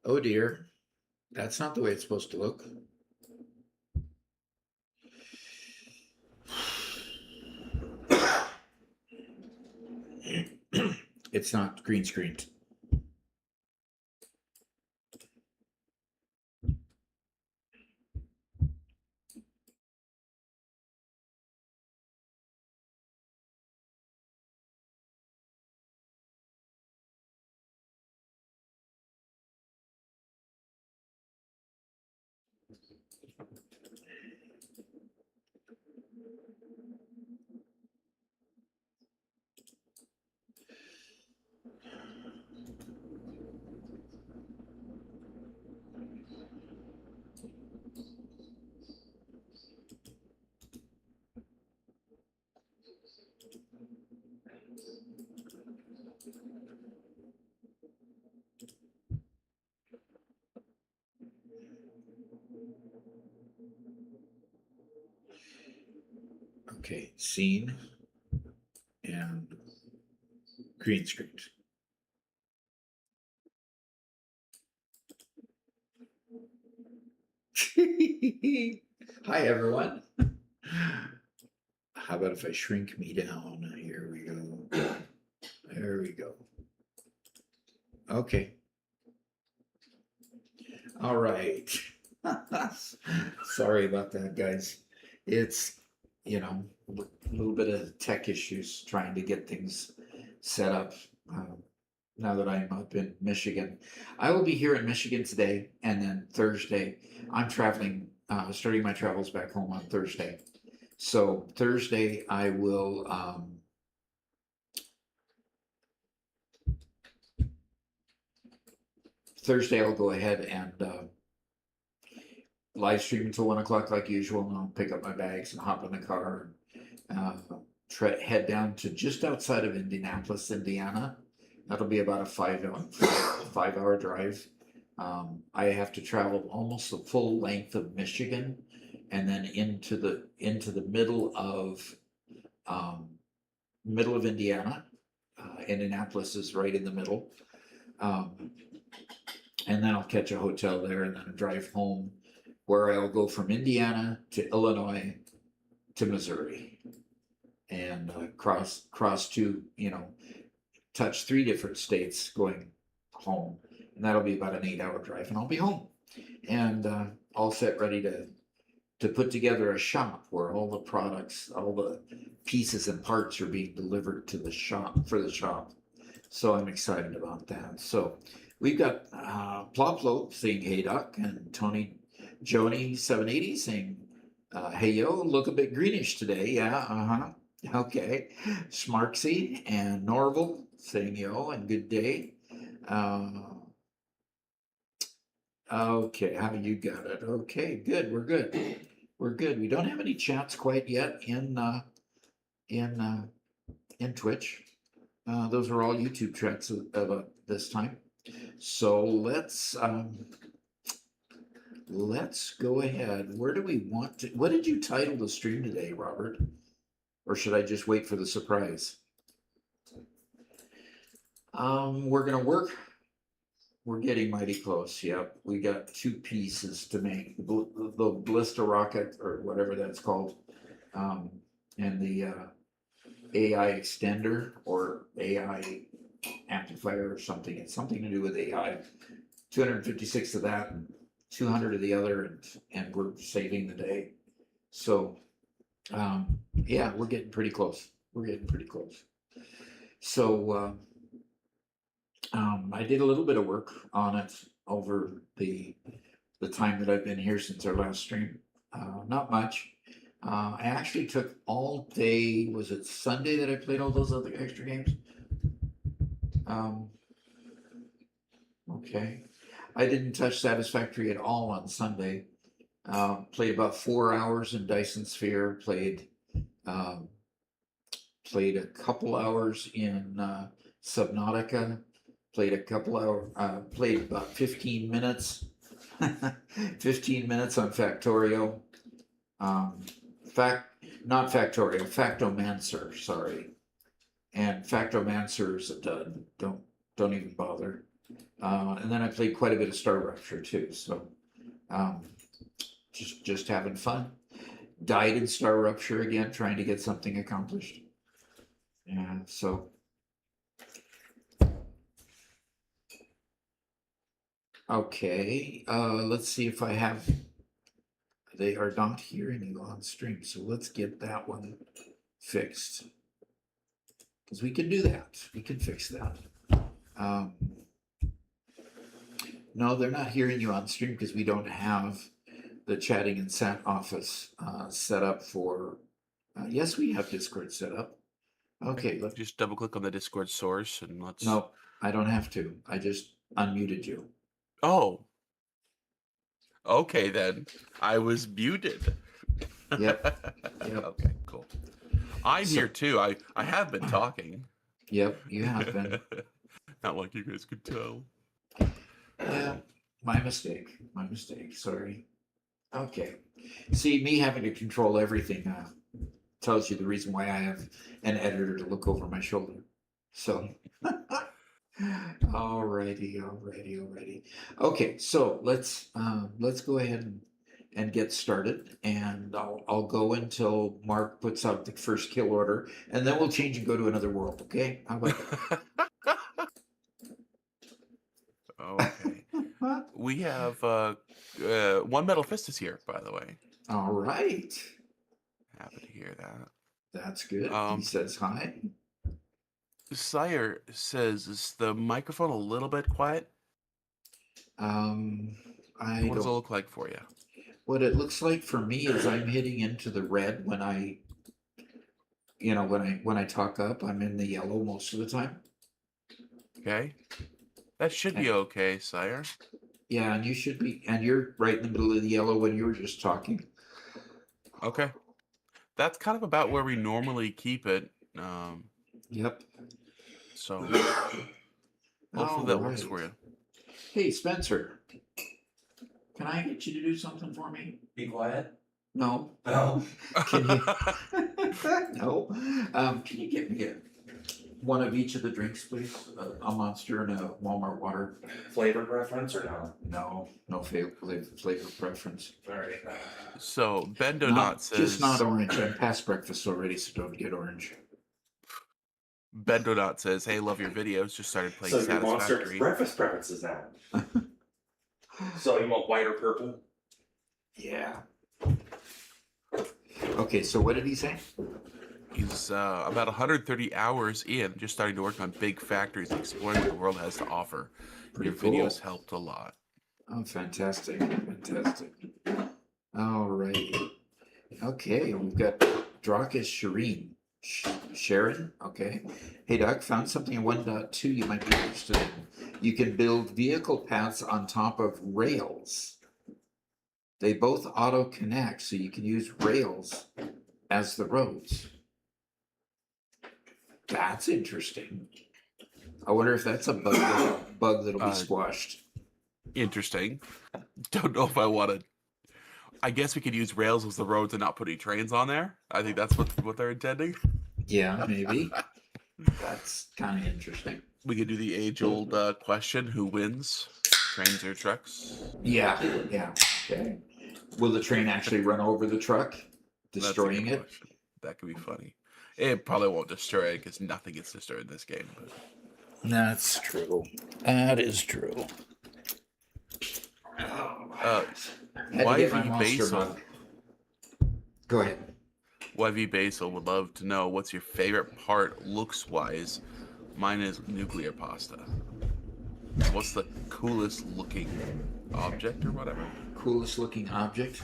Oh dear, that's not the way it's supposed to look. It's not green screened. Okay, scene and green screened. Hi everyone. How about if I shrink me down? Here we go. There we go. Okay. All right. Sorry about that, guys. It's, a little bit of tech issues trying to get things set up now that I'm up in Michigan. I will be here in Michigan today, and then Thursday, I'm traveling, starting my travels back home on Thursday. So Thursday, I will. Thursday, I'll go ahead and live stream until 1 o'clock like usual, and I'll pick up my bags and hop in the car and head down to just outside of Indianapolis, Indiana. That'll be about a 5 hour drive. I have to travel almost the full length of Michigan, and then into the middle of Indiana. Indianapolis is right in the middle, and then I'll catch a hotel there, and then drive home, where I'll go from Indiana to Illinois to Missouri, and cross to touch 3 different states going home, and that'll be about an 8-hour drive, and I'll be home, and all set, ready to put together a shop where all the products, all the pieces and parts are being delivered to the shop for the shop. So I'm excited about that. So we've got Ploplo saying hey Doc, and Joni 780 saying hey yo, look a bit greenish today. Yeah, okay. Smarksy and Norval saying yo and good day. Okay, how you got it? Okay, good. We're good. We're good. We don't have any chats quite yet in Twitch. Those are all YouTube chats of this time. So let's go ahead. Where do we want to? What did you title the stream today, Robert? Or should I just wait for the surprise? We're gonna work. We're getting mighty close. Yep, we got 2 pieces to make: the Ballista rocket, or whatever that's called, and the AI extender or AI amplifier or something. It's something to do with AI. 256 of that and 200 of the other, and we're saving the day. So yeah, we're getting pretty close. So I did a little bit of work on it over the time that I've been here since our last stream. Not much. I actually took all day. Was it Sunday that I played all those other extra games? Okay. I didn't touch Satisfactory at all on Sunday. Played about 4 hours in Dyson Sphere. Played a couple hours in Subnautica. Played about 15 minutes. 15 minutes on Factorio. Not Factorio, Factomancer, sorry. And Factomancer is a dud. Don't even bother. And then I played quite a bit of Star Rupture too. So um, just having fun. Died in Star Rupture again, trying to get something accomplished. Yeah, so okay. Let's see if I have. They are not hearing you on stream, so let's get that one fixed. Because we can do that. We can fix that. Um, no, they're not hearing you on stream because we don't have the chatting and chat office set up for. Yes, we have Discord set up. Okay, look. Just double click on the Discord source and let's. No, I don't have to. I just unmuted you. Oh. Okay, then. I was muted. Yep. Yep. Okay, cool. I'm here too. I have been talking. Yep, you have been. Not like you guys could tell. Yeah, my mistake. My mistake. Sorry. Okay. See, me having to control everything tells you the reason why I have an editor to look over my shoulder. So, alrighty. Okay, so let's go ahead and get started, and I'll go until Mark puts out the first kill order, and then we'll change and go to another world. Okay? How about that? Okay. We have One Metal Fist is here, by the way. All right. Happy to hear that. That's good. He says hi. Sire says, is the microphone a little bit quiet? What does it look like for you? What it looks like for me is I'm hitting into the red when I talk up. I'm in the yellow most of the time. Okay. That should be okay, Sire. Yeah, and you should be, and you're right in the middle of the yellow when you were just talking. Okay. That's kind of about where we normally keep it. Yep. So hopefully that works for you. Hey, Spencer, can I get you to do something for me? Be quiet. No. No. Can you? No. Can you get me one of each of the drinks, please? A Monster and a Walmart water. Flavor preference or no? No flavor preference. All right. So Bendonot says just not orange. I'm past breakfast already, so don't get orange. Bendonot says, "Hey, love your videos. Just started playing So your Monster Satisfactory." breakfast preferences now. So you want white or purple? Yeah. Okay, so what did he say? He's about 130 hours in, just starting to work on big factories, exploring what the world has to offer. Your videos helped a lot. Oh, fantastic. All right. Okay, we've got Drakus Shireen. Sharon, okay. Hey, Doc, found something in 1.2 you might be interested in. You can build vehicle paths on top of rails. They both auto-connect, so you can use rails as the roads. That's interesting. I wonder if that's a bug that'll be squashed. Interesting. Don't know if I want to. I guess we could use rails as the roads and not put any trains on there. I think that's what they're intending. Yeah, maybe. That's kind of interesting. We could do the age-old question: who wins, trains or trucks? Yeah. Okay. Will the train actually run over the truck, destroying it? Question. That could be funny. It probably won't destroy it because nothing gets destroyed in this game. But... That's true. That is true. YV Basil. Go ahead. YV Basil would love to know what's your favorite part looks-wise. Mine is nuclear pasta. What's the coolest looking object or whatever? Coolest looking object?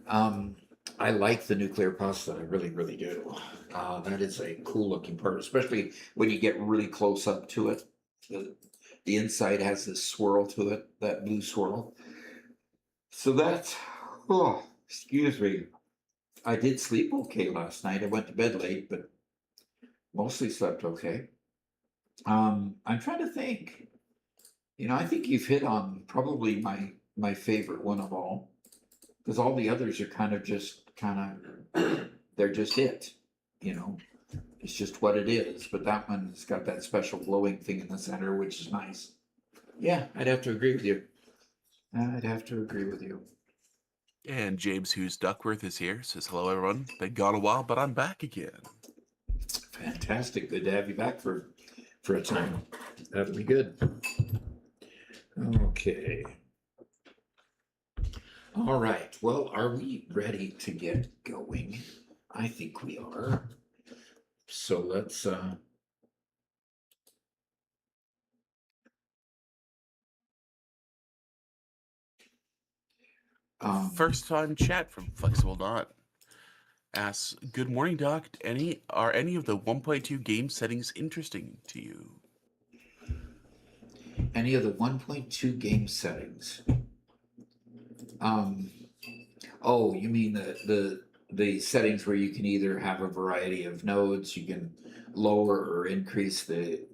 I like the nuclear pasta. I really, really do. That is a cool looking part, especially when you get really close up to it. The inside has this swirl to it, that blue swirl. So that's, excuse me. I did sleep okay last night. I went to bed late, but mostly slept okay. I'm trying to think. I think you've hit on probably my favorite one of all, because all the others are they're just it. It's just what it is. But that one's got that special glowing thing in the center, which is nice. Yeah, I'd have to agree with you. I'd have to agree with you. And James Hughes Duckworth is here. Says, hello, everyone. Been gone a while, but I'm back again. Fantastic. Good to have you back for a time. That'll be good. Okay. All right. Well, are we ready to get going? I think we are. So let's First time chat from Flexible Dot asks, good morning, Doc. Are any of the 1.2 game settings interesting to you? any of the 1.2 game settings. Oh, you mean the settings where you can either have a variety of nodes, you can lower or increase the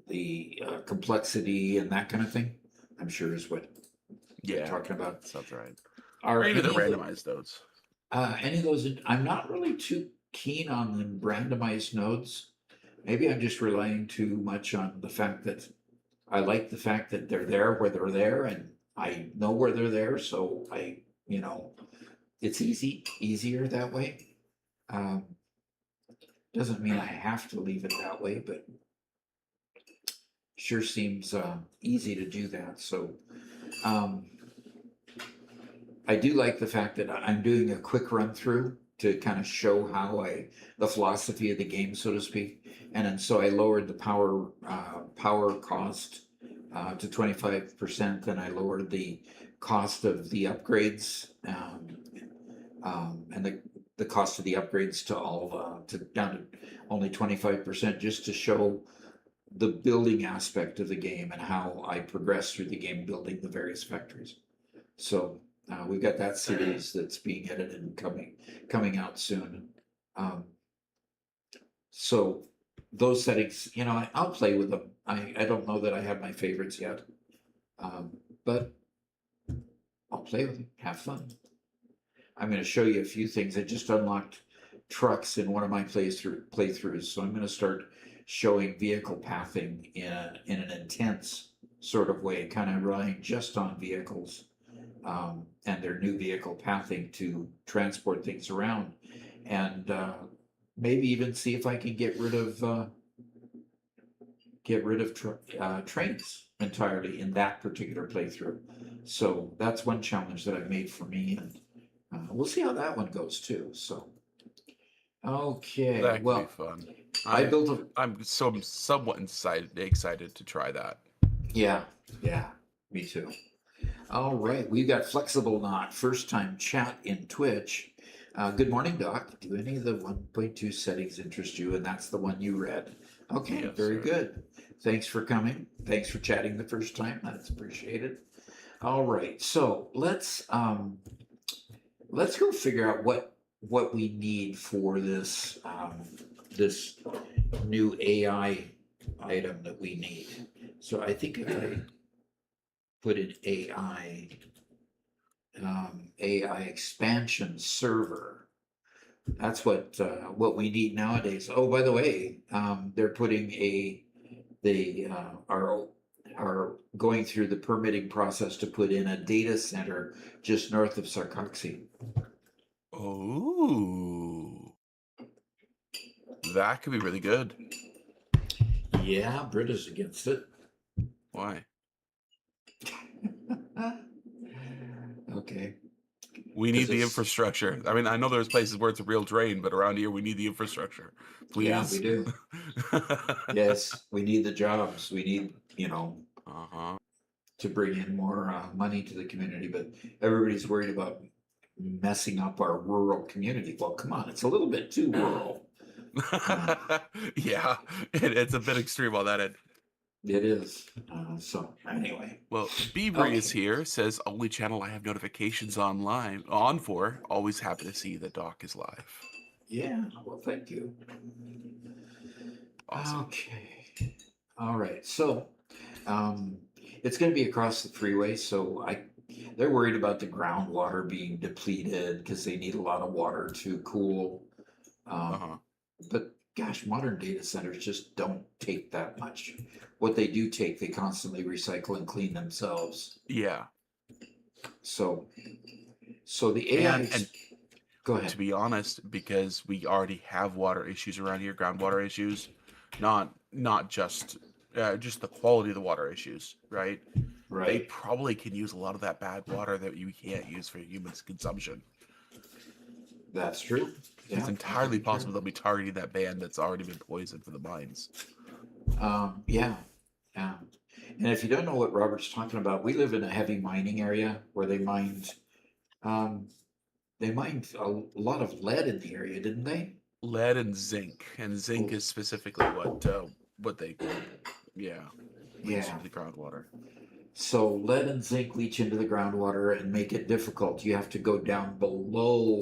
complexity and that kind of thing? I'm sure is what you're talking about. Sounds right. Are Or even the any of randomized nodes. any of those? I'm not really too keen on the randomized nodes. Maybe I'm just relying too much on the fact that I like the fact that they're there where they're there, and I know where they're there, so it's easier that way. Um, doesn't mean I have to leave it that way, but sure seems easy to do that. So I do like the fact that I'm doing a quick run through to kind of show how the philosophy of the game, so to speak. And then so I lowered the power cost to 25%, and I lowered the cost of the upgrades and the cost of the upgrades to all to down to only 25%, just to show the building aspect of the game and how I progress through the game building the various factories. So we've got that series that's being edited and coming out soon. So those settings, I'll play with them. I don't know that I have my favorites yet, but I'll play with them, have fun. I'm going to show you a few things. I just unlocked trucks in one of my playthroughs, so I'm going to start showing vehicle pathing in an intense sort of way, kind of relying just on vehicles and their new vehicle pathing to transport things around, and maybe even see if I can get rid of trains entirely in that particular playthrough. So that's one challenge that I've made for me, and we'll see how that one goes too. So, okay, That could be fun. I'm somewhat excited to try that. Yeah, me too. All right, we've got Flexible Knot, first time chat in Twitch. Good morning, Doc. Do any of the 1.2 settings interest you? And that's the one you read. Okay, Yes, very sir. good. Thanks for coming. Thanks for chatting the first time. That's appreciated. All right, so let's go figure out what we need for this this new AI item that we need. So I think if I put in AI expansion server, that's what we need nowadays. Oh, by the way, they're putting they are going through the permitting process to put in a data center just north of Sarcoxy. Oh, that could be really good. Yeah, Brita's against it. Why? Okay. We need the infrastructure. I mean, I know there's places where it's a real drain, but around here we need the infrastructure. Please. Yeah, we do. Yes, we need the jobs. We need, to bring in more money to the community, but everybody's worried about messing up our rural community. Well, come on, it's a little bit too rural. Yeah, it's a bit extreme on that end. It is. So anyway. Well, Beavery is here, says only channel I have notifications on for. Always happy to see that Doc is live. Yeah, well, thank you. Awesome. Okay. All right. So it's going to be across the freeway. So they're worried about the groundwater being depleted because they need a lot of water to cool. But gosh, modern data centers just don't take that much. What they do take, they constantly recycle and clean themselves. Yeah. So, the AI. And Go ahead. to be honest, because we already have water issues around here, groundwater issues, not just the quality of the water issues, right? They Right. probably can use a lot of that bad water that you can't use for human consumption. That's true. Yeah, It's that entirely could be possible true. they'll be targeting that band that's already been poisoned for the mines. Yeah, yeah. And if you don't know what Robert's talking about, we live in a heavy mining area where um, they mined a lot of lead in the area, didn't they? Lead and zinc Oh, is specifically what they leach yeah. into the groundwater. So lead and zinc leach into the groundwater and make it difficult. You have to go down below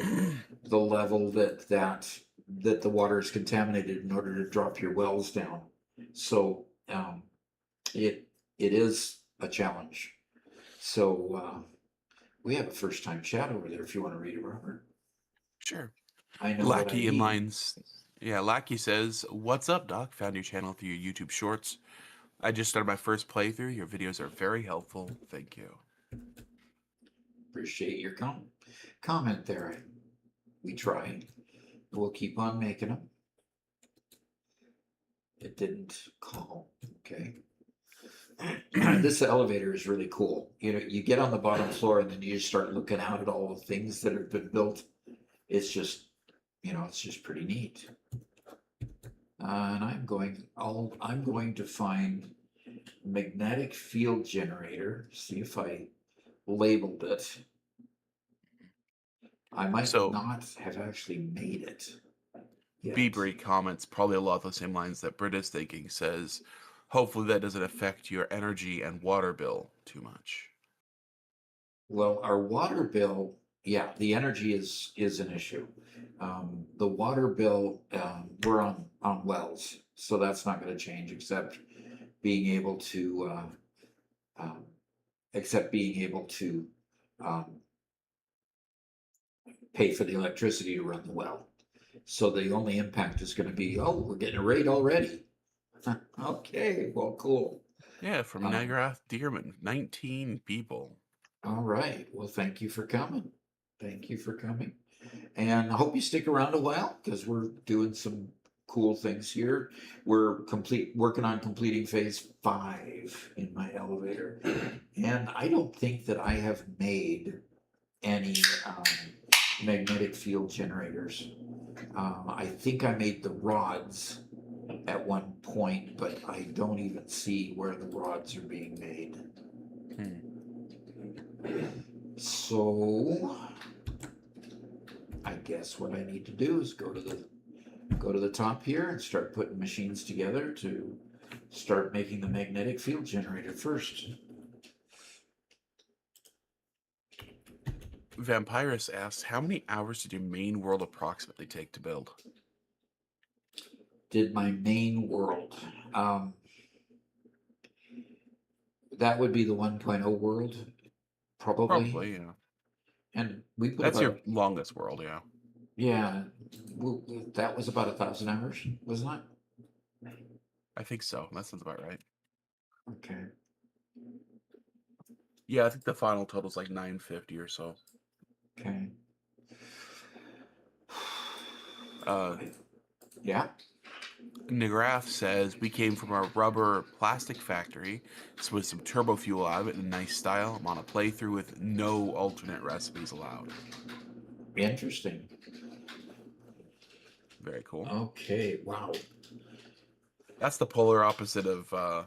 the level that the water is contaminated in order to drop your wells down. So it is a challenge. So we have a first time chat over there if you want to read it, Robert. Sure. I know what I Lackey need. inlines. Yeah, Lackey says, "What's up, Doc? Found your channel through your YouTube Shorts. I just started my first playthrough. Your videos are very helpful. Thank you." Appreciate your comment there. We try. We'll keep on making them. It didn't call. Okay. This elevator is really cool. You know, you get on the bottom floor and then you just start looking out at all the things that have been built. It's just, it's just pretty neat. And I'm going to find magnetic field generator. See if I labeled it. I might So, not have actually made it yet. Beebury comments probably a lot of the same lines that Brit is thinking. Says, "Hopefully that doesn't affect your energy and water bill too much." Well, our water bill, yeah, the energy is an issue. The water bill, we're on wells, so that's not going to change, being able to um, except being able to um, pay for the electricity to run the well. So the only impact is going to be, oh, we're getting a rate already. Okay, well, cool. Yeah, from Um, Nagrath Dearman, 19 people. All right. Well, thank you for coming. Thank you for coming. And I hope you stick around a while because we're doing some cool things here. We're working on completing phase 5 in my elevator. And I don't think that I have made any magnetic field generators. I think I made the rods at one point, but I don't even see where the rods are being made. So I guess what I need to do is go to the top here and start putting machines together to start making the magnetic field generator first. Vampirus asks, "How many hours did your main world approximately take to build?" Did my main world. That would be the 1.0 world, probably. Probably, yeah. And we put That's about, your longest world, yeah. yeah, that was about 1,000 hours, wasn't it? I think so. That sounds about right. Okay. Yeah, I think the final total's like 950 or so. Okay. Yeah. Nagrath says, "We came from a rubber plastic factory, so with some turbo fuel out of it in a nice style. I'm on a playthrough with no alternate recipes allowed." Interesting. Very cool. Okay. Wow. That's the polar opposite of One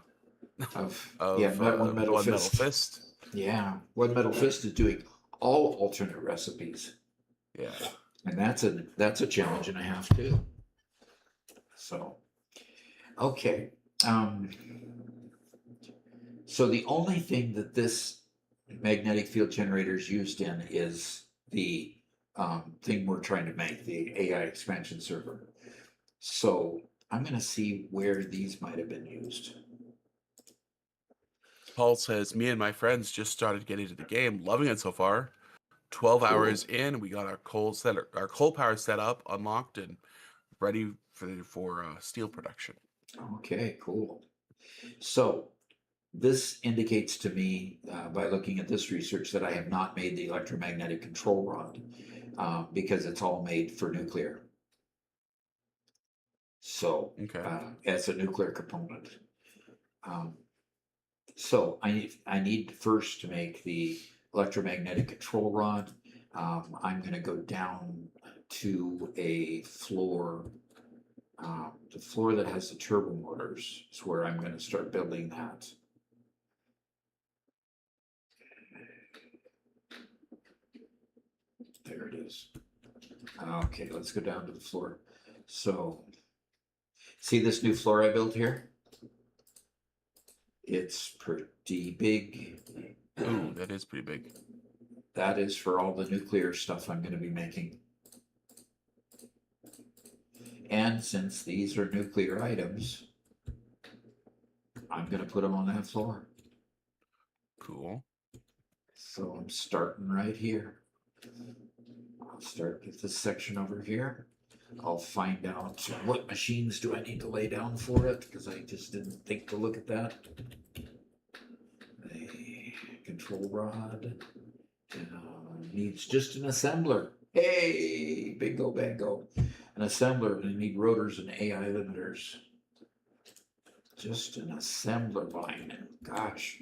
Metal One Metal Fist. Fist. Yeah, One Metal Fist is doing all alternate recipes. Yeah. And that's a challenge and a half too. So, okay. So the only thing that this magnetic field generator is used in is the thing we're trying to make, the AI expansion server. So I'm going to see where these might have been used. Paul says, "Me and my friends just started getting into the game, loving it so far. 12 hours in, we got our coal power set up, unlocked, and ready for steel production. Okay, cool. So this indicates to me, by looking at this research, that I have not made the electromagnetic control rod, because it's all made for nuclear. So, Okay. as a nuclear component. So I need first to make the electromagnetic control rod. I'm going to go down to a floor. The floor that has the turbo motors is where I'm going to start building that. There it is. Okay, let's go down to the floor. So, see this new floor I built here? It's pretty big. Ooh, that is pretty big. That is for all the nuclear stuff I'm going to be making. And since these are nuclear items, I'm going to put them on that floor. Cool. So I'm starting right here. I'll start with this section over here. I'll find out what machines do I need to lay down for it, because I just didn't think to look at that. A control rod needs just an assembler. Hey, bingo bango. An assembler, and I need rotors and AI limiters. Just an assembler line. Gosh.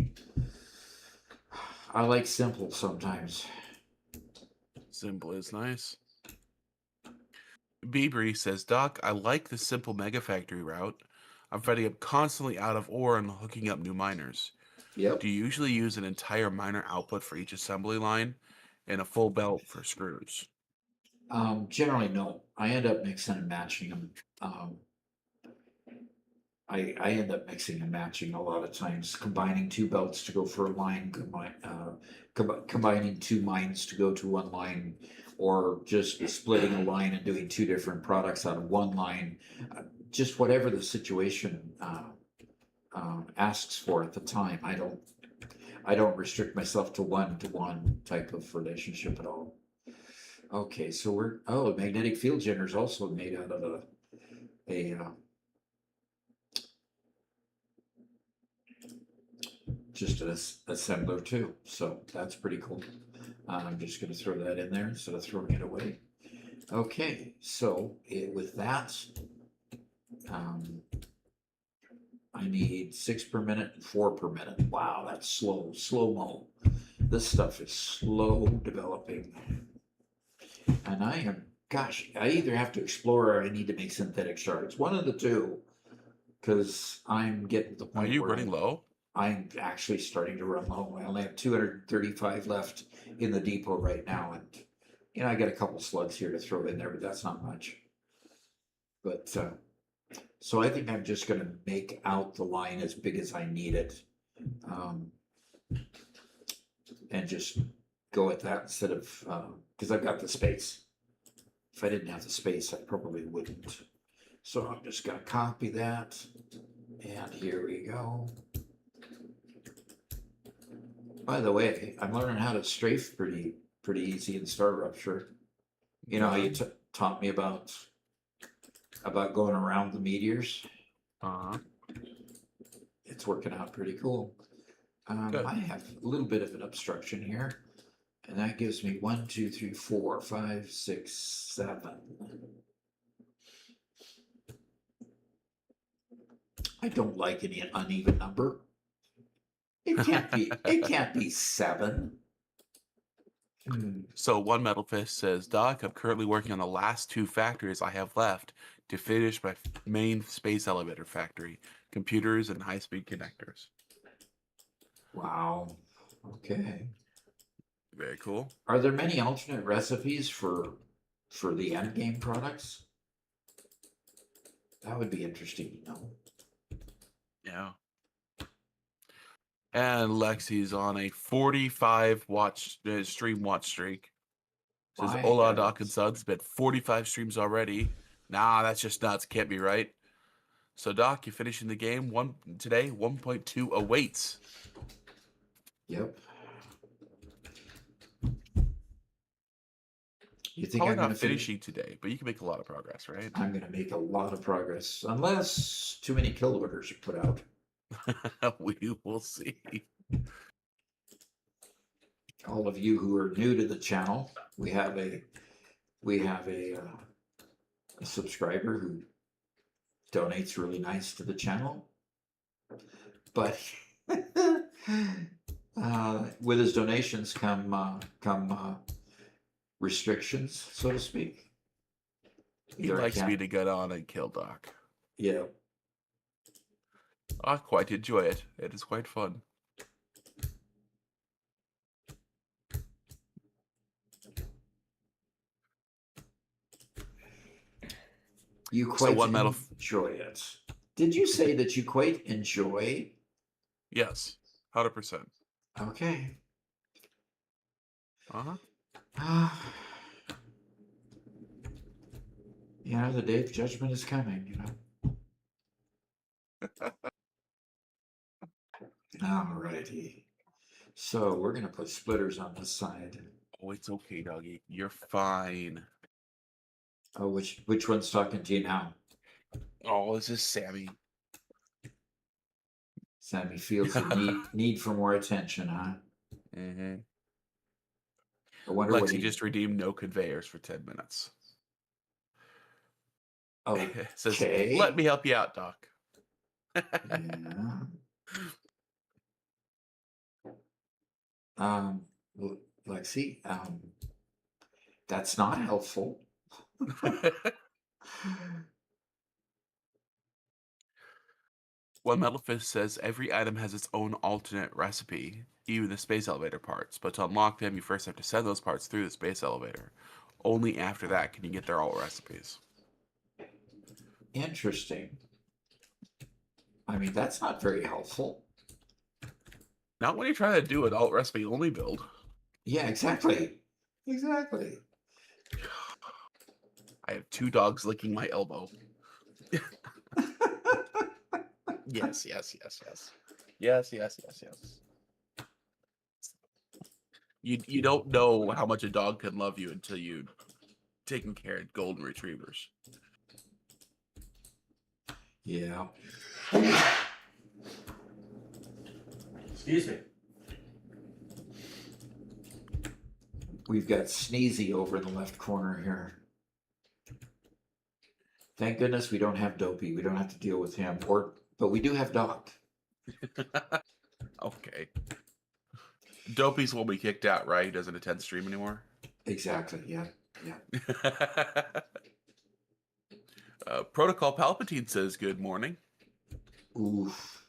I like simple sometimes. Simple is nice. Biebery says, Doc, I like the simple mega factory route. I'm finding I'm constantly out of ore and hooking up new miners. Yep. Do you usually use an entire miner output for each assembly line and a full belt for screws? Generally, no. I end up mixing and matching them. I end up mixing and matching a lot of times, combining two belts to go for a line, combining two mines to go to one line, or just splitting a line and doing two different products out of one line. Just whatever the situation asks for at the time. I don't restrict myself to one type of relationship at all. Okay, so magnetic field generator is also made out of just an assembler too, so that's pretty cool. I'm just going to throw that in there instead of throwing it away. Okay, so with that, I need 6 per minute and 4 per minute. Wow, that's slow-mo. This stuff is slow developing. And I either have to explore or I need to make synthetic shards. One of the two, because I'm getting to the point Are you where running low? I'm actually starting to run low. I only have 235 left in the depot right now, and I got a couple slugs here to throw in there, but that's not much. But so I think I'm just going to make out the line as big as I need it, and just go at that instead of because I've got the space. If I didn't have the space, I probably wouldn't. So I'm just going to copy that, and here we go. By the way, I'm learning how to strafe pretty easy in Star Rupture. You know how you taught me about going around the meteors? It's working out pretty cool. I have a little bit of an obstruction here, and that gives me 1, 2, 3, 4, 5, 6, 7. I don't like any uneven number. It can't be 7. So one Metal Fist says, Doc, I'm currently working on the last 2 factories I have left to finish my main space elevator factory, computers and high-speed connectors. Wow. Okay. Very cool. Are there many alternate recipes for the end game products? That would be interesting to know. Yeah. And Lexi's on a 45 stream watch streak. Says, Hola, Doc and Suds, been 45 streams already. Nah, that's just nuts. Can't be right. So, Doc, you're finishing the game today. 1.2 awaits. Yep. You think Probably I'm going not to finish? finishing today, but you can make a lot of progress, right? I'm going to make a lot of progress, unless too many kill orders are put out. We will see. All of you who are new to the channel, we have a subscriber who donates really nice to the channel, but with his donations come restrictions, so to speak. He Either I likes me can't- to get on and kill Doc. Yeah. I quite enjoy it. It is quite fun. You So quite one metal. enjoy it. Did you say that you quite enjoy? Yes, 100%. Okay. Yeah, the day of judgment is coming, you know. All righty. So we're gonna put splitters on this side. Oh, it's okay, doggy. You're fine. Oh, which one's talking to you now? Oh, this is Sammy. Sammy feels the need for more attention, huh? Mm-hmm. I wonder what Lexi he just redeemed no conveyors for 10 minutes. Says, Okay. let me help you out, Doc. Yeah. Lexi, that's not helpful. One Metal Fist says every item has its own alternate recipe, even the space elevator parts. But to unlock them, you first have to send those parts through the space elevator. Only after that can you get their alt recipes. Interesting. I mean, that's not very helpful. Not when you try to do an alt recipe only build. Yeah, exactly. Exactly. I have 2 dogs licking my elbow. Yes, yes, yes, yes. Yes, yes, yes, yes. You don't know how much a dog can love you until you taking care of golden retrievers. Yeah. Excuse me. We've got Sneezy over in the left corner here. Thank goodness we don't have Dopey. We don't have to deal with him. But we do have Doc. Okay. Dopey's will be kicked out, right? He doesn't attend stream anymore. Exactly. Yeah. Yeah. Protocol Palpatine says good morning. Oof.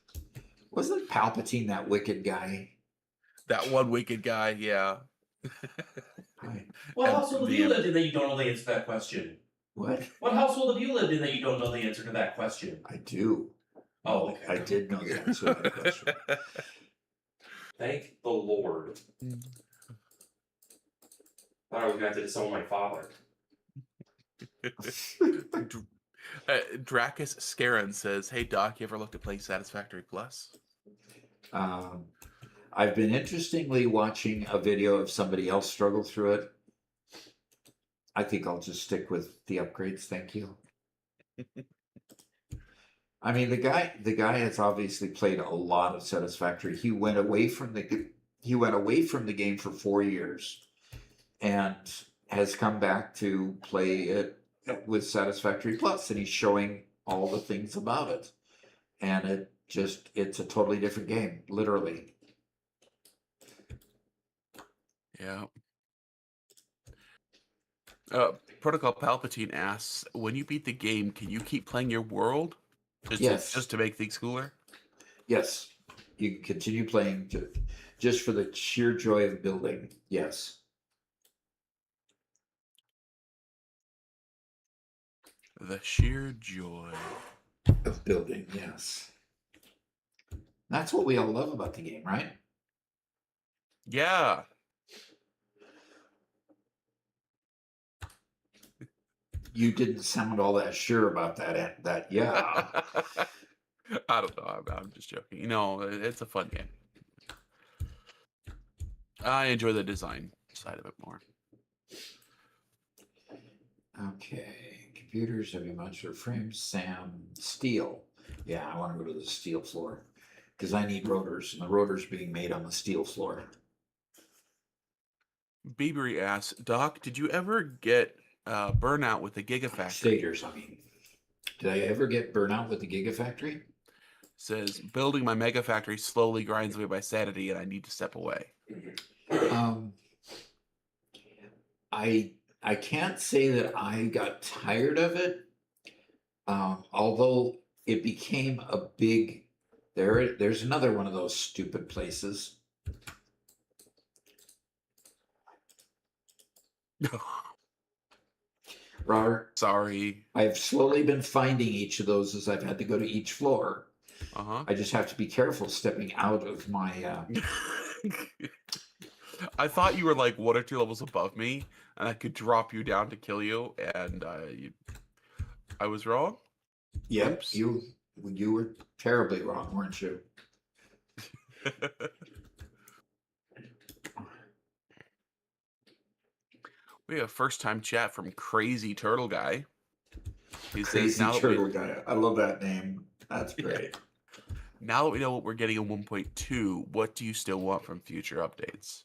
Wasn't Palpatine that wicked guy? That one wicked guy, yeah. What And household have you lived in that you don't know the answer to that question? What? What household have you lived in that you don't know the answer to that question? I do. Oh, okay. I did know the answer to that question. Thank the Lord. Thought I was going to have to disown my father. Dracus Scarin says, hey Doc, you ever looked at playing Satisfactory Plus? I've been interestingly watching a video of somebody else struggle through it. I think I'll just stick with the upgrades. Thank you. I mean, the guy has obviously played a lot of Satisfactory. He went away from the game for 4 years, and has come back to play it with Satisfactory Plus, and he's showing all the things about it, and it's a totally different game, literally. Yeah. Protocol Palpatine asks, when you beat the game, can you keep playing your world? Just to make things cooler? Yes. You can continue playing just for the sheer joy of building. Yes. The sheer joy of building, yes. That's what we all love about the game, right? Yeah. You didn't sound all that sure about that yeah. I don't know. I'm just joking. You know, it's a fun game. I enjoy the design side of it more. Okay, computers, heavy modular frames, Sam, steel. Yeah, I want to go to the steel floor because I need rotors, and the rotors being made on the steel floor. Beebery asks, Doc, did you ever get burnout with the Gigafactory? Stators, I mean. Did I ever get burnout with the Gigafactory? Says, building my mega factory slowly grinds away my sanity and I need to step away. I can't say that I got tired of it, although it became a big. There's another one of those stupid places. Robert, Sorry. I've slowly been finding each of those as I've had to go to each floor. Uh-huh. I just have to be careful stepping out of my. I thought you were like 1 or 2 levels above me, and I could drop you down to kill you, and I was wrong. Yep, Oops. you were terribly wrong, weren't you? We have first time chat from Crazy Turtle Guy. He Crazy says, now Turtle Guy. I love that name. That's great. Now that we know what we're getting in 1.2, what do you still want from future updates?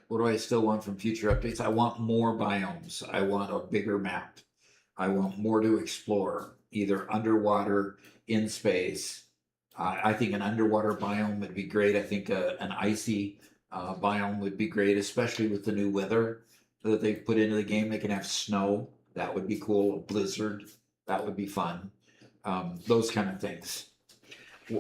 What do I still want from future updates? I want more biomes. I want a bigger map. I want more to explore, either underwater, in space. I think an underwater biome would be great. I think an icy biome would be great, especially with the new weather that they've put into the game. They can have snow. That would be cool. A blizzard. That would be fun. Those kind of things.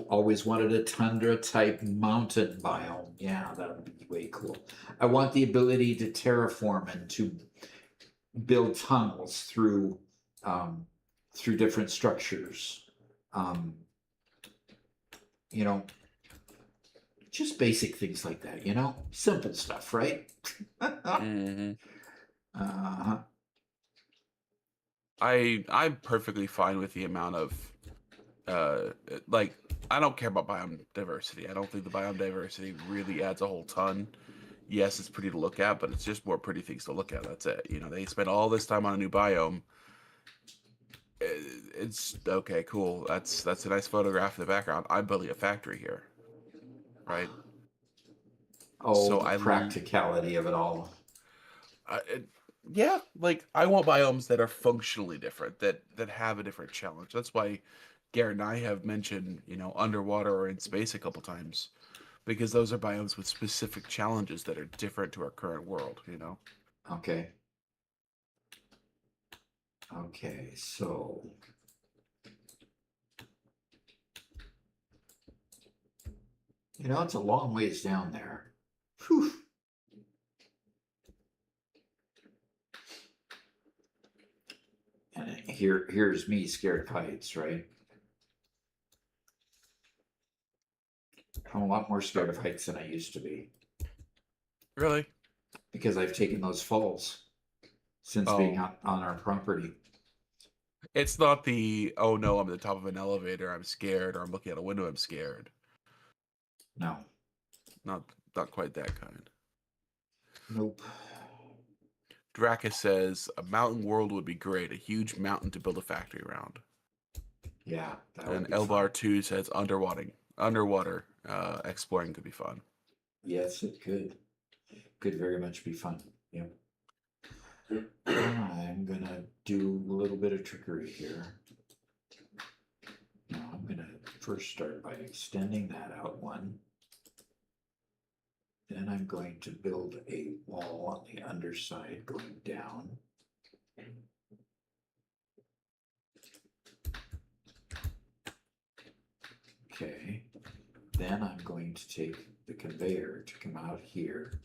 Always wanted a tundra type mountain biome. Yeah, that would be way cool. I want the ability to terraform and to build tunnels through different structures. Just basic things like that. Simple stuff, right? Mm-hmm. Uh-huh. I'm perfectly fine with the amount of I don't care about biome diversity. I don't think the biome diversity really adds a whole ton. Yes, it's pretty to look at, but it's just more pretty things to look at. That's it. They spend all this time on a new biome. It's okay, cool. That's a nice photograph in the background. I'm building a factory here, right? Oh, So the practicality of it all. Yeah, I want biomes that are functionally different, that have a different challenge. That's why Garrett and I have mentioned, underwater or in space a couple times, because those are biomes with specific challenges that are different to our current world, Okay. Okay, so it's a long ways down there. Whew. And here's me scared of heights, right? I'm a lot more scared of heights than I used to be. Really? Because I've taken those falls since being on our property. It's not the, oh no, I'm at the top of an elevator, I'm scared, or I'm looking out a window, I'm scared. No. Not quite that kind. Nope. Dracus says, a mountain world would be great, a huge mountain to build a factory around. Yeah. And Elbar2 says, underwater exploring could be fun. Yes, it could. Could very much be fun. Yep. I'm gonna do a little bit of trickery here. Now I'm gonna first start by extending that out one. Then I'm going to build a wall on the underside going down. Okay. Then I'm going to take the conveyor to come out here.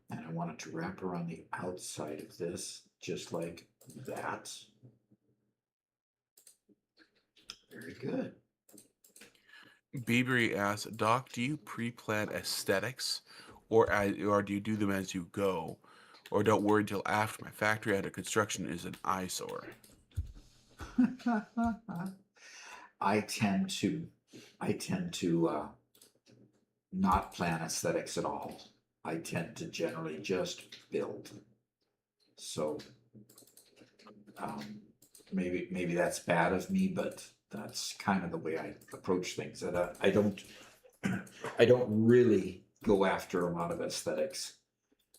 And I want it to wrap around the outside of this, just like that. Very good. Beebery asks, Doc, do you pre-plan aesthetics, or do you do them as you go, or don't worry until after my factory under construction is an eyesore? I tend to not plan aesthetics at all. I tend to generally just build. So Maybe that's bad of me, but that's kind of the way I approach things. That I don't I don't really go after a lot of aesthetics.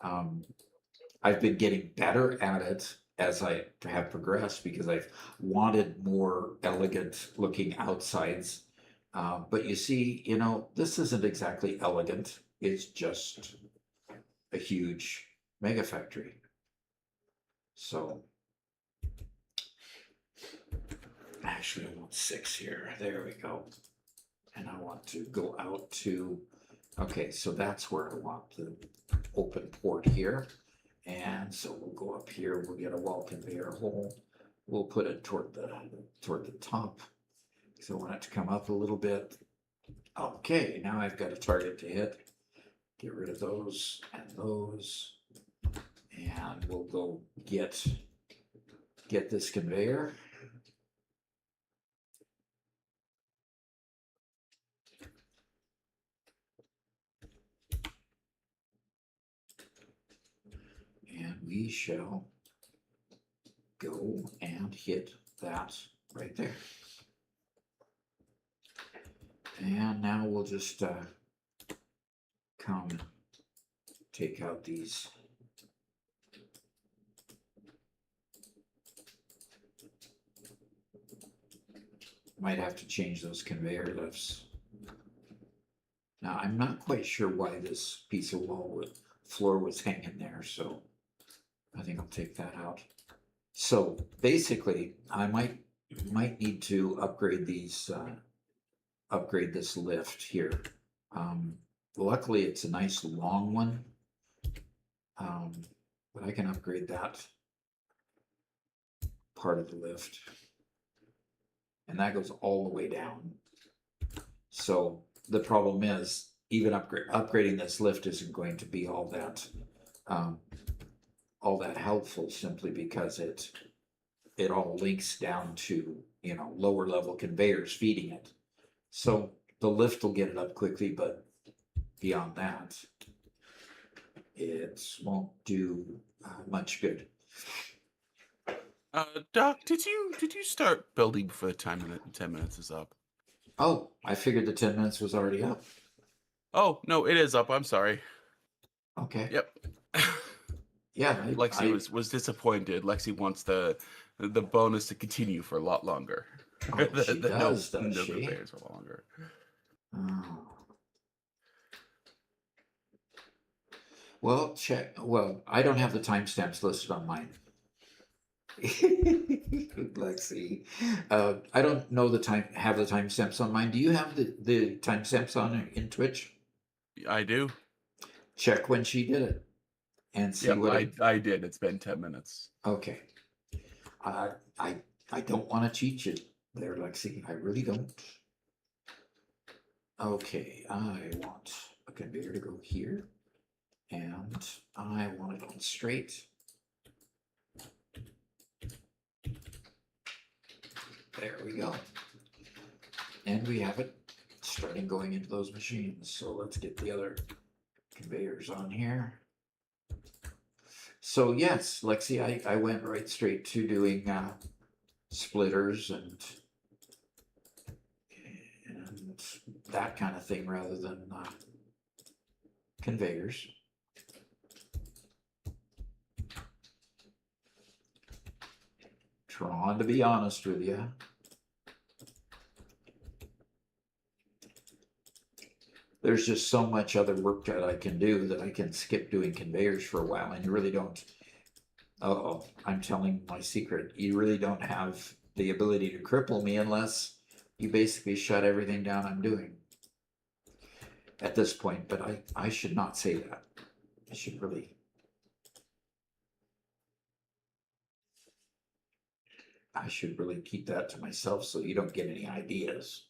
I've been getting better at it as I have progressed because I've wanted more elegant looking outsides. But you see, this isn't exactly elegant. It's just a huge mega factory. So actually I want 6 here. There we go. And I want to go out to, okay, so that's where I want the open port here. And so we'll go up here, we'll get a wall conveyor hole. We'll put it toward the top. So I want it to come up a little bit. Okay, now I've got a target to hit. Get rid of those and those. And we'll go get this conveyor. And we shall go and hit that right there. And now we'll just come take out these. Might have to change those conveyor lifts. Now I'm not quite sure why this piece of floor was hanging there, so I think I'll take that out. So basically, I might need to upgrade these. Upgrade this lift here. Luckily, it's a nice long one, but I can upgrade that part of the lift, and that goes all the way down. So the problem is, even upgrading this lift isn't going to be all that helpful, simply because it all links down to lower level conveyors feeding it. So the lift will get it up quickly, but beyond that, it won't do much good. Doc, did you start building before the 10 minutes is up? Oh, I figured the 10 minutes was already up. Oh no, it is up. I'm sorry. Okay. Yep. Yeah, Lexi was disappointed. Lexi wants the bonus to continue for a lot longer. Oh, she does she? Conveyors for a lot longer. Oh. Well, check. Well, I don't have the timestamps listed on mine. Lexi, I don't know have the timestamps on mine. Do you have the timestamps on in Twitch? I do. Check when she did it and see what I did. It's been 10 minutes. Okay. I don't want to cheat you there, Lexi. I really don't. Okay, I want a conveyor to go here, and I want it on straight. There we go. And we have it starting going into those machines. So let's get the other conveyors on here. So yes, Lexi, I went right straight to doing splitters and that kind of thing rather than conveyors. Trying to be honest with you. There's just so much other work that I can do that I can skip doing conveyors for a while, and you really don't. Uh-oh, I'm telling my secret. You really don't have the ability to cripple me unless you basically shut everything down I'm doing at this point, but I should not say that. I should really. I should really keep that to myself so you don't get any ideas.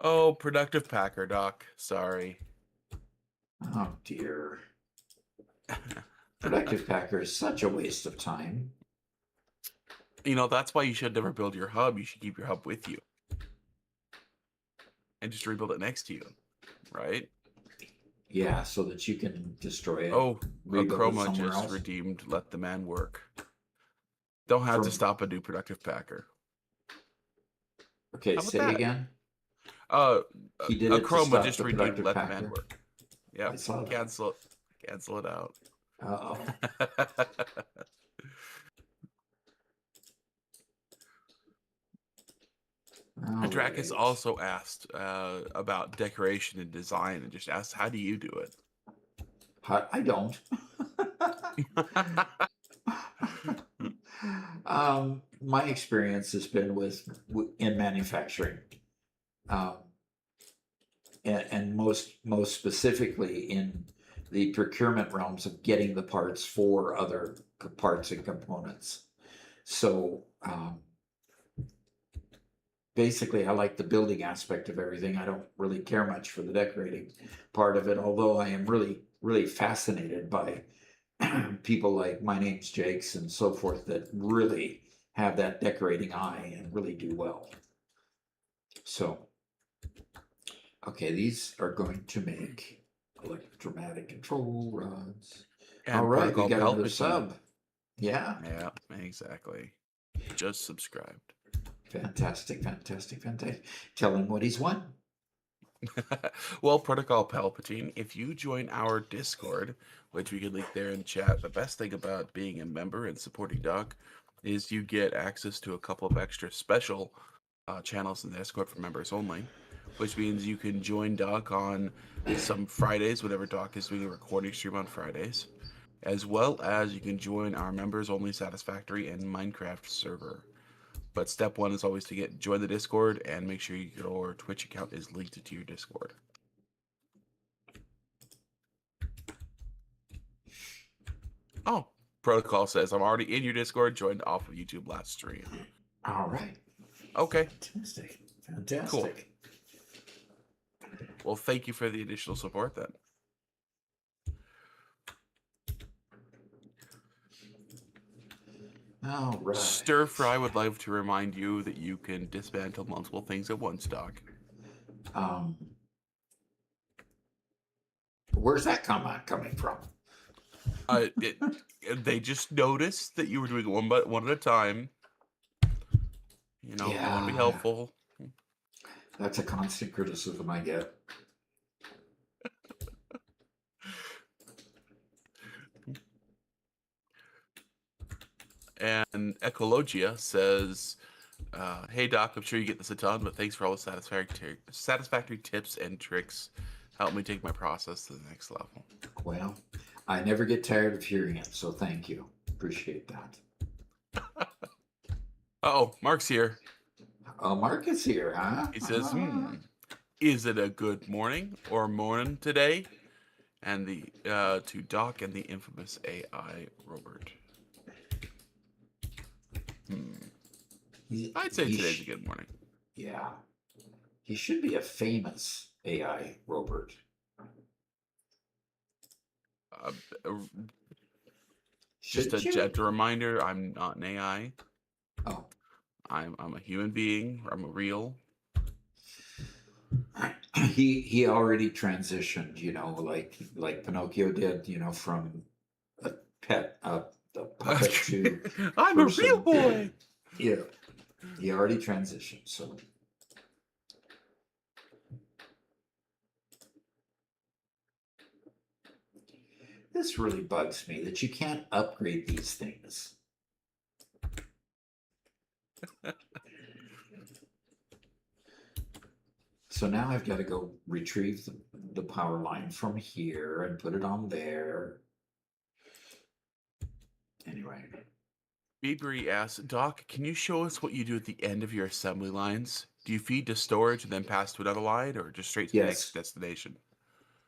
Oh, productive packer, Doc. Sorry. Oh dear. Productive packer is such a waste of time. That's why you should never build your hub. You should keep your hub with you. And just rebuild it next to you, right? Yeah, so that you can destroy it, Oh, rebuild it Chroma somewhere just else. redeemed Let the Man Work. Don't have to From- stop a new productive packer. Okay, How about say that? again. Uh, He did a it to Chroma stop just the redeemed productive Let the Man packer. Work. I Yep, saw that. cancel it out. Uh-oh. All Drakus right. also asked about decoration and design, and just asked, "How do you do it?" I don't. My experience has been in manufacturing, um, and most specifically in the procurement realms of getting the parts for other parts and components. So basically, I like the building aspect of everything. I don't really care much for the decorating part of it, although I am really fascinated by people like My Name's Jakes and so forth that really have that decorating eye and really do well. So, okay, these are going to make electromatic control rods. And All right, we Protocol got another Palpatine. sub. Yeah. Yeah, exactly. Just subscribed. Fantastic. Tell him what he's won. Well, Protocol Palpatine, if you join our Discord, which we can link there in chat, the best thing about being a member and supporting Doc is you get access to a couple of extra special channels in the Discord for members only, which means you can join Doc on some Fridays, whenever Doc is doing a recording stream on Fridays, as well as you can join our members only Satisfactory and Minecraft server. But step one is always to join the Discord and make sure your Twitch account is linked to your Discord. Oh, Protocol says, I'm already in your Discord, joined off of YouTube last stream. All right. Okay. Fantastic. Cool. Well, thank you for the additional support then. All right. Stir Fry would like to remind you that you can dismantle multiple things at once, Doc. Where's that comment coming from? They just noticed that you were doing one at a time. You know, you want to be helpful. That's a constant criticism I get. And Ecologia says, hey Doc, I'm sure you get this a ton, but thanks for all the satisfactory tips and tricks. Help me take my process to the next level. Well, I never get tired of hearing it, so thank you. Appreciate that. Oh, Mark's here. Oh, Mark is here, huh? He says, is it a good morning or morning today? And to Doc and the infamous AI Robert. I'd say today's a good morning. Yeah. He should be a famous AI Robert. Just a gentle reminder, I'm not an AI. Oh. I'm a human being. I'm a real. He already transitioned, you know, like Pinocchio did, you know, from a puppet to I'm a real boy. Yeah, he already transitioned. So this really bugs me that you can't upgrade these things. So now I've got to go retrieve the power line from here and put it on there. Anyway. Beebery asks, Doc, can you show us what you do at the end of your assembly lines? Do you feed to storage and then pass to another line, or just straight to the next destination?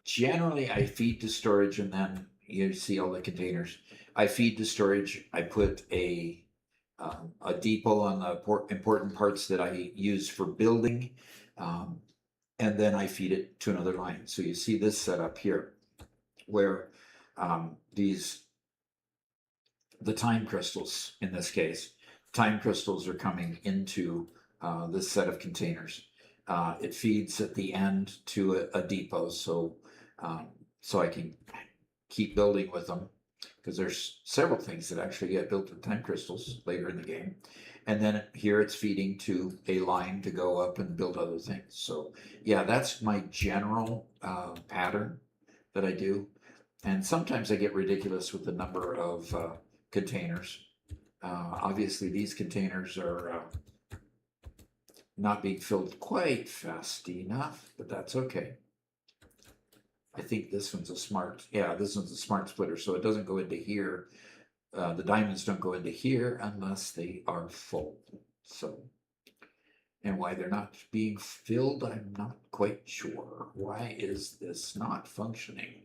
Generally, I feed to storage, and then you see all the containers. I feed to storage. I put a depot on the important parts that I use for building, and then I feed it to another line. So you see this setup here, where the time crystals, in this case, time crystals are coming into this set of containers. It feeds at the end to a depot. So so I can keep building with them, because there's several things that actually get built with time crystals later in the game. And then here it's feeding to a line to go up and build other things. So yeah, that's my general pattern that I do. And sometimes I get ridiculous with the number of containers. Obviously these containers are not being filled quite fast enough, but that's okay. I think this one's a smart, yeah, this one's a smart splitter, so it doesn't go into here. The diamonds don't go into here unless they are full. So, and why they're not being filled, I'm not quite sure. Why is this not functioning?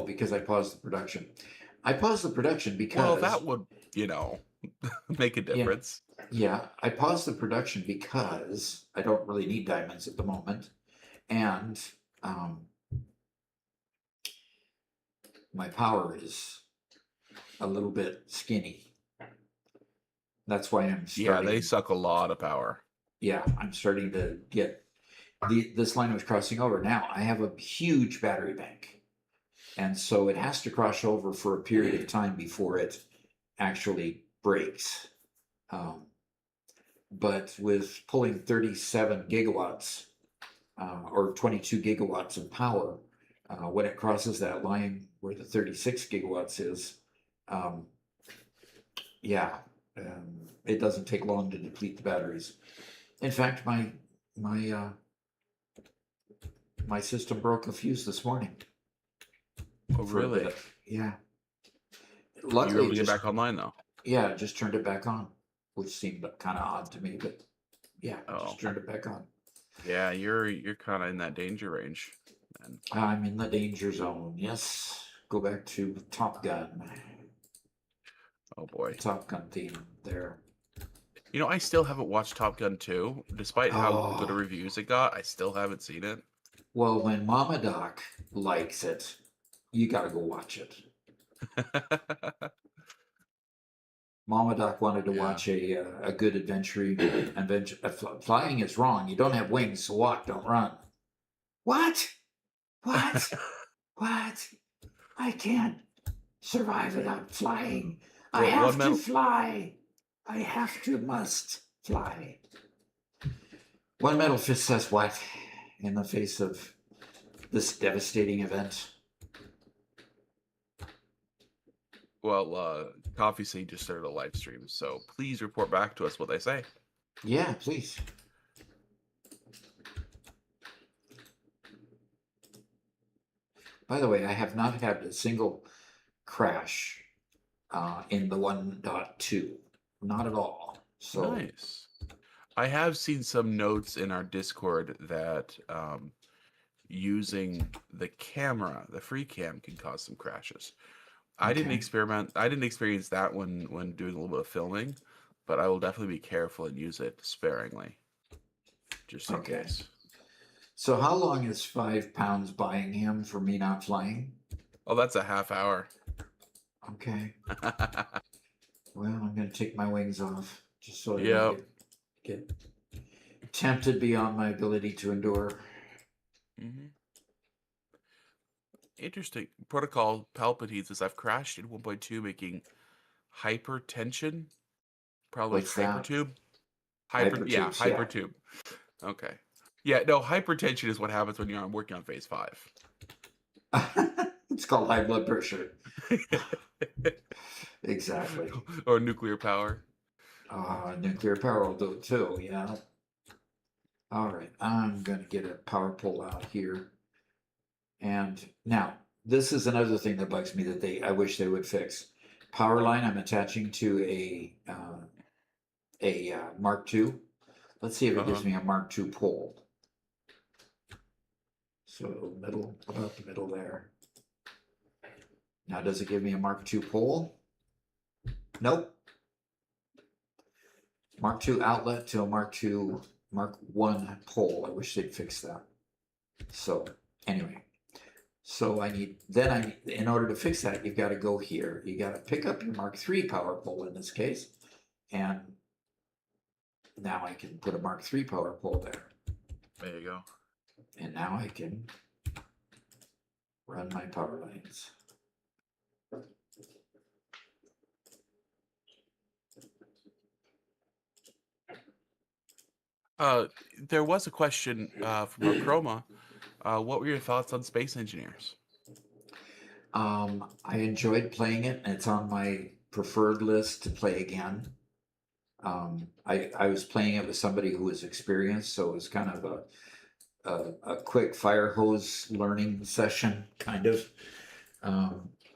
Because I paused the production. I paused the production because... Well, that would, make a difference. Yeah, I paused the production because I don't really need diamonds at the moment. And my power is a little bit skinny. That's why I'm starting. Yeah, they suck a lot of power. Yeah, I'm starting to get this line was crossing over. Now I have a huge battery bank, and so it has to cross over for a period of time before it actually breaks. But with pulling 37 gigawatts or 22 gigawatts of power, when it crosses that line where the 36 gigawatts is, it doesn't take long to deplete the batteries. In fact, my system broke a fuse this morning. Oh, really? Yeah. Luckily, you were able to get back online, though. Yeah, I just turned it back on, which seemed kind of odd to me, but yeah, just turned it back on. Yeah, you're kind of in that danger range. Man. I'm in the danger zone. Yes. Go back to Top Gun. Oh boy. Top Gun theme there. I still haven't watched Top Gun 2, despite how good reviews it got. I still haven't seen it. Well, when Mama Doc likes it, you got to go watch it. Mama Doc wanted to watch a good adventure. Flying is wrong. You don't have wings, so walk, don't run. What? What? What? I can't survive without flying. I have to fly. I must fly. One Metal Fist says what in the face of this devastating event? Well, Coffee Scene just started a live stream, so please report back to us what they say. Yeah, please. By the way, I have not had a single crash in the 1.2. Not at all. So nice. I have seen some notes in our Discord that using the camera, the free cam, can cause some crashes. I didn't experience that when doing a little bit of filming, but I will definitely be careful and use it sparingly, just in case. So how long is 5 pounds buying him for me not flying? Oh, that's a half hour. Okay. Well, I'm going to take my wings off just so I don't get tempted beyond my ability to endure. Mm-hmm. Interesting. Protocol Palpatine says, I've crashed in 1.2 making hypertension. Probably hypertube. Hypertube. Okay. Yeah, no, hypertension is what happens when you're working on phase 5. It's called high blood pressure. Exactly. Or nuclear power. Nuclear power will do it too, yeah. All right, I'm going to get a power pole out here. And now, this is another thing that bugs me that I wish they would fix. Power line I'm attaching to a Mark II. Let's see if it gives me a Mark II pole. So about the middle there. Now, does it give me a Mark II pole? Nope. Mark II outlet to a Mark I pole. I wish they'd fix that. So anyway, in order to fix that, you've got to go here. You got to pick up your Mark III power pole in this case, and now I can put a Mark III power pole there. There you go. And now I can Run my power lines. There was a question from our Chroma. What were your thoughts on Space Engineers? I enjoyed playing it, and it's on my preferred list to play again. I was playing it with somebody who was experienced, so it was kind of a quick fire hose learning session, kind of.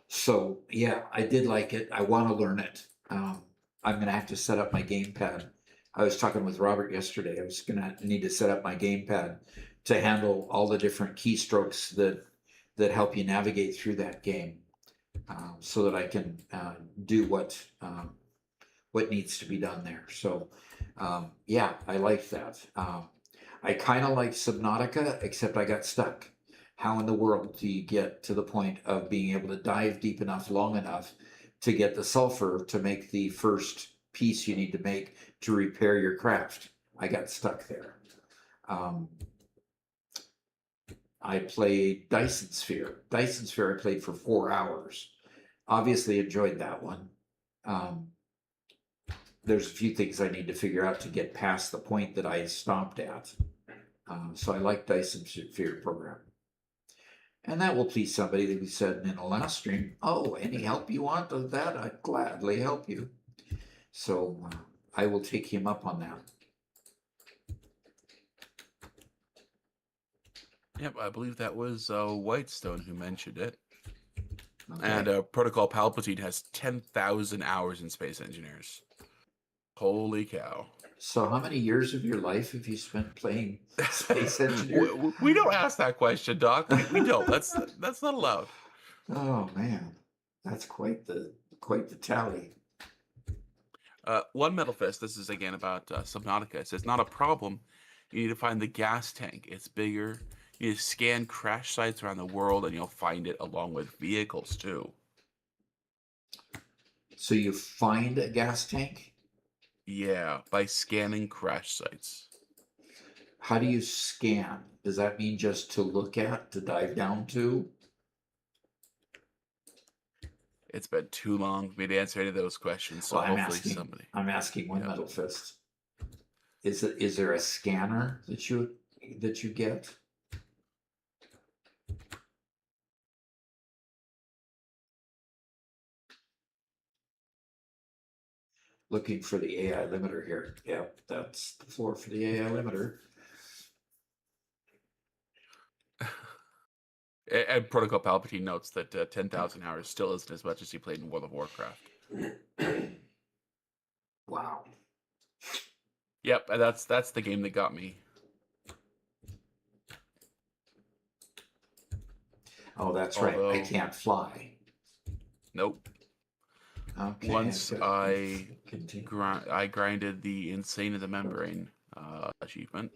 So yeah, I did like it. I want to learn it. I'm gonna have to set up my gamepad. I was talking with Robert yesterday. I was gonna need to set up my gamepad to handle all the different keystrokes that help you navigate through that game, so that I can do what needs to be done there. So yeah, I like that. I kind of like Subnautica, except I got stuck. How in the world do you get to the point of being able to dive deep enough, long enough to get the sulfur to make the first piece you need to make to repair your craft? I got stuck there. I played Dyson Sphere. Dyson Sphere I played for 4 hours. Obviously enjoyed that one. There's a few things I need to figure out to get past the point that I stopped at. So I like Dyson Sphere program. And that will please somebody who said in the last stream, oh, any help you want with that, I'd gladly help you. So I will take him up on that. Yep, I believe that was Whitestone who mentioned it. Okay. And Protocol Palpatine has 10,000 hours in Space Engineers. Holy cow. So how many years of your life have you spent playing Space Engineer? We don't ask that question, Doc. We don't. That's not allowed. Oh man, that's quite the tally. One Metal Fist, this is again about Subnautica. It says, not a problem. You need to find the gas tank. It's bigger. You need to scan crash sites around the world, and you'll find it along with vehicles, too. So you find a gas tank? Yeah, by scanning crash sites. How do you scan? Does that mean just to look at, to dive down to? It's been too long for me to answer any of those questions, so Well, hopefully somebody. I'm asking One Yep. Metal Fist. Is there a scanner that you get? Looking for the AI limiter here. Yep, that's the floor for the AI limiter. And Protocol Palpatine notes that 10,000 hours still isn't as much as he played in World of Warcraft. Wow. Yep, and that's the game that got me. Oh, that's right. I can't fly. Nope. Okay. Once I grinded the Insane of the Membrane achievement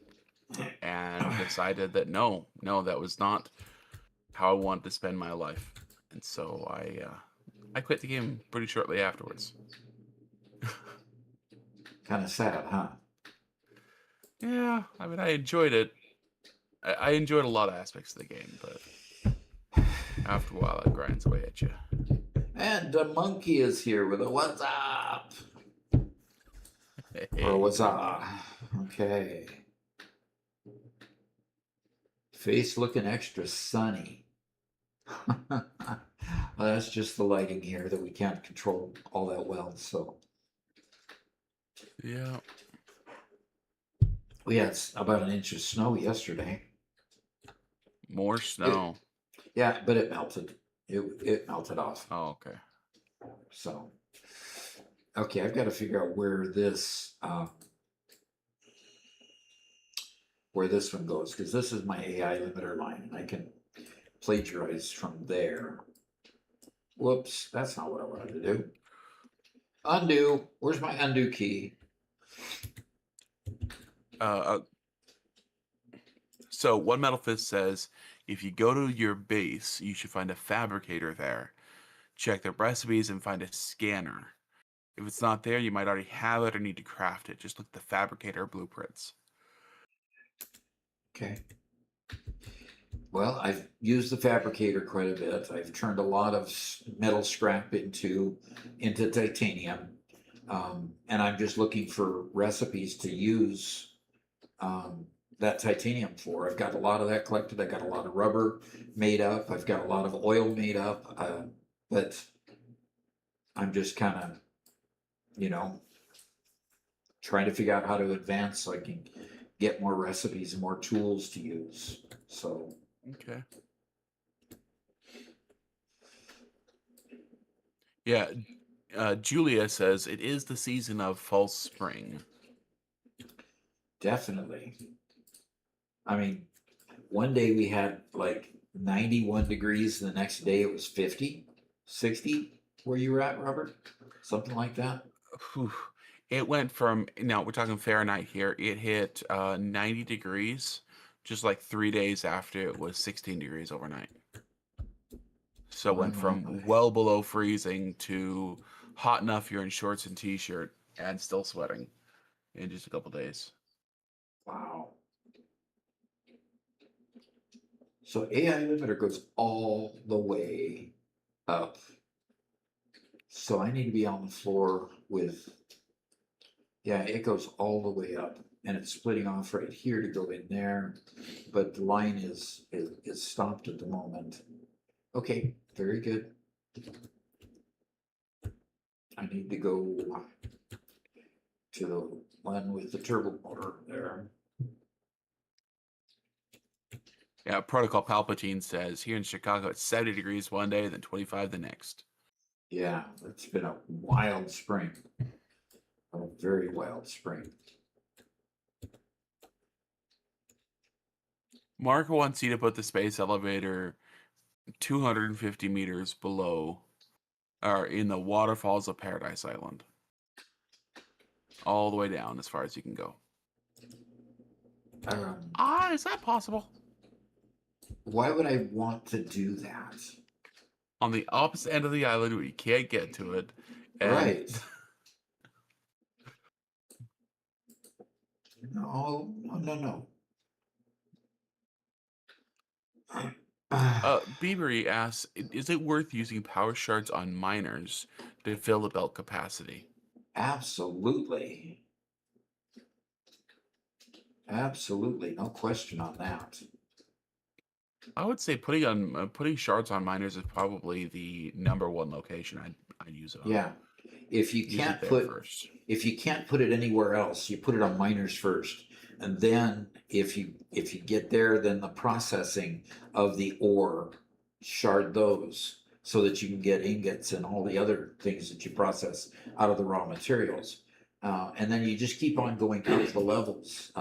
and decided that no, that was not how I wanted to spend my life, and so I quit the game pretty shortly afterwards. Kind of sad, huh? Yeah, I mean, I enjoyed it. I enjoyed a lot of aspects of the game, but after a while, it grinds away at you. And the monkey is here with a what's up? Hey, Or what's up? Okay. Face looking extra sunny. Well, that's just the lighting here that we can't control all that well. So yeah. we had about 1 inch of snow yesterday. More snow. Yeah, but it melted. It melted off. Oh, okay. So, okay, I've got to figure out where this one goes, because this is my AI limiter line, and I can plagiarize from there. Whoops, that's not what I wanted to do. Undo. Where's my undo key? So One Metal Fist says, if you go to your base, you should find a fabricator there. Check the recipes and find a scanner. If it's not there, you might already have it or need to craft it. Just look at the fabricator blueprints. Okay. Well, I've used the fabricator quite a bit. I've turned a lot of metal scrap into titanium, and I'm just looking for recipes to use that titanium for. I've got a lot of that collected. I got a lot of rubber made up. I've got a lot of oil made up, but I'm just kind of, you know, trying to figure out how to advance so I can get more recipes and more tools to use. So. Okay. Yeah. Julia says it is the season of false spring. Definitely. I mean, one day we had like 91 degrees, and the next day it was 50, 60, where you were at, Robert? Something like that. Whew. It went from, now we're talking Fahrenheit here. It hit 90 degrees just like 3 days after it was 16 degrees overnight. So it went from well below freezing to hot enough you're in shorts and t-shirt and still sweating in just a couple days. Wow. So AI limiter goes all the way up. So I need to be on the floor with, yeah, it goes all the way up, and it's splitting off right here to go in there, but the line is stopped at the moment. Okay, very good. I need to go to the one with the turbo motor there. Yeah, Protocol Palpatine says here in Chicago it's 70 degrees one day, then 25 the next. Yeah, it's been a wild spring. A very wild spring. Mark wants you to put the space elevator 250 meters below, or in the waterfalls of Paradise Island. All the way down as far as you can go. Is that possible? Why would I want to do that? On the opposite end of the island where you can't get to it. And Right. No, no, no, no. Biebery asks, is it worth using power shards on miners to fill the belt capacity? Absolutely. Absolutely, no question on that. I would say putting shards on miners is probably the #1 location I'd use it on. Yeah. If you Use can't it there put first. if you can't put it anywhere else, you put it on miners first. And then if you get there, then the processing of the ore, shard those so that you can get ingots and all the other things that you process out of the raw materials. And then you just keep on going up the levels,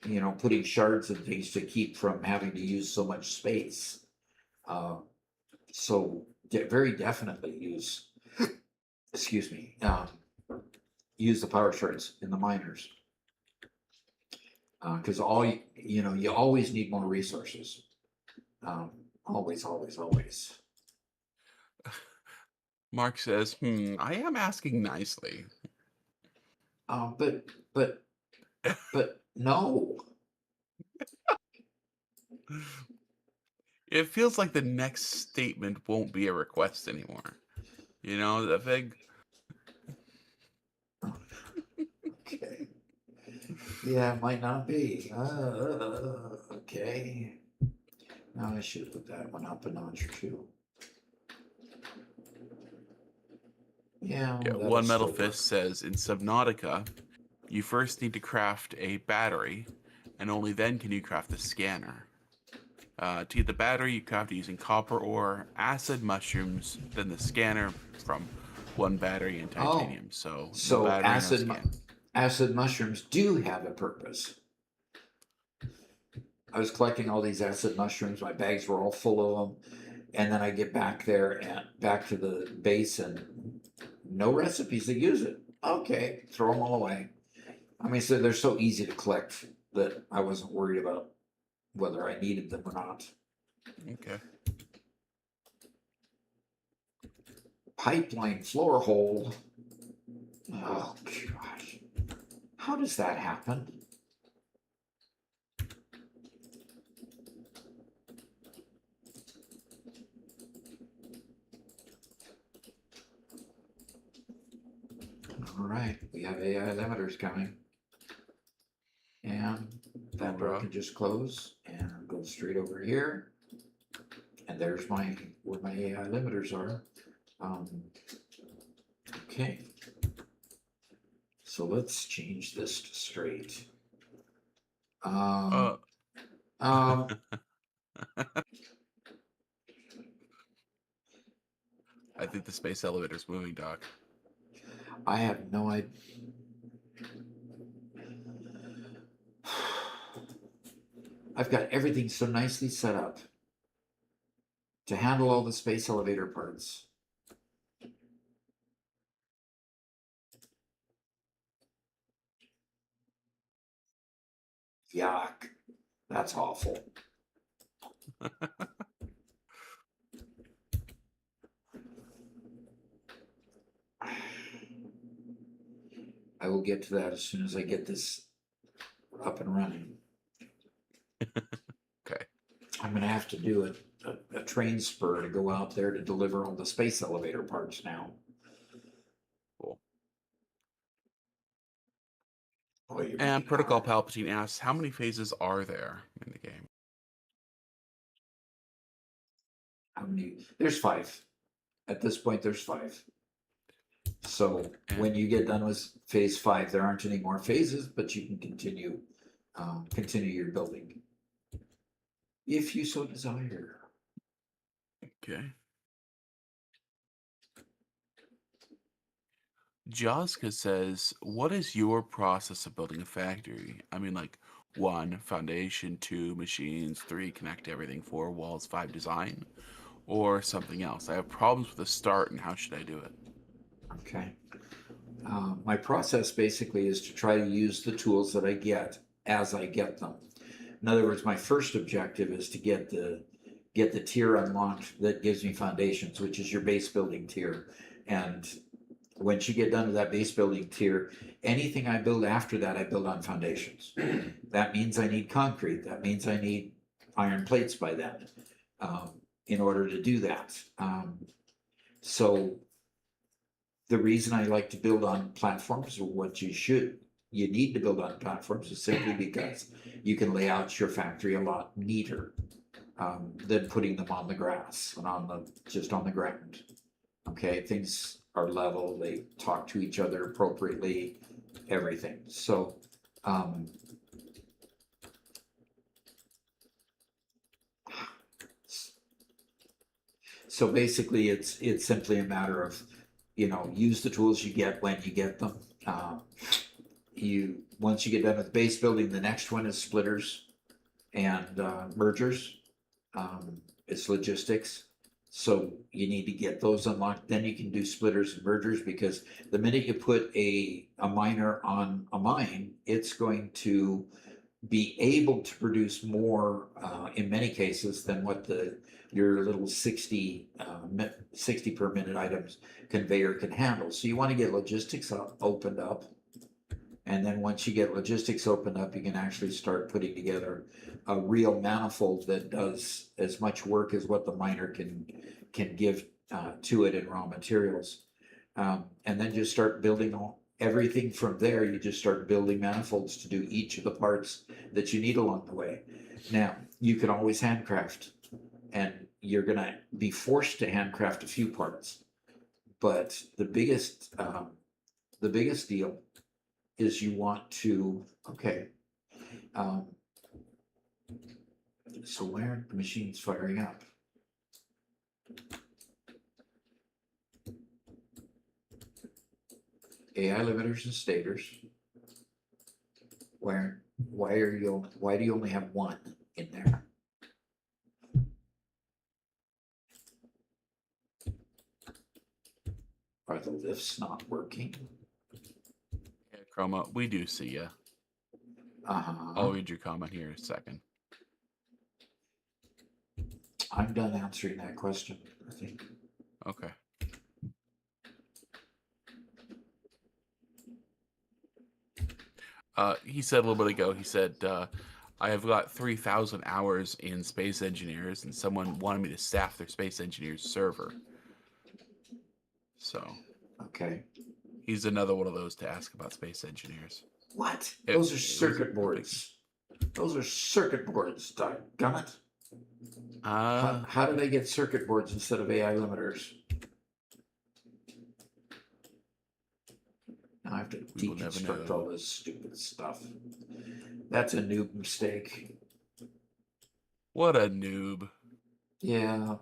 you know, putting shards and things to keep from having to use so much space. So very definitely use, excuse me, use the power shards in the miners. Because you always need more resources. Always, always, always. Mark says, I am asking nicely. But no. It feels like the next statement won't be a request anymore. You know, the big. Okay. Yeah, it might not be. Okay. Now I should put that one up a notch or two. Yeah, One Metal Fist says in Subnautica, you first need to craft a battery, and only then can you craft the scanner. To get the battery, you craft it using copper ore, acid mushrooms, then the scanner from one battery and titanium. So no battery, acid mushrooms do have a purpose. I was collecting all these acid mushrooms. My bags were all full of them. And then I get back there and back to the base and no recipes to use it. Okay, throw them all away. I mean, so they're so easy to collect that I wasn't worried about whether I needed them or not. Okay. Pipeline floor hole. Oh, gosh. How does that happen? All right, we have AI limiters coming. And that door Hoorah. can just close and go straight over here. And there's where my AI limiters are. Okay. So let's change this to straight. Um, I think the space elevator's moving, Doc. I have no idea. I've got everything so nicely set up to handle all the space elevator parts. Yuck. That's awful. I will get to that as soon as I get this up and running. Okay. I'm going to have to do a train spur to go out there to deliver all the space elevator parts now. Cool. Oh, you're And making Protocol it hard. Palpatine asks, how many phases are there in the game? How many? There's 5. At this point, there's 5. So when you get done with phase 5, there aren't any more phases, but you can continue your building if you so desire. Okay. Jaska says, what is your process of building a factory? I mean, like 1, foundation, 2, machines, 3, connect everything, 4, walls, 5, design, or something else. I have problems with the start, and how should I do it? Okay. My process basically is to try to use the tools that I get as I get them. In other words, my first objective is to get the tier unlocked that gives me foundations, which is your base building tier. And once you get done with that base building tier, anything I build after that, I build on foundations. That means I need concrete. That means I need iron plates by then in order to do that. So the reason I like to build on platforms, or what you need to build on platforms, is simply because you can lay out your factory a lot neater than putting them on the grass and just on the ground. Okay, things are level, they talk to each other appropriately, everything. So so basically it's simply a matter of, use the tools you get when you get them. Once you get done with base building, the next one is splitters and mergers. It's logistics. So you need to get those unlocked. Then you can do splitters and mergers, because the minute you put a miner on a mine, it's going to be able to produce more in many cases than what your little 60 per minute items conveyor can handle. So you want to get logistics opened up. And then once you get logistics opened up, you can actually start putting together a real manifold that does as much work as what the miner can give to it in raw materials. And then just start building everything from there. You just start building manifolds to do each of the parts that you need along the way. Now, you can always handcraft, and you're going to be forced to handcraft a few parts. But the biggest deal is you want to, so why aren't the machines firing up? AI limiters and stators. Why do you only have 1 in there? Are the lifts not working? Yeah, Chroma, we do see you. I'll read your comment here in a second. I'm done answering that question, I think. Okay. He said a little bit ago, he said, I have got 3,000 hours in space engineers, and someone wanted me to staff their space engineers server. So. Okay. He's another one of those to ask about space engineers. What? It- Those it are was circuit a boards. Those are circuit boards, doggone it. How did I get circuit boards instead of AI limiters? Now I have to We will never deconstruct know. all this stupid stuff. That's a noob mistake. What a noob. Yeah.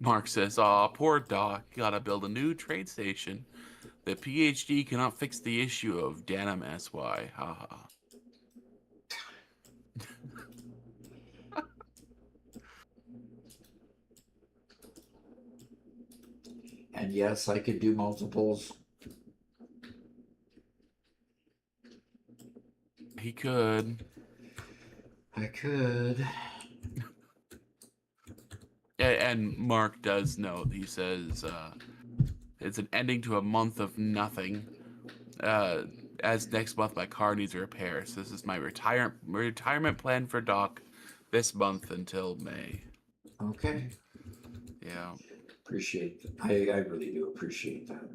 Mark says, "Aw, poor Doc. Gotta build a new trade station. The PhD cannot fix the issue of denim SY. Haha." And yes, I could do multiples. He could. I could. And Mark does note, he says, it's an ending to a month of nothing. As next month my car needs repairs. This is my retirement plan for Doc this month until May. Okay. Yeah. Appreciate that. I really do appreciate that.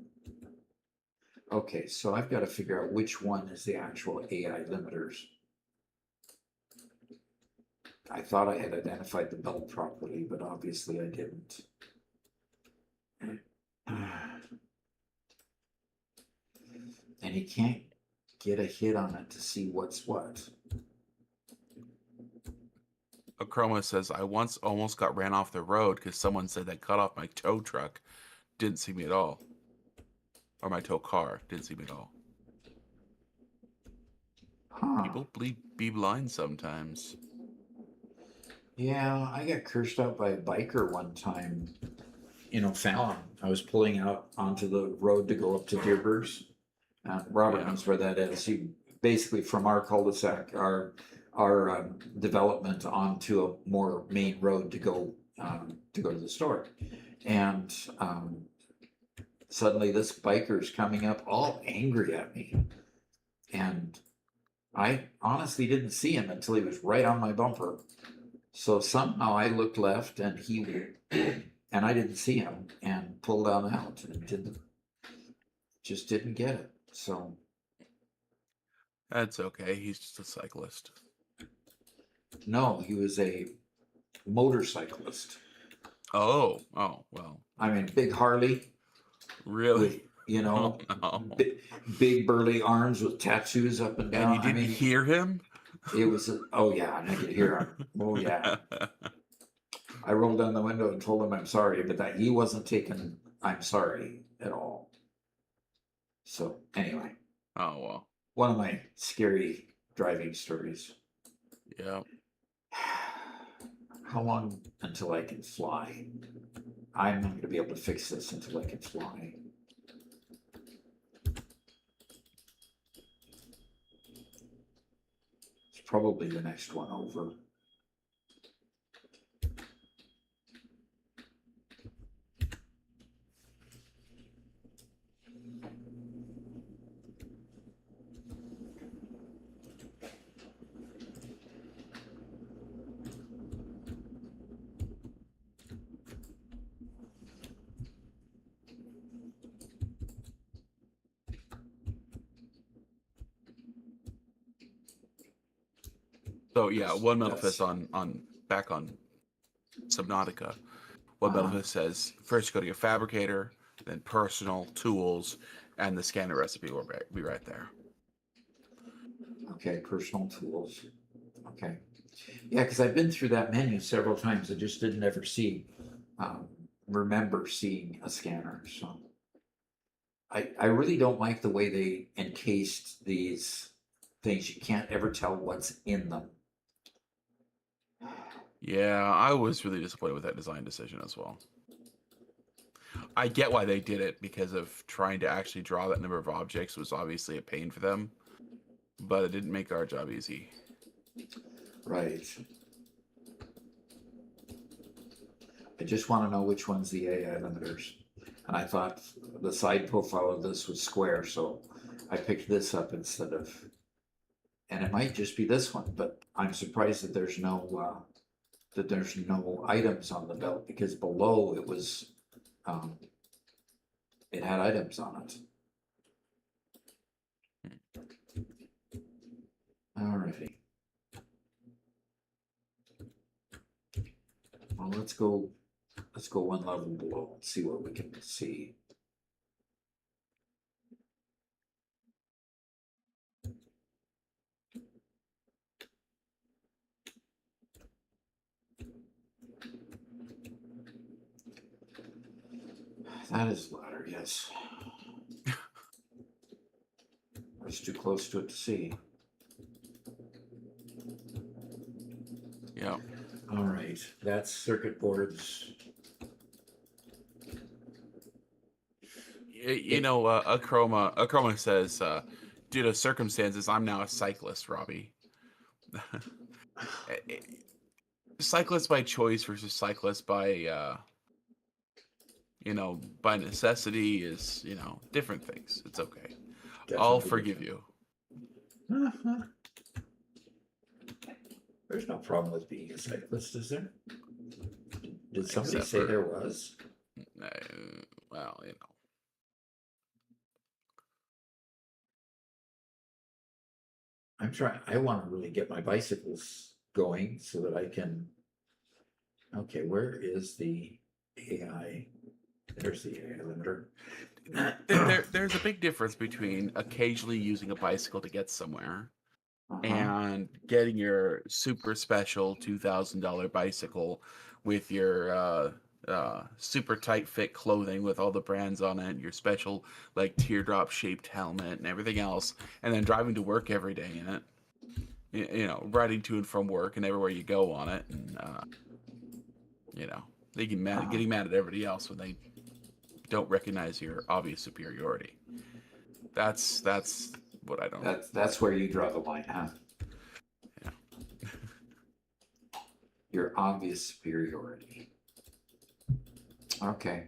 Okay, so I've got to figure out which one is the actual AI limiters. I thought I had identified the belt properly, but obviously I didn't. And you can't get a hit on it to see what's what. Achroma says, I once almost got ran off the road because someone said they cut off my tow truck. Didn't see me at all. Or my tow car. Didn't see me at all. Huh. People be blind sometimes. Yeah, I got cursed out by a biker one time. Fallon. I was pulling out onto the road to go up to Deerbergs. Robert knows where that is. He basically from our cul-de-sac, our development onto a more main road to go to the store, and suddenly this biker's coming up all angry at me, and I honestly didn't see him until he was right on my bumper. So somehow I looked left and and I didn't see him and pulled on out and just didn't get it. So That's okay. He's just a cyclist. no, he was a motorcyclist. Oh, well. I mean, big Harley Really? with, Oh, no. big burly arms with tattoos up and down. And you didn't hear him? It was, oh yeah, and I could hear him. Oh yeah. I rolled down the window and told him I'm sorry, but that he wasn't taking I'm sorry at all. So anyway, Oh, well. one of my scary driving stories. Yeah. How long until I can fly? I'm not going to be able to fix this until I can fly. It's probably the next one over. So yeah, one metal That's- fist on back on Subnautica. One metal fist says first you go to your fabricator, then personal tools, and the scanner recipe will be right there. Okay, personal tools. Okay. Yeah, because I've been through that menu several times. I just didn't ever remember seeing a scanner. So I really don't like the way they encased these things. You can't ever tell what's in them. Yeah, I was really disappointed with that design decision as well. I get why they did it because of trying to actually draw that number of objects was obviously a pain for them, but it didn't make our job easy. Right. I just want to know which one's the AI limiters. And I thought the side profile of this was square, so I picked this up instead of and it might just be this one, but I'm surprised that there's no items on the belt, because below it was, it had items on it. Alrighty. Well, let's go one level below and see what we can see. That is ladder, yes. I was too close to it to see. Yeah. All right, that's circuit boards. You know, Achroma says, due to circumstances, I'm now a cyclist, Robbie. Cyclist by choice versus cyclist by, by necessity is, different things. It's okay. I'll forgive you. There's no problem with being a cyclist, is there? Did somebody Except say for- there was? Well, I'm trying, I want to really get my bicycles going so that I can. Okay, where is the AI? There's the AI limiter. there's a big difference between occasionally using a bicycle to get somewhere and getting your super special $2,000 bicycle with your super tight fit clothing with all the brands on it, your special like teardrop shaped helmet and everything else, and then driving to work every day in it. Riding to and from work and everywhere you go on it, and they get mad, getting mad at everybody else when they don't recognize your obvious superiority. That's what I don't. That's where you draw the line, huh? Yeah. Your obvious superiority. Okay.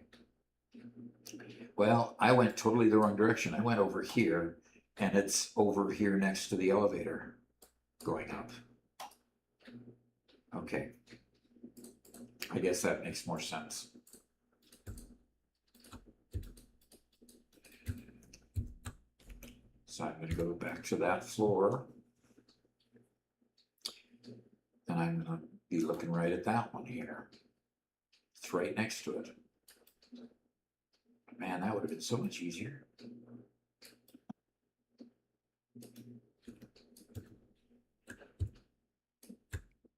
Well, I went totally the wrong direction. I went over here, and it's over here next to the elevator going up. Okay. I guess that makes more sense. So I'm going to go back to that floor. And I'm going to be looking right at that one here. It's right next to it. Man, that would have been so much easier.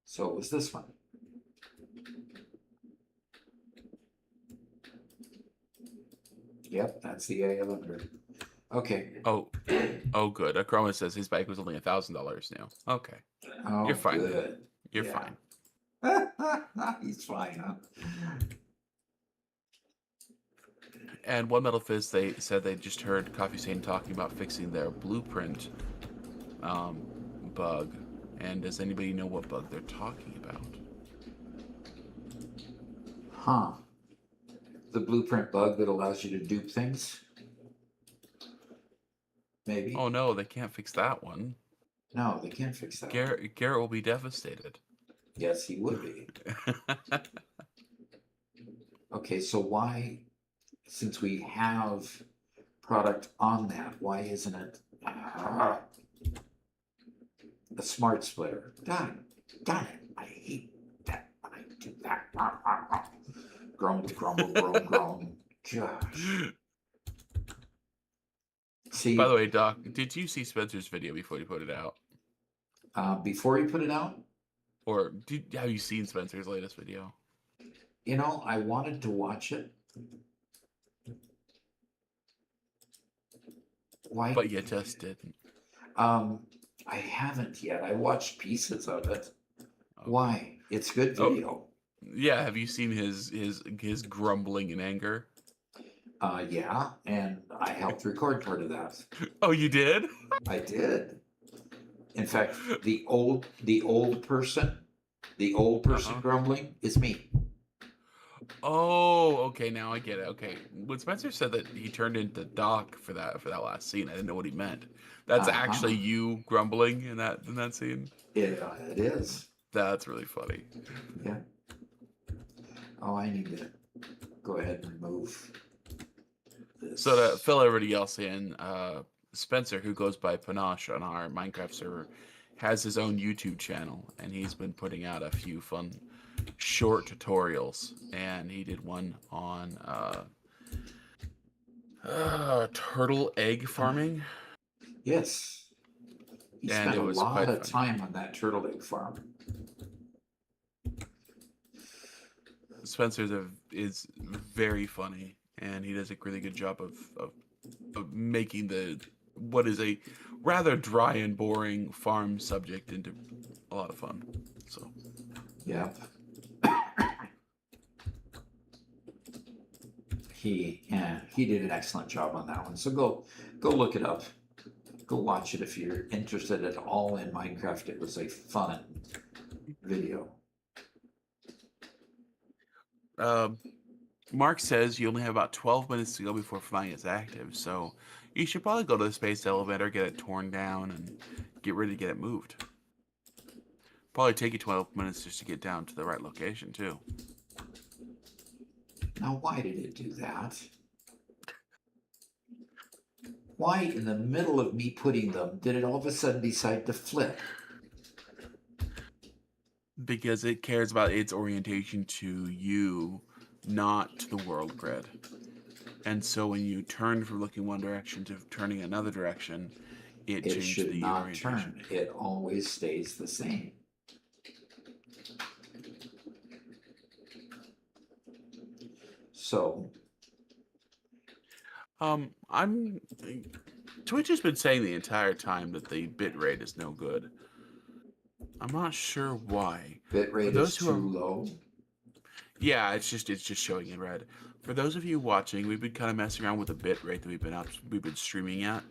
So it was this one. Yep, that's the A100. Okay. Oh, good. Achroma says his bike was only $1,000 now. Okay, Oh, you're fine. Good. You're Yeah. fine. He's fine, huh? And One Metal Fizz, they said they just heard Coffee Stain talking about fixing their blueprint bug. And does anybody know what bug they're talking about? Huh. The blueprint bug that allows you to dupe things? Maybe. Oh no, they can't fix that one. No, they can't fix that. Garrett will be devastated. Yes, he would be. Okay, so why, since we have product on that, why isn't it a smart splitter? Done it. I hate that when I do that. Grumble, groan. Gosh. See, By the way, Doc, did you see Spencer's video before he put it out? before he put it out, Or have you seen Spencer's latest video? I wanted to watch it. Why? But you just didn't. I haven't yet. I watched pieces of it. Okay. Why? It's good video. Yeah, have you seen his grumbling in anger? Yeah, and I helped record part of that. Oh, you did? I did. In fact, the old person grumbling is me. Oh, okay, now I get it. Okay, when Spencer said that he turned into Doc for that last scene, I didn't know what he meant. That's actually you grumbling in that scene. It is. That's really funny. Yeah. Oh, I need to go ahead and remove this. So to fill everybody else in, Spencer, who goes by Panache on our Minecraft server, has his own YouTube channel, and he's been putting out a few fun short tutorials. And he did one on turtle egg farming. Yes. He And spent it a was lot quite of funny. time on that turtle egg farm. Spencer is very funny, and he does a really good job of making what is a rather dry and boring farm subject into a lot of fun. So Yeah. He did an excellent job on that one. So go look it up. Go watch it if you're interested at all in Minecraft. It was a fun video. Mark says you only have about 12 minutes to go before flying is active, so you should probably go to the space elevator, get it torn down, and get ready to get it moved. Probably take you 12 minutes just to get down to the right location, too. Now, why did it do that? Why, in the middle of me putting them, did it all of a sudden decide to flip? Because it cares about its orientation to you, not to the world grid. And so when you turn from looking one direction to turning another direction, it changed should the not orientation. turn. It always stays the same. So, Twitch has been saying the entire time that the bitrate is no good. I'm not sure why. bitrate is too low. Yeah, it's just showing in red. For those of you watching, we've been kind of messing around with the bitrate that we've been streaming at.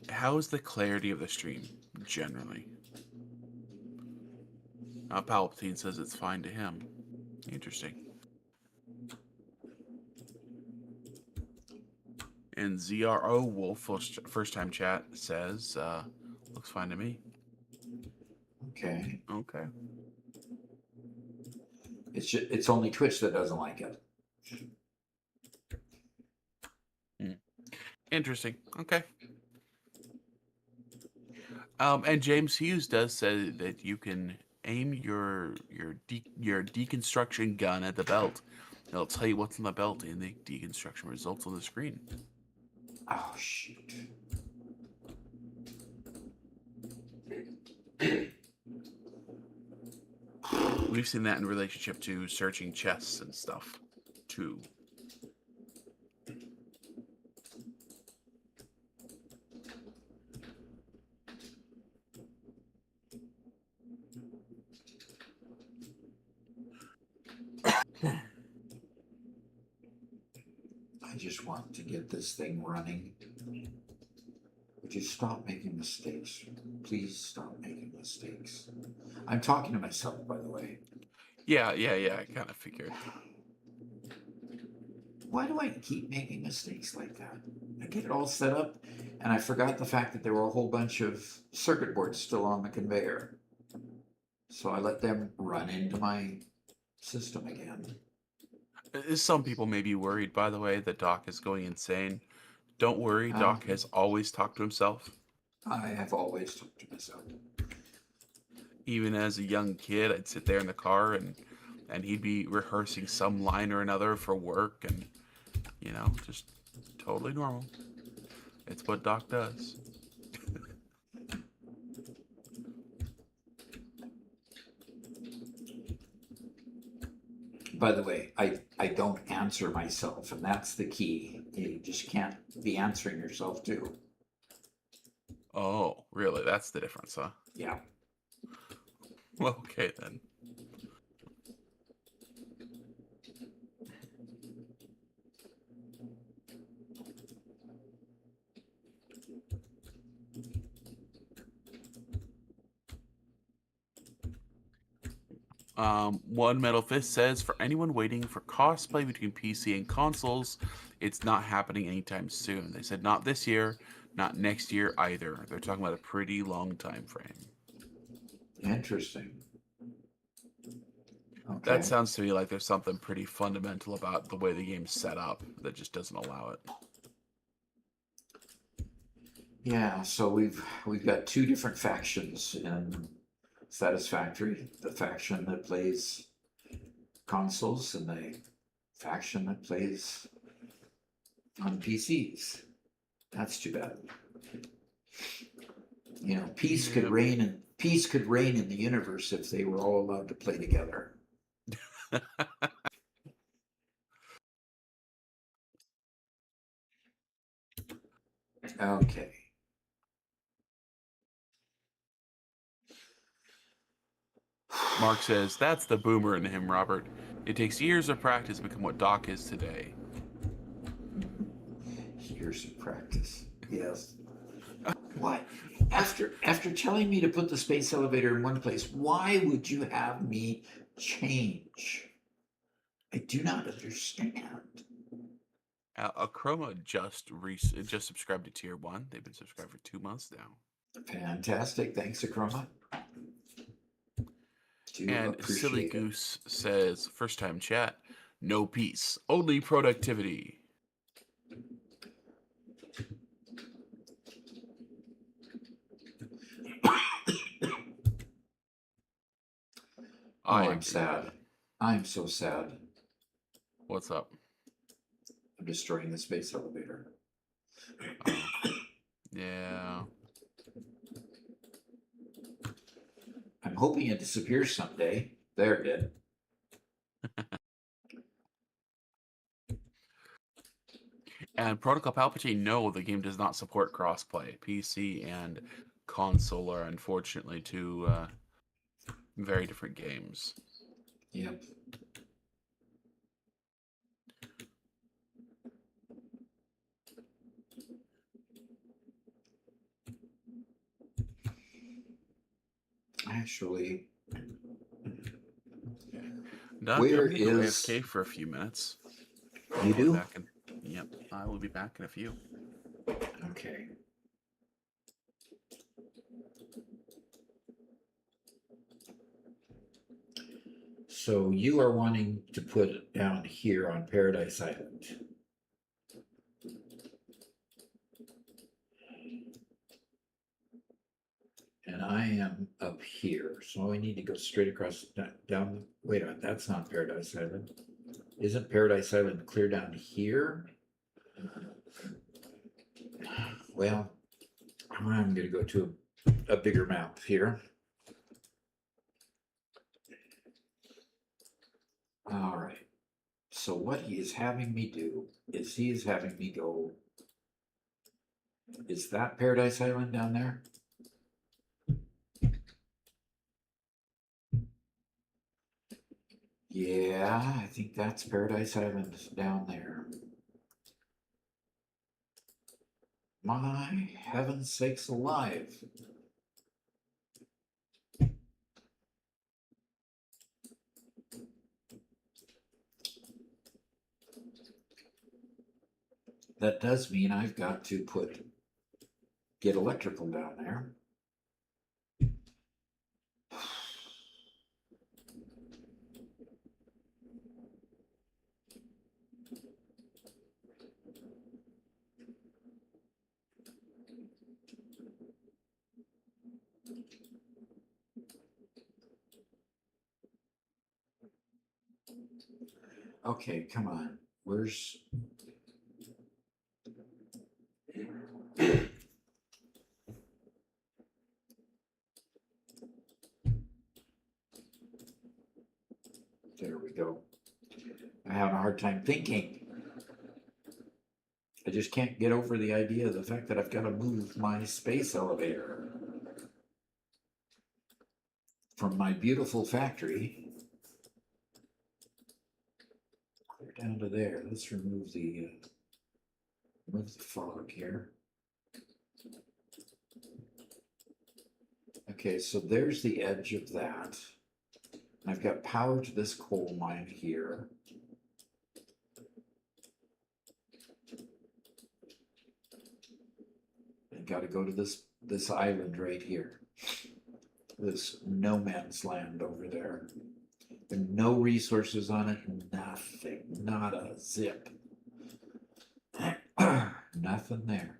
How is the clarity of the stream generally? Palpatine says it's fine to him. Interesting. And ZRO Wolf first time chat says looks fine to me. Okay. Okay. It's only Twitch that doesn't like it. Interesting. Okay. And James Hughes does say that you can aim your deconstruction gun at the belt. It'll tell you what's in the belt, and the deconstruction results on the screen. Oh shoot. We've seen that in relationship to searching chests and stuff, too. I just want to get this thing running. Would you stop making mistakes? Please stop making mistakes. I'm talking to myself, by the way. Yeah, I kind of figured. Why do I keep making mistakes like that? I get it all set up, and I forgot the fact that there were a whole bunch of circuit boards still on the conveyor. So I let them run into my system again. Some people may be worried, by the way, that Doc is going insane. Don't worry, Doc has always talked to himself. I have always talked to myself. Even as a young kid, I'd sit there in the car and he'd be rehearsing some line or another for work, and just totally normal. It's what Doc does. By the way, I don't answer myself, and that's the key. You just can't be answering yourself too. Oh, really? That's the difference, huh? Yeah. Well, okay then. One Metal Fist says, for anyone waiting for cosplay between PC and consoles, it's not happening anytime soon. They said not this year, not next year either. They're talking about a pretty long time frame. Interesting. Okay. That sounds to me like there's something pretty fundamental about the way the game's set up that just doesn't allow it. Yeah, so we've got two different factions in Satisfactory. The faction that plays consoles and the faction that plays on PCs. That's too bad. You know, peace could reign in the universe if they were all allowed to play together. Okay. Mark says, that's the boomer in him, Robert. It takes years of practice to become what Doc is today. Years of practice. Yes. What? After telling me to put the space elevator in one place, why would you have me change? I do not understand. Achroma just subscribed to Tier 1. They've been subscribed for 2 months now. Fantastic. Thanks, Achroma. And Silly Goose says, first time chat, no peace, only productivity. I'm sad. I'm so sad. What's up? I'm destroying the space elevator. Yeah. I'm hoping it disappears someday. There it did. And Protocol Palpatine, no, the game does not support crossplay. PC and console are unfortunately two very different games. Yep. Actually, Where is AFK for a few minutes? You do? Yep, I will be back in a few. Okay. So you are wanting to put it down here on Paradise Island. And I am up here, so I need to go straight across down. Wait a minute, that's not Paradise Island. Isn't Paradise Island clear down here? Well, I'm going to go to a bigger map here. All right. So what he is having me do is he is having me go. Is that Paradise Island down there? Yeah, I think that's Paradise Island down there. My heaven's sakes alive. That does mean I've got to get electrical down there. Okay, come on. Where's... There we go. I'm having a hard time thinking. I just can't get over the idea of the fact that I've got to move my space elevator from my beautiful factory clear down to there. Let's remove the fog here. Okay, so there's the edge of that. I've got power to this coal mine here. I gotta go to this island right here. This no man's land over there. And no resources on it, nothing, not a zip. Nothing there.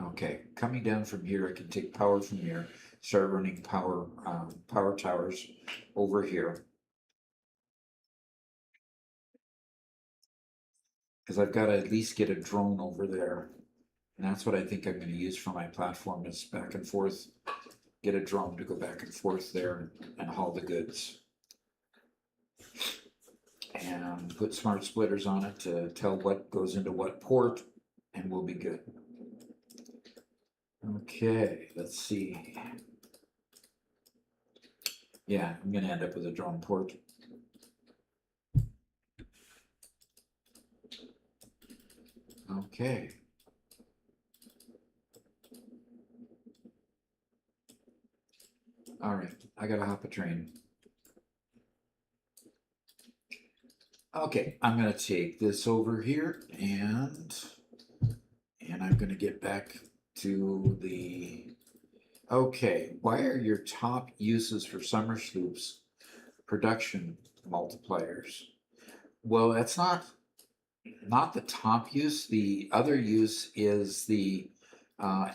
Okay, coming down from here, I can take power from here, start running power towers over here. Because I've got to at least get a drone over there. And that's what I think I'm going to use for my platform is back and forth, get a drone to go back and forth there and haul the goods. And put smart splitters on it to tell what goes into what port, and we'll be good. Okay, let's see. Yeah, I'm going to end up with a drone port. Okay. All right, I gotta hop a train. Okay, I'm gonna take this over here and I'm gonna get back to the. Okay, why are your top uses for summer sloops production multipliers? Well, that's not the top use. The other use is the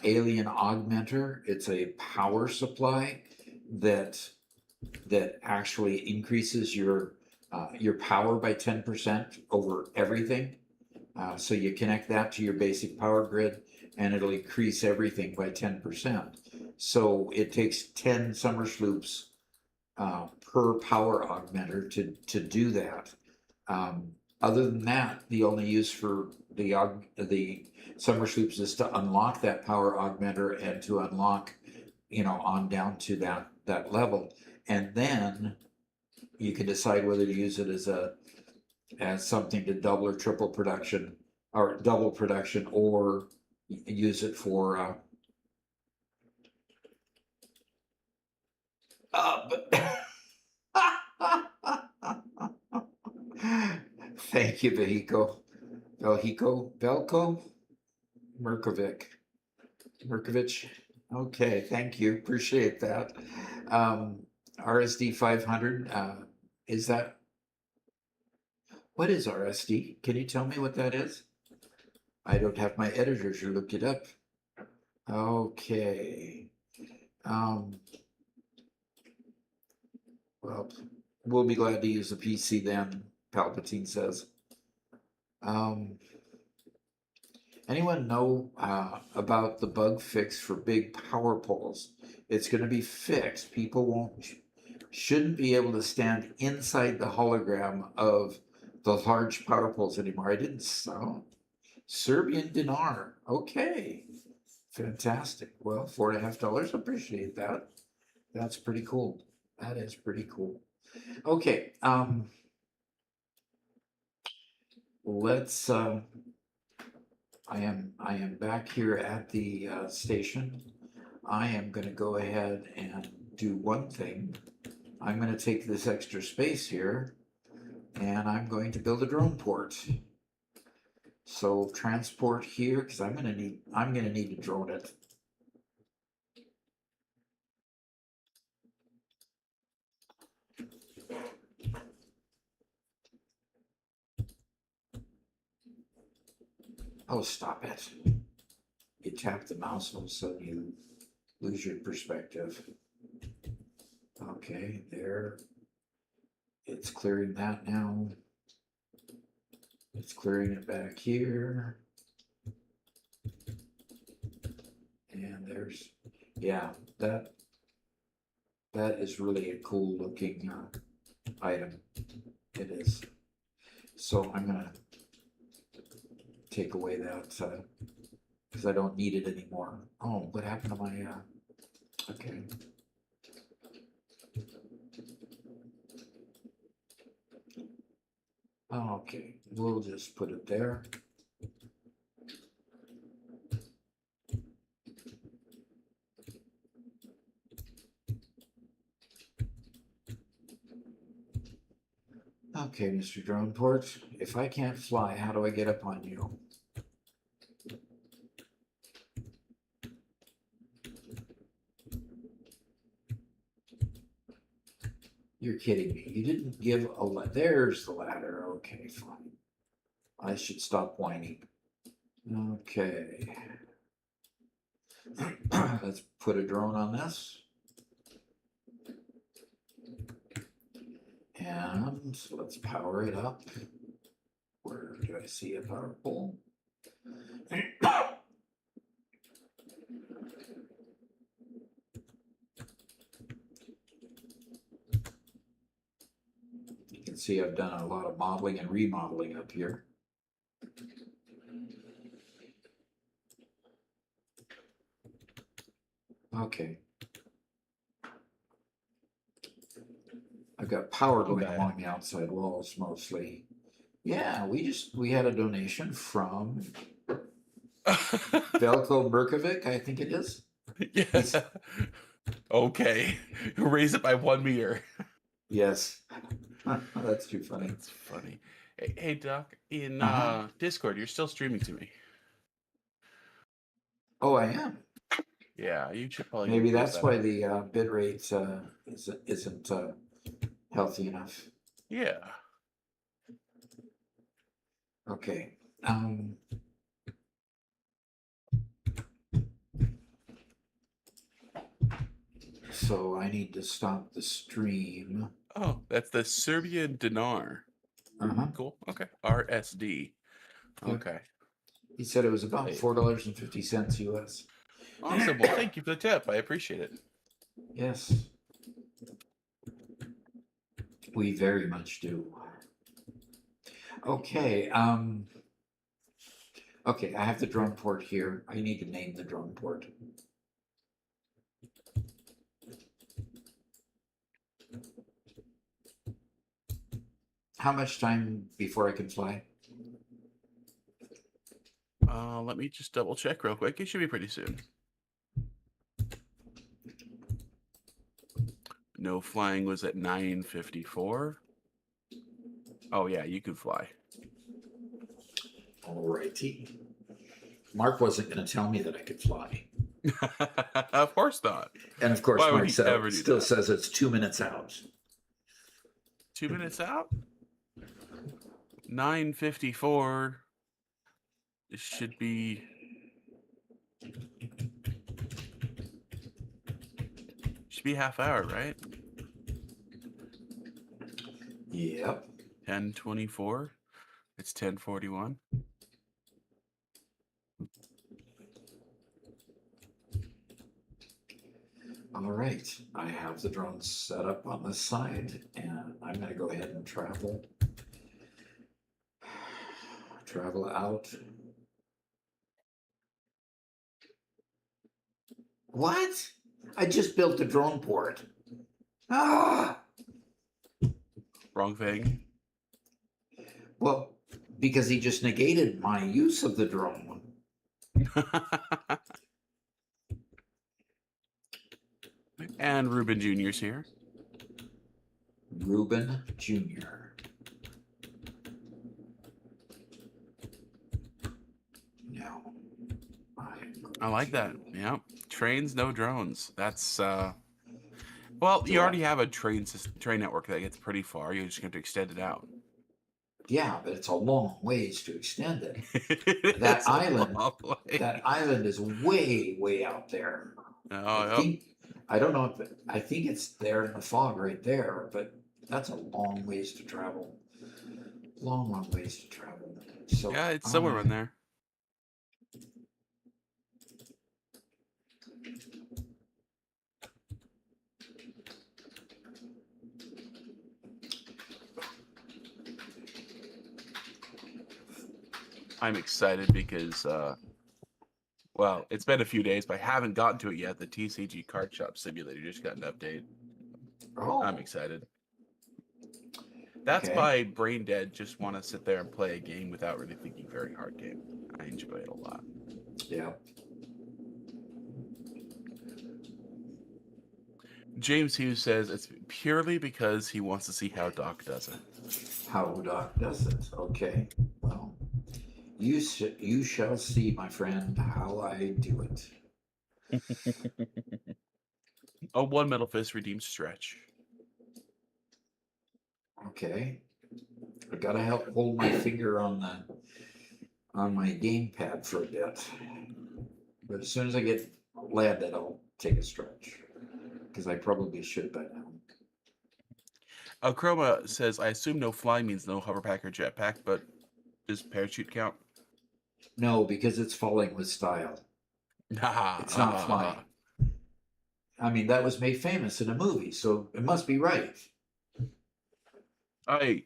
alien augmenter. It's a power supply that actually increases your power by 10% over everything. So you connect that to your basic power grid and it'll increase everything by 10%. So it takes 10 summer sloops per power augmenter to do that. Other than that, the only use for the summer sloops is to unlock that power augmenter and to unlock, on down to that level. And then you can decide whether to use it as something to double or triple production or double production, or use it for thank you, Velko Merkovich. Okay, thank you, appreciate that. RSD 500, is that, what is RSD? Can you tell me what that is? I don't have my editors who looked it up. Okay. Well, we'll be glad to use the PC then, Palpatine says. Anyone know about the bug fix for big power poles? It's going to be fixed. People shouldn't be able to stand inside the hologram of the large power poles anymore. I didn't sound. Serbian dinar. Okay. Fantastic. Well, $4.50. Appreciate that. That's pretty cool. That is pretty cool. Okay. Let's I am back here at the station. I am going to go ahead and do one thing. I'm going to take this extra space here and I'm going to build a drone port. So transport here, because I'm going to need to drone it. Oh, stop it. You tap the mouse all of a sudden you lose your perspective. Okay, there. It's clearing that now. It's clearing it back here. And there's, yeah, that is really a cool looking item. It is. So I'm going to take away that because I don't need it anymore. Oh, what happened to my, okay. Okay, we'll just put it there. Okay, Mr. Droneport, if I can't fly, how do I get up on you? You're kidding me. You didn't give a there's the ladder. Okay, fine. I should stop whining. Okay. Let's put a drone on this. And let's power it up. Where do I see a power pole? You can see I've done a lot of modeling and remodeling up here. Okay. I've got power going along the outside walls mostly. Yeah, we had a donation from Velko Berkovic, I think it is. Yeah. Okay. Raise it by 1 meter. Yes. That's too funny. That's funny. Hey Doc, in Discord, you're still streaming to me. Oh, I am. Yeah, you should probably. Maybe increase that's that why up. the bit rate isn't healthy enough. Yeah. Okay. So I need to stop the stream. Oh, that's the Serbian dinar. Cool. Okay. RSD. Yep. Okay. He said it was about $4.50 US. Awesome. Well, thank you for the tip. I appreciate it. Yes. We very much do. Okay. Okay, I have the drone port here. I need to name the drone port. How much time before I can fly? Let me just double check real quick. It should be pretty soon. No flying was at 9:54. Oh yeah, you could fly. Alrighty. Mark wasn't going to tell me that I could fly. Of course not. And of course, Why would Mark he ever do still that? says it's 2 minutes out. 2 minutes out? 9:54. It should be. Should be half hour, right? Yep. 10:24. It's 10:41. All right. I have the drone set up on this side, and I'm going to go ahead and travel out. What? I just built the drone port. Ah! Wrong thing. Well, because he just negated my use of the drone. And Ruben Jr.'s here. Ruben Jr. No. I like that. Yeah. Trains, no drones. That's well, you already have a train network that gets pretty far. You're just going to extend it out. Yeah, but it's a long ways to extend it. That island is way, way out there. I don't know if I think it's there in the fog right there, but that's a long ways to travel. Long ways to travel. So yeah, it's somewhere in there. I'm excited because, well, it's been a few days, but I haven't gotten to it yet. The TCG Card Shop Simulator just got an update. Oh. I'm excited. That's Okay. my brain dead, just want to sit there and play a game without really thinking very hard game. I enjoy it a lot. Yeah. James Hughes says it's purely because he wants to see how Doc does it. How Doc does it. Okay. Well, you shall see, my friend, how I do it. A one metal fist redeemed stretch. Okay. I gotta help hold my finger on my gamepad for a bit. But as soon as I get landed, I'll take a stretch. Because I probably should by now. Chroma says, I assume no fly means no hoverpack or jetpack, but does parachute count? No, because it's falling with style. It's not flying. I mean, that was made famous in a movie, so it must be right. I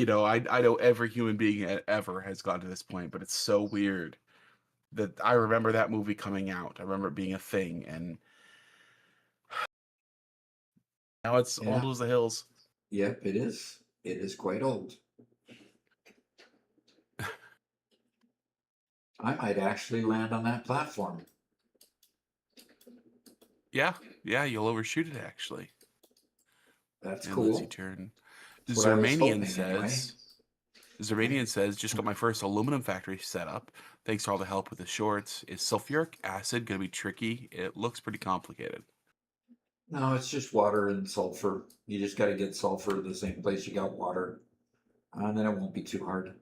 know every human being ever has gotten to this point, but it's so weird that I remember that movie coming out. I remember it being a thing, and now it's Yeah. old as the hills. Yep, it is. It is quite old. I might actually land on that platform. Yeah, you'll overshoot it actually. That's And cool. Lizzie turn. That's what I was Zermanian hoping, anyway. says, just got my first aluminum factory set up. Thanks for all the help with the shorts. Is sulfuric acid going to be tricky? It looks pretty complicated. No, it's just water and sulfur. You just got to get sulfur the same place you got water. And then it won't be too hard.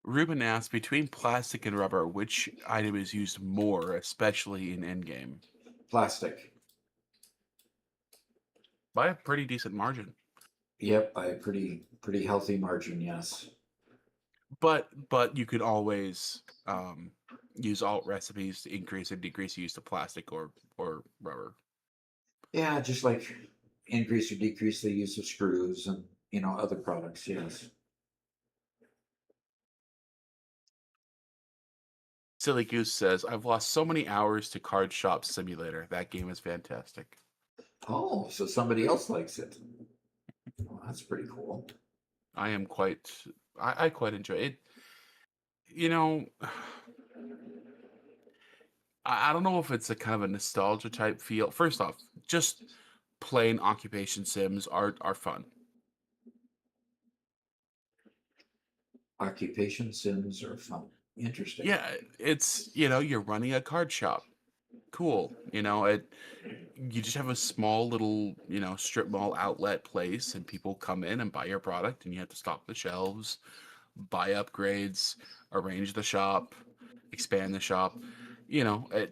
Ruben asks, between plastic and rubber, which item is used more, especially in endgame? Plastic. By a pretty decent margin. Yep, by a pretty healthy margin, yes. But you could always use alt recipes to increase and decrease the use of plastic or rubber. Yeah, just like increase or decrease the use of screws and other products, yes. Silly Goose says, I've lost so many hours to Card Shop Simulator. That game is fantastic. Oh, so somebody else likes it. Well, that's pretty cool. I quite enjoy it. I don't know if it's a kind of a nostalgia type feel. First off, just plain occupation sims are fun. Occupation sims are fun. Interesting. Yeah, it's you're running a card shop. Cool. You just have a small little, strip mall outlet place, and people come in and buy your product, and you have to stock the shelves, buy upgrades, arrange the shop, expand the shop. It's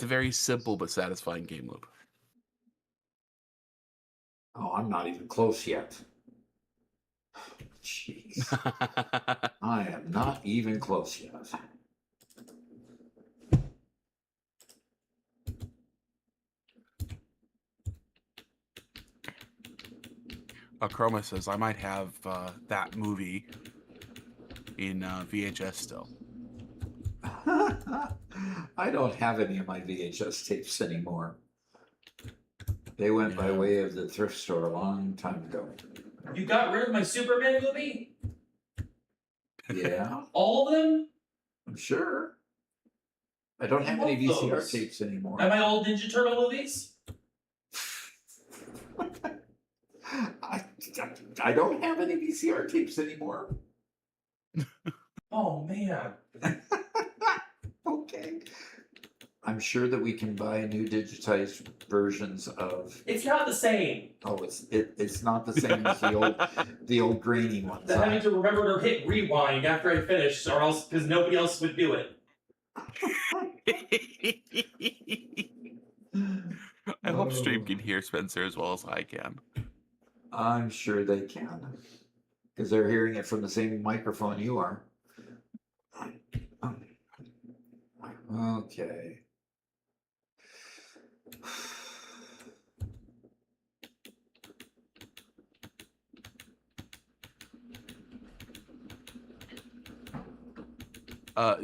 a very simple but satisfying game loop. Oh, I'm not even close yet. Jeez. I am not even close yet. Chroma says, I might have that movie in VHS still. I don't have any of my VHS tapes anymore. They went by way of the thrift store a long time ago. You got rid of my Superman movie? Yeah. All of them? I'm sure. I don't have any love VCR those. tapes anymore. And my old Ninja Turtle movies? I don't have any VCR tapes anymore. Oh, man. Okay. I'm sure that we can buy new digitized versions of. It's not the same. Oh, it's not the same as the old grainy ones. I'm having to remember to hit rewind after I finish, or else because nobody else would do it. I hope stream can hear Spencer as well as I can. I'm sure they can, because they're hearing it from the same microphone you are. Okay.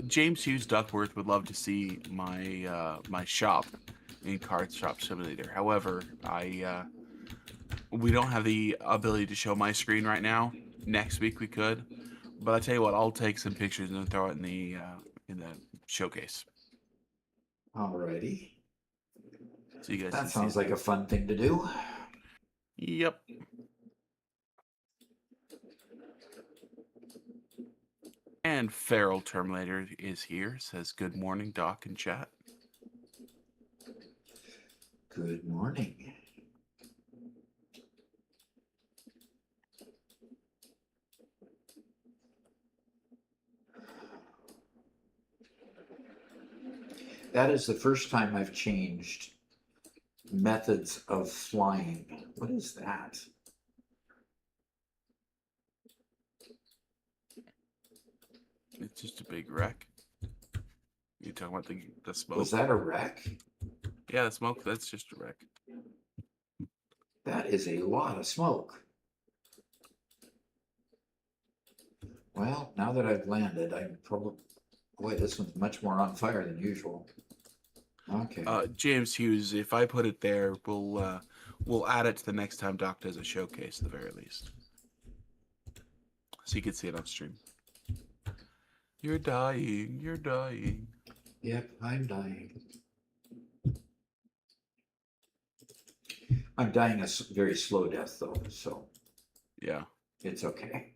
James Hughes Duckworth would love to see my my shop in Card Shop Simulator. However, we don't have the ability to show my screen right now. Next week we could, but I tell you what, I'll take some pictures and throw it in the showcase. Alrighty. So you guys That can sounds see like a fun thing to do. Yep. And Feral Terminator is here. Says good morning, Doc and chat. Good morning. That is the first time I've changed methods of flying. What is that? It's just a big wreck. You talking about the smoke? Was that a wreck? Yeah, the smoke. That's just a wreck. That is a lot of smoke. Well, now that I've landed, I'm probably... Boy, this one's much more on fire than usual. Okay. James Hughes, if I put it there, we'll add it to the next time Doc does a showcase at the very least. So you can see it on stream. You're dying. You're dying. Yep, I'm dying. I'm dying a very slow death, though, so Yeah. it's okay.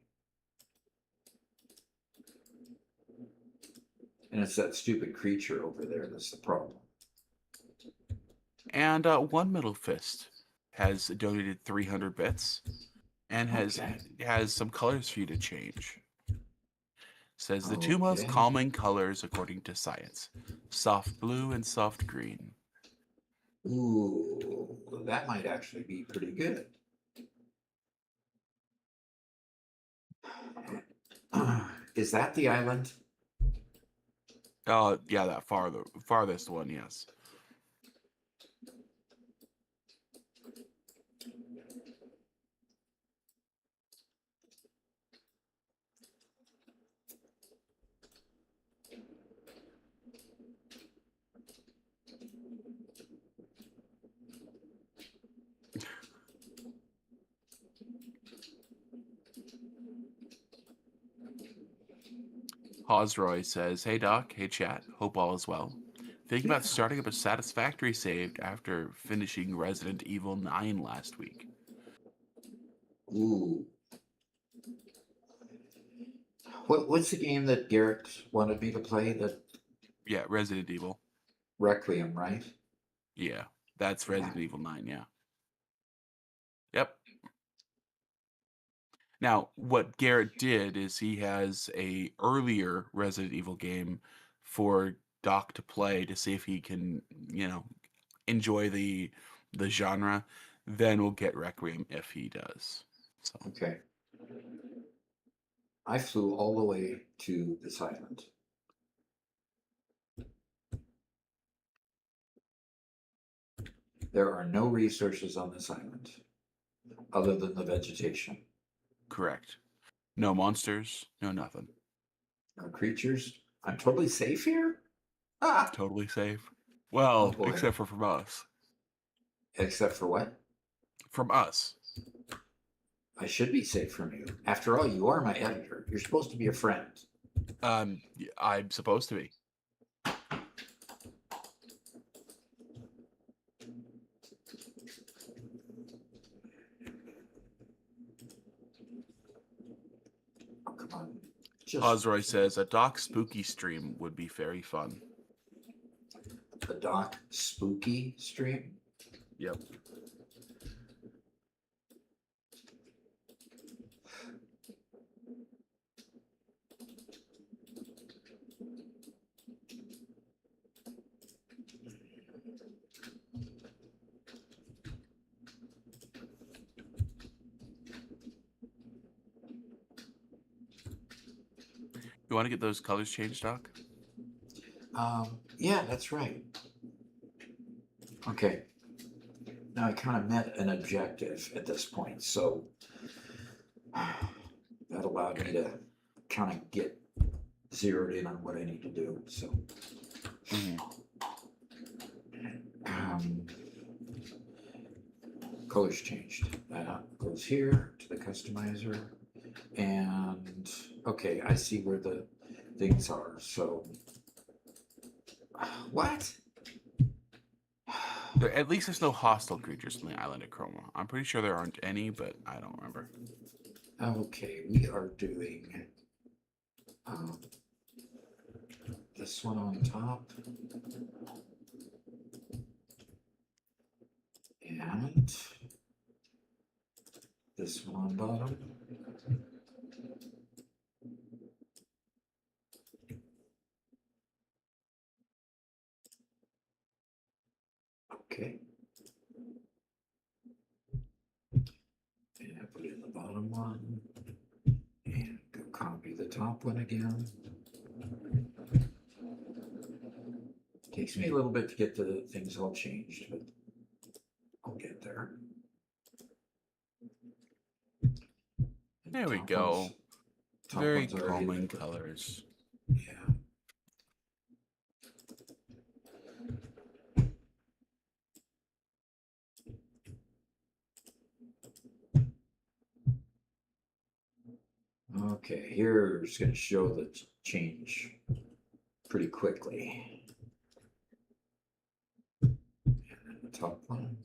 And it's that stupid creature over there that's the problem. And One Middle Fist has donated 300 bits and has some colors for you to change. Says the two most Okay. calming colors according to science: soft blue and soft green. Ooh, that might actually be pretty good. Is that the island? Yeah, that farthest one, yes. Hosroy says, hey Doc, hey chat, hope all is well. Thinking about starting up a Satisfactory saved after finishing Resident Evil 9 last week. Ooh. What's the game that Garrett wanted me to play? Yeah, Resident Evil. Requiem, right? Yeah, that's Resident Evil 9, yeah. Yep. Now, what Garrett did is he has a earlier Resident Evil game for Doc to play to see if he can, enjoy the genre. Then we'll get Requiem if he does. So Okay. I flew all the way to this island. There are no resources on this island other than the vegetation. correct. No monsters, no nothing. No creatures. I'm totally safe here? Ah! Totally safe. Well, boy. except for from us. Except for what? From us. I should be safe from you. After all, you are my editor. You're supposed to be a friend. I'm supposed to be. Oh, come on. Osroy says a Doc spooky stream would be very fun. The Doc spooky stream? Yep. You want to get those colors changed, Doc? Yeah, that's right. Okay. Now I kind of met an objective at this point, so that allowed me to kind of get zeroed in on what I need to do. So, colors changed. That goes here to the customizer, and okay, I see where the things are. So, what? At least there's no hostile creatures on the island of Chroma. I'm pretty sure there aren't any, but I don't remember. Okay, we are doing this one on top. And this one on bottom. Okay. And I put in the bottom one. And go copy the top one again. Takes me a little bit to get the things all changed, but I'll get there. And There we top go. one's- top Very one's already calming in. colors. Yeah. Okay, here's going to show the change pretty quickly. And then the top one.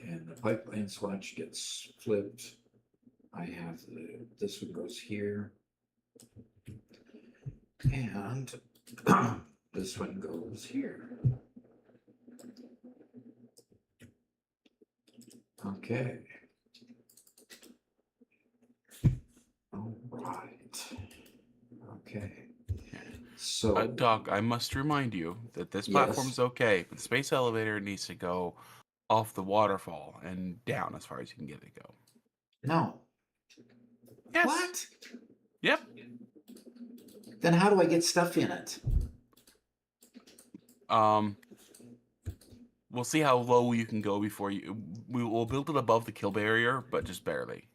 And the pipeline swatch gets flipped. I have this one goes here. And this one goes here. Okay. All right. Okay. So, Doc, I must remind you that this Yes. platform's okay, but the space elevator needs to go off the waterfall and down as far as you can get it to go. no. Yes. What? Yep. Then how do I get stuff in it? We'll see how low you can go before you. We will build it above the kill barrier, but just barely.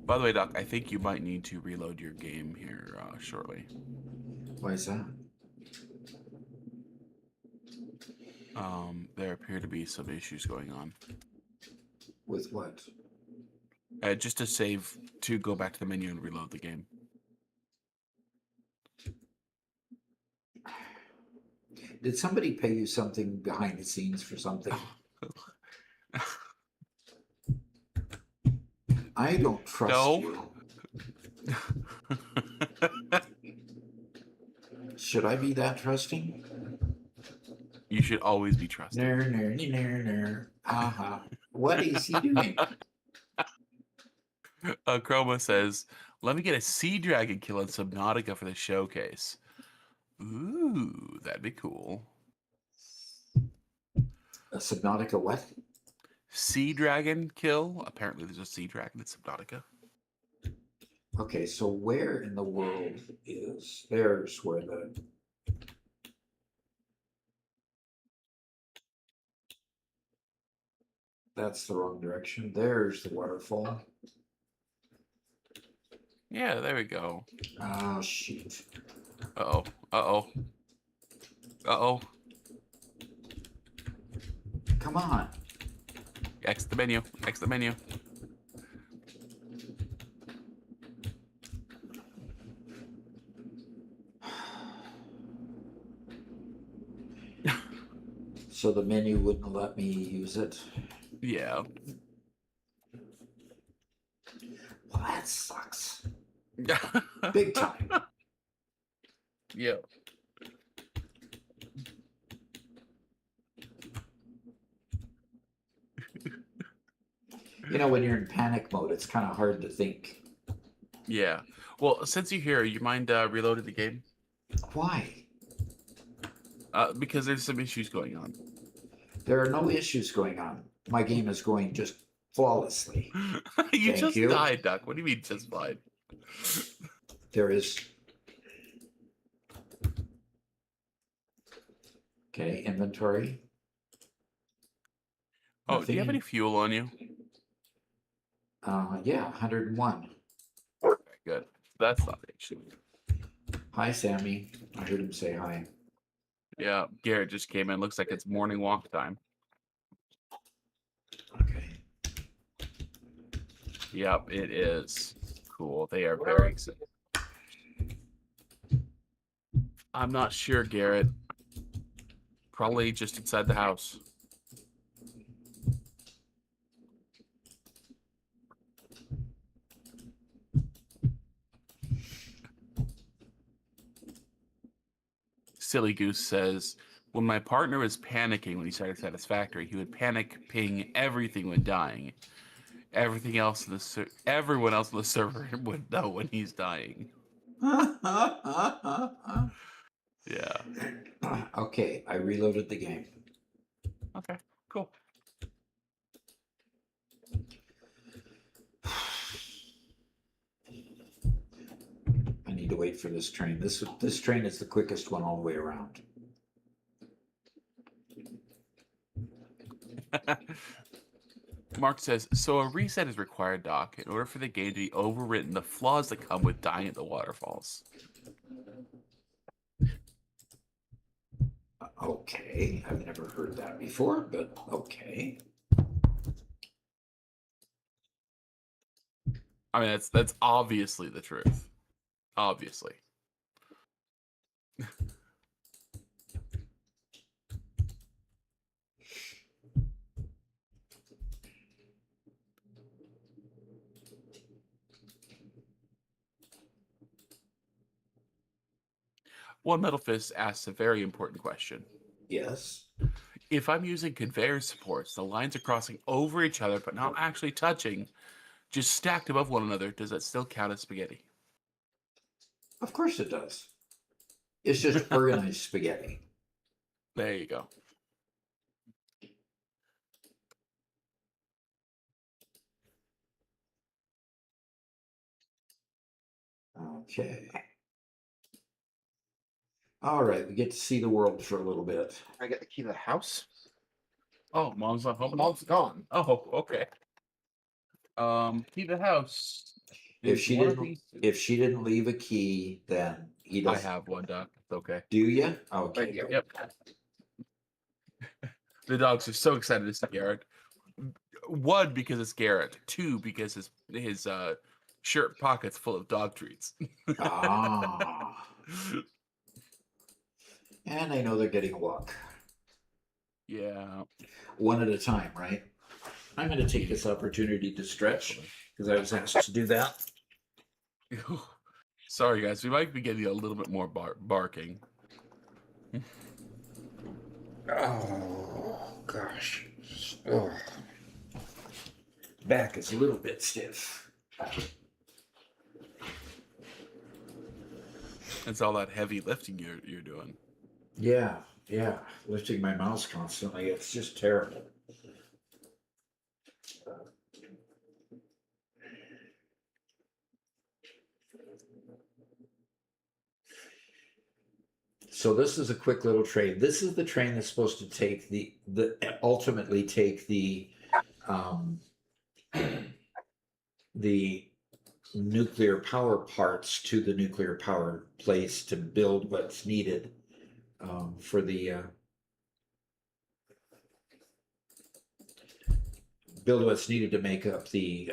By the way, Doc, I think you might need to reload your game here shortly. Why is that? There appear to be some issues going on. With what? Just to save, to go back to the menu and reload the game. Did somebody pay you something behind the scenes for something? I don't trust No. you. Should I be that trusting? You should always be trusted. No. Aha. What is he doing? Chroma says, let me get a sea dragon kill in Subnautica for the showcase. Ooh, that'd be cool. A Subnautica what? Sea dragon kill? Apparently there's a sea dragon in Subnautica. Okay, so where in the world is there's where the that's the wrong direction. There's the waterfall. Yeah, there we go. Oh shit. Uh-oh. Uh-oh. Uh-oh. Come on. Exit the menu. Exit the menu. So the menu wouldn't let me use it. Yeah. Well, that sucks. Big time. Yeah. You know, when you're in panic mode, it's kind of hard to think. Yeah. Well, since you're here, you mind reloading the game? Why? Because there's some issues going on. There are no issues going on. My game is going just flawlessly. You Thank just you. died, Doc. What do you mean just fine? There is. Okay, inventory. Oh, do you have Nothing. any fuel on you? Yeah, 101. Okay, good. That's not the issue. Hi, Sammy. I heard him say hi. Yeah, Garrett just came in. Looks like it's morning walk time. Okay. Yep, it is. Cool. They are very excited. I'm not sure, Garrett. Probably just inside the house. Silly Goose says, when my partner was panicking when he started Satisfactory, he would panic ping everything when dying. Everything else in the everyone else on the server would know when he's dying. Yeah. Okay, I reloaded the game. Okay, cool. I need to wait for this train. This train is the quickest one all the way around. Mark says, so a reset is required, Doc, in order for the game to be overwritten the flaws that come with dying at the waterfalls. Okay, I've never heard that before, but okay. I mean, that's obviously the truth. Obviously. One Metal Fist asks a very important question. Yes. If I'm using conveyor supports, the lines are crossing over each other but not actually touching, just stacked above one another, does that still count as spaghetti? Of course it does. It's just organized spaghetti. There you go. Okay. All right, we get to see the world for a little bit. I get the key to the house. Oh, mom's not home. Mom's gone. Oh, okay. Key to the house. If is she one of didn't, these- if she didn't leave a key, then he I does. have one, Doc. It's okay. Do you? Okay. Right here. Yep. The dogs are so excited to see Garrett. One, because it's Garrett. Two, because his shirt pocket's full of dog treats. Ah. And I know they're getting a walk. Yeah. One at a time, right? I'm going to take this opportunity to stretch because I was asked to do that. Sorry, guys. We might be getting a little bit more barking. Oh, gosh. Oh. Back is a little bit stiff. It's all that heavy lifting you're doing. Yeah, yeah. Lifting my mouse constantly. It's just terrible. So this is a quick little train. This is the train that's supposed to take ultimately take the nuclear power parts to the nuclear power place to build what's needed for the build what's needed to make up the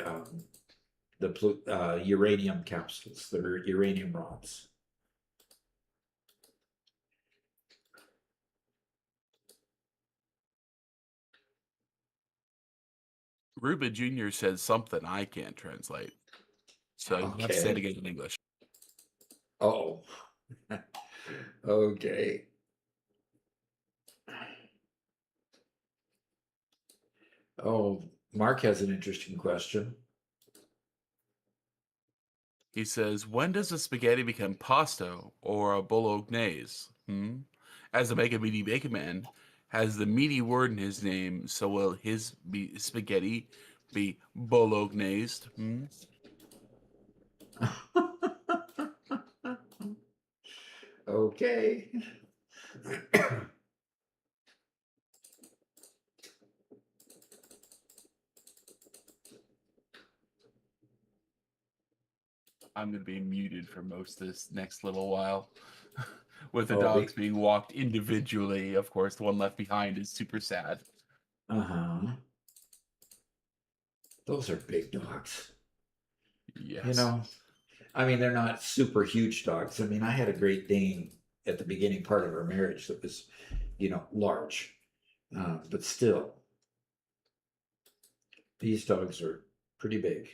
uranium capsules, the uranium rods. Ruben Jr. says something I can't translate. So you have to say it again in English. Oh. Okay. Oh, Mark has an interesting question. He says, when does a spaghetti become pasta or a bolognese? As a Mega Meaty Bacon Man has the meaty word in his name, so will his spaghetti be bolognese? Okay. I'm gonna be muted for most of this next little while. With the Oh, dogs being walked individually, of course, the one left behind is super sad. Uh-huh. Those are big dogs. Yes. You know, I mean, they're not super huge dogs. I mean, I had a Great Dane at the beginning part of our marriage that was, large. But still, these dogs are pretty big.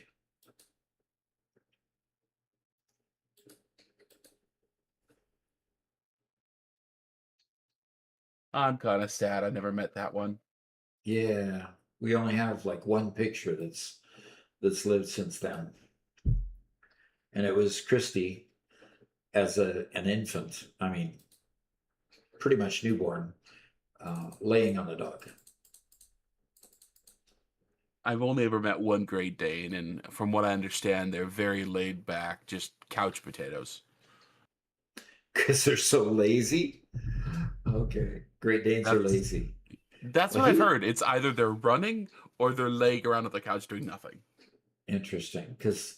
I'm kind of sad I never met that one. Yeah, we only have like one picture that's lived since then, and it was Christy as an infant. I mean, pretty much newborn, laying on the dog. I've only ever met one Great Dane, and from what I understand, they're very laid back, just couch potatoes. Because they're so lazy. Okay, Great Danes are lazy. That's Well, what I've heard. It's either they're running or they're laying around on the couch doing nothing. Interesting, because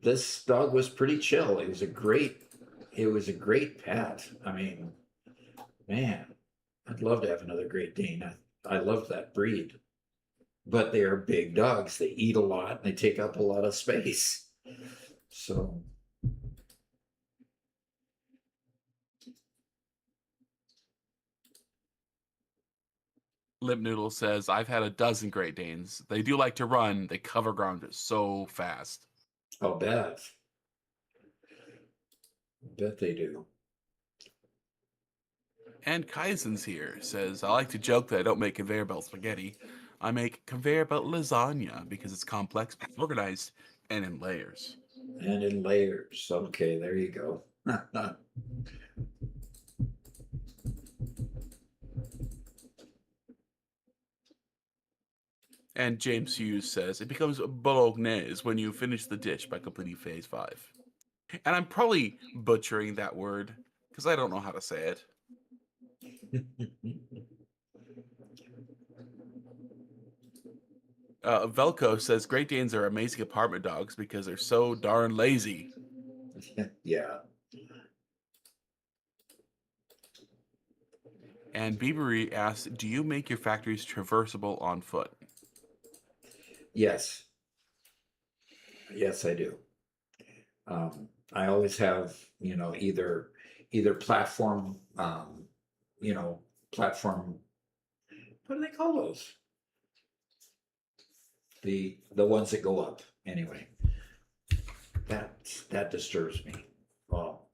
this dog was pretty chill. It was a great pet. I mean, man, I'd love to have another Great Dane. I love that breed, but they are big dogs. They eat a lot and they take up a lot of space. So Lip Noodle says, I've had a dozen Great Danes. They do like to run. They cover ground so fast. I'll bet. Bet they do. And Kaizen's here, says, I like to joke that I don't make conveyor belt spaghetti. I make conveyor belt lasagna because it's complex, organized, and in layers. And in layers. Okay, there you go. And James Hughes says, it becomes bolognese when you finish the dish by completing phase 5. And I'm probably butchering that word because I don't know how to say it. Velco says, Great Danes are amazing apartment dogs because they're so darn lazy. Yeah. And Biebery asks, do you make your factories traversable on foot? Yes. Yes, I do. I always have, either platform, platform. What do they call those? The ones that go up. Anyway, that disturbs me. Well,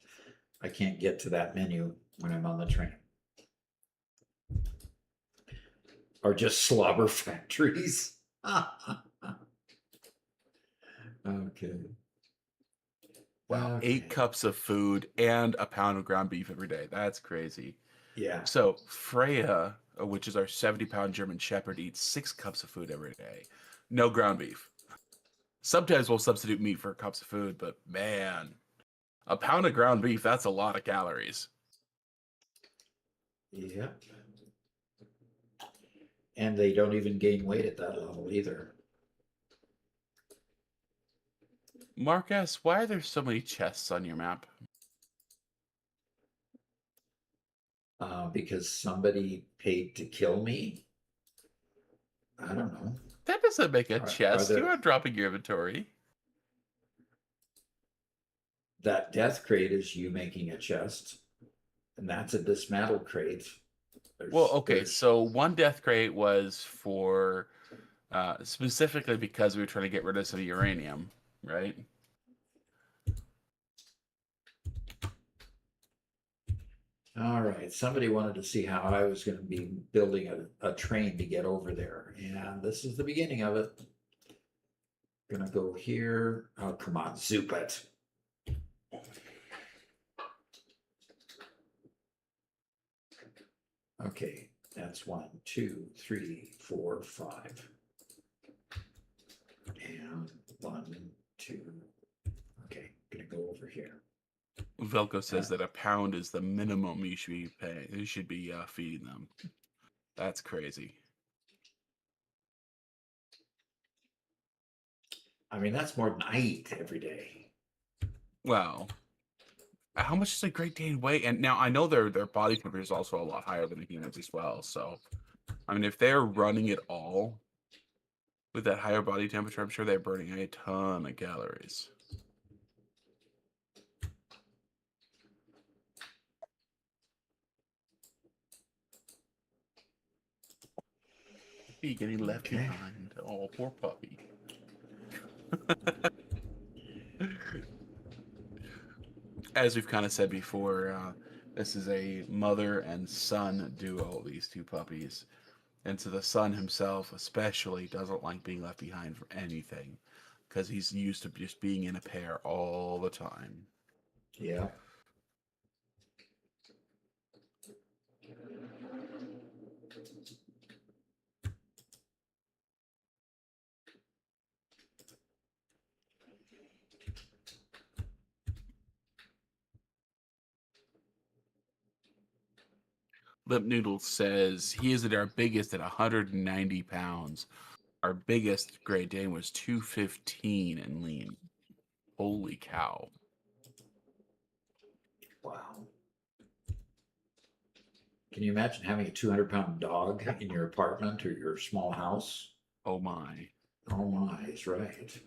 I can't get to that menu when I'm on the train. Or just slobber factories. Okay. Wow, 8 cups of food and a pound of ground beef every day. That's crazy. Yeah. So Freya, which is our 70-pound German Shepherd, eats 6 cups of food every day. No ground beef. Sometimes we'll substitute meat for cups of food, but man, a pound of ground beef, that's a lot of calories. Yep. And they don't even gain weight at that level either. Mark asks, why are there so many chests on your map? Because somebody paid to kill me. I don't know. That doesn't make a Are chest. there- You are dropping your inventory. That death crate is you making a chest, and that's a dismantled crate. Well, okay, so one death crate was for specifically because we were trying to get rid of some uranium, right? All right, somebody wanted to see how I was going to be building a train to get over there, and this is the beginning of it. Gonna go here. Oh, come on, zoop it. Okay, that's 1, 2, 3, 4, 5. And 1, 2. Okay, gonna go over here. Velko says that a pound is the minimum you should be paying. You should be feeding them. That's crazy. I mean, that's more than I eat every day. Well, how much does a Great Dane weigh? And now I know their body temperature is also a lot higher than a human's as well. So, I mean, if they're running it all with that higher body temperature, I'm sure they're burning a ton of calories. He getting left Okay. behind. Oh, poor puppy. As we've kind of said before, this is a mother and son duo, these two puppies. And so the son himself, especially, doesn't like being left behind for anything because he's used to just being in a pair all the time. Yeah. Lip Noodle says he is at our biggest at 190 pounds. Our biggest Great Dane was 215 and lean. Holy cow. Wow. Can you imagine having a 200-pound dog in your apartment or your small house? Oh my. Oh my, he's right.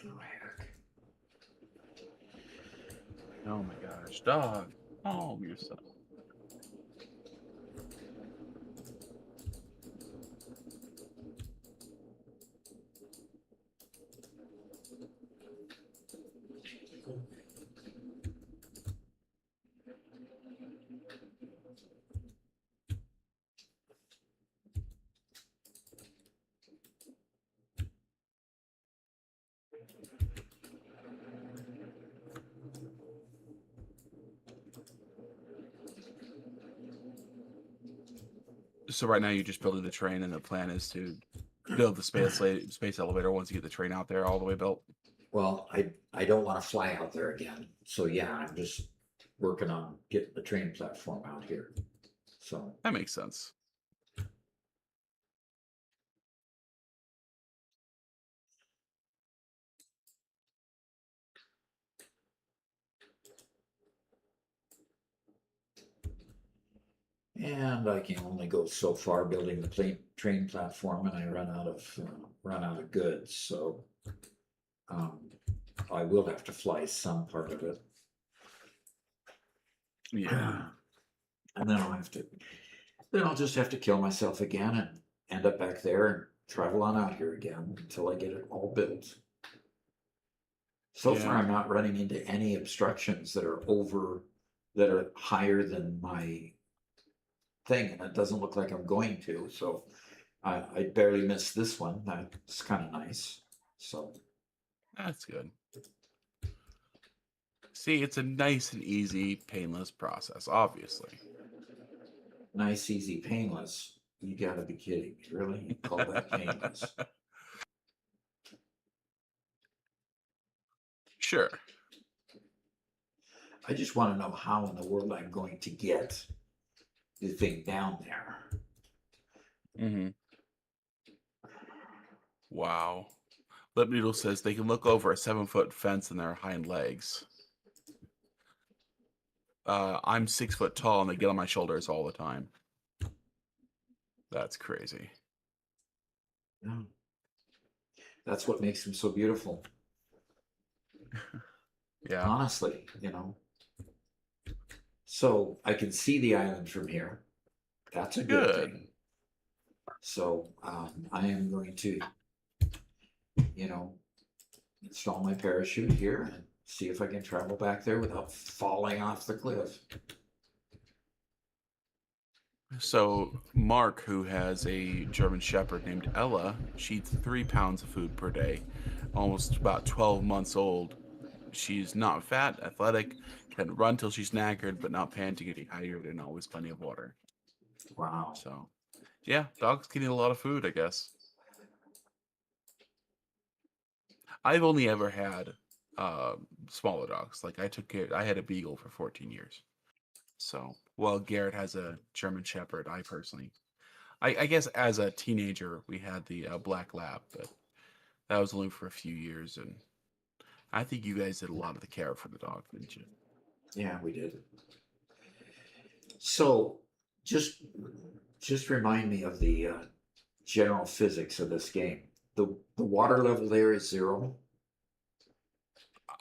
Oh, heck. Oh my gosh. Dog. Oh, you're so. So right now you're just building the train, and the plan is to build the space elevator once you get the train out there all the way built. Well, I don't want to fly out there again. So yeah, I'm just working on getting the train platform out here. So That makes sense. and I can only go so far building the train platform, and I run out of goods. So um, I will have to fly some part of it. Yeah. And then I'll just have to kill myself again and end up back there and travel on out here again until I get it all built. So far, Yeah. I'm not running into any obstructions that are higher than my thing, and it doesn't look like I'm going to. So I barely missed this one. That's kind of nice. So That's good. See, it's a nice and easy, painless process, obviously. nice, easy, painless. You gotta be kidding me, really? You call that painless? Sure. I just want to know how in the world I'm going to get the thing down there. Mm-hmm. Wow. Lip Noodle says they can look over a 7-foot fence in their hind legs. I'm 6 foot tall and they get on my shoulders all the time. That's crazy. Yeah. That's what makes them so beautiful. Yeah. Honestly, So I can see the island from here. That's a good thing. So I am going to, install my parachute here and see if I can travel back there without falling off the cliff. So Mark, who has a German Shepherd named Ella, she eats 3 pounds of food per day, almost about 12 months old. She's not fat, athletic, can run till she's knackered, but not panting or dehydrated, and always plenty of water. Wow. So Yeah, dogs can eat a lot of food, I guess. I've only ever had smaller dogs. Like I had a beagle for 14 years. So, well, Garrett has a German Shepherd. I guess as a teenager, we had the Black Lab, but that was only for a few years. And I think you guys did a lot of the care for the dog, didn't you? Yeah, we did. So, just remind me of the general physics of this game. The water level there is 0,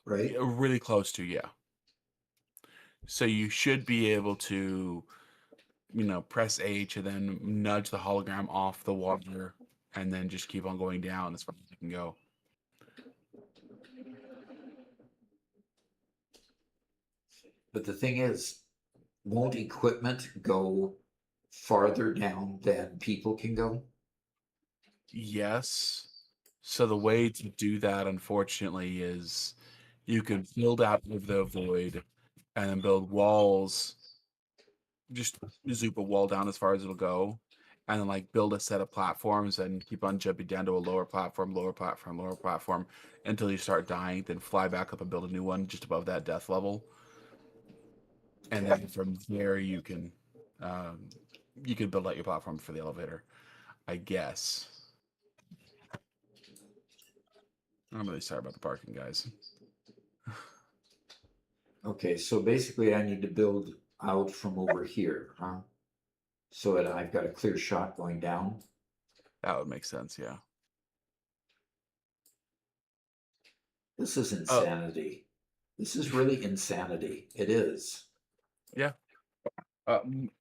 right? Yeah, really close to, yeah. So you should be able to, press H and then nudge the hologram off the water and then just keep on going down as far as you can go. But the thing is, won't equipment go farther down than people can go? Yes. So the way to do that, unfortunately, is you can build out of the void and then build walls. Just zoop a wall down as far as it'll go, and then like build a set of platforms and keep on jumping down to a lower platform, lower platform, lower platform until you start dying. Then fly back up and build a new one just above that death level, and then from there you can build out your platform for the elevator, I guess. I'm really sorry about the parking, guys. Okay, so basically I need to build out from over here, huh? So that I've got a clear shot going down. That would make sense, yeah. This is insanity. This is really insanity. It is. Yeah.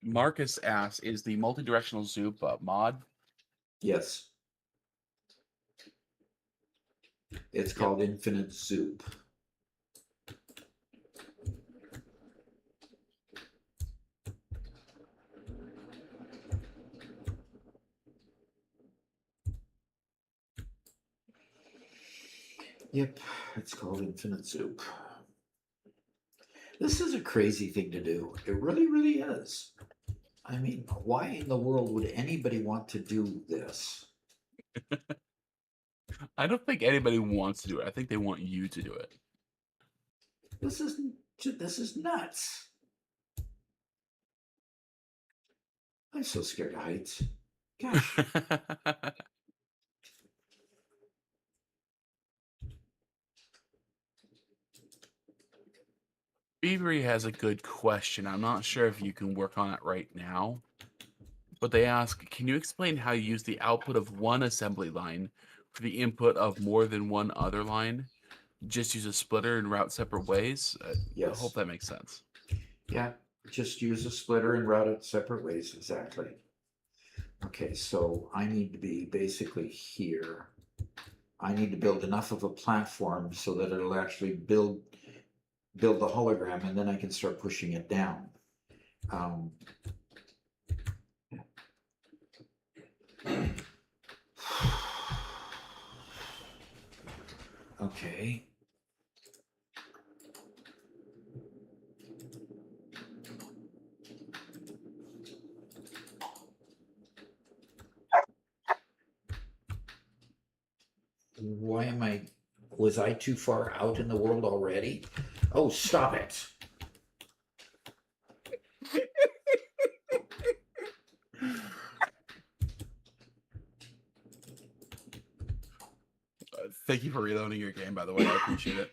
Marcus asks, is the multi-directional zoop mod? Yes. It's called Infinite Zoop. Yep, it's called Infinite Zoop. This is a crazy thing to do. It really, really is. I mean, why in the world would anybody want to do this? I don't think anybody wants to do it. I think they want you to do it. This is nuts. I'm so scared of heights. Gosh. Beavery has a good question. I'm not sure if you can work on it right now. But they ask, can you explain how you use the output of one assembly line for the input of more than one other line? Just use a splitter and route separate ways? Yes. I hope that makes sense. Yeah, just use a splitter and route it separate ways, exactly. Okay, so I need to be basically here. I need to build enough of a platform so that it'll actually build the hologram, and then I can start pushing it down. Okay. Was I too far out in the world already? Oh, stop it. Thank you for reloading your game, by the way. I appreciate it.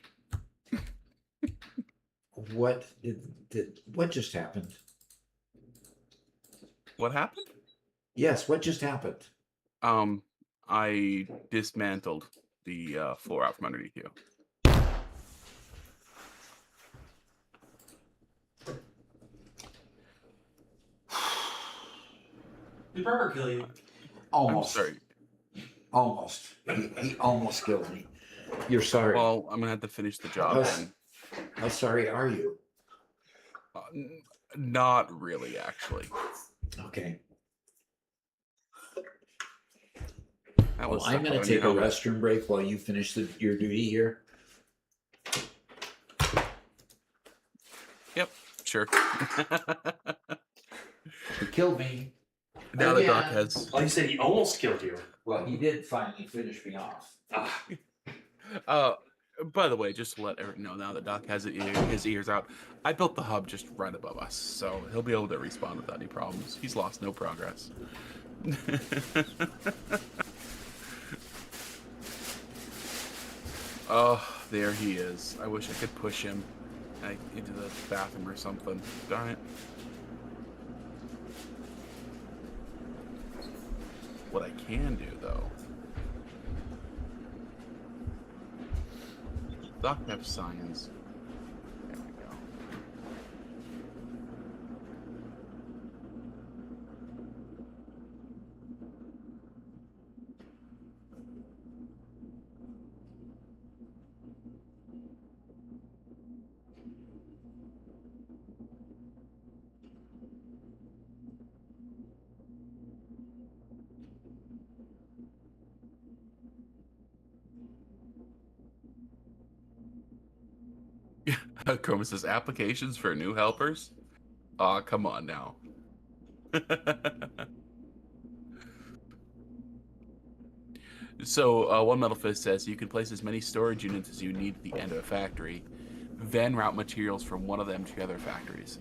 What what just happened? What happened? Yes, what just happened? I dismantled the floor out from underneath you. Did Parker kill you? Almost. I'm sorry. Almost. He almost killed me. You're sorry. Well, I'm gonna have to finish the job. How sorry are you? Not really, actually. Okay. Well, I'm going to take a restroom break while you finish your duty here. Yep, sure. You killed me. Now that Doc Again. has. Oh, you said he almost killed you. Well, he did finally finish me off. By the way, just to let Eric know, now that Doc has his ears out, I built the hub just right above us, so he'll be able to respawn without any problems. He's lost no progress. Oh, there he is. I wish I could push him into the bathroom or something. Darn it. What I can do, though... Doc have science. There we go. Chroma says applications for new helpers. Aw, come on now. So, One Metal Fist says you can place as many storage units as you need at the end of a factory, then route materials from one of them to other factories.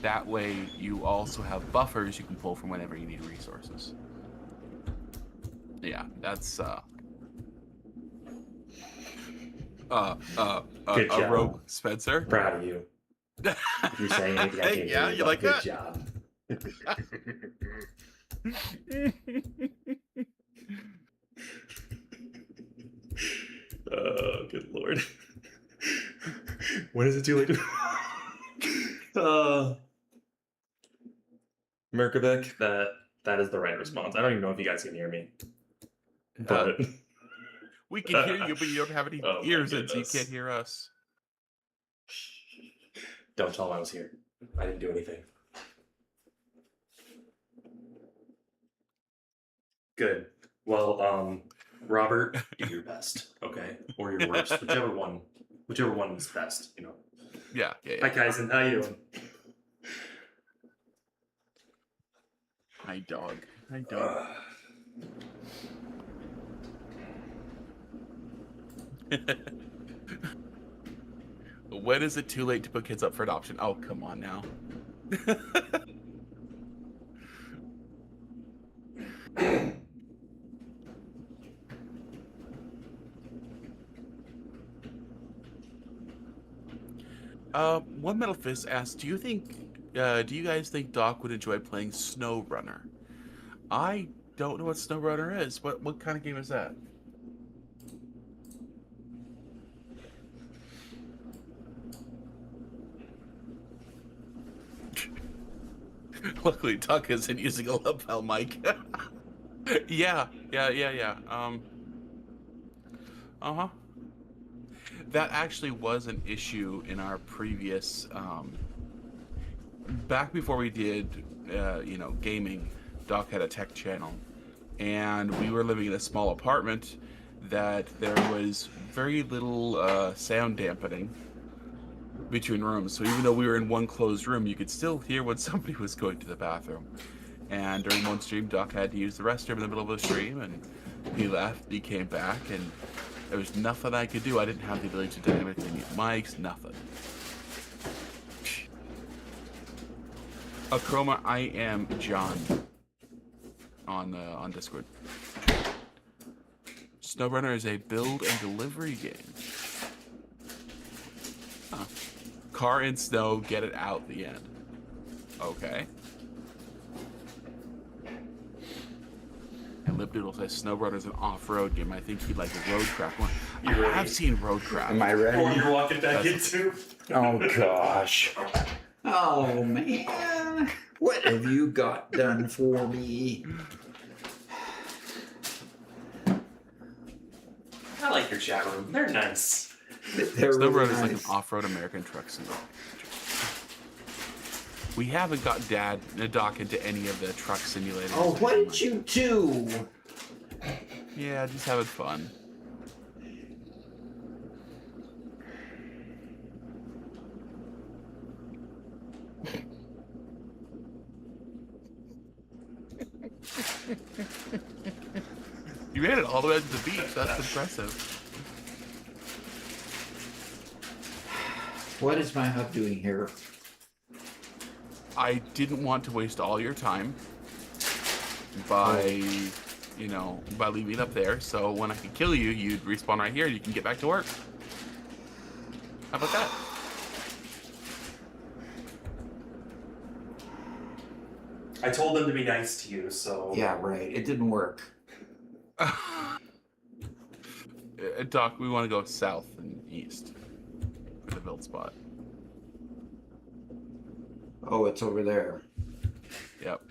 That way, you also have buffers you can pull from whenever you need resources. Yeah, that's Good job. rogue Spencer. Proud of you. If you're saying anything, I can't Yeah, do it, you but like good that? job. Oh, good lord. When is it too late to... Merkovec, that is the right response. I don't even know if you guys can hear me. But We can hear you, but you don't have any Oh my ears in, so you goodness. can't hear us. don't tell him I was here. I didn't do anything. Good. Well, Robert, do your best, okay? Or your worst. Whichever one is best, you know. Yeah. Hi Kaisen, how you doing? Hi, dog. Hi, dog. When is it too late to put kids up for adoption? Oh, come on now. One Metal Fist asks, do you guys think Doc would enjoy playing SnowRunner? I don't know what SnowRunner is. What kind of game is that? Luckily, Doc isn't using a lapel mic. Yeah. Uh-huh. That actually was an issue in our previous, back before we did, gaming. Doc had a tech channel, and we were living in a small apartment that there was very little sound dampening between rooms. So even though we were in one closed room, you could still hear when somebody was going to the bathroom. And during one stream, Doc had to use the restroom in the middle of the stream, and he left, he came back, and there was nothing I could do. I didn't have the ability to dynamically mute mics, nothing. Chroma, I am John on Discord. SnowRunner is a build and delivery game. Huh. Car in snow, get it out the end. Okay. And LibDoodle says SnowRunner is an off-road game. I think he'd like a Roadcraft one. I have seen Roadcraft. Am I ready? What you're walking back into? Oh gosh. Oh man, what have you got done for me? I like your chat room. They're nice. They're SnowRunner really is like an nice. off-road American truck simulator. We haven't got Doc into any of the truck simulators. Oh, what did you do? Yeah, just having fun. You made it all the way to the beach. That's impressive. What is my hub doing here? I didn't want to waste all your time by, by leaving it up there. So when I could kill you, you'd respawn right here and you can get back to work. How about that? I told them to be nice to you, so... Yeah, right. It didn't work. Doc, we want to go south and east for the build spot. Oh, it's over there. Yep.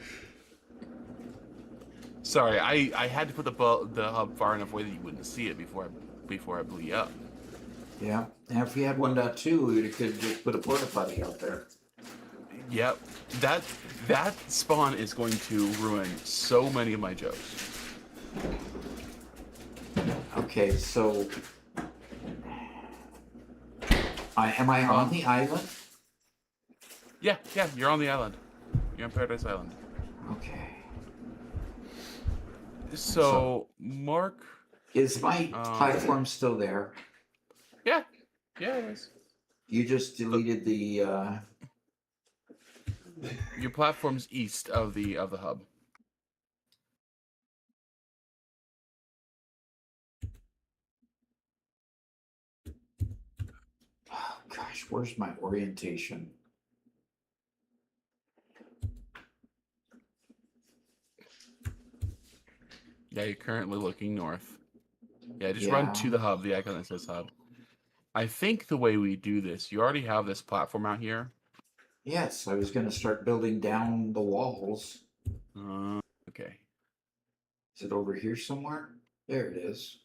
Sorry, I had to put the hub far enough away that you wouldn't see it before I blew you up. Yeah. And if we had 1.2, we could just put a porta potty out there. Yep. That spawn is going to ruin so many of my jokes. Okay, so am I on the island? Yeah, you're on the island. You're on Paradise Island. Okay. So Mark, Is my platform still there? yeah, it is. You just deleted the Your platform's east of the hub. oh gosh, where's my orientation? Yeah, you're currently looking north. Yeah, just run to the hub, the icon that says hub. I think the way we do this, you already have this platform out here. Yes, I was going to start building down the walls. Okay. Is it over here somewhere? There it is.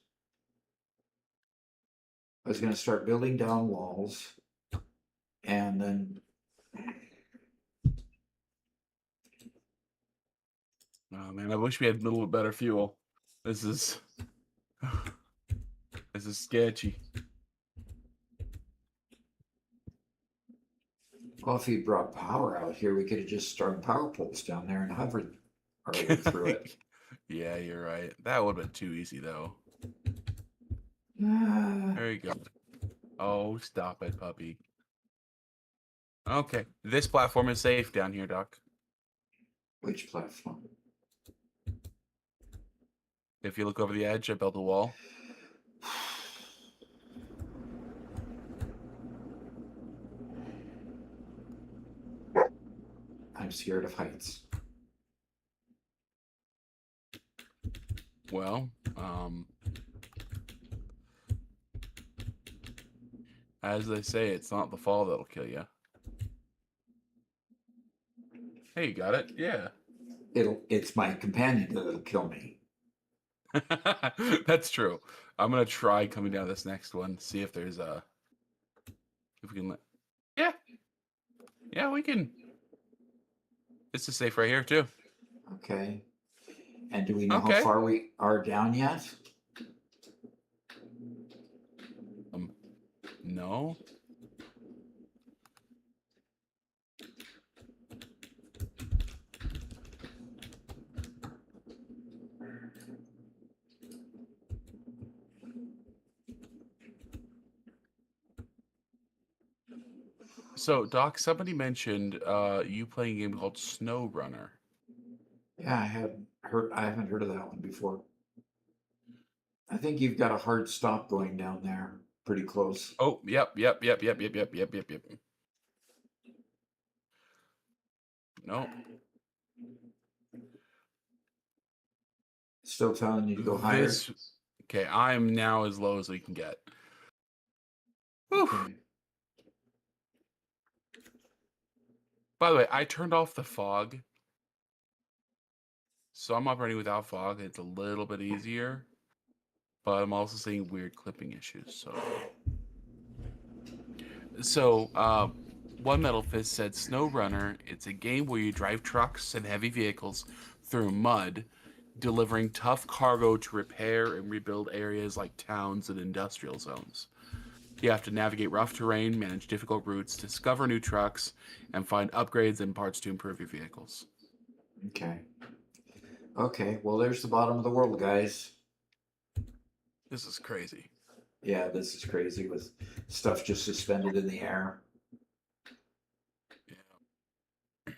I was going to start building down walls and then... Oh man, I wish we had a little bit better fuel. This is sketchy. Well, if you brought power out here, we could have just strung power poles down there and hovered our way through it. Yeah, you're right. That would have been too easy though. Ah, There you go. Oh, stop it, puppy. Okay, this platform is safe down here, Doc. which platform? If you look over the edge, I built a wall. I'm scared of heights. Well, as they say, it's not the fall that'll kill you. Hey, you got it? Yeah. It's my companion that'll kill me. That's true. I'm gonna try coming down this next one, see if there's if we can yeah, we can. This is safe right here too. Okay. And do we know Okay. how far we are down yet? No. So, Doc, somebody mentioned you playing a game called Snow Runner. Yeah, I haven't heard of that one before. I think you've got a hard stop going down there. Pretty close. Oh, yep. No. Still telling you to go higher. Okay, I'm now as low as we can get. Whew. Okay. By the way, I turned off the fog. So I'm operating without fog. It's a little bit easier. But I'm also seeing weird clipping issues. So One Metal Fist said Snow Runner, it's a game where you drive trucks and heavy vehicles through mud, delivering tough cargo to repair and rebuild areas like towns and industrial zones. You have to navigate rough terrain, manage difficult routes, discover new trucks, and find upgrades and parts to improve your vehicles. Okay. Okay, well, there's the bottom of the world, guys. This is crazy. Yeah, this is crazy with stuff just suspended in the air. Yeah.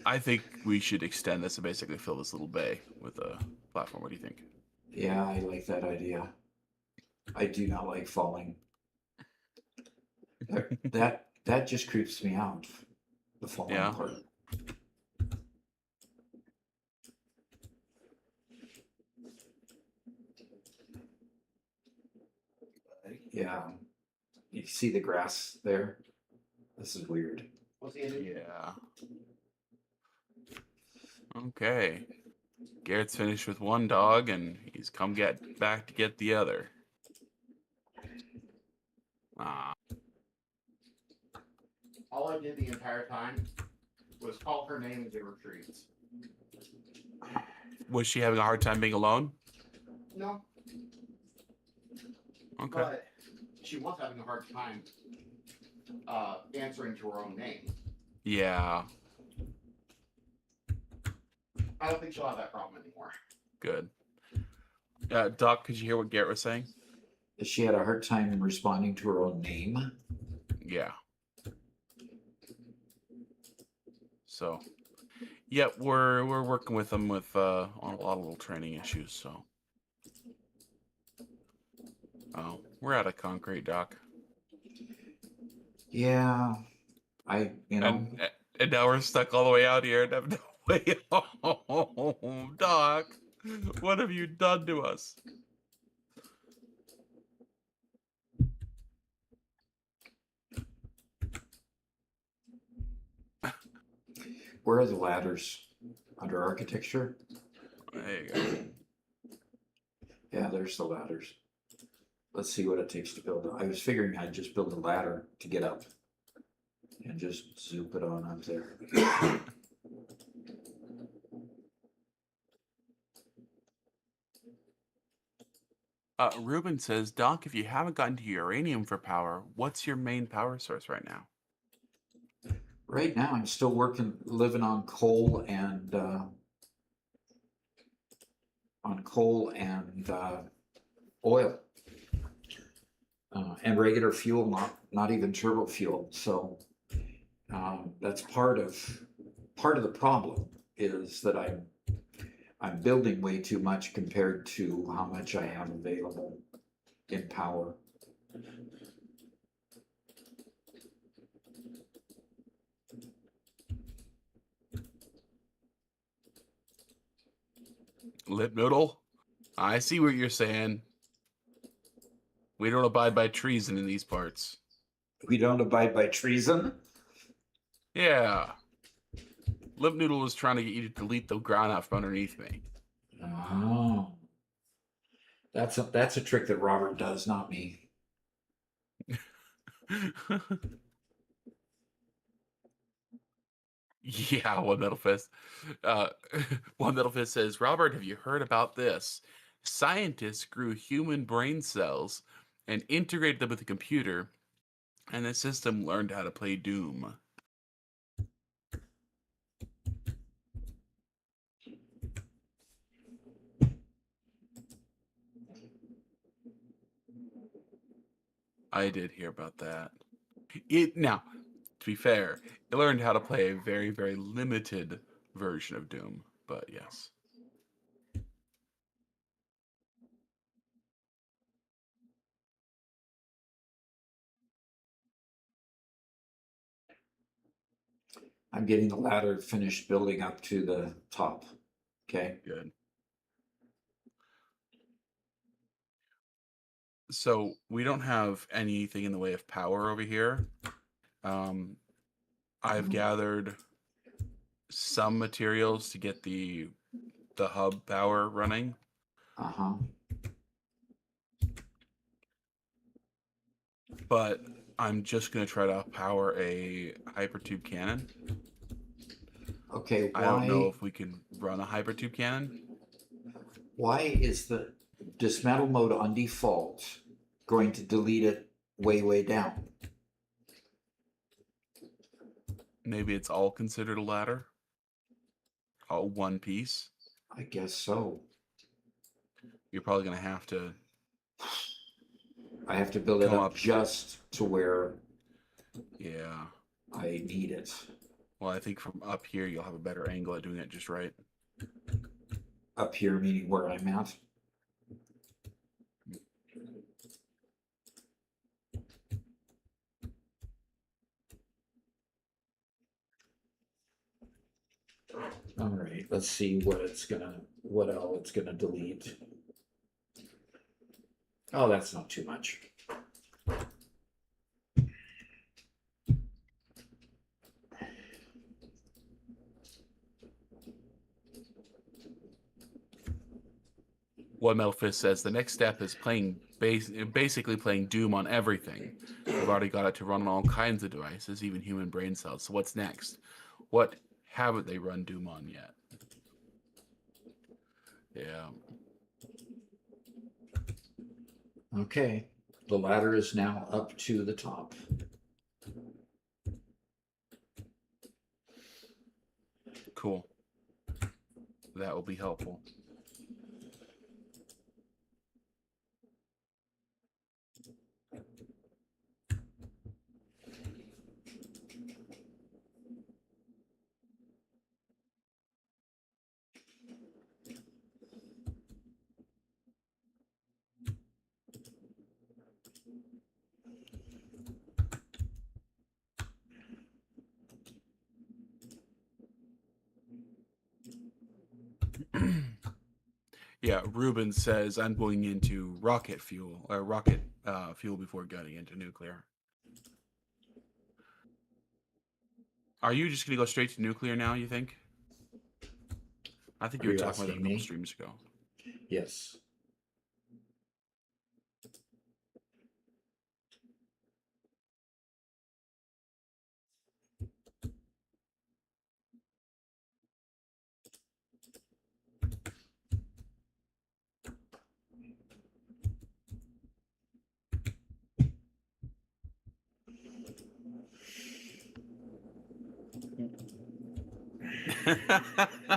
I think we should extend this and basically fill this little bay with a platform. What do you think? Yeah, I like that idea. I do not like falling. That just creeps me out. The falling Yeah. part. Yeah. You see the grass there? This is weird. Yeah. Okay. Garrett's finished with one dog, and he's come back to get the other. Ah. All I did the entire time was call her name and give her treats. Was she having a hard time being alone? No, Okay. but she was having a hard time answering to her own name. Yeah. I don't think she'll have that problem anymore. Good. Doc, could you hear what Garrett was saying? She had a hard time responding to her own name. Yeah. So, yeah, we're working with them with on a lot of little training issues. So, oh, we're out of concrete, Doc. Yeah, And now we're stuck all the way out here and have no way home, Doc. What have you done to us? where are the ladders? Under architecture? There you go. Yeah, there's the ladders. Let's see what it takes to build it. I was figuring I'd just build a ladder to get up and just zoop it on up there. Ruben says, Doc, if you haven't gotten to uranium for power, what's your main power source right now? Right now, I'm still living on coal and oil and regular fuel, not even turbo fuel. So that's part of the problem is that I'm building way too much compared to how much I have available in power. Lip noodle? I see what you're saying. We don't abide by treason in these parts. We don't abide by treason? Yeah. Lip noodle was trying to get you to delete the ground out from underneath me. Oh. That's a trick that Robert does, not me. Yeah, One Metal Fist. One Metal Fist says, Robert, have you heard about this? Scientists grew human brain cells and integrated them with a computer, and the system learned how to play Doom. I did hear about that. Now, to be fair, it learned how to play a very, very limited version of Doom, but yes. I'm getting the ladder finished building up to the top. Okay. Good. So we don't have anything in the way of power over here. I've gathered some materials to get the hub power running. Uh-huh. But I'm just going to try to power a hypertube cannon. Okay, I don't know if we can run a hypertube cannon. Why is the dismantle mode on default going to delete it way down? Maybe it's all considered a ladder. All one piece. I guess so. You're probably going to have to I have to build it Come up up. just to where Yeah. I need it. Well, I think from up here you'll have a better angle at doing it just right. Up here, meaning where I'm at. All right, let's see what all it's gonna delete. Oh, that's not too much. One Melfist says the next step is basically playing Doom on everything. We've already got it to run on all kinds of devices, even human brain cells. So what's next? What haven't they run Doom on yet? Yeah. Okay, the ladder is now up to the top. Cool. That will be helpful. Yeah, Ruben says I'm going into rocket fuel before getting into nuclear. Are you just gonna go straight to nuclear now, you think? I think you Are were you talking about that a asking couple me? streams ago. Yes. Ha ha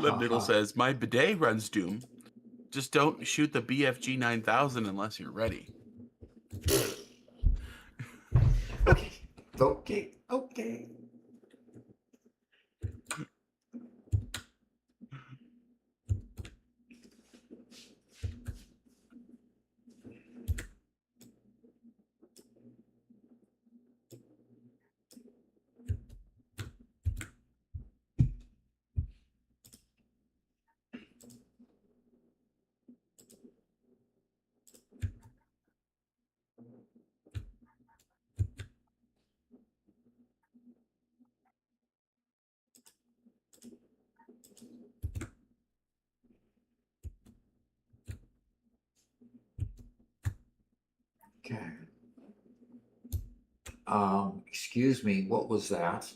Libdiddle ha. says my bidet runs Doom. Just don't shoot the BFG 9000 unless you're ready. Okay. Okay. Okay. Okay. Excuse me, what was that?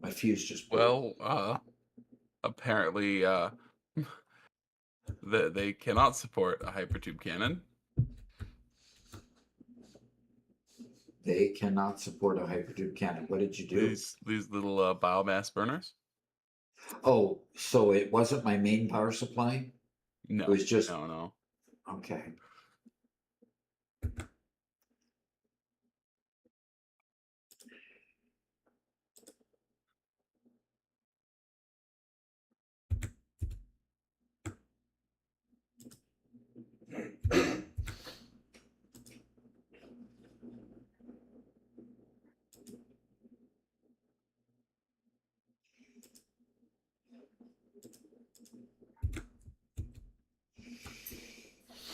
My fuse just blew. Well, apparently, they cannot support a hypertube cannon. They cannot support a hypertube cannon. What did you do? These little biomass burners. Oh, so it wasn't my main power supply? No, It was just no. okay.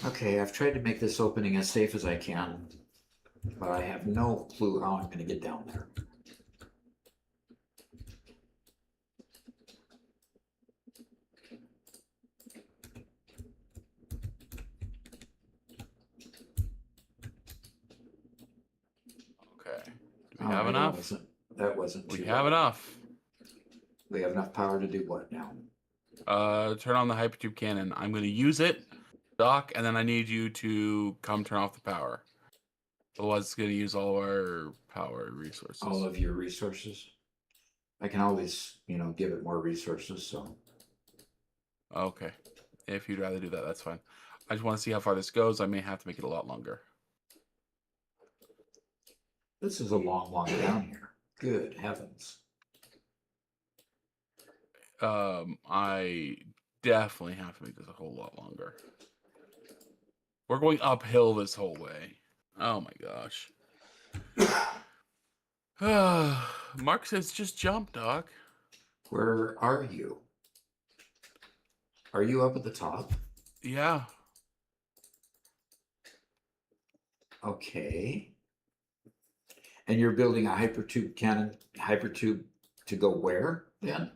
Okay, I've tried to make this opening as safe as I can, but I have no clue how I'm going to get down there. Okay. Do we All have right, enough? That wasn't We too have bad. enough. We have enough power to do what now? Turn on the hypertube cannon. I'm going to use it, dock, and then I need you to come turn off the power. Otherwise, it's going to use all our power resources. All of your resources? I can always, give it more resources, so. Okay. If you'd rather do that, that's fine. I just want to see how far this goes. I may have to make it a lot longer. This is a long walk down here. Good heavens. I definitely have to make this a whole lot longer. We're going uphill this whole way. Oh my gosh. Mark says just jump, Doc. Where are you? Are you up at the top? Yeah. Okay. And you're building a hypertube cannon, hypertube to go where then?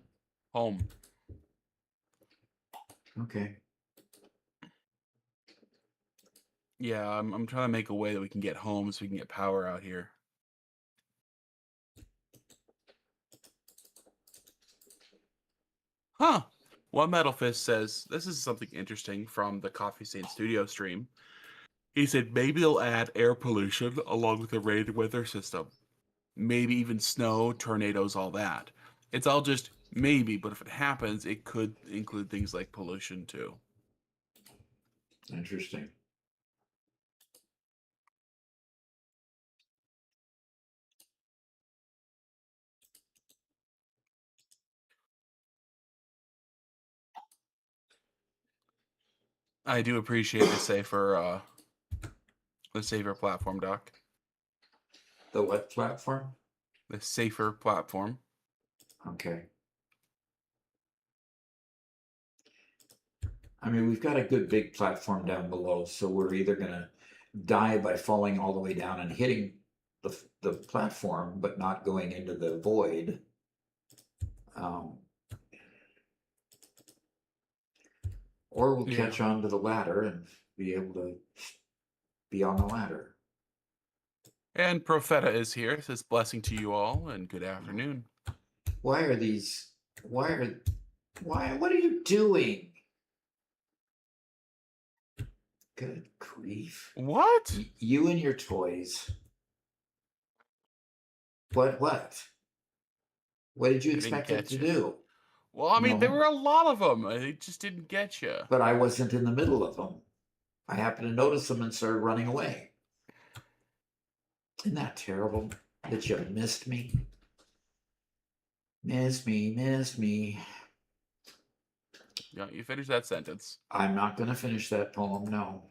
Home. Okay. Yeah, I'm trying to make a way that we can get home so we can get power out here. Huh. One Metal Fist says, this is something interesting from the Coffee Stain Studio stream. He said maybe they'll add air pollution along with the rain weather system. Maybe even snow, tornadoes, all that. It's all just maybe, but if it happens, it could include things like pollution too. Interesting. I do appreciate the safer platform, Doc. The what platform? The safer platform. Okay. I mean, we've got a good big platform down below, so we're either going to die by falling all the way down and hitting the platform, but not going into the void. Or we'll catch on to the ladder and be able to be on the ladder. And Profeta is here. Says blessing to you all and good afternoon. What are you doing? Good grief. What? You and your toys. What? What did you expect it to do? Well, I mean, No. there were a lot of them. They just didn't get you. But I wasn't in the middle of them. I happened to notice them and started running away. Isn't that terrible that you missed me? Miss me. Yeah, you finish that sentence. I'm not going to finish that poem, no.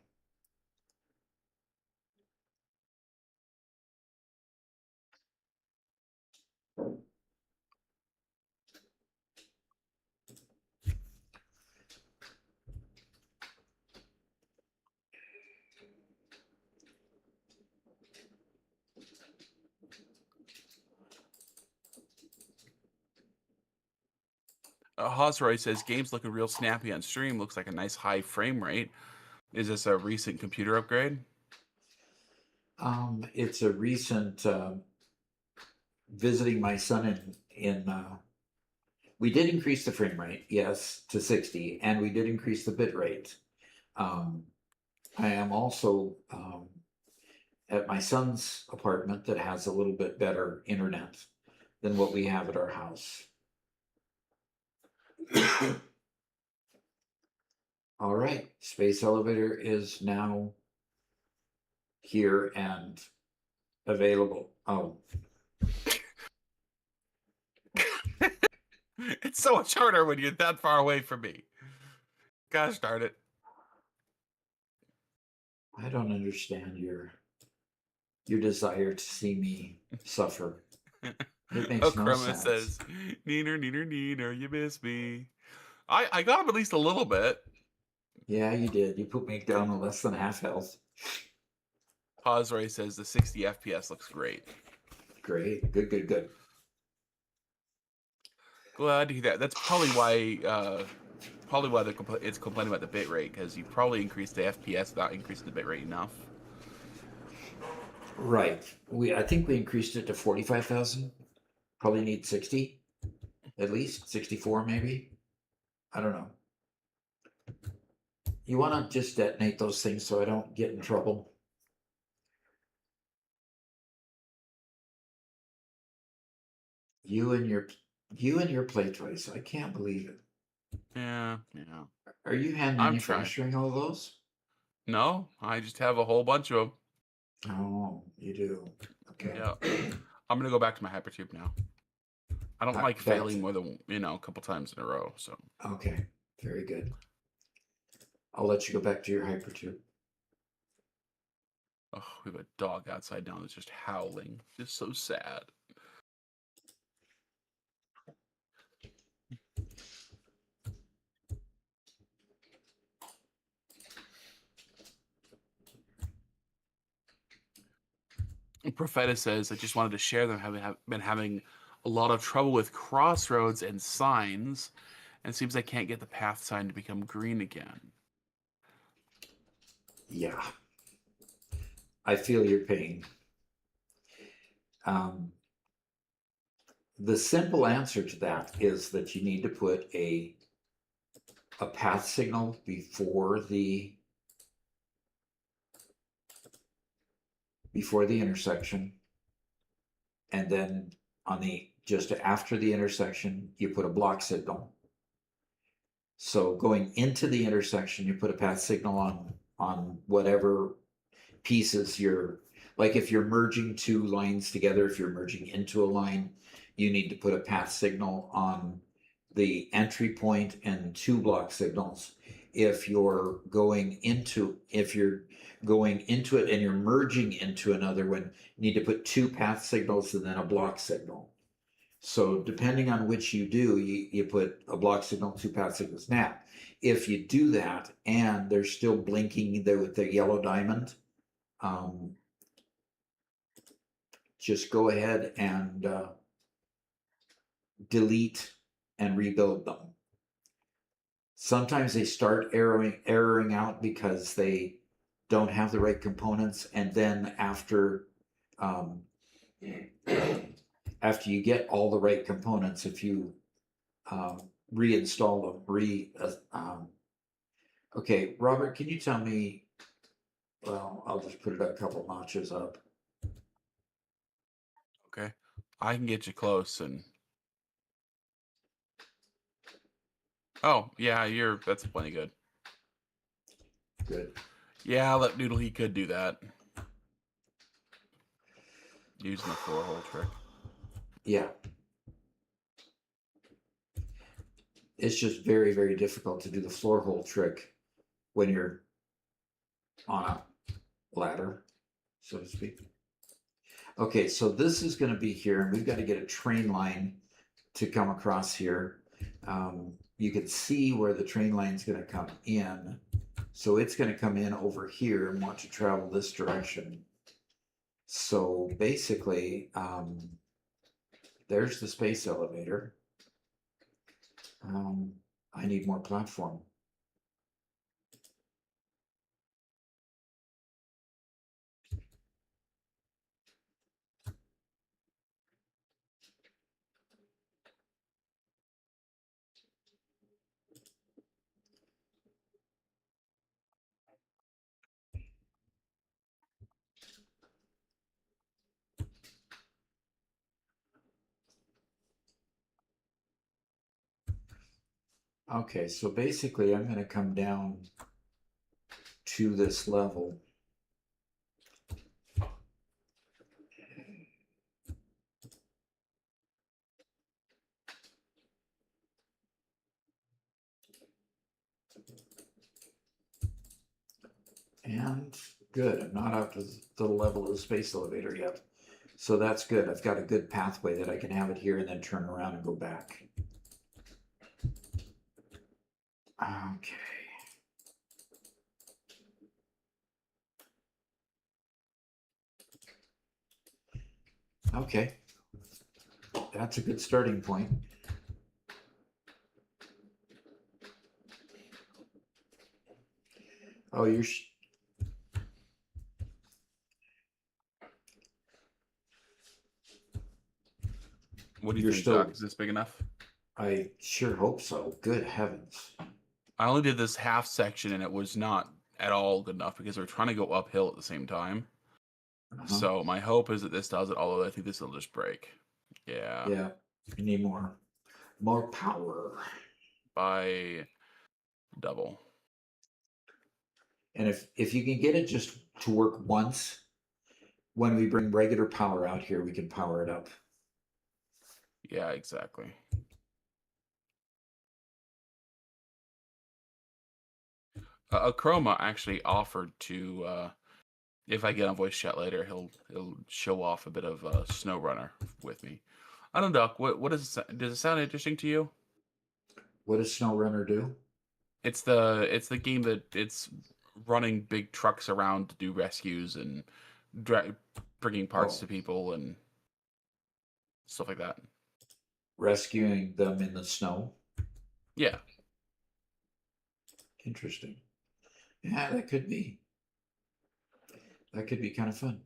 Hosroy says game's looking real snappy on stream. Looks like a nice high frame rate. Is this a recent computer upgrade? It's a recent visiting my son we did increase the frame rate, yes, to 60, and we did increase the bit rate. I am also at my son's apartment that has a little bit better internet than what we have at our house. All right, space elevator is now here and available. Oh. It's so much harder when you're that far away from me. Gosh darn it. I don't understand your desire to see me suffer. It makes no sense. Says, Neener, you miss me. I got him at least a little bit. Yeah, you did. You put me down to less than half health. Ray says the 60 FPS looks great. Great. Good. Glad to hear that. That's probably why it's complaining about the bit rate, because you probably increased the FPS without increasing the bit rate enough. Right. I think we increased it to 45,000. Probably need 60, at least 64 maybe. I don't know. You want to just detonate those things so I don't get in trouble. You and your play toys. I can't believe it. Yeah. Are you hand I'm trying. manufacturing all those? No, I just have a whole bunch of them. Oh, you do. Okay. Yeah. I'm gonna go back to my hypertube now. I don't like Back failing to- more than a couple times in a row. So Okay, very good. I'll let you go back to your hypertube. oh, we have a dog outside now that's just howling. Just so sad. Profeta says, I just wanted to share them been having a lot of trouble with crossroads and signs, and it seems I can't get the path sign to become green again. Yeah. I feel your pain. The simple answer to that is that you need to put a path signal before the intersection, and then on the just after the intersection you put a block signal. So going into the intersection you put a path signal on whatever pieces you're, like if you're merging two lines together, if you're merging into a line, you need to put a path signal on the entry point and two block signals. If you're going into it and you're merging into another one, you need to put two path signals and then a block signal. So depending on which you do, you put a block signal, two path signals. Now, if you do that and they're still blinking with the yellow diamond, just go ahead and delete and rebuild them. Sometimes they start erroring out because they don't have the right components, and then after you get all the right components, if you reinstall them, okay, Robert, can you tell me? Well, I'll just put it a couple notches up. Okay, I can get you close and. Oh yeah, that's plenty good. Good. Yeah, let Noodle, he could do that. Using the floor hole trick. Yeah. It's just very, very difficult to do the floor hole trick when you're on a ladder, so to speak. Okay, so this is going to be here, and we've got to get a train line to come across here. You can see where the train line is going to come in. So it's going to come in over here and want to travel this direction. So basically, there's the space elevator. I need more platform. Okay, so basically I'm going to come down to this level. And good, I'm not up to the level of the space elevator yet. So that's good. I've got a good pathway that I can have it here and then turn around and go back. Okay. Okay. That's a good starting point. Oh, you're What do you You're think, still- Doc? Is this big enough? I sure hope so. Good heavens. I only did this half section and it was not at all good enough because we're trying to go uphill at the same time. So my hope is that this does it, although I think this will just break. Yeah. Yeah, you need more power. by double. And if you can get it just to work once, when we bring regular power out here, we can power it up. Yeah, exactly. Chroma actually offered to, if I get on voice chat later, he'll show off a bit of Snow Runner with me. I don't know, Doc. What does it sound interesting to you? What does SnowRunner do? It's the game that it's running big trucks around to do rescues and bringing parts Oh. to people and stuff like that. Rescuing them in the snow. Yeah. Interesting. Yeah, that could be. That could be kind of fun.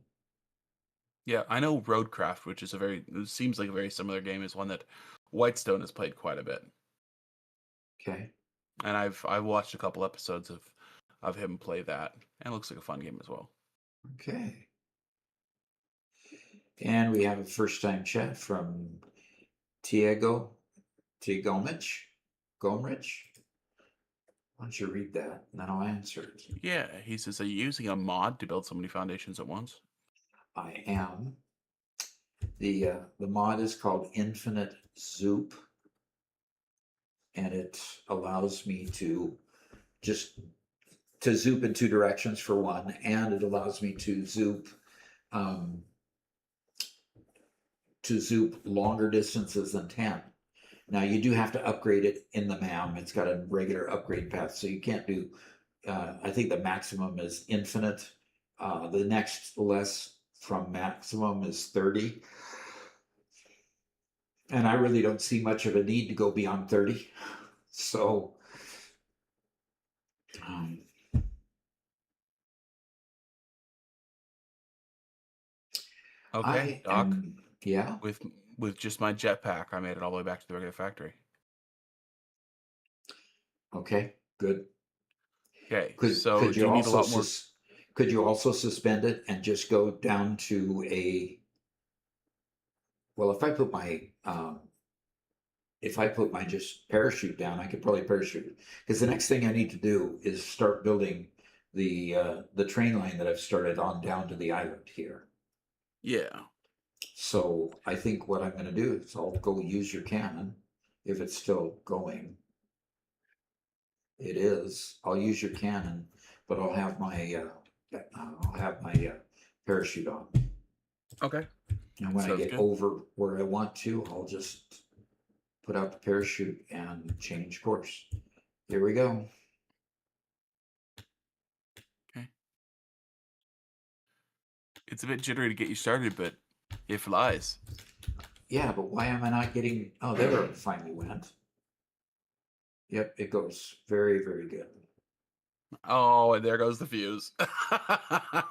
Yeah, I know Roadcraft, which is it seems like a very similar game, is one that Whitestone has played quite a bit. Okay. And I've watched a couple episodes of him play that, and it looks like a fun game as well. Okay. And we have a first-time chat from Tiago Gomrich. Why don't you read that, and then I'll answer it. Yeah, he says, are you using a mod to build so many foundations at once? I am. The mod is called Infinite Zoop, and it allows me to just zoop in two directions for one, and it allows me to zoop longer distances than 10. Now you do have to upgrade it in the MAM. It's got a regular upgrade path, so you can't do. I think the maximum is infinite. The next less from maximum is 30. And I really don't see much of a need to go beyond 30. So, Okay, Doc. Yeah. With just my jetpack, I made it all the way back to the regular factory. Okay. Good. Okay. Could do you you need a lot more? Could you also suspend it and just go down to a? Well, if I put my just parachute down, I could probably parachute, because the next thing I need to do is start building the train line that I've started on down to the island here. Yeah. So I think what I'm going to do is I'll go use your cannon if it's still going. It is. I'll use your cannon, but I'll have my parachute on. Okay. And when I Sounds get good. over where I want to, I'll just put out the parachute and change course. Here we go. Okay. It's a bit jittery to get you started, but it flies. Yeah, but why am I not getting? Oh, there it finally went. Yep, it goes very, very good. Oh, and there goes the fuse. That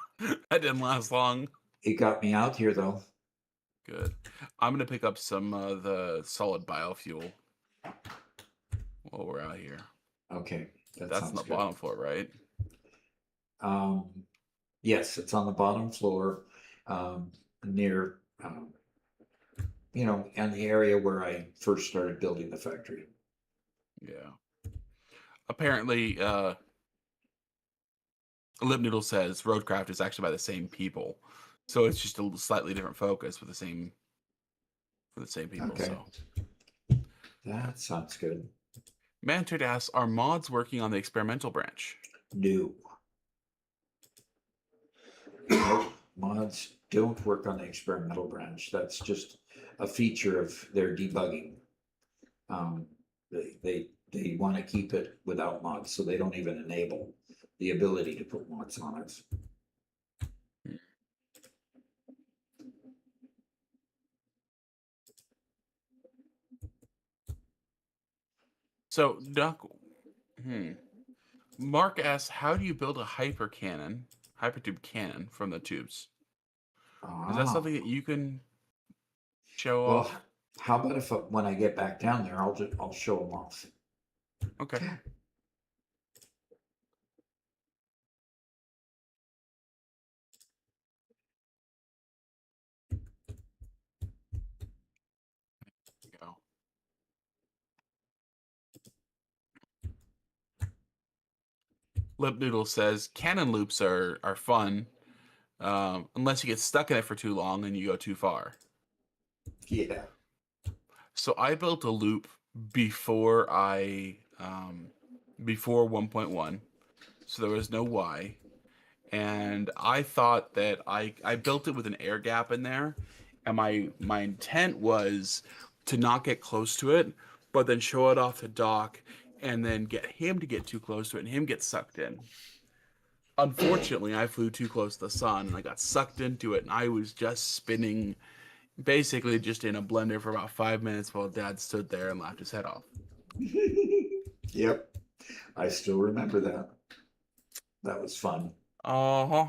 didn't last long. It got me out here though. Good. I'm gonna pick up some of the solid biofuel while we're out here. Okay, That's on the good. bottom floor, right? Yes, it's on the bottom floor, near, in the area where I first started building the factory. Yeah. Apparently, Lip Noodle says Roadcraft is actually by the same people, so it's just a slightly different focus for the same people. Okay. So That sounds good. Mantrid asks, are mods working on the experimental branch? No. Nope. Mods don't work on the experimental branch. That's just a feature of their debugging. They want to keep it without mods, so they don't even enable the ability to put mods on it. So, Doc, Mark asks, how do you build a hypertube cannon from the tubes? Is that something that you can show Well, off? how about if when I get back down there, I'll show them off. Okay. Go. Lip Noodle says canon loops are fun, unless you get stuck in it for too long and you go too far. Yeah. So I built a loop before before 1.1, so there was no Y, and I thought that I built it with an air gap in there, and my intent was to not get close to it, but then show it off to Doc, and then get him to get too close to it and him get sucked in. Unfortunately, I flew too close to the sun and I got sucked into it, and I was just spinning basically just in a blender for about 5 minutes while Dad stood there and laughed his head off. Yep. I still remember that. That was fun. Uh-huh.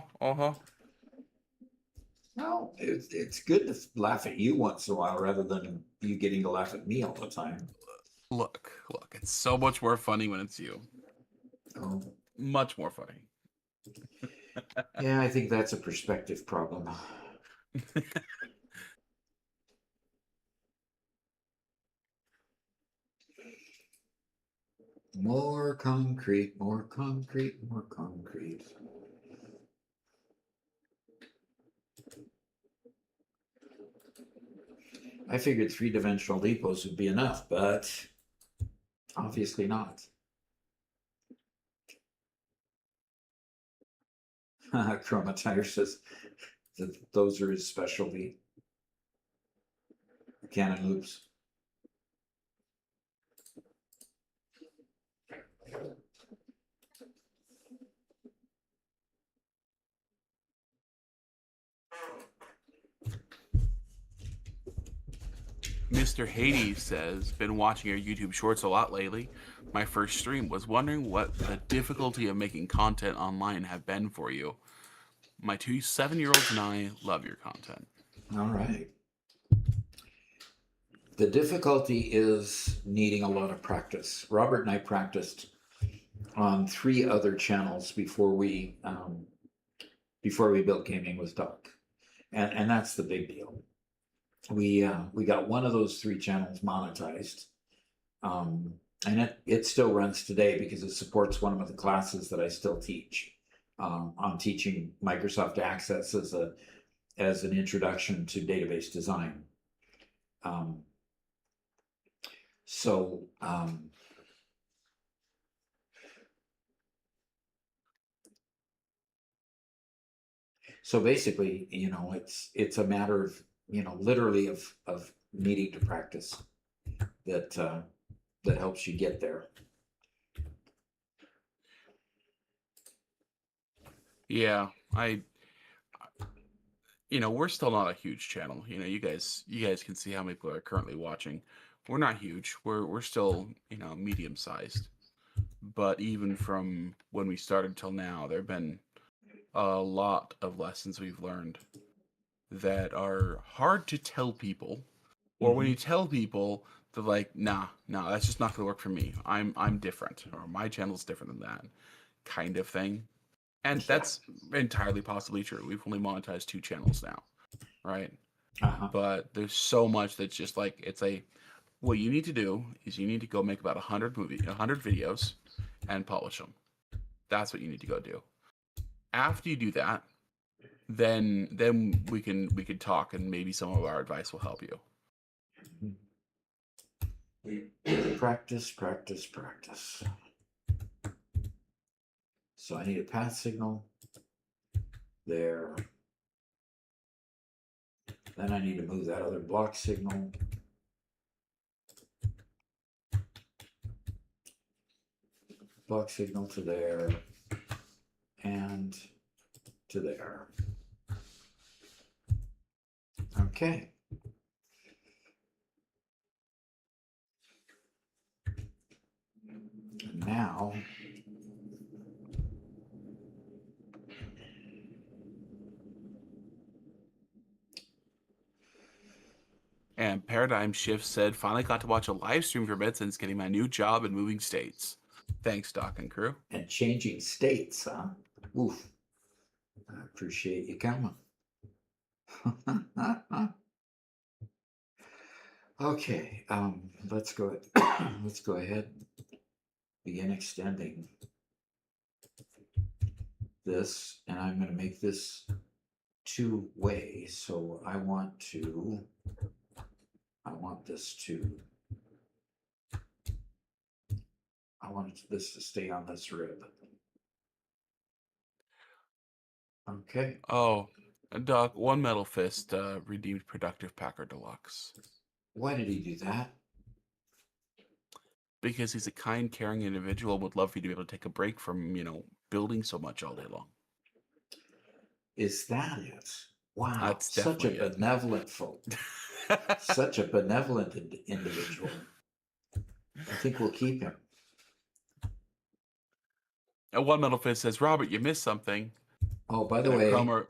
Well, it's good to laugh at you once in a while rather than you getting to laugh at me all the time. Look, it's so much more funny when it's you. Oh, Much more funny. yeah, I think that's a perspective problem. More concrete, more concrete, more concrete. I figured three-dimensional depots would be enough, but obviously not. Chroma Tire says that those are his specialty. Cannon loops. Mr. Hades says, been watching your YouTube shorts a lot lately. My first stream was wondering what the difficulty of making content online have been for you. My 2 7-year-olds and I love your content. All right. The difficulty is needing a lot of practice. Robert and I practiced on 3 other channels before we built Gaming with Doc, and that's the big deal. We got one of those 3 channels monetized, and it still runs today because it supports one of the classes that I still teach. I'm teaching Microsoft Access as an introduction to database design. So basically, it's a matter of, literally of needing to practice that helps you get there. Yeah, we're still not a huge channel. You guys can see how many people are currently watching. We're not huge. We're still, medium sized. But even from when we started till now, there've been a lot of lessons we've learned that are hard to tell people. Or when you tell people, they're like, nah, that's just not gonna work for me. I'm different, or my channel's different than that, kind of thing. And that's entirely possibly true. We've only monetized 2 channels now, right? But there's so much that's just like, what you need to do is you need to go make about 100 videos and publish them. That's what you need to go do. After you do that, then we can talk, and maybe some of our advice will help you. Practice. So I need a path signal there. Then I need to move that other block signal. Block signal to there and to there. Okay. And now And Paradigm Shift said, finally got to watch a live stream for a bit since getting my new job and moving states. Thanks, Doc and crew. and changing states, huh? Oof. I appreciate you coming. Okay, let's go ahead. Begin extending. this, and I'm going to make this two-way. So I want this to, I want this to stay on this rib. Okay. Oh, Doc, One Metal Fist redeemed Productive Packer Deluxe. Why did he do that? Because he's a kind, caring individual and would love for you to be able to take a break from, building so much all day long. Is that it? Wow, That's such a definitely it. benevolent folk. Such a benevolent individual. I think we'll keep him. And One Metal Fist says, Robert, you missed something. Oh, by the And way, Cromer,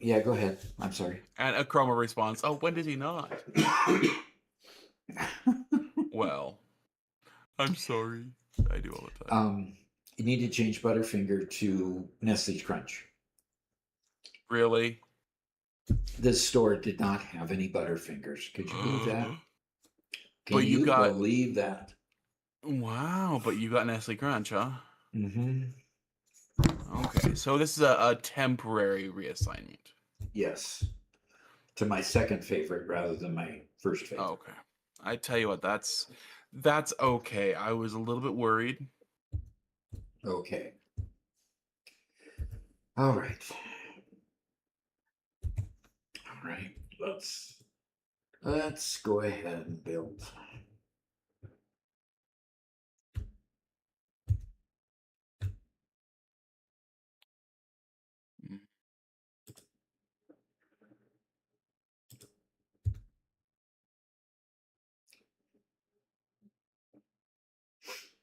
yeah, go ahead. I'm sorry. and a Cromer responds, oh, when did he not? Well, I'm sorry. I do all the time. You need to change Butterfinger to Nestle's Crunch. Really? This store did not have any Butterfingers. Could you believe that? Can But you got- believe that? Wow, but you got Nestle Crunch, huh? Mm-hmm. Okay, so this is a temporary reassignment. Yes. To my second favorite rather than my first favorite. Okay. I tell you what, that's okay. I was a little bit worried. Okay. All right. All right. Let's go ahead and build.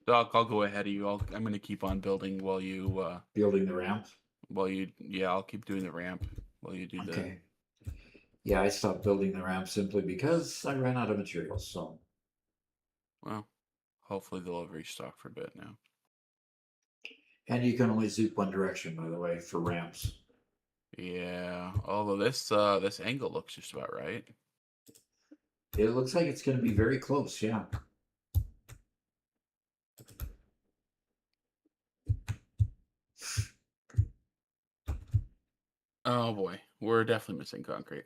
Doc, I'll go ahead of you. I'm gonna keep on building while you Building the ramp. I'll keep doing the ramp while you do Okay. Yeah, I stopped building the ramp simply because I ran out of materials. So, well, hopefully they'll have restocked for a bit now. and you can only zoop one direction, by the way, for ramps. Yeah, although this angle looks just about right. It looks like it's going to be very close. Yeah. Oh boy, we're definitely missing concrete.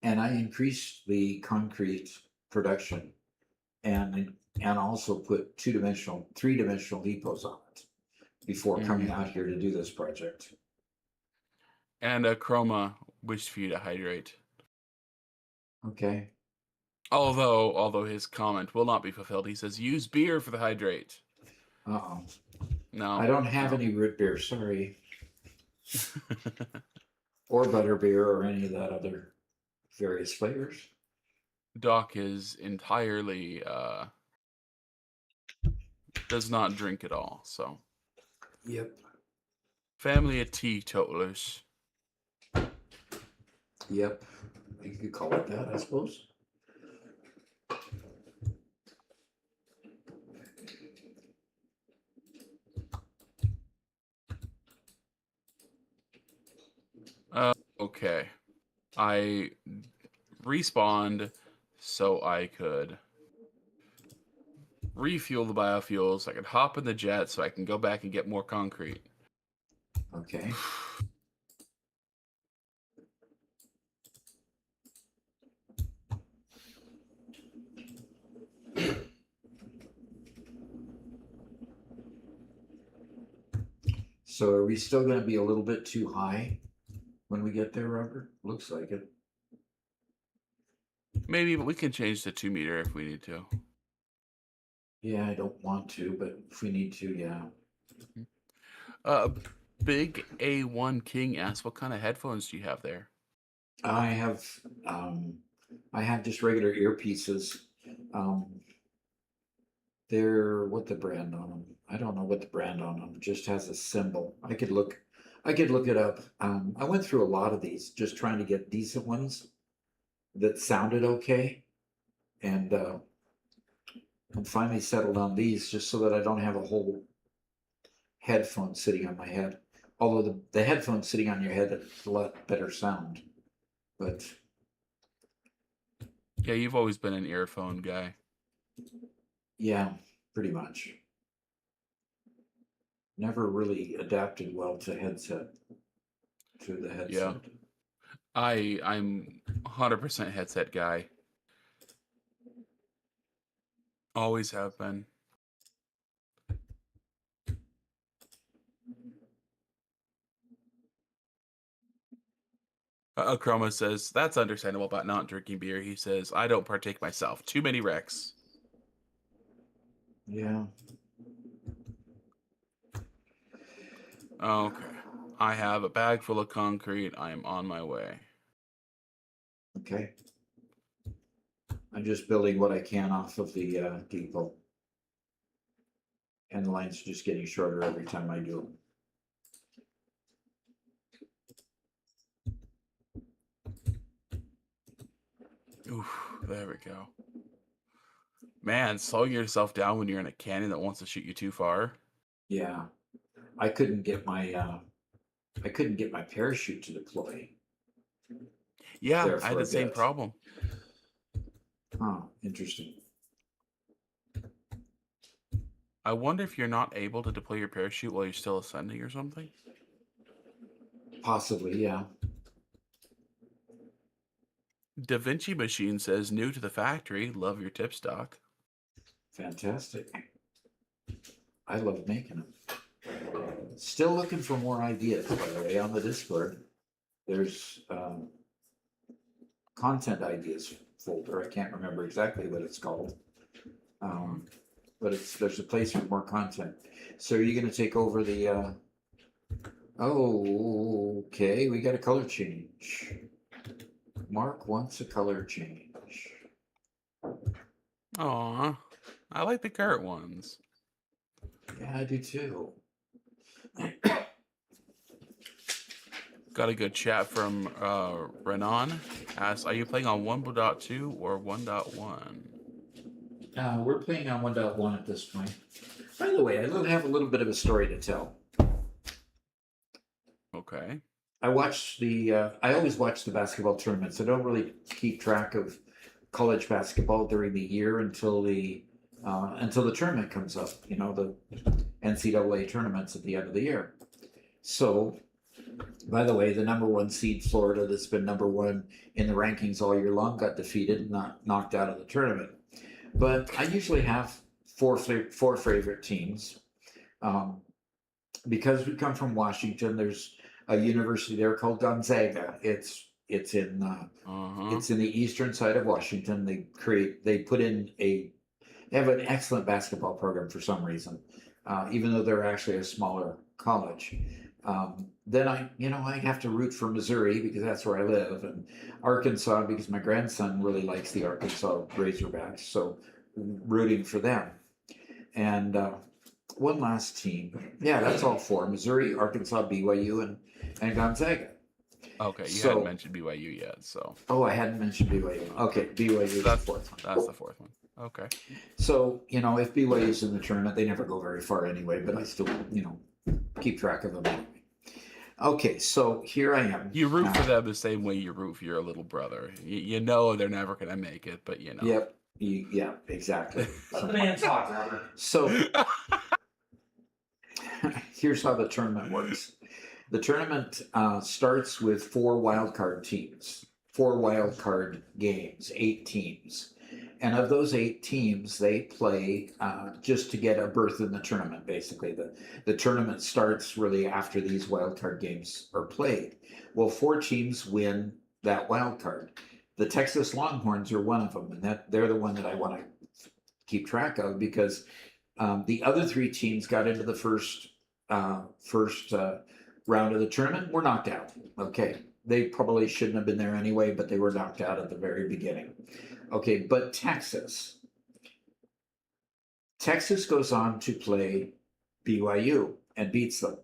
And I increased the concrete production, and also put three-dimensional depots on it before coming out here to do this project. And Chroma wished for you to hydrate. Okay. Although his comment will not be fulfilled. He says use beer for the hydrate. Uh-oh. No, I don't have any root beer. Sorry. Or butterbeer or any of that other various flavors. Doc is entirely does not drink at all. So Yep. family of teetotalers. Yep. You could call it that, I suppose. Okay. I respawned so I could refuel the biofuels. I could hop in the jet so I can go back and get more concrete. Okay. So are we still going to be a little bit too high when we get there, Robert? Looks like it. Maybe, but we can change the 2 meter if we need to. Yeah, I don't want to, but if we need to, yeah. Big A1 King asks, what kind of headphones do you have there? I have just regular earpieces. They're what the brand on them? I don't know what the brand on them. Just has a symbol. I could look it up. I went through a lot of these just trying to get decent ones that sounded okay, and finally settled on these just so that I don't have a whole headphone sitting on my head. Although the headphone sitting on your head is a lot better sound, but Yeah, you've always been an earphone guy. yeah, pretty much. never really adapted well to the headset. Yeah. I'm 100% headset guy. Always have been. Chroma says, that's understandable about not drinking beer. He says, I don't partake myself. Too many wrecks. Yeah. Okay. I have a bag full of concrete. I am on my way. Okay. I'm just building what I can off of the depot. And the lines are just getting shorter every time I do them. Oof, there we go. Man, slowing yourself down when you're in a cannon that wants to shoot you too far. Yeah. I couldn't get my parachute to deploy. Yeah, There I had for a the same bit. problem. Oh, interesting. I wonder if you're not able to deploy your parachute while you're still ascending or something. Possibly, yeah. Da Vinci Machine says, new to the factory. Love your tip stock. Fantastic. I love making them. Still looking for more ideas, by the way, on the Discord. There's content ideas folder. I can't remember exactly what it's called. But there's a place for more content. So are you going to take over the... Oh, okay. We got a color change. Mark wants a color change. Aw, I like the current ones. Yeah, I do too. Got a good chat from Renan. Asks, are you playing on 1.2 or 1.1? We're playing on 1.1 at this point. By the way, I have a little bit of a story to tell. Okay. I always watch the basketball tournaments. I don't really keep track of college basketball during the year until the tournament comes up. You know, the NCAA tournaments at the end of the year. So, by the way, the number one seed Florida, that's been number one in the rankings all year long, got defeated and not knocked out of the tournament. But I usually have four favorite teams. Because we come from Washington, there's a university there called Gonzaga. It's in the eastern side of Washington. They have an excellent basketball program for some reason, even though they're actually a smaller college. Then I have to root for Missouri because that's where I live, and Arkansas because my grandson really likes the Arkansas Razorbacks, so rooting for them. And one last team. Yeah, that's all four: Missouri, Arkansas, BYU, and Gonzaga. Okay, you hadn't mentioned BYU yet, so. Oh, I hadn't mentioned BYU. Okay, BYU is the fourth one. That's the fourth one. Okay. So, if BYU's in the tournament, they never go very far anyway, but I still, keep track of them anyway. Okay, so here I am. You root for them the same way you root for your little brother. You know they're never going to make it, but you know. Yep. Yeah, exactly. Let the man talk, Robert. So, here's how the tournament works. The tournament starts with 4 wildcard teams, 4 wildcard games, 8 teams. And of those 8 teams, they play just to get a berth in the tournament, basically. The tournament starts really after these wildcard games are played. Well, 4 teams win that wildcard. The Texas Longhorns are one of them, and they're the one that I want to keep track of because the other 3 teams got into the first round of the tournament, were knocked out. Okay, they probably shouldn't have been there anyway, but they were knocked out at the very beginning. Okay, but Texas goes on to play BYU and beats them.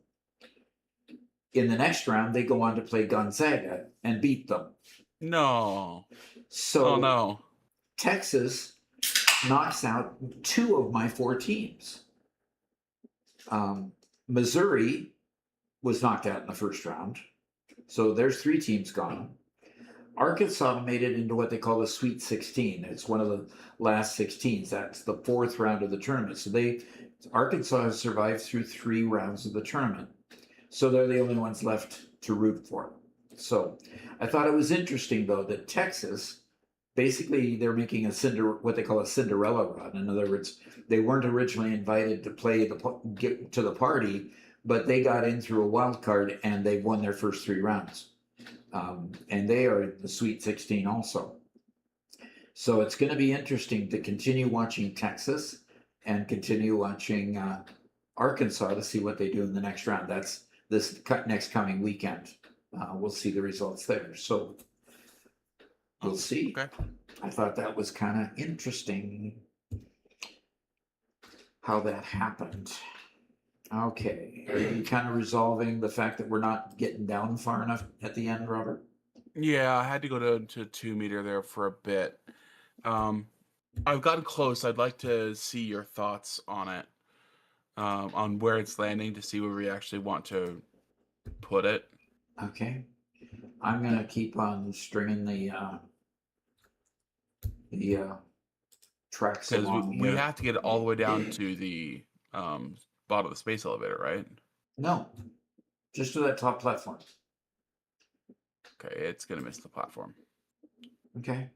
In the next round, they go on to play Gonzaga and beat them. No. So oh, no. Texas knocks out 2 of my 4 teams. Missouri was knocked out in the first round. So there's 3 teams gone. Arkansas made it into what they call the Sweet 16. It's one of the last 16s. That's the 4th round of the tournament. So they Arkansas has survived through 3 rounds of the tournament, so they're the only ones left to root for. So I thought it was interesting, though, that Texas, basically they're making what they call a Cinderella run. In other words, they weren't originally invited to get to the party, but they got in through a wild card and they won their first 3 rounds. And they are in the Sweet 16 also. So it's going to be interesting to continue watching Texas and continue watching Arkansas to see what they do in the next round. That's this next coming weekend. We'll see the results there. So we'll see. Okay. I thought that was kind of interesting how that happened. Okay. Are you kind of resolving the fact that we're not getting down far enough at the end, Robert? Yeah, I had to go to 2 meter there for a bit. I've gotten close. I'd like to see your thoughts on it, on where it's landing, to see where we actually want to put it. Okay. I'm gonna keep on stringing the tracks Because along we here. have to get it all the way down to the bottom of the space elevator, right? No, just to that top platform. Okay, it's gonna miss the platform. Okay.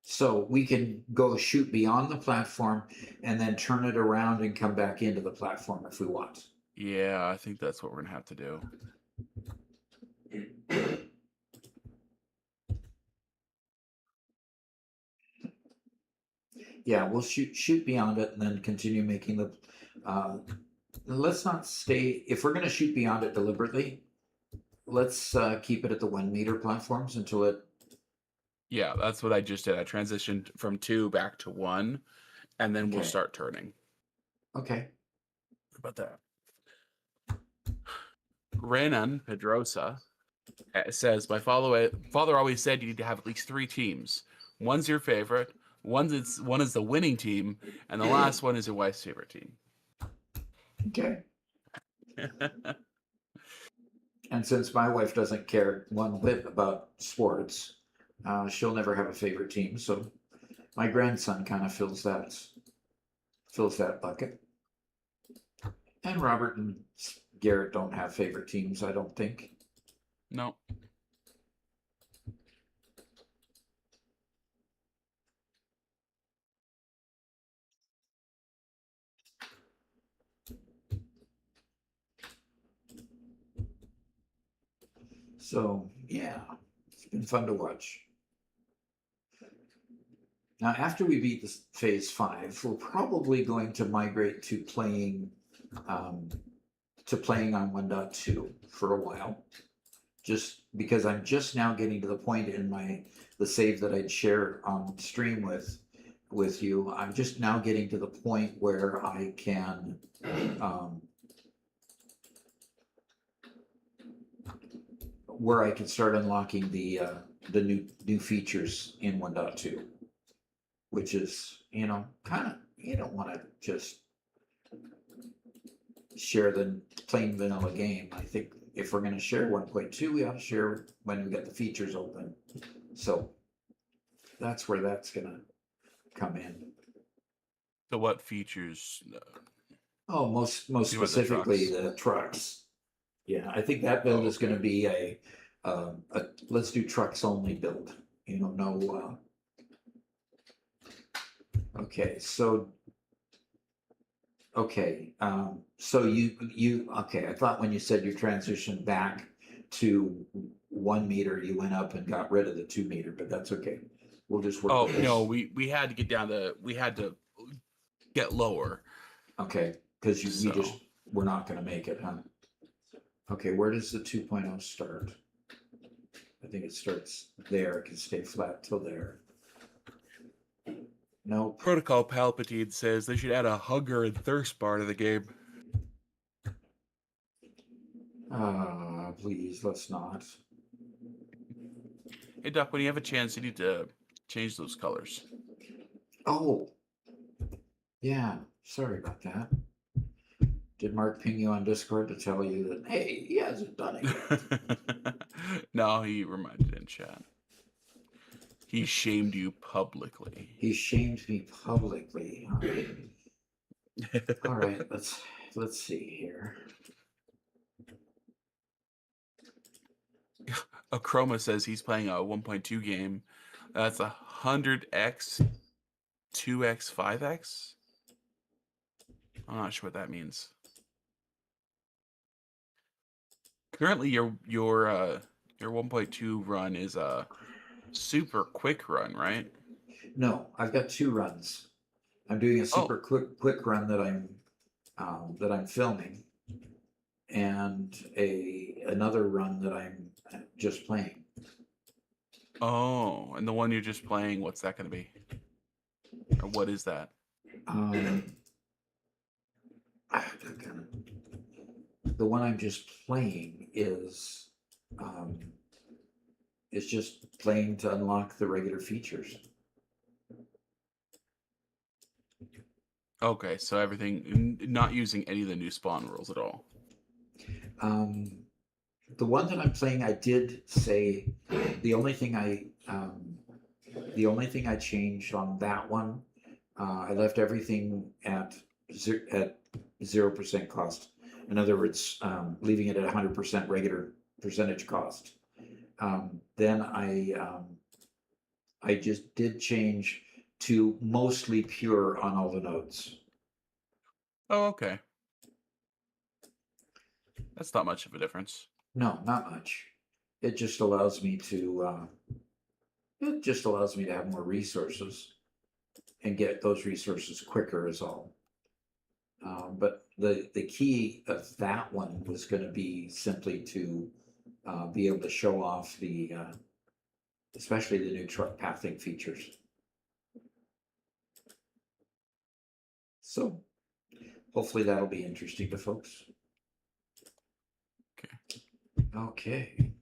So we can go shoot beyond the platform and then turn it around and come back into the platform if we want. Yeah, I think that's what we're gonna have to do. Yeah, we'll shoot beyond it and then continue making the. Let's not stay. If we're going to shoot beyond it deliberately, let's keep it at the 1 meter platforms until it. Yeah, that's what I just did. I transitioned from 2 back to 1, and then we'll Okay. start turning. Okay. How about that? Renan Pedrosa says, my father always said you need to have at least 3 teams. One's your favorite, one is the winning team, and the last one is your wife's favorite team. Okay. And since my wife doesn't care one bit about sports, she'll never have a favorite team. So my grandson kind of fills that bucket. And Robert and Garrett don't have favorite teams, I don't think. No. So yeah, it's been fun to watch. Now, after we beat this phase 5, we're probably going to migrate to playing on 1.2 for a while. Just because I'm just now getting to the point in the save that I'd share on stream with you. I'm just now getting to the point where I can start unlocking the new features in 1.2, which is, kind of, you don't want to just share the plain vanilla game. I think if we're going to share 1.2, we ought to share when we get the features open. So that's where that's going to come in. So what features? Oh, most You want the specifically trucks? the trucks. Yeah, I think that build is going to be a let's do trucks only build. No. Okay, so. Okay, so you okay? I thought when you said you transitioned back to 1 meter, you went up and got rid of the 2 meter, but that's okay. We'll just work. Oh with this. no, we had to get down we had to get lower. Okay, because we're not going to make it, huh? Okay, where does the 2.0 start? I think it starts there. It can stay flat till there. Nope. Protocol Palpatine says they should add a hunger and thirst bar to the game. Please, let's not. Hey Duck, when you have a chance, you need to change those colors. Oh, yeah. Sorry about that. Did Mark ping you on Discord to tell you that, hey, he hasn't done it yet? No, he reminded in chat. He shamed you publicly. He shamed me publicly. All right, let's see here. Chroma says he's playing a 1.2 game. That's 100x, 2x, 5x. I'm not sure what that means. Currently, your 1.2 run is a super quick run, right? No, I've got 2 runs. I'm doing a super quick run that I'm filming, and another run that I'm just playing. Oh, and the one you're just playing, what's that going to be? Or what is that? The one I'm just playing is just playing to unlock the regular features. Okay, so everything, not using any of the new spawn rules at all. The one that I'm playing, I did say the only thing I changed on that one, I left everything at 0% cost. In other words, leaving it at 100% regular percentage cost. Then I just did change to mostly pure on all the nodes. Oh, okay. That's not much of a difference. No, not much. It just allows me to have more resources and get those resources quicker is all. But the key of that one was going to be simply to be able to show off especially the new truck pathing features. So hopefully that'll be interesting to folks. Okay.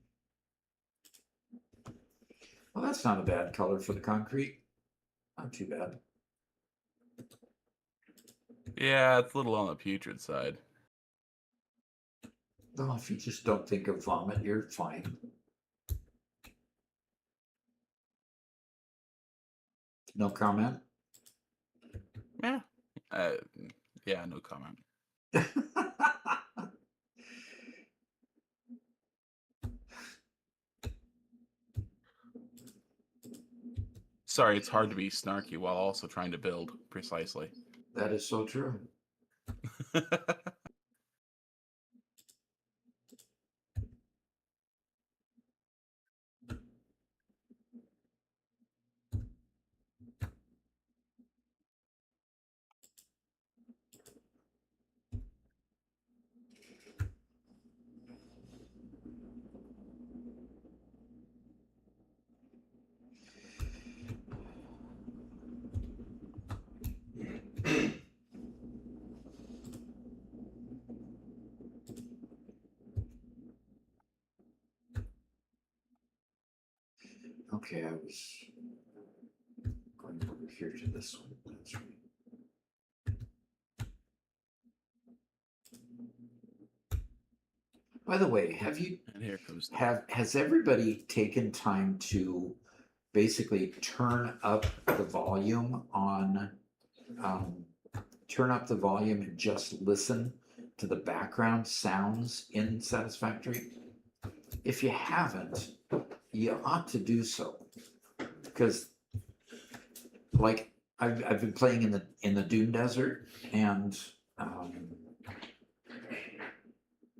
Well, that's not a bad color for the concrete. Not too bad. Yeah, it's a little on the putrid side. Well, if you just don't think of vomit, you're fine. No comment? Yeah. Yeah, no comment. Sorry, it's hard to be snarky while also trying to build precisely. That is so true. Okay, I was going over here to this one. That's right. By the way, And here comes has everybody taken time to basically turn up the volume and just listen to the background sounds in Satisfactory? If you haven't, you ought to do so, because like I've been playing in the Dune Desert, and gosh,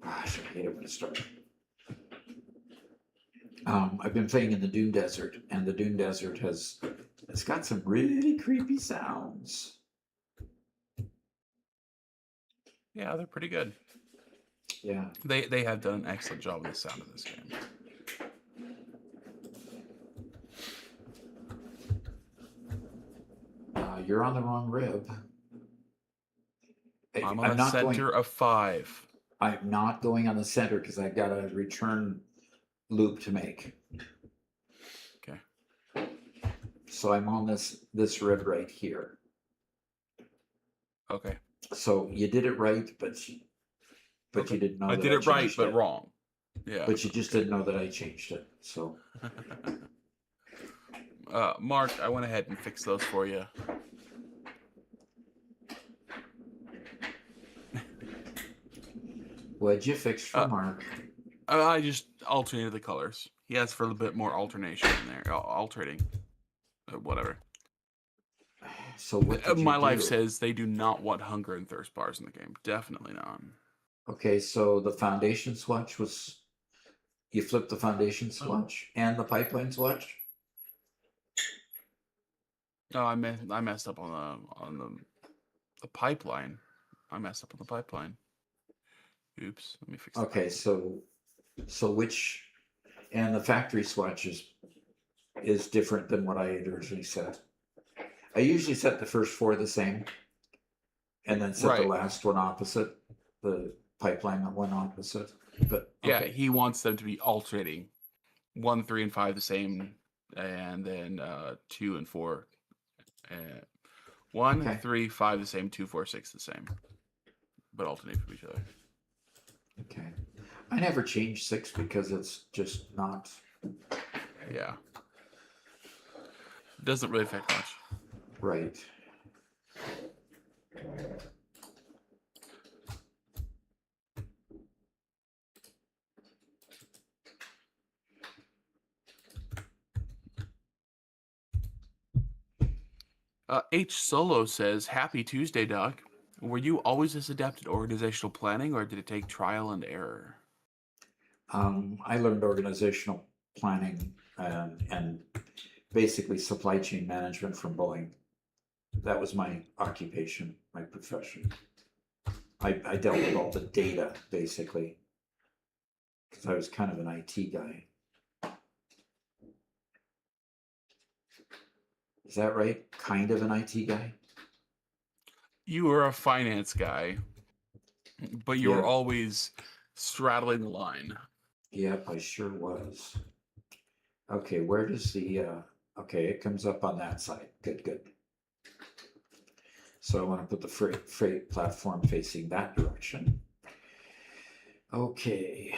I hate it when it starts. I've been playing in the Dune Desert, and the Dune Desert has got some really creepy sounds. Yeah, they're pretty good. Yeah. They have done an excellent job with the sound of this game. You're on the wrong rib. I'm on the center of 5. I'm not going on the center because I've got a return loop to make. Okay. So I'm on this rib right here. Okay. So you did it right, but you didn't know. I did it right, but wrong. Yeah. But you just didn't know that I changed it. So. Mark, I went ahead and fixed those for you. What'd you fix for Uh, Mark? I just alternated the colors. He asked for a little bit more alternation in there. Alternating. Whatever. So what did you My do? life says they do not want hunger and thirst bars in the game. Definitely not. Okay, so the foundation swatch was, you flipped the foundation Oh. swatch and the pipeline swatch? No, I messed up on the pipeline. I messed up on the pipeline. Oops. Let me fix that. Okay, so which, and the factory swatch is different than what I had originally set. I usually set the first four the same, and then set the Right. last one opposite, the pipeline one opposite. But Yeah, okay. he wants them to be alternating. 1, 3, and 5 the same, and then 2 and 4. 1, Okay. 3, 5 the same, 2, 4, 6 the same, but alternate from each other. Okay. I never changed 6 because it's just not. Yeah. Doesn't really affect much. Right. H Solo says, "Happy Tuesday, Doc. Were you always this adept at organizational planning, or did it take trial and error?" I learned organizational planning and basically supply chain management from Boeing. That was my occupation, my profession. I dealt with all the data basically because I was kind of an IT guy. Is that right? Kind of an IT guy? You were a finance guy, but you were Yeah. always straddling the line. Yep, I sure was. Okay, where does the okay, it comes up on that side. Good, good. So I want to put the freight platform facing that direction. Okay.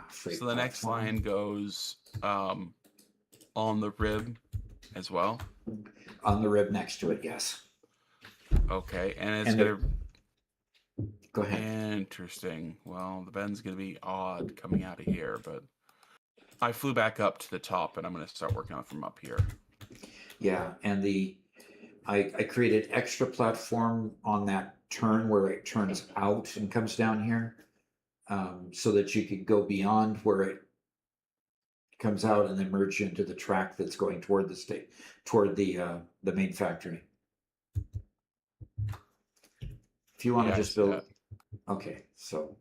Freight So the next platform. line goes on the rib as well. On the rib next to it, yes. Okay, and it's And gonna. Go ahead. Interesting. Well, the bend's gonna be odd coming out of here, but I flew back up to the top, and I'm gonna start working on it from up here. Yeah, and I created extra platform on that turn where it turns out and comes down here, so that you could go beyond where it comes out and then merge into the track that's going toward the main factory. If you want to Yeah, I just see build, that. okay, so.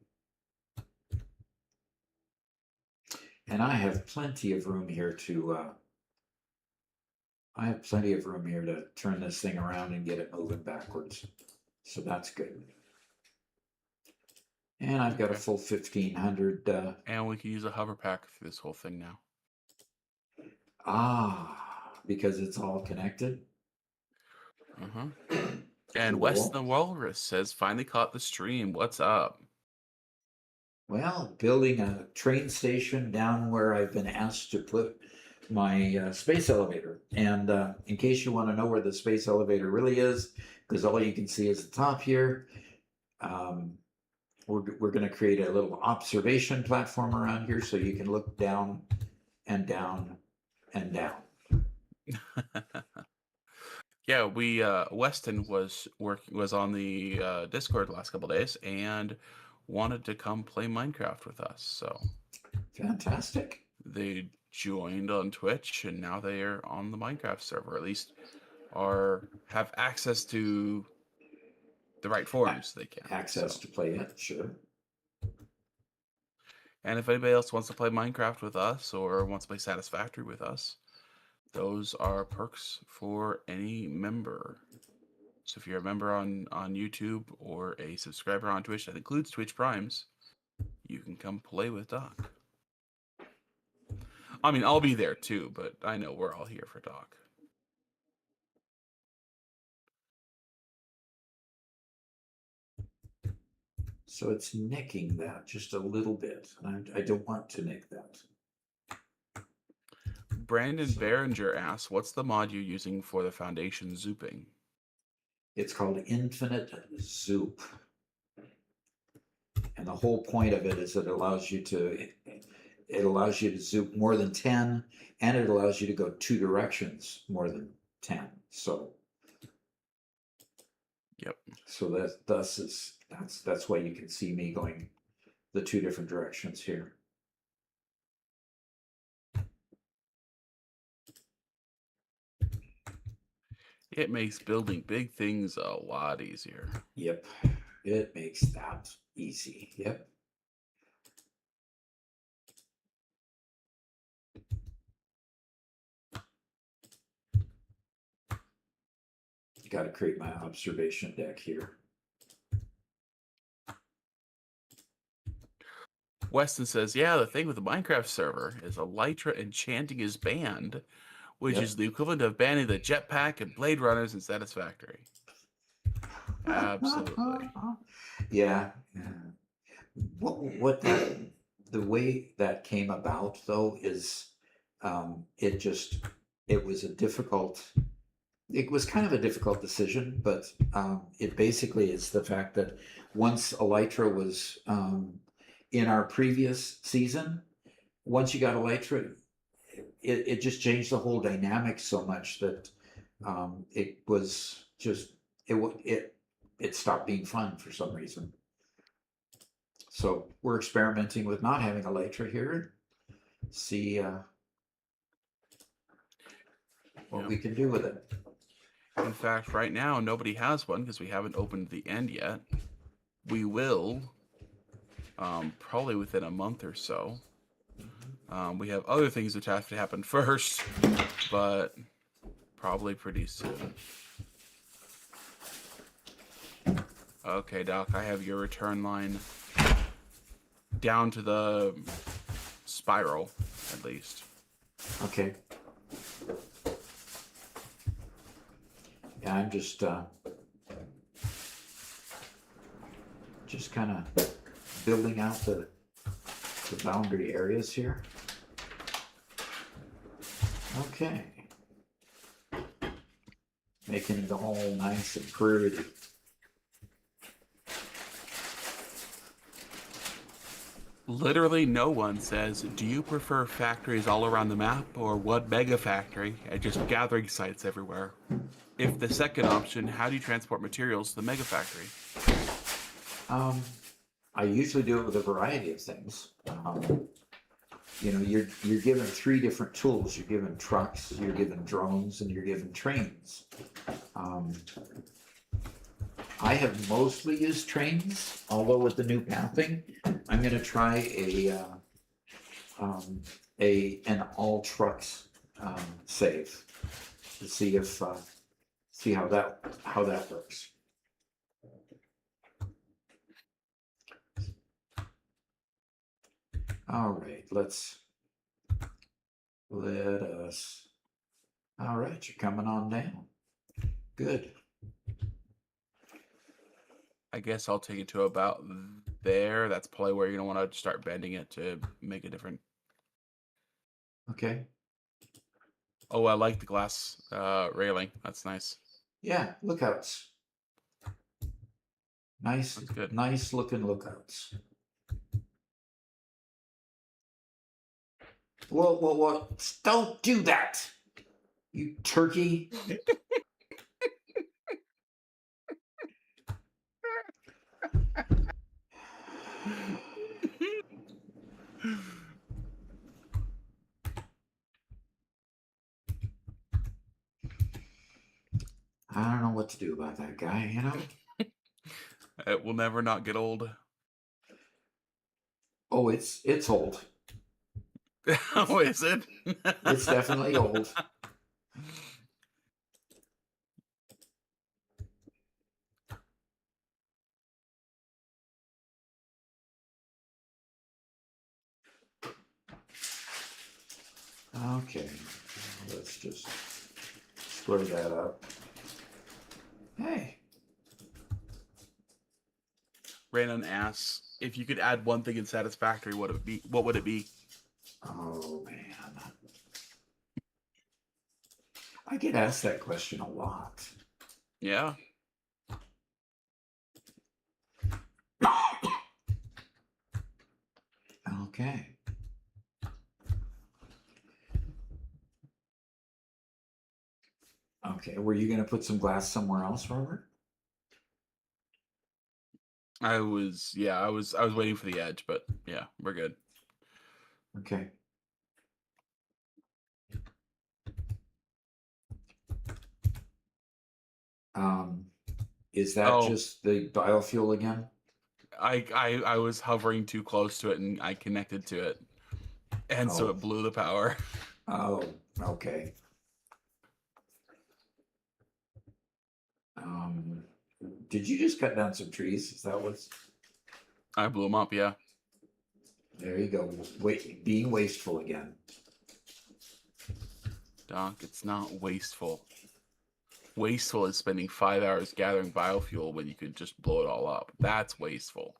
And I have plenty of room here to turn this thing around and get it moving backwards. So that's good. And I've got a Okay. full 1500. And we can use a hover pack for this whole thing now. Because it's all connected. And Cool. Weston Walrus says, "Finally caught the stream. What's up?" Well, building a train station down where I've been asked to put my space elevator. And in case you want to know where the space elevator really is, because all you can see is the top here, we're going to create a little observation platform around here so you can look down and down and down. Yeah, we Weston was on the Discord the last couple days and wanted to come play Minecraft with us. So Fantastic. they joined on Twitch, and now they are on the Minecraft server. At least have access to the right forums they can. Access to play it, sure. And if anybody else wants to play Minecraft with us or wants to play Satisfactory with us, those are perks for any member. So if you're a member on YouTube or a subscriber on Twitch that includes Twitch Primes, you can come play with Doc. I mean, I'll be there too, but I know we're all here for Doc. So it's nicking that just a little bit. And I don't want to nick that. Brandon Behringer asks, "What's the mod you're using for the foundation zooping?" It's called Infinite Zoop. And the whole point of it is it allows you to zoom more than 10, and it allows you to go 2 directions more than 10. So Yep. so that's why you can see me going the 2 different directions here. It makes building big things a lot easier. Yep. It makes that easy. Yep. Got to create my observation deck here. Weston says, yeah, the thing with the Minecraft server is Elytra enchanting is banned, which Yep. is the equivalent of banning the jetpack and Blade Runners in Satisfactory. Absolutely. Yeah. What the way that came about though is it was kind of a difficult decision, but it basically is the fact that once Elytra was in our previous season, once you got Elytra, it just changed the whole dynamic so much that it was just it stopped being fun for some reason. So we're experimenting with not having Elytra here. See what we can do with it. In fact, right now, nobody has one because we haven't opened the end yet. We will, probably within a month or so. We have other things that have to happen first, but probably pretty soon. Okay, Doc, I have your return line down to the spiral, at least. Okay. Yeah, I'm just kind of building out the boundary areas here. Okay. Making it all nice and pretty. Literally no one says, do you prefer factories all around the map or one mega factory and just gathering sites everywhere? If the second option, how do you transport materials to the mega factory? I usually do it with a variety of things. You know, you're given 3 different tools. You're given trucks, you're given drones, and you're given trains. I have mostly used trains, although with the new pathing, I'm going to try an all trucks save to see if see how that works. All right, let us. All right, you're coming on down. Good. I guess I'll take it to about there. That's probably where you're going to want to start bending it to make a different. Okay. Oh, I like the glass railing. That's nice. Yeah, lookouts. Nice, That's good. Nice looking lookouts. Whoa, don't do that, you turkey. I don't know what to do about that guy, you know? It will never not get old. Oh, it's old. Oh, is it? It's definitely old. Okay, let's just square that up. Hey. Random asks, if you could add one thing in Satisfactory, what would it be? Oh man. I get asked that question a lot. Yeah. Okay. Okay, were you gonna put some glass somewhere else, Robert? I was waiting for the edge, but yeah, we're good. Okay. Is that Oh. just the biofuel again? I was hovering too close to it and I connected to it. And so Oh. it blew the power. Oh, okay. Did you just cut down some trees? Is that what's... I blew them up, yeah. There you go. Wait, being wasteful again. Doc, it's not wasteful. Wasteful is spending 5 hours gathering biofuel when you could just blow it all up. That's wasteful.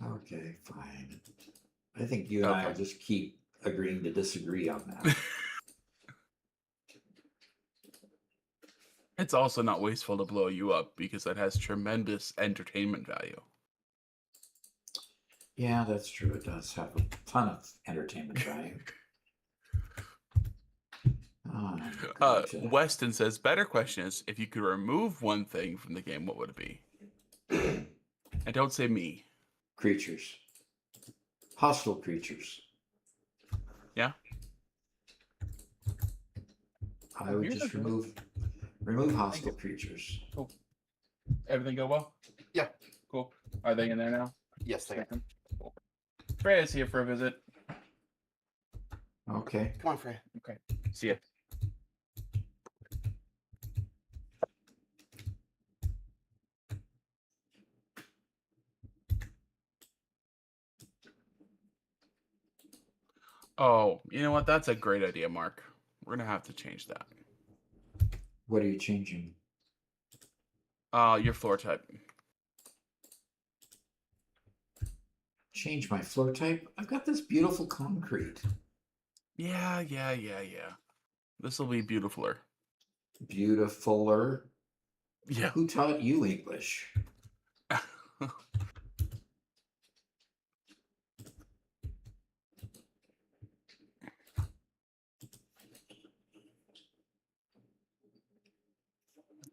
Okay, fine. I think you and I will just keep agreeing to disagree on that. It's also not wasteful to blow you up because that has tremendous entertainment value. Yeah, that's true. It does have a ton of entertainment value. Weston says, better question is, if you could remove one thing from the game, what would it be? And don't say me. Creatures. Hostile creatures. Yeah? I would just remove hostile creatures. Cool. Everything go well? Yeah. Cool. Are they in there now? Yes, they are. Cool. Freya's here for a visit. Okay. Come on, Freya. Okay. See ya. Oh, you know what? That's a great idea, Mark. We're gonna have to change that. What are you changing? Your floor type. Change my floor type? I've got this beautiful concrete. Yeah. This will be beautifuler. Beautifuler? Yeah. Who taught you English?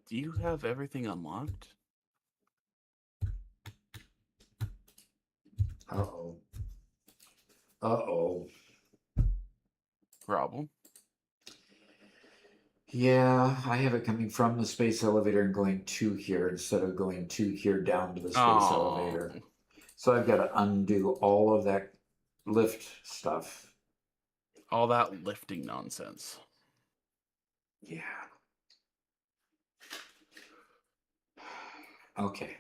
Do you have everything unlocked? Uh-oh. Uh-oh. Problem. Yeah, I have it coming from the space elevator and going to here instead of going to here down to the space elevator. So I've got to undo all of that lift stuff. All that lifting nonsense. Yeah. Okay.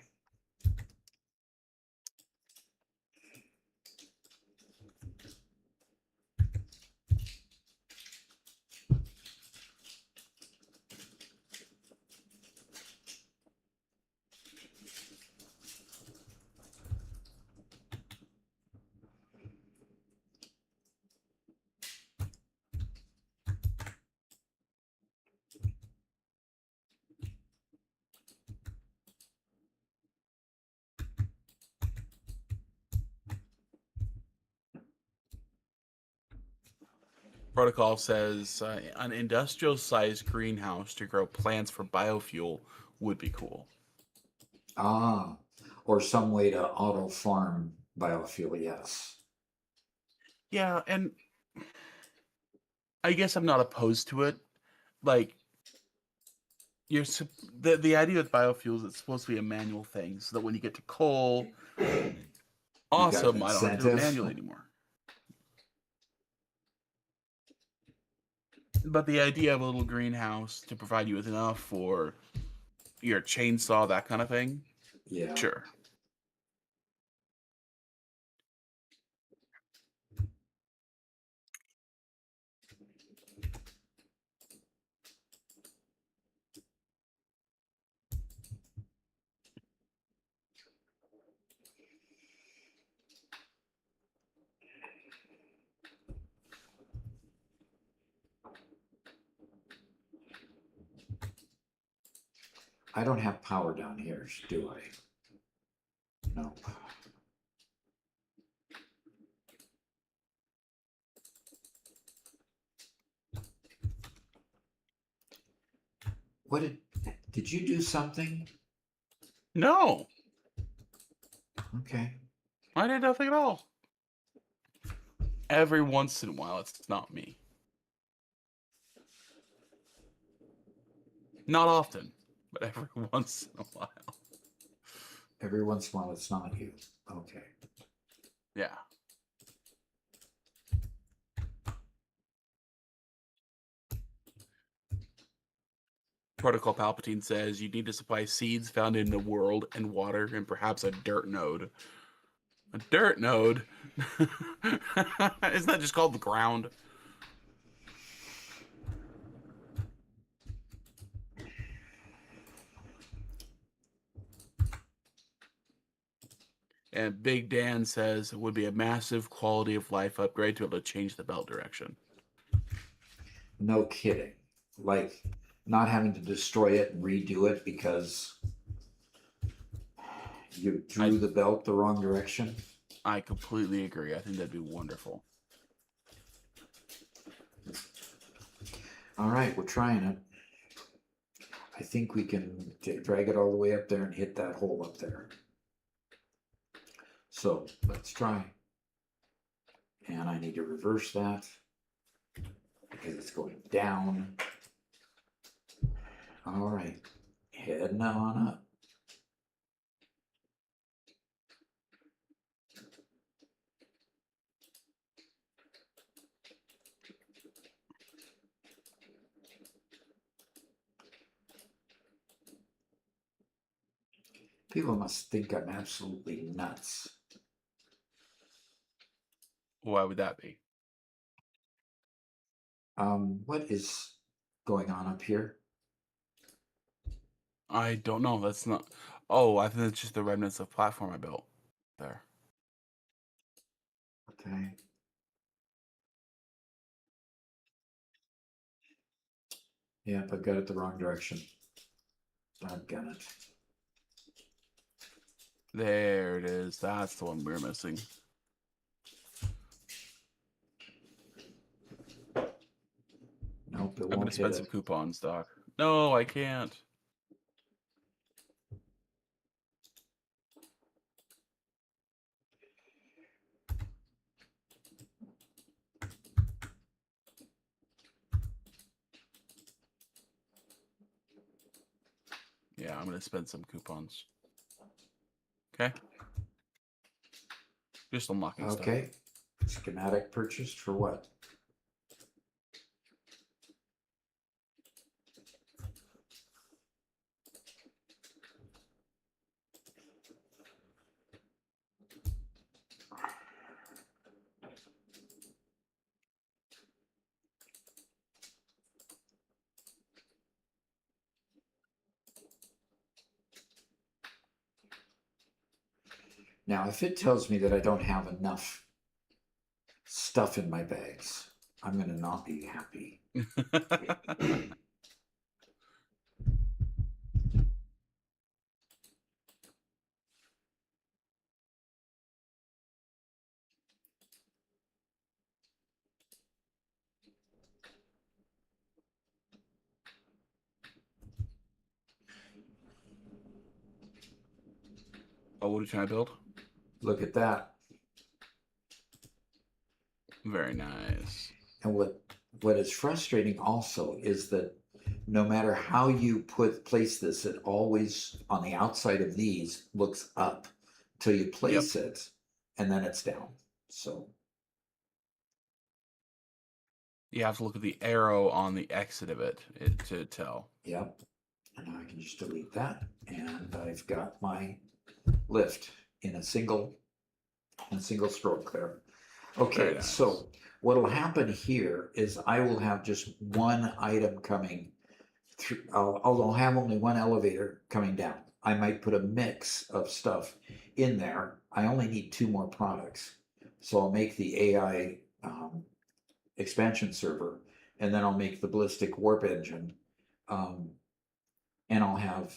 Protocol says an industrial-sized greenhouse to grow plants for biofuel would be cool. Ah, or some way to auto farm biofuel, yes. Yeah, and I guess I'm not opposed to it. Like, the idea with biofuels, it's supposed to be a manual thing, so that when you get to coal, awesome, I don't have to do it manually anymore. But the idea of a little greenhouse to provide you with enough for your chainsaw, that kind of thing, Yeah. sure. I don't have power down here, do I? No. What did you do something? No, Okay. I did nothing at all. Every once in a while, it's not me. Not often, but every once in a while. Every once in a while, it's not you. Okay. Yeah. Protocol Palpatine says you need to supply seeds found in the world and water and perhaps a dirt node. A dirt node? Isn't that just called the ground? And Big Dan says it would be a massive quality of life upgrade to be able to change the belt direction. No kidding. Like not having to destroy it and redo it because you drew the belt the wrong direction. I completely agree. I think that'd be wonderful. All right, we're trying it. I think we can drag it all the way up there and hit that hole up there. So let's try. And I need to reverse that because it's going down. All right, heading on up. People must think I'm absolutely nuts. Why would that be? What is going on up here? I don't know. That's not. Oh, I think it's just the remnants of platform I built there. Okay. Yep, I've got it the wrong direction. I've got it. There it is. That's the one we're missing. Nope, it I'm gonna won't hit spend some it. coupons, Doc. No, I can't. Yeah, I'm gonna spend some coupons. Okay. Just unlocking stuff. Okay. Schematic purchased for what? Now, if it tells me that I don't have enough stuff in my bags, I'm going to not be happy. Oh, what are you trying to build? Look at that. Very nice. And what is frustrating also is that no matter how you place this, it always on the outside of these looks up till you place it, and then it's down. So You have to look at the arrow on the exit of it to tell. yep. And now I can just delete that, and I've got my lift in a single stroke there. Okay, Nice. so what'll happen here is I will have just one item coming through. I'll have only one elevator coming down. I might put a mix of stuff in there. I only need 2 more products. So I'll make the AI expansion server, and then I'll make the ballistic warp engine. And I'll have,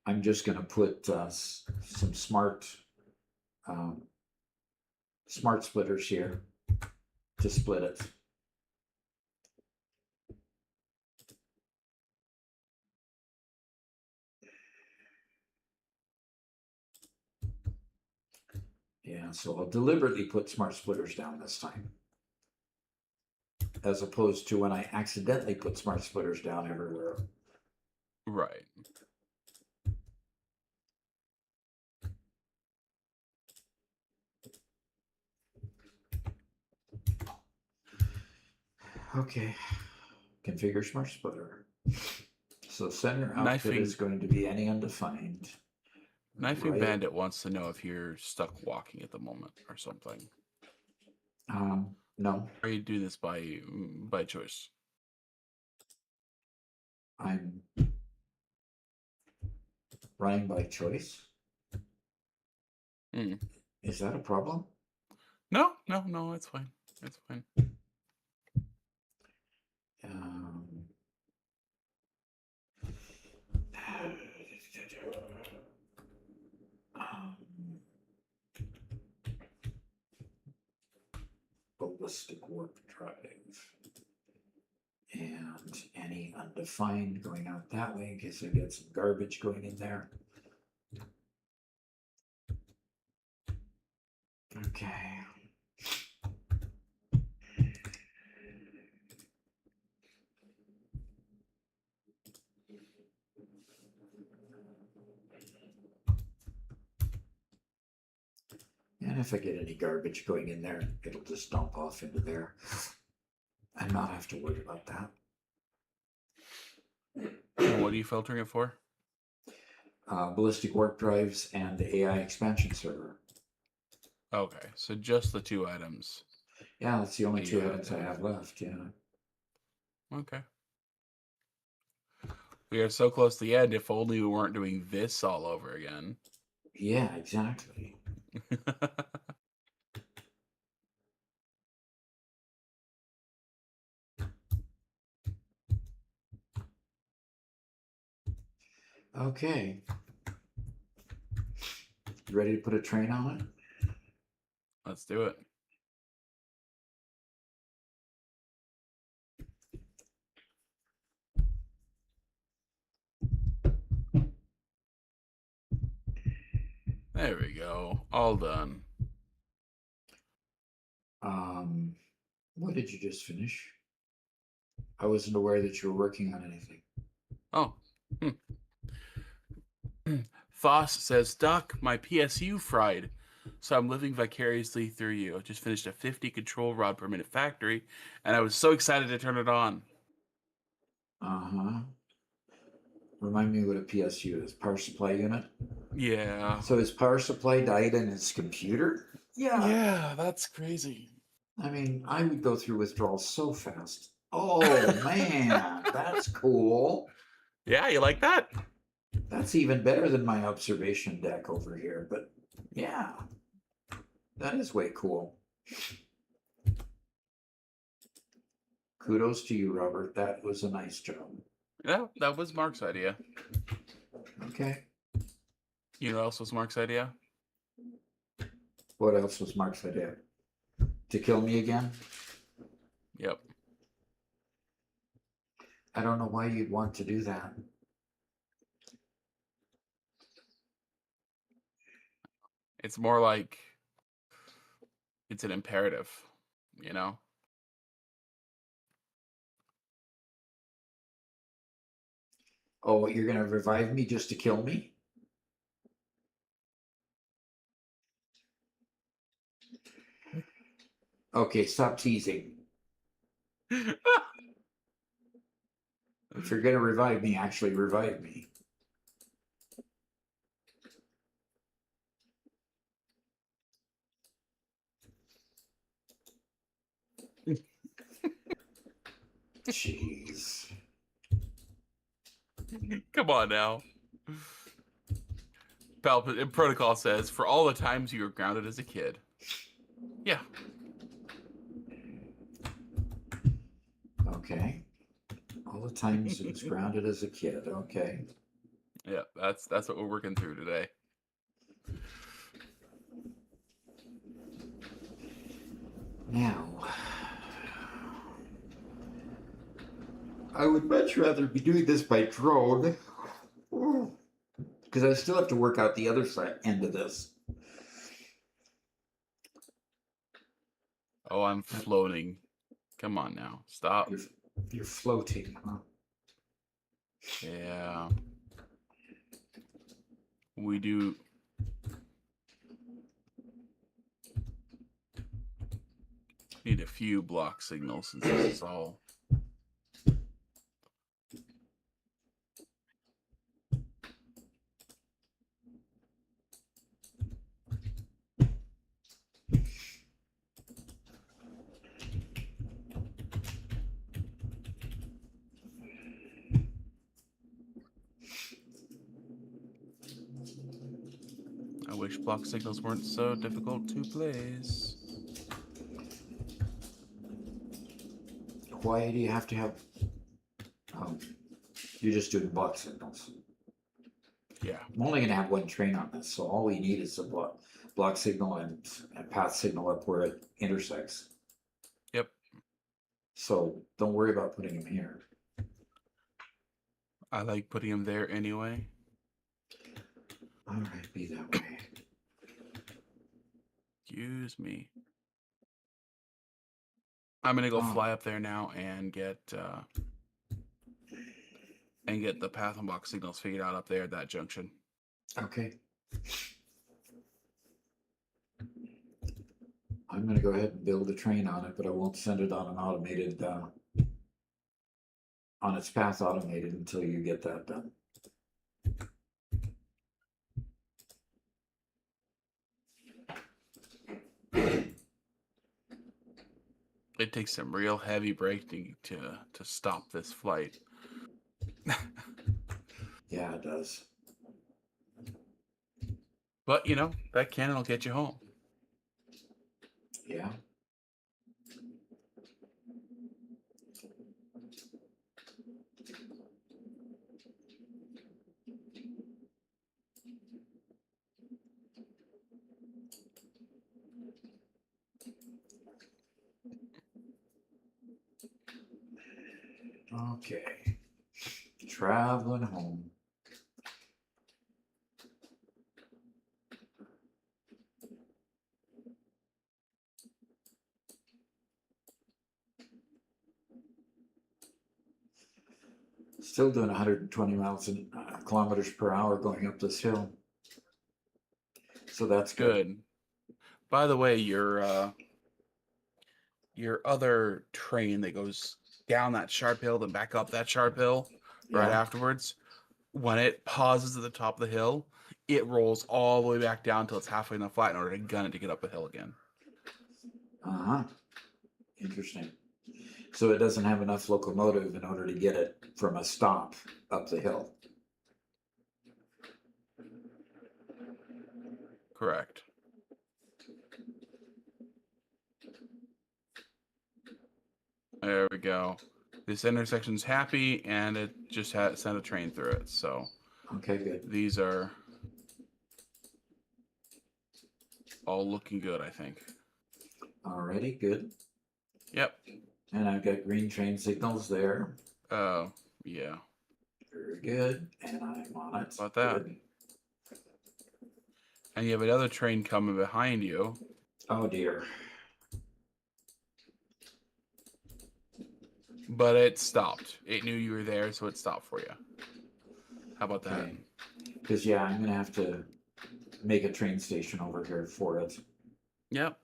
I'm just going to put some smart splitters here to split it. Yeah, so I'll deliberately put smart splitters down this time. As opposed to when I accidentally put smart splitters down everywhere. Right. Okay. Configure smart splitter. So center output Knifing- is going to be any undefined. Knifing Right. Bandit wants to know if you're stuck walking at the moment or something. No, Or you do this by choice? I'm running by choice. Hmm. Is that a problem? No, it's fine. It's fine. Um, um, ballistic warp drive. And any undefined going out that way in case I get some garbage going in there. Okay. And if I get any garbage going in there, it'll just dump off into there and not have to worry about that. What are you filtering it for? Ballistic warp drives and the AI expansion server. Okay, so just the 2 items. Yeah, that's the only 2 Yeah. items I have left. Yeah. Okay. We are so close to the end. If only we weren't doing this all over again. Yeah, exactly. Okay. You ready to put a train on it? Let's do it. There we go. All done. What did you just finish? I wasn't aware that you were working on anything. Oh. Foss says, Doc, my PSU fried, so I'm living vicariously through you. I just finished a 50 control rod per minute factory, and I was so excited to turn it on. Uh-huh. Remind me what a PSU is. Power supply unit? Yeah. So his power supply died in his computer? Yeah, that's crazy. I mean, I would go through withdrawals so fast. Oh, man, that's cool. Yeah, you like that? That's even better than my observation deck over here, but yeah, that is way cool. Kudos to you, Robert. That was a nice job. Yeah, that was Mark's idea. Okay. You know what else was Mark's idea? What else was Mark's idea? To kill me again? Yep. I don't know why you'd want to do that. It's more like it's an imperative, you know? Oh, you're going to revive me just to kill me? Okay, stop teasing. If you're going to revive me, actually revive me. Jeez. Come on now. Protocol says, for all the times you were grounded as a kid. Yeah. Okay. All the times it was grounded as a kid. Okay. Yeah, that's what we're working through today. Now, I would much rather be doing this by drone, because I still have to work out the other side end of this. Oh, I'm floating. Come on now. Stop. You're floating, huh? Yeah. We do. Need a few block signals since this is all. I wish block signals weren't so difficult to place. Why do you have to have? Oh, you're just doing block signals. Yeah. I'm only going to have one train on this, so all we need is a block signal and path signal up where it intersects. Yep. So don't worry about putting them here. I like putting them there anyway. All right, be that way. Excuse me. I'm gonna go Oh. fly up there now and get the path and block signals figured out up there at that junction. Okay. I'm going to go ahead and build a train on it, but I won't send it on an automated, on its path automated until you get that done. It takes some real heavy braking to stop this flight. Yeah, it does. But you know, that cannon will get you home. Yeah. Okay. Traveling home. Still doing 120 miles in kilometers per hour going up this hill. So that's good. Good. By the way, your other train that goes down that sharp hill, then back up that sharp hill right Yeah. afterwards, when it pauses at the top of the hill, it rolls all the way back down until it's halfway in the flat in order to gun it to get up the hill again. Uh-huh. Interesting. So it doesn't have enough locomotive in order to get it from a stop up the hill. Correct. There we go. This intersection's happy, and it just sent a train through it. So Okay, good. these are all looking good, I think. Alrighty, good. Yep. And I've got green train signals there. Oh, yeah. Very good. And I'm on it. About that. Good. And you have another train coming behind you. Oh dear. But it stopped. It knew you were there, so it stopped for you. How about that? Okay. Because, yeah, I'm going to have to make a train station over here for it. Yep.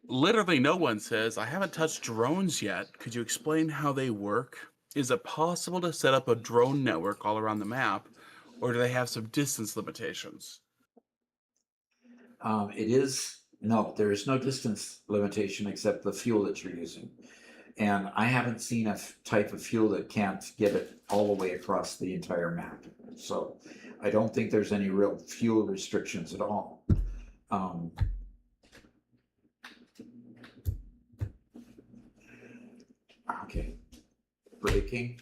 Literally no one says, I haven't touched drones yet. Could you explain how they work? Is it possible to set up a drone network all around the map, or do they have some distance limitations? No, there is no distance limitation except the fuel that you're using. And I haven't seen a type of fuel that can't get it all the way across the entire map. So I don't think there's any real fuel restrictions at all. Okay, braking.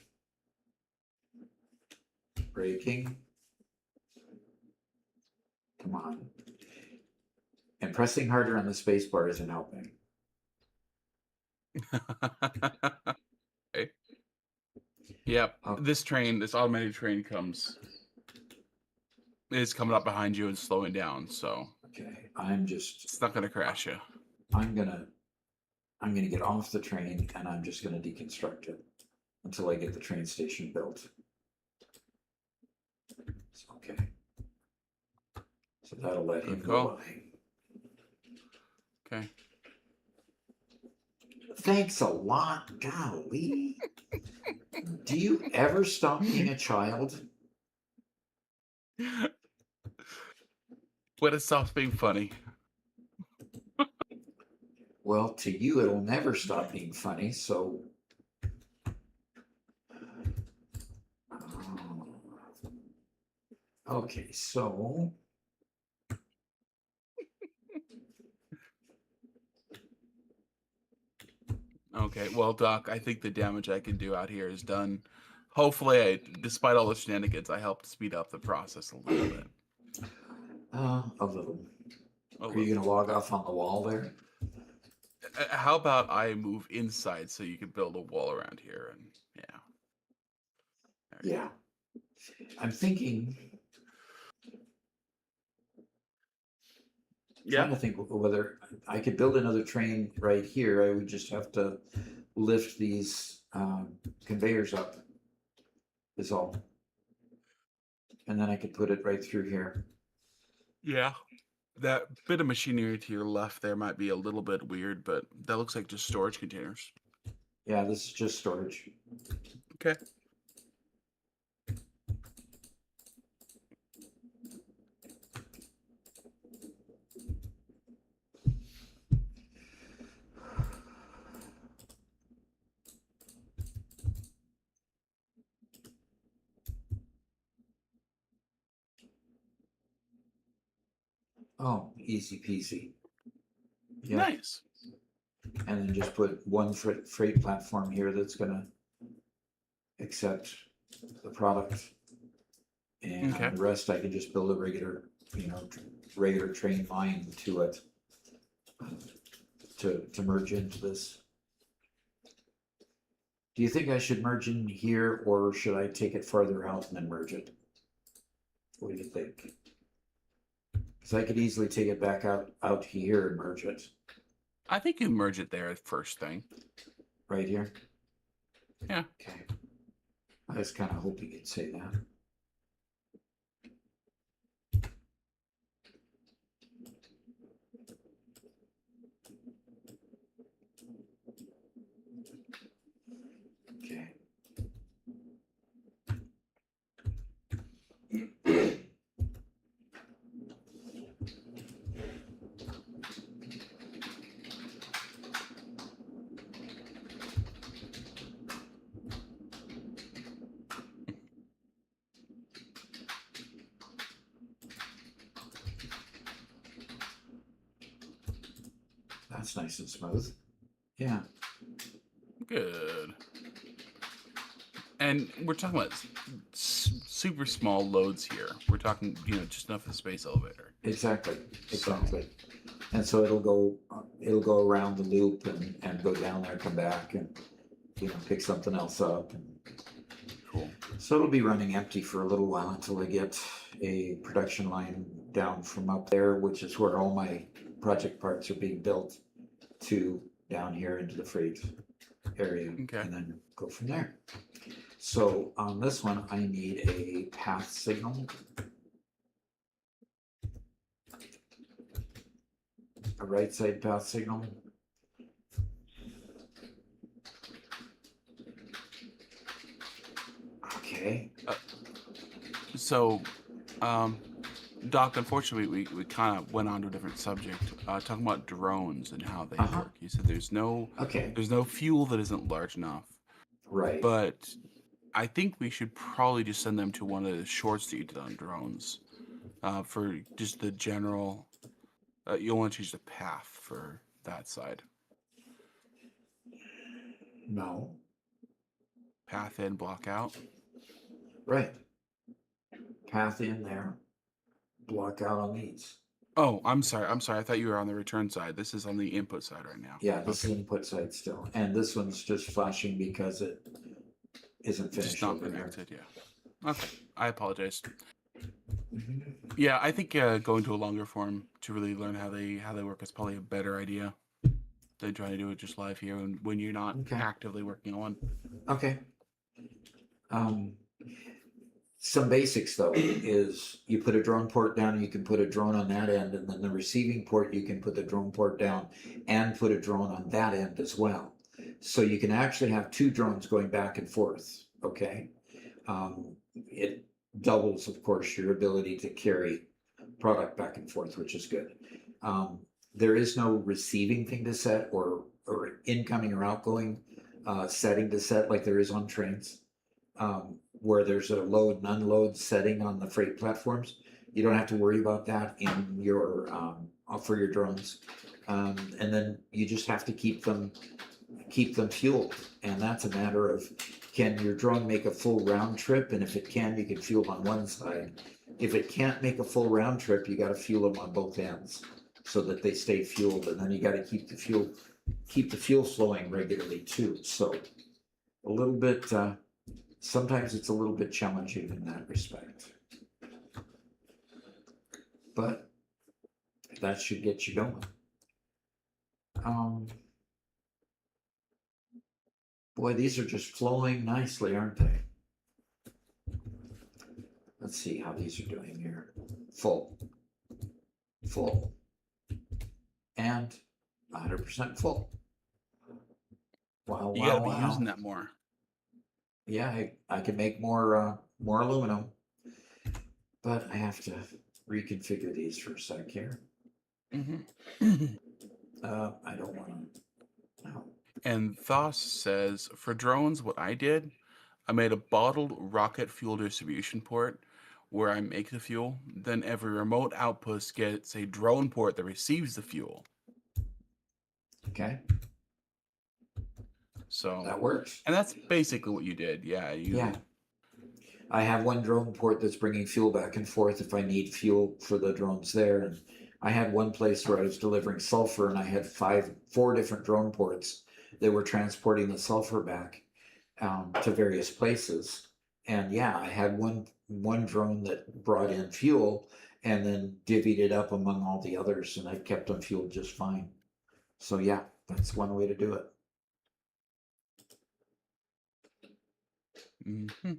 Come on. And pressing harder on the space bar isn't helping. Okay. Yep. Oh. This automated train comes is coming up behind you and slowing down, so Okay, I'm just, it's not going to crash you. I'm gonna get off the train and I'm just gonna deconstruct it until I get the train station built. Okay. So that'll let him Good go call. by. Okay. Thanks a lot, golly. Do you ever stop being a child? When it stops being funny. Well, to you, it'll never stop being funny, so. Okay, so. Okay, well, Doc, I think the damage I can do out here is done. Hopefully, despite all the shenanigans, I helped speed up the process a little bit. A little. A Are you little. gonna log off on the wall there? How about I move inside so you can build a wall around here? And yeah. There you Yeah. I'm thinking. Trying to think whether I could build another train right here. I would just have to lift these conveyors up, is all. And then I could put it right through here. Yeah. That bit of machinery to your left there might be a little bit weird, but that looks like just storage containers. Yeah, this is just storage. Okay. Oh, easy peasy. Yeah. Nice. And then just put one freight platform here that's gonna accept the product. And Okay. the rest I can just build a regular, regular train line to it to merge into this. Do you think I should merge in here or should I take it farther out and then merge it? What do you think? Because I could easily take it back out here and merge it I think you merge it there first thing. right here. Yeah. Okay. I was kind of hoping you'd say that. Okay. That's nice and smooth. Yeah. Good. And we're talking about super small loads here. We're talking, just enough of the space elevator. Exactly. And so it'll go around the loop and go down there, come back and pick something else up. And Cool. so it'll be running empty for a little while until I get a production line down from up there, which is where all my project parts are being built, to down here into the freight area. Okay. And then go from there. So on this one, I need a path signal. A right side path signal. Okay. So, Doc, unfortunately, we kind of went on to a different subject, talking about drones and how they work. You said there's no fuel that isn't large enough. Right. But I think we should probably just send them to one of the shorts that you did on drones, for just the general. You'll want to choose the path for that side. No. Path in, block out. Right. Path in there. Block out on these. Oh, I'm sorry. I thought you were on the return side. This is on the input side right now. Yeah, this is input side still. And this one's just flashing because it isn't finished. Just not over here. connected, yeah. Okay, I apologize. Yeah, I think going to a longer form to really learn how they work is probably a better idea than trying to do it just live here when you're not Okay. actively working on one. Okay. Some basics though is you put a drone port down, you can put a drone on that end, and then the receiving port, you can put the drone port down and put a drone on that end as well. So you can actually have two drones going back and forth, okay? It doubles, of course, your ability to carry product back and forth, which is good. There is no receiving thing to set or incoming or outgoing setting to set like there is on trains. Where there's a load and unload setting on the freight platforms. You don't have to worry about that in your for your drones. And then you just have to keep them fueled. And that's a matter of, can your drone make a full round trip? And if it can, you can fuel on one side. If it can't make a full round trip, you got to fuel them on both ends so that they stay fueled. And then you got to keep the fuel flowing regularly too. So a little bit, sometimes it's a little bit challenging in that respect. But that should get you going. Boy, these are just flowing nicely, aren't they? Let's see how these are doing here. Full, and 100% full. Wow, You wow, gotta be wow. using that more. Yeah, I can make more aluminum, but I have to reconfigure these for a sec here. Mm-hmm. I don't want to. No. And Thos says, for drones, what I did, I made a bottled rocket fuel distribution port where I make the fuel. Then every remote outpost gets a drone port that receives the fuel. Okay, So that works. and that's basically what you did. Yeah. Yeah. I have one drone port that's bringing fuel back and forth if I need fuel for the drones there. And I had one place where I was delivering sulfur, and I had 4 different drone ports that were transporting the sulfur back to various places. And yeah, I had one drone that brought in fuel and then divvied it up among all the others, and I kept them fueled just fine. So yeah, that's one way to do it. Mm-hmm.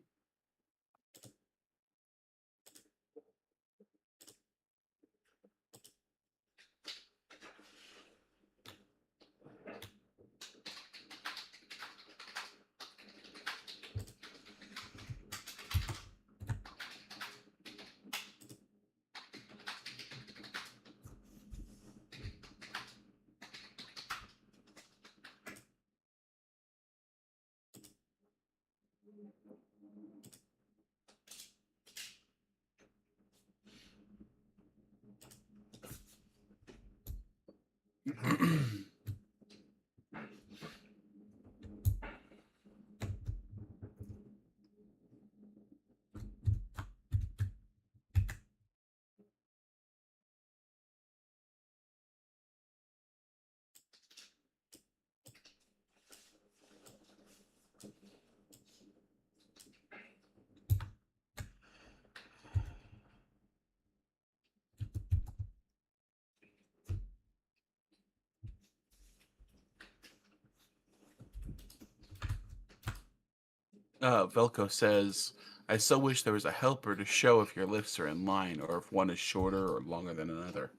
Velko says, I so wish there was a helper to show if your lifts are in line or if one is shorter or longer than another.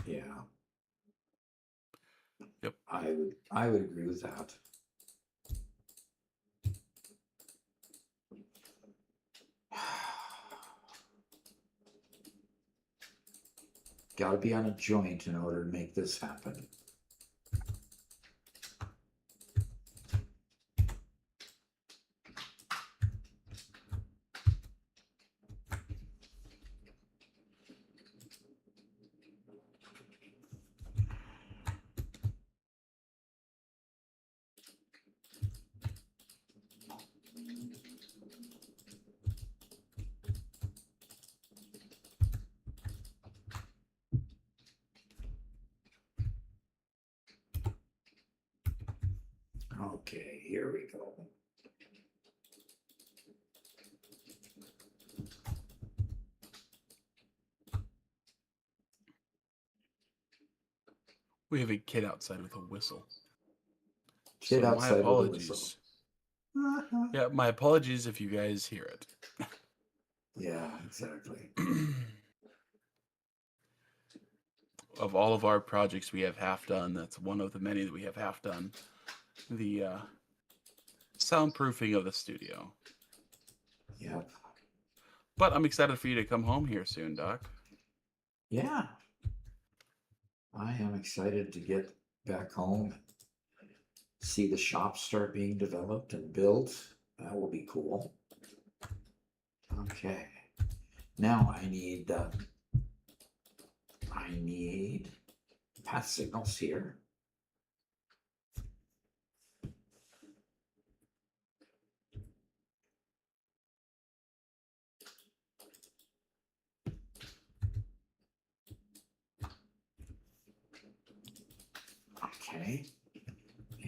Yeah. Yep. I would agree with that. Got to be on a joint in order to make this happen. Okay, here we go. We have a kid outside with a whistle. Kid So my outside with a apologies. whistle. Yeah, my apologies if you guys hear it. Yeah, exactly. Of all of our projects we have half done, that's one of the many that we have half done. The soundproofing of the studio. Yep. But I'm excited for you to come home here soon, Doc. Yeah. I am excited to get back home and see the shop start being developed and built. That will be cool. Okay. Now I need path signals here. Okay.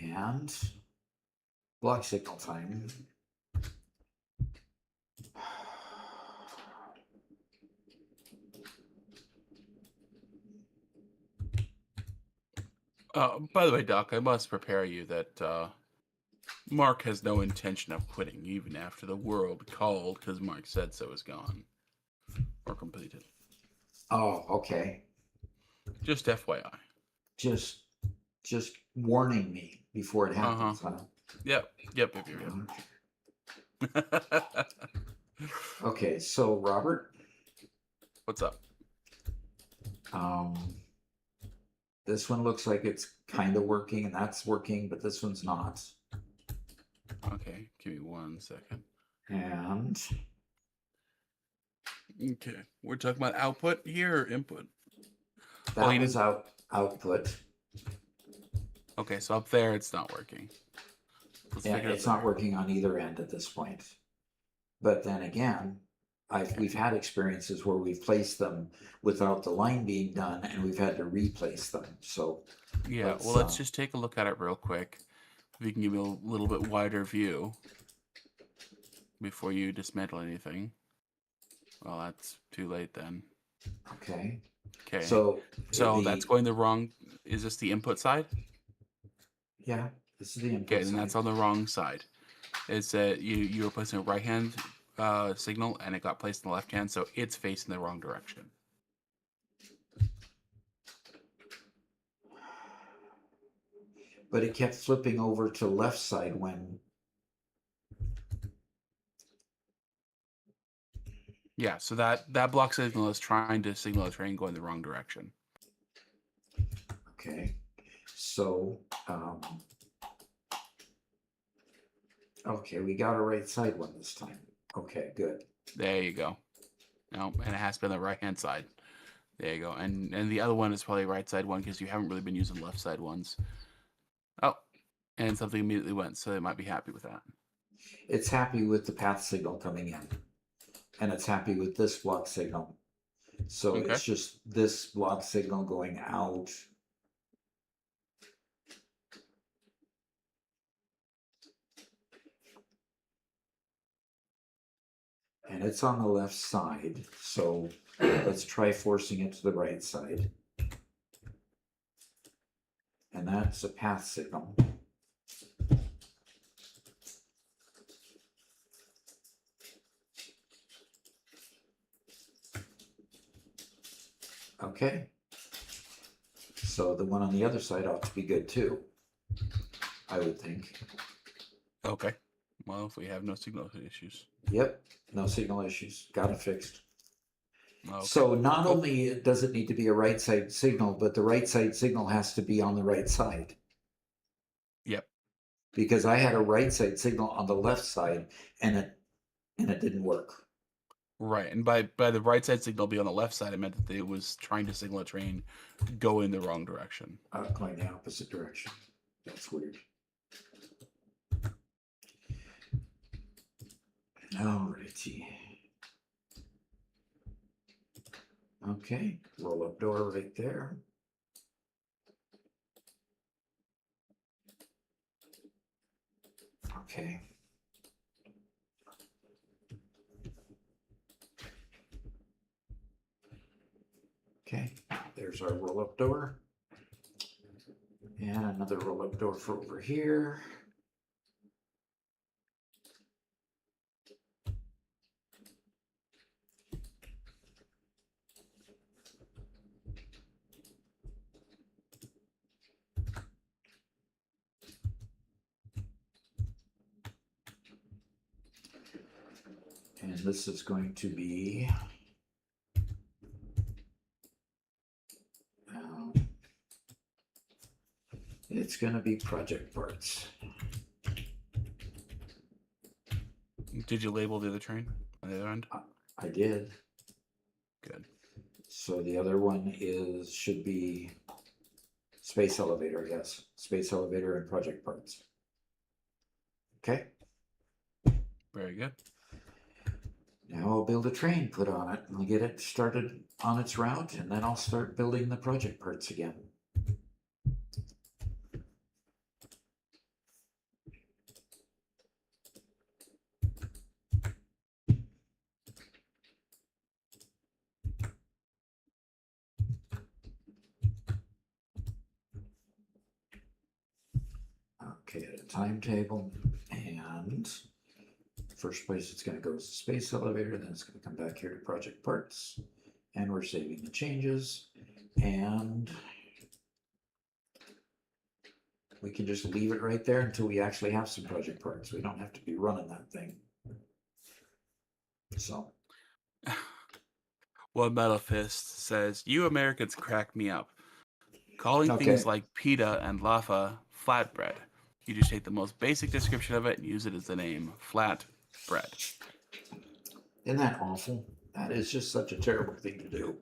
And block signal time. By the way, Doc, I must prepare you that Mark has no intention of quitting even after the world called because Mark said so is gone or completed. Oh, okay. Just FYI. Just warning me before it happens, huh? Yep. Okay, so Robert, What's up? this one looks like it's kind of working, and that's working, but this one's not. Okay, give me 1 second. And Okay, we're talking about output here or input? that was output. Okay, so up there it's not working. Let's Yeah, figure it it's out not working on either end at this point. But then again, we've had experiences where we've placed them without the line being done, and we've had to replace them. So Yeah, well, let's just take a look at it real quick. If you can give me a little bit wider view before you dismantle anything. Well, that's too late then. okay. Okay. So that's going the wrong. Is this the input side? yeah, this is the input Okay, then side. that's on the wrong side. It's you were placing a right hand signal and it got placed in the left hand, so it's facing the wrong direction. But it kept flipping over to left side when. Yeah, so that block signal is trying to signal a train going the wrong direction. Okay, so okay, we got a right side one this time. Okay, good. There you go. No, and it has to be on the right hand side. There you go. And the other one is probably right side one because you haven't really been using left side ones. Oh, and something immediately went, so they might be happy with that. It's happy with the path signal coming in, and it's happy with this block signal. So Okay. it's just this block signal going out. And it's on the left side, so let's try forcing it to the right side. And that's a path signal. Okay. So the one on the other side ought to be good too, I would think. Okay. Well, if we have no signal issues. Yep, no signal issues. Got it fixed. Okay. So not only does it need to be a right side signal, but the right side signal has to be on the right side. Yep. Because I had a right side signal on the left side and it didn't work. Right, and by the right side signal be on the left side, it meant that it was trying to signal a train go in the wrong direction. Going the opposite direction. That's weird. Alrighty. Okay, roll up door right there. Okay. Okay, there's our roll up door. And another roll-up door for over here. And this is going to be it's going to be project parts. Did you label the other train on the other end? I did. Good. So the other one should be space elevator, yes. Space elevator and project parts. Okay. Very good. Now I'll build a train, put on it, and I'll get it started on its route, and then I'll start building the project parts again. Okay, a timetable, and first place it's going to go is the space elevator, then it's going to come back here to project parts, and we're saving the changes, and we can just leave it right there until we actually have some project parts. We don't have to be running that thing. So. One Metal Fist says, "You Americans crack me up. Calling things like pita and laffa flatbread. You just take the most basic description of it and use it as the name, flat bread." Isn't that awful? That is just such a terrible thing to do.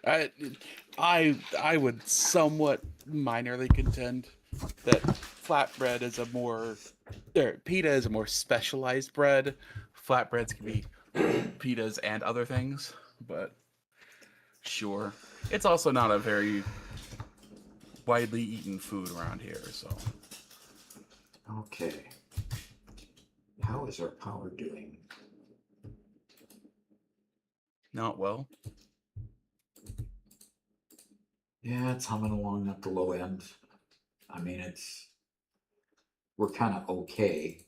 I would somewhat minorly contend that flatbread is pita is a more specialized bread. Flatbreads can be pitas and other things, but sure. It's also not a very widely eaten food around here, so. Okay. How is our power doing? Not well. Yeah, it's humming along at the low end. I mean, we're kind of okay.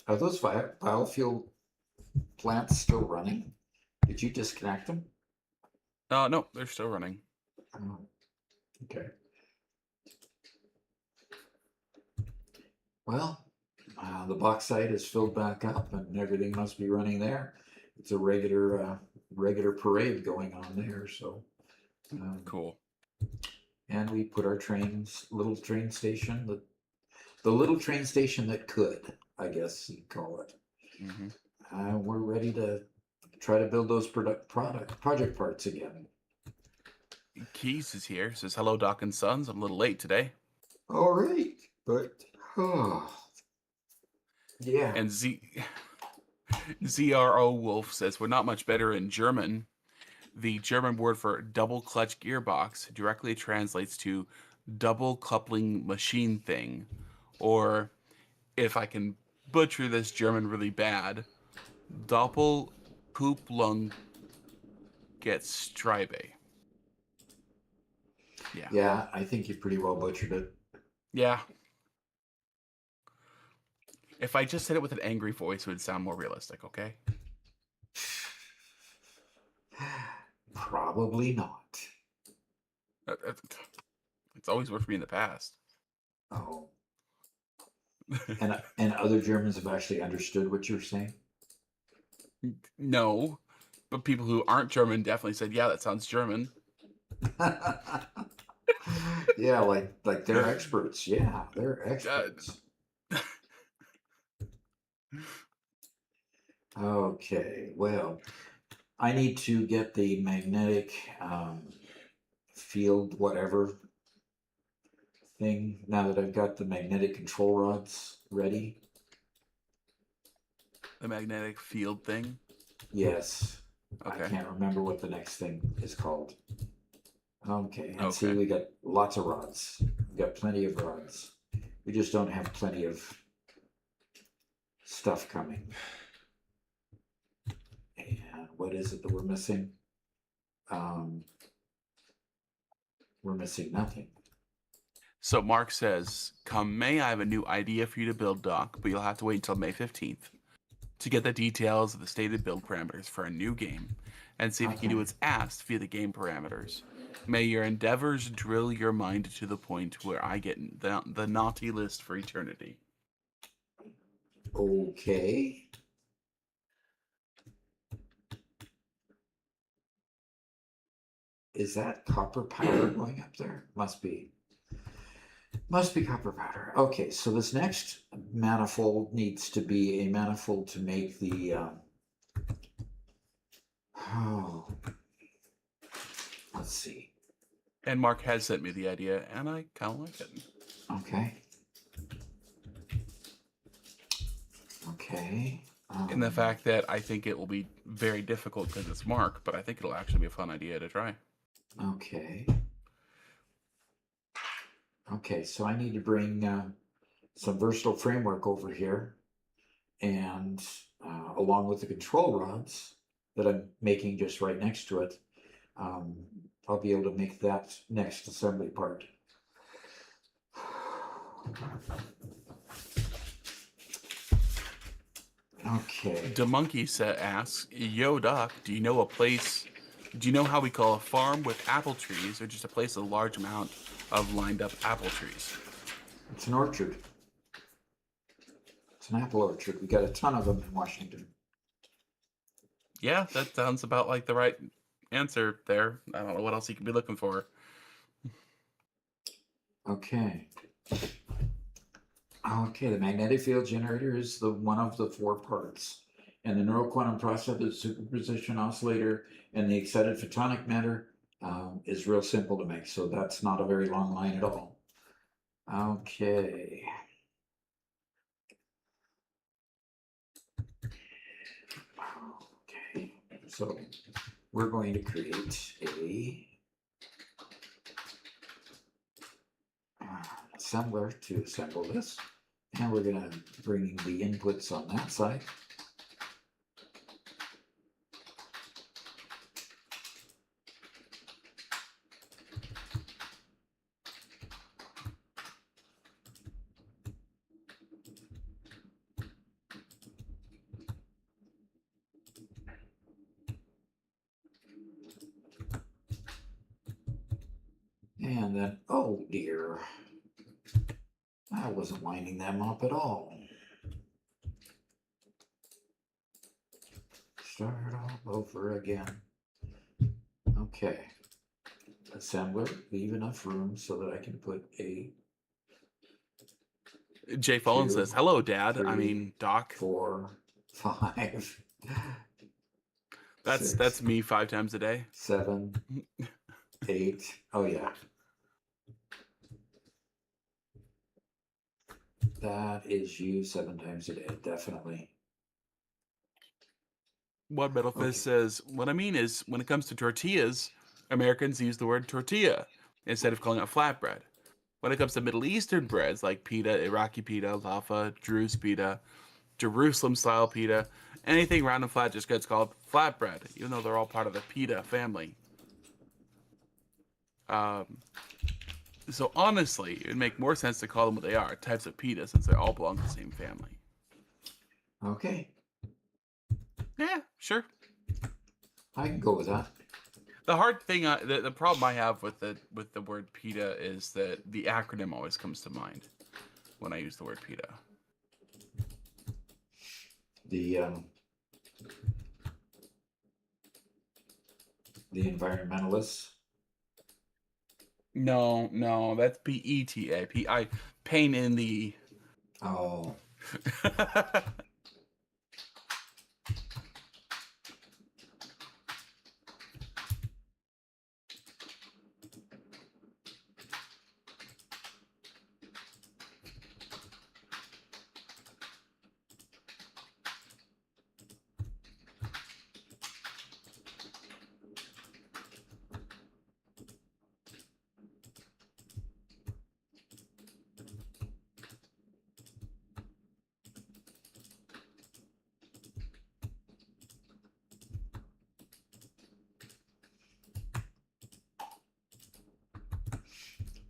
Are those biofuel plants still running? Did you disconnect them? No, they're still running. Oh, okay. Well, the bauxite is filled back up and everything must be running there. It's a regular parade going on there. So Cool. And we put our little train station, the little train station that could, I guess you'd call it. Mm-hmm. We're ready to try to build those project parts again. Keys is here. Says, "Hello, Doc and Sons. I'm a little late today." All right, but yeah. And ZRO Wolf says, "We're not much better in German. The German word for double clutch gearbox directly translates to double coupling machine thing. Or, if I can butcher this German really bad, Doppelkupplung gets Streibe." Yeah. Yeah, I think you pretty well butchered it. Yeah. If I just said it with an angry voice, it would sound more realistic, okay? Probably not. It's always worked for me in the past. Oh. And other Germans have actually understood what you're saying? No, but people who aren't German definitely said, "Yeah, that sounds German." Yeah, like they're experts. Yeah, they're experts. Okay, well, I need to get the magnetic field whatever thing now that I've got the magnetic control rods ready. The magnetic field thing? Yes. Okay. I can't remember what the next thing is called. Okay, and see, Okay. we got lots of rods. We got plenty of rods. We just don't have plenty of stuff coming. And what is it that we're missing? We're missing nothing. So Mark says, come May, I have a new idea for you to build, Doc, but you'll have to wait until May 15th to get the details of the stated build parameters for a new game and see if you can do what's asked via the game parameters. May your endeavors drill your mind to the point where I get the naughty list for eternity. Okay. Is that copper powder going up there? Must be. Must be copper powder. Okay, so this next manifold needs to be a manifold to make the let's see. And Mark has sent me the idea, and I kind of like it. Okay. Okay. In the fact that I think it will be very difficult because it's Mark, but I think it'll actually be a fun idea to try. Okay. Okay, so I need to bring some versatile framework over here, and along with the control rods that I'm making just right next to it, I'll be able to make that next assembly part. Okay. DeMonkey asks, Yo, Doc, do you know a place? Do you know how we call a farm with apple trees, or just a place with a large amount of lined up apple trees? It's an orchard. It's an apple orchard. We got a ton of them in Washington. Yeah, that sounds about like the right answer there. I don't know what else you could be looking for. Okay. Okay, the magnetic field generator is the one of the 4 parts. And the neural quantum processor, the superposition oscillator, and the excited photonic matter is real simple to make. So that's not a very long line at all. Okay. Okay, so we're going to create a assembler to assemble this. And we're going to bring the inputs on that side. And then, oh dear, I wasn't lining them up at all. Start all over again. Okay. Assembler, leave enough room so that I can put a Jay Fallen 2, says, Hello, Dad. 3, I mean, Doc. 4, 5. That's 6, me 5 times a day. 7, 8. Oh yeah. That is you 7 times a day, definitely. One Metal Fist says, what I mean is, when it comes to tortillas, Americans use the word tortilla instead of calling it flatbread. When it comes to Middle Eastern breads like pita, Iraqi pita, laffa, Druze pita, Jerusalem-style pita, anything round and flat just gets called flatbread, even though they're all part of the pita family. So honestly, it would make more sense to call them what they are, types of pita, since they all belong to the same family. Okay, Yeah, sure. I can go with that. The hard thing, the problem I have with the word pita is that the acronym always comes to mind when I use the word pita. The environmentalists. No, that's PETA. Pain in the. Oh,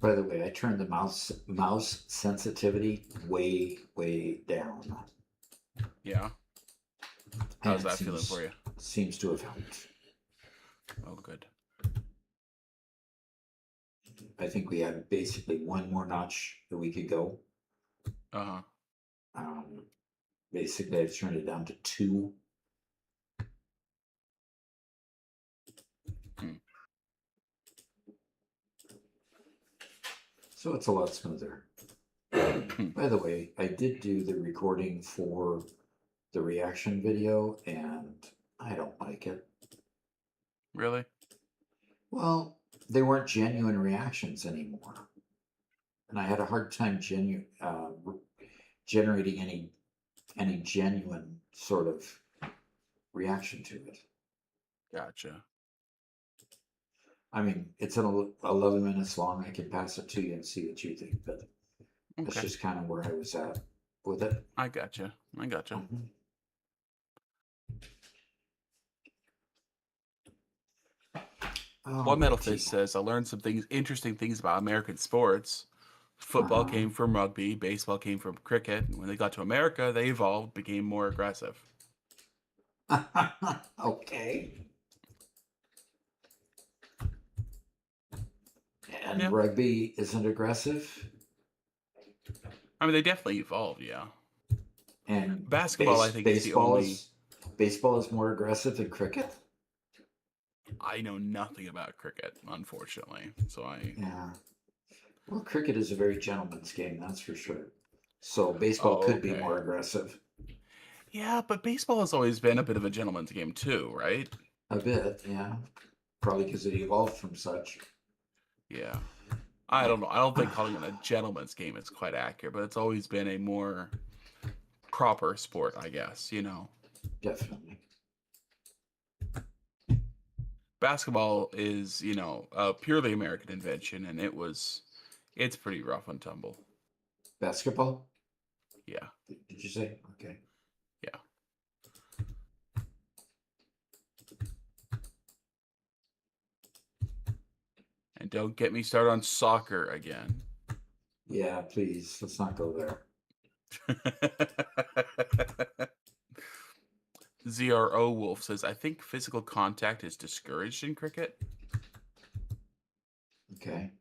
By the way, I turned the mouse sensitivity way down. Yeah. And How's it that feeling for you? Seems to have helped. Oh, good. I think we have basically one more notch that we could go. Uh-huh. Basically, I've turned it down to 2. So it's a lot smoother. By the way, I did do the recording for the reaction video, and I don't like it. Really? Well, they weren't genuine reactions anymore, and I had a hard time generating any genuine sort of reaction to it. Gotcha. I mean, it's 11 minutes long. I can pass it to you and see what you think, but that's Okay. just kind of where I was at with it. I gotcha. Mhm. One Metal Alrighty. Fist says, I learned some interesting things about American sports. Football came from rugby, baseball came from cricket, and when they got to America, they evolved, became more aggressive. Okay. And Yeah. rugby isn't aggressive. I mean, they definitely evolved, yeah. And Basketball, I think, is the only. Baseball is more aggressive than cricket. I know nothing about cricket, unfortunately. So Yeah. Well, cricket is a very gentleman's game, that's for sure. So baseball Oh, could be okay. more aggressive. Yeah, but baseball has always been a bit of a gentleman's game too, right? A bit, yeah. Probably because it evolved from such. Yeah. I don't know. I don't think calling it a gentleman's game is quite accurate, but it's always been a more proper sport, I guess, you know. Definitely. Basketball is, you know, a purely American invention, and it's pretty rough and tumble. Basketball? Yeah. Did you say? Okay. Yeah. And don't get me started on soccer again. Yeah, please. Let's not go there. ZRO Wolf says, I think physical contact is discouraged in cricket. Okay.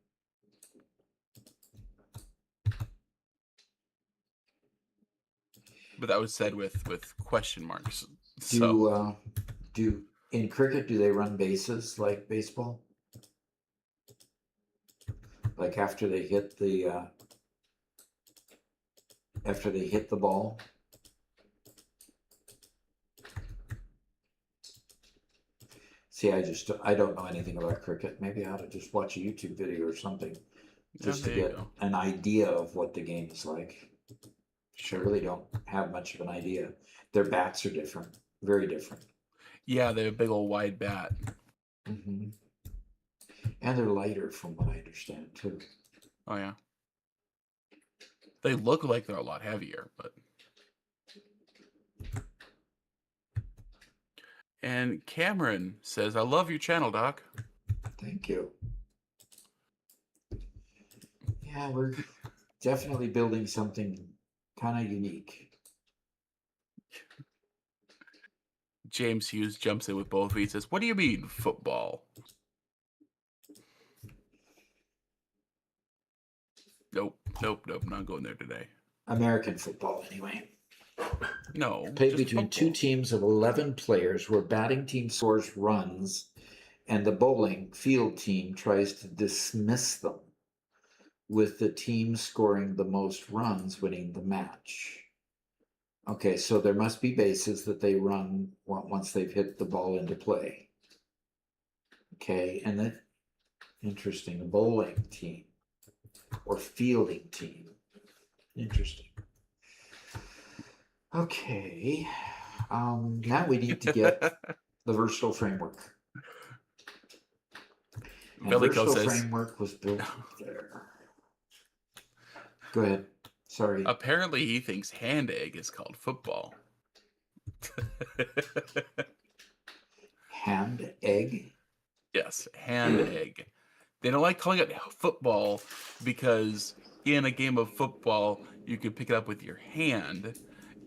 But that was said with question marks. So In cricket, do they run bases like baseball? Like after they hit the ball? See, I don't know anything about cricket. Maybe I ought to just watch a YouTube video or something just to there you get go. an idea of what the game is like. Sure. I really don't have much of an idea. Their bats are different, very different. Yeah, they have a big old wide bat. Mm-hmm. And they're lighter, from what I understand, too. Oh yeah. They look like they're a lot heavier, but. And Cameron says, I love your channel, Doc. Thank you. Yeah, we're definitely building something kind of unique. James Hughes jumps in with both feet. Says, what do you mean, football? Nope. Not going there today. American football, anyway. No. Played just between football. 2 teams of 11 players where batting team scores runs and the bowling field team tries to dismiss them, with the team scoring the most runs winning the match. Okay, so there must be bases that they run once they've hit the ball into play. Okay, and then interesting, bowling team or fielding team. Interesting. Okay, now we need to get the versatile framework. And Velico versatile says, framework was built there. Go ahead. Sorry. apparently he thinks hand egg is called football. Hand egg? Yes, hand egg. They don't like calling it football because in a game of football, you can pick it up with your hand,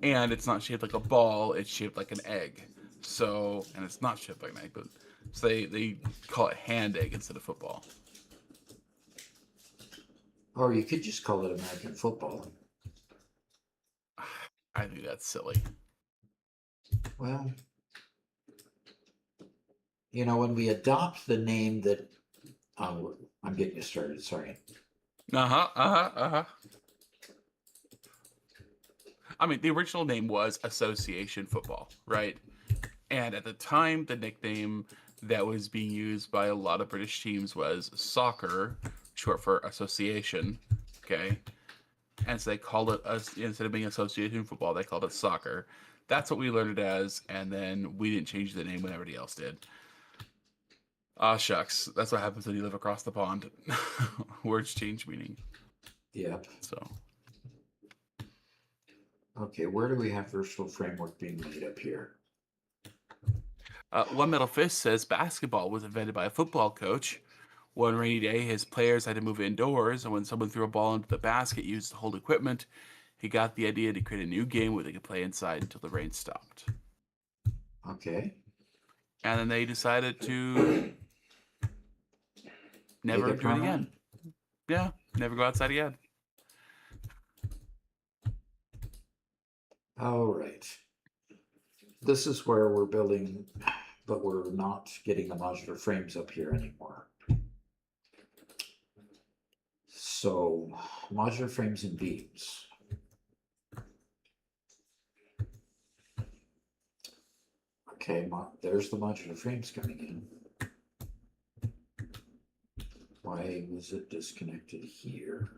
and it's not shaped like a ball, it's shaped like an egg. So, and it's not shaped like an egg, but so they call it hand egg instead of football. Or you could just call it American football. I think that's silly. Well, when we adopt the name that, I'm getting you started, sorry. I mean, the original name was Association Football, right? And at the time, the nickname that was being used by a lot of British teams was soccer, short for association, okay? And so they called it, instead of being association football, they called it soccer. That's what we learned it as, and then we didn't change the name when everybody else did. Ah, shucks. That's what happens when you live across the pond. Words change meaning. Yep. So. Okay, where do we have versatile framework being made up here? One Metal Fist says basketball was invented by a football coach. One rainy day, his players had to move indoors, and when someone threw a ball into the basket used to hold equipment, he got the idea to create a new game where they could play inside until the rain stopped. Okay. And then they decided to never do it again. Yeah, never go outside again. All right. This is where we're building, but we're not getting the modular frames up here anymore. So, modular frames and beams. Okay, there's the modular frames coming in. Why was it disconnected here?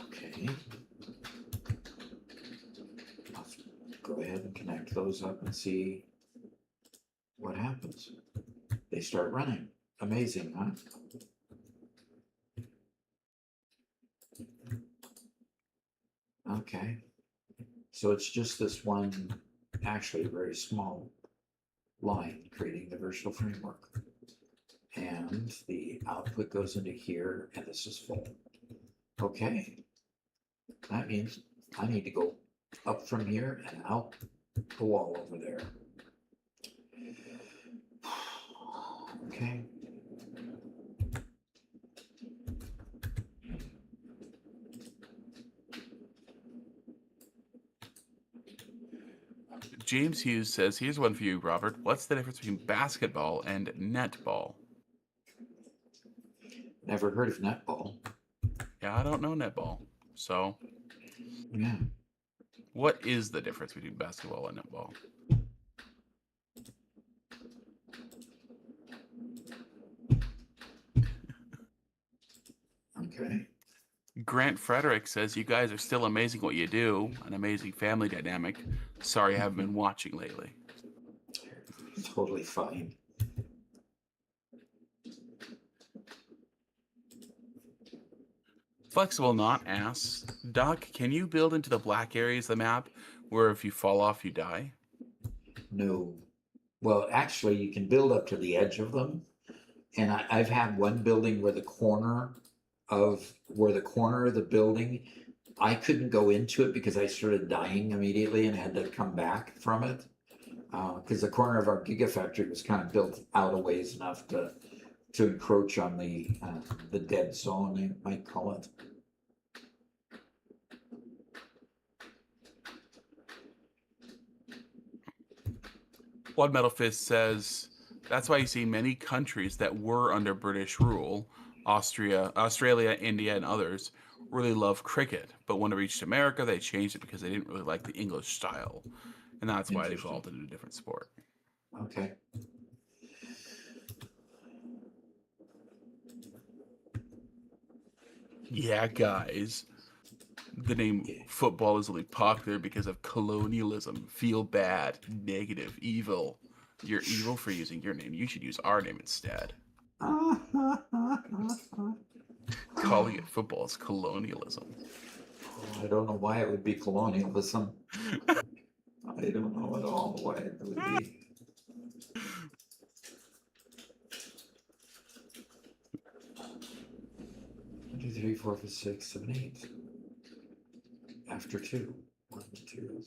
Okay. Let's go ahead and connect those up and see what happens. They start running. Amazing, huh? Okay. So it's just this one, actually very small line creating the versatile framework. And the output goes into here, and this is full. Okay. That means I need to go up from here and out the wall over there. Okay. James Hughes says, here's one for you, Robert. What's the difference between basketball and netball? Never heard of netball. Yeah, I don't know netball. So, yeah. What is the difference between basketball and netball? Okay. Grant Frederick says, you guys are still amazing what you do. An amazing family dynamic. Sorry I haven't been watching lately. Totally fine. Flexible Knot asks, Doc, can you build into the black areas of the map where if you fall off, you die? No. Well, actually, you can build up to the edge of them. And I've had one building where the corner of the building, I couldn't go into it because I started dying immediately and had to come back from it. Because the corner of our gigafactory was kind of built out a ways enough to encroach on the dead zone, you might call it. Blood Metal Fist says, that's why you see many countries that were under British rule, Australia, India, and others, really love cricket. But when it reached America, they changed it because they didn't really like the English style. And that's why it evolved into a different sport. Okay. Yeah, guys. The name football is only popular because of colonialism. Feel bad, negative, evil. You're evil for using your name. You should use our name instead. Calling it football is colonialism. I don't know why it would be colonialism. I don't know at all why it would be. 2, 3, 4, 5, 6, 7, 8. After 2. 1, 2,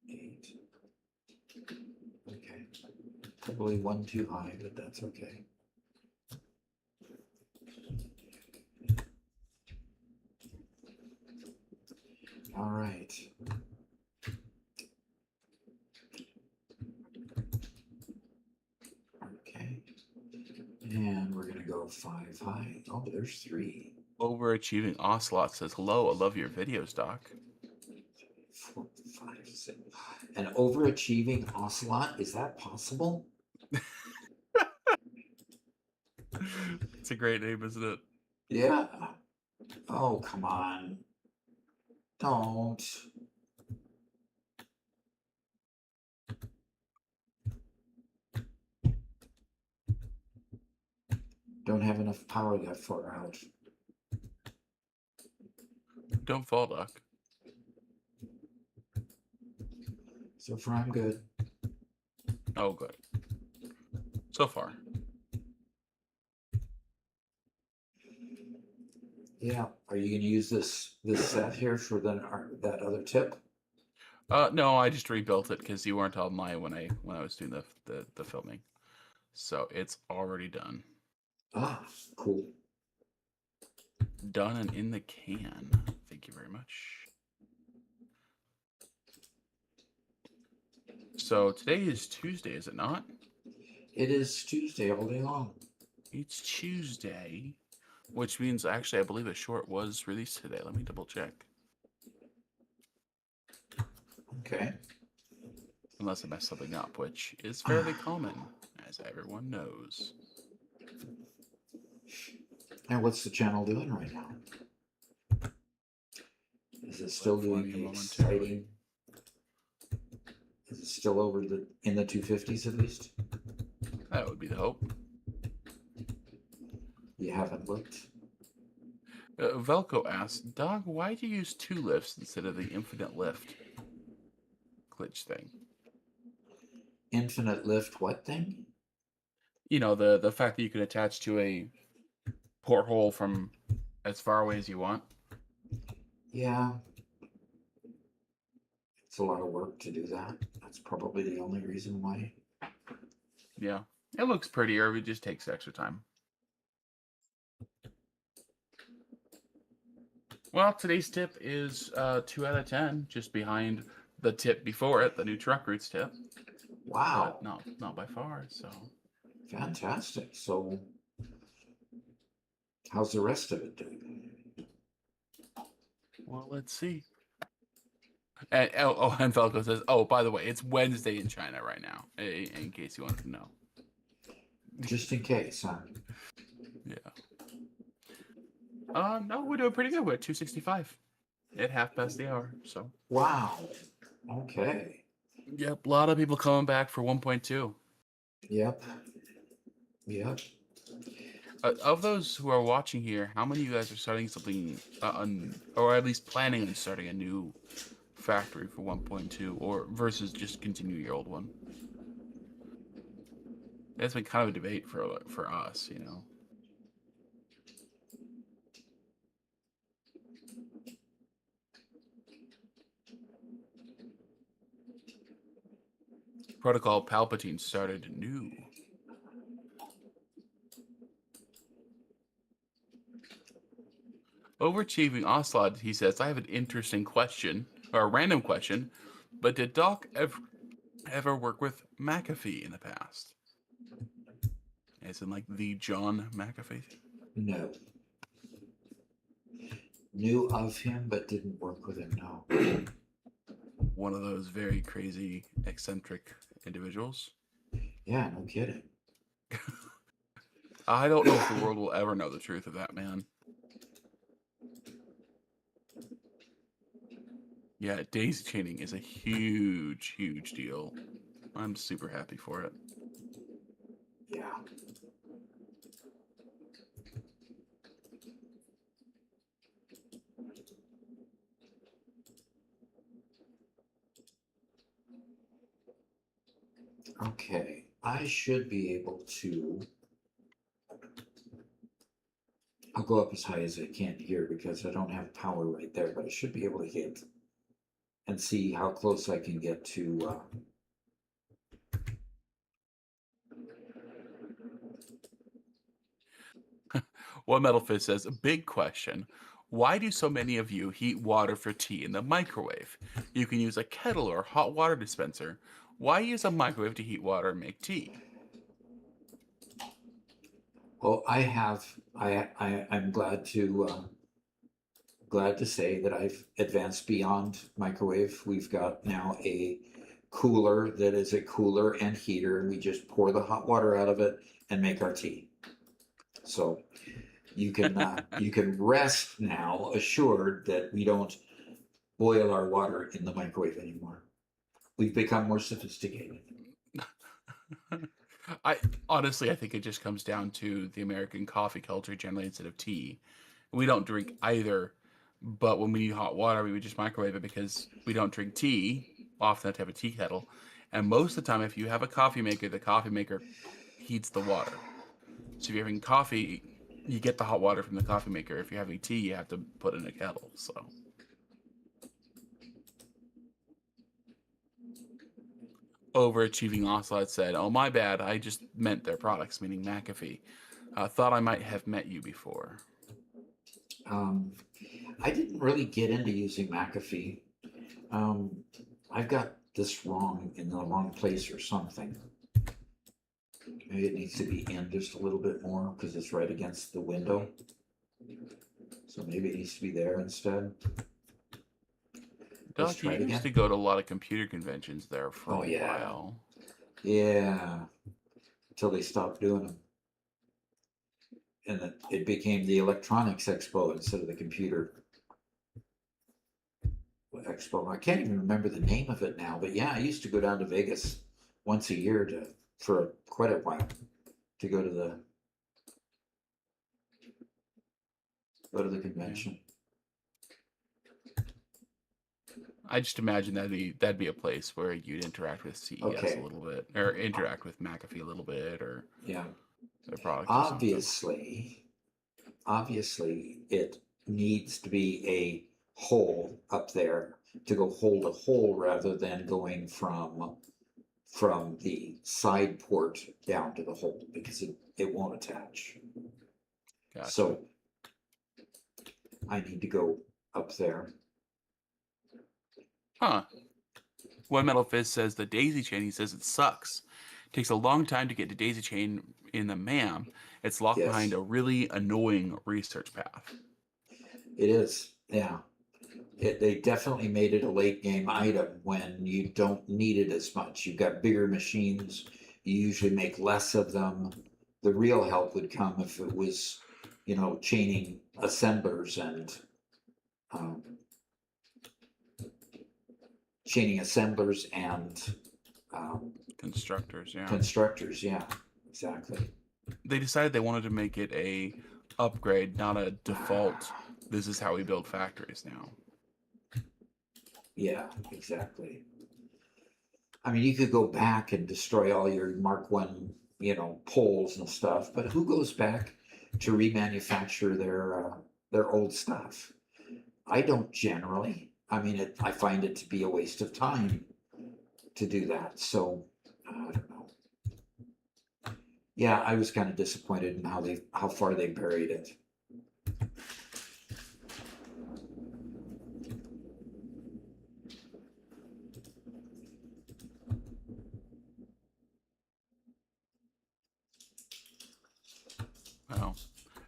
8. Okay. Probably 1 too high, but that's okay. All right. Okay. And we're going to go 5 high. Oh, there's 3. Overachieving Ocelot says, hello, I love your videos, Doc. 4, 5, 6. An overachieving ocelot? Is that possible? It's a great name, isn't it? Yeah. Oh, come on. Don't. Don't have enough power that far out. Don't fall, Doc. So far, I'm good. Oh, good. So far. Yeah. Are you going to use this set here for that other tip? No, I just rebuilt it because you weren't online when I was doing the filming. So it's already done. Ah, cool. Done and in the can. Thank you very much. So today is Tuesday, is it not? It is Tuesday all day long. It's Tuesday, which means actually I believe a short was released today. Let me double check. Okay. Unless I messed something up, which is fairly common, as everyone knows. And what's the channel doing right now? Is it still doing Finding the momentarily. exciting? Is it still over in the 250s at least? That would be the hope. You haven't looked? Velco asks, Dog, why do you use 2 lifts instead of the infinite lift glitch thing? Infinite lift what thing? You know, the fact that you can attach to a porthole from as far away as you want. Yeah. It's a lot of work to do that. That's probably the only reason why. Yeah. It looks prettier, it just takes extra time. Well, today's tip is 2 out of 10, just behind the tip before it, the new truck routes tip. Wow. But not by far, so. Fantastic. So how's the rest of it doing? Well, let's see. And and Falco says, "Oh, by the way, it's Wednesday in China right now. In case you wanted to know." Just in case, huh? Yeah. No, we're doing pretty good. We're at 265 at half past the hour. So. Wow. Okay. Yep, a lot of people coming back for 1.2. Yep. Yep. Of those who are watching here, how many of you guys are starting something, or at least planning on starting a new factory for 1.2, or versus just continue your old one? That's been kind of a debate for us, you know. Protocol Palpatine started new. Overachieving Ocelot, he says, I have an interesting question, or a random question, but did Doc ever work with McAfee in the past? As in, like, the John McAfee? No. Knew of him, but didn't work with him, no. One of those very crazy, eccentric individuals. Yeah, no kidding. I don't know if the world will ever know the truth of that man. Yeah, daisy chaining is a huge, huge deal. I'm super happy for it. Yeah. Okay, I should be able to I'll go up as high as I can here because I don't have power right there, but I should be able to hit and see how close I can get to. One Metal Fist says, a big question. Why do so many of you heat water for tea in the microwave? You can use a kettle or hot water dispenser. Why use a microwave to heat water and make tea? Well, I'm glad to say that I've advanced beyond microwave. We've got now a cooler that is a cooler and heater, and we just pour the hot water out of it and make our tea. So you can rest now assured that we don't boil our water in the microwave anymore. We've become more sophisticated. I think it just comes down to the American coffee culture generally instead of tea. We don't drink either, but when we need hot water, we would just microwave it because we don't drink tea. Often have to have a tea kettle, and most of the time, if you have a coffee maker, the coffee maker heats the water. So if you're having coffee, you get the hot water from the coffee maker. If you're having tea, you have to put in a kettle. So. Overachieving Ocelot said, "Oh, my bad. I just meant their products," meaning McAfee. Thought I might have met you before. I didn't really get into using McAfee. I've got this wrong in the wrong place or something. Maybe it needs to be in just a little bit more because it's right against the window. So maybe it needs to be there instead. Doc, you used to go to a lot of computer conventions there for a while. Yeah. Until they stopped doing them. And it became the Electronics Expo instead of the Computer Expo. I can't even remember the name of it now, but yeah, I used to go down to Vegas once a year for quite a while to go to the convention. I just imagine that'd be a place where you'd interact with CES a little bit, or interact with McAfee a little bit, or their products. Obviously, it needs to be a hole up there to go hold a hole rather than going from the side port down to the hole because it won't attach. Gotcha. So I need to go up there. Huh. One Metal Fist says the daisy chain, he says it sucks. It takes a long time to get to daisy chain in the MAM. It's locked behind a really annoying research path. It is, yeah. They definitely made it a late game item when you don't need it as much. You've got bigger machines. You usually make less of them. The real help would come if it was, chaining assemblers and constructors. Yeah. Constructors, yeah, exactly. They decided they wanted to make it a upgrade, not a default. This is how we build factories now. Yeah, exactly. I mean, you could go back and destroy all your Mark One, poles and stuff, but who goes back to remanufacture their old stuff? I don't generally. I mean, I find it to be a waste of time to do that. So I don't know. Yeah, I was kind of disappointed in how far they buried it. Well,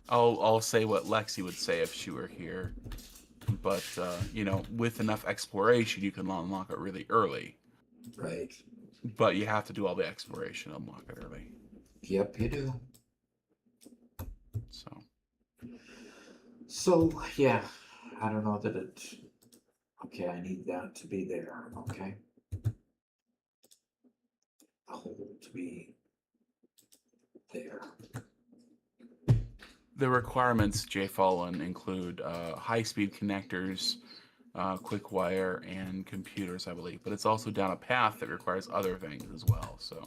I'll say what Lexi would say if she were here. But with enough exploration, you can unlock it really early. Right. But you have to do all the exploration to unlock it early. Yep, you do. So yeah, I don't know that it. Okay, I need that to be there. Okay. The hole to be there. The requirements, Jay Fallen, include high-speed connectors, quick wire, and computers, I believe. But it's also down a path that requires other things as well. So.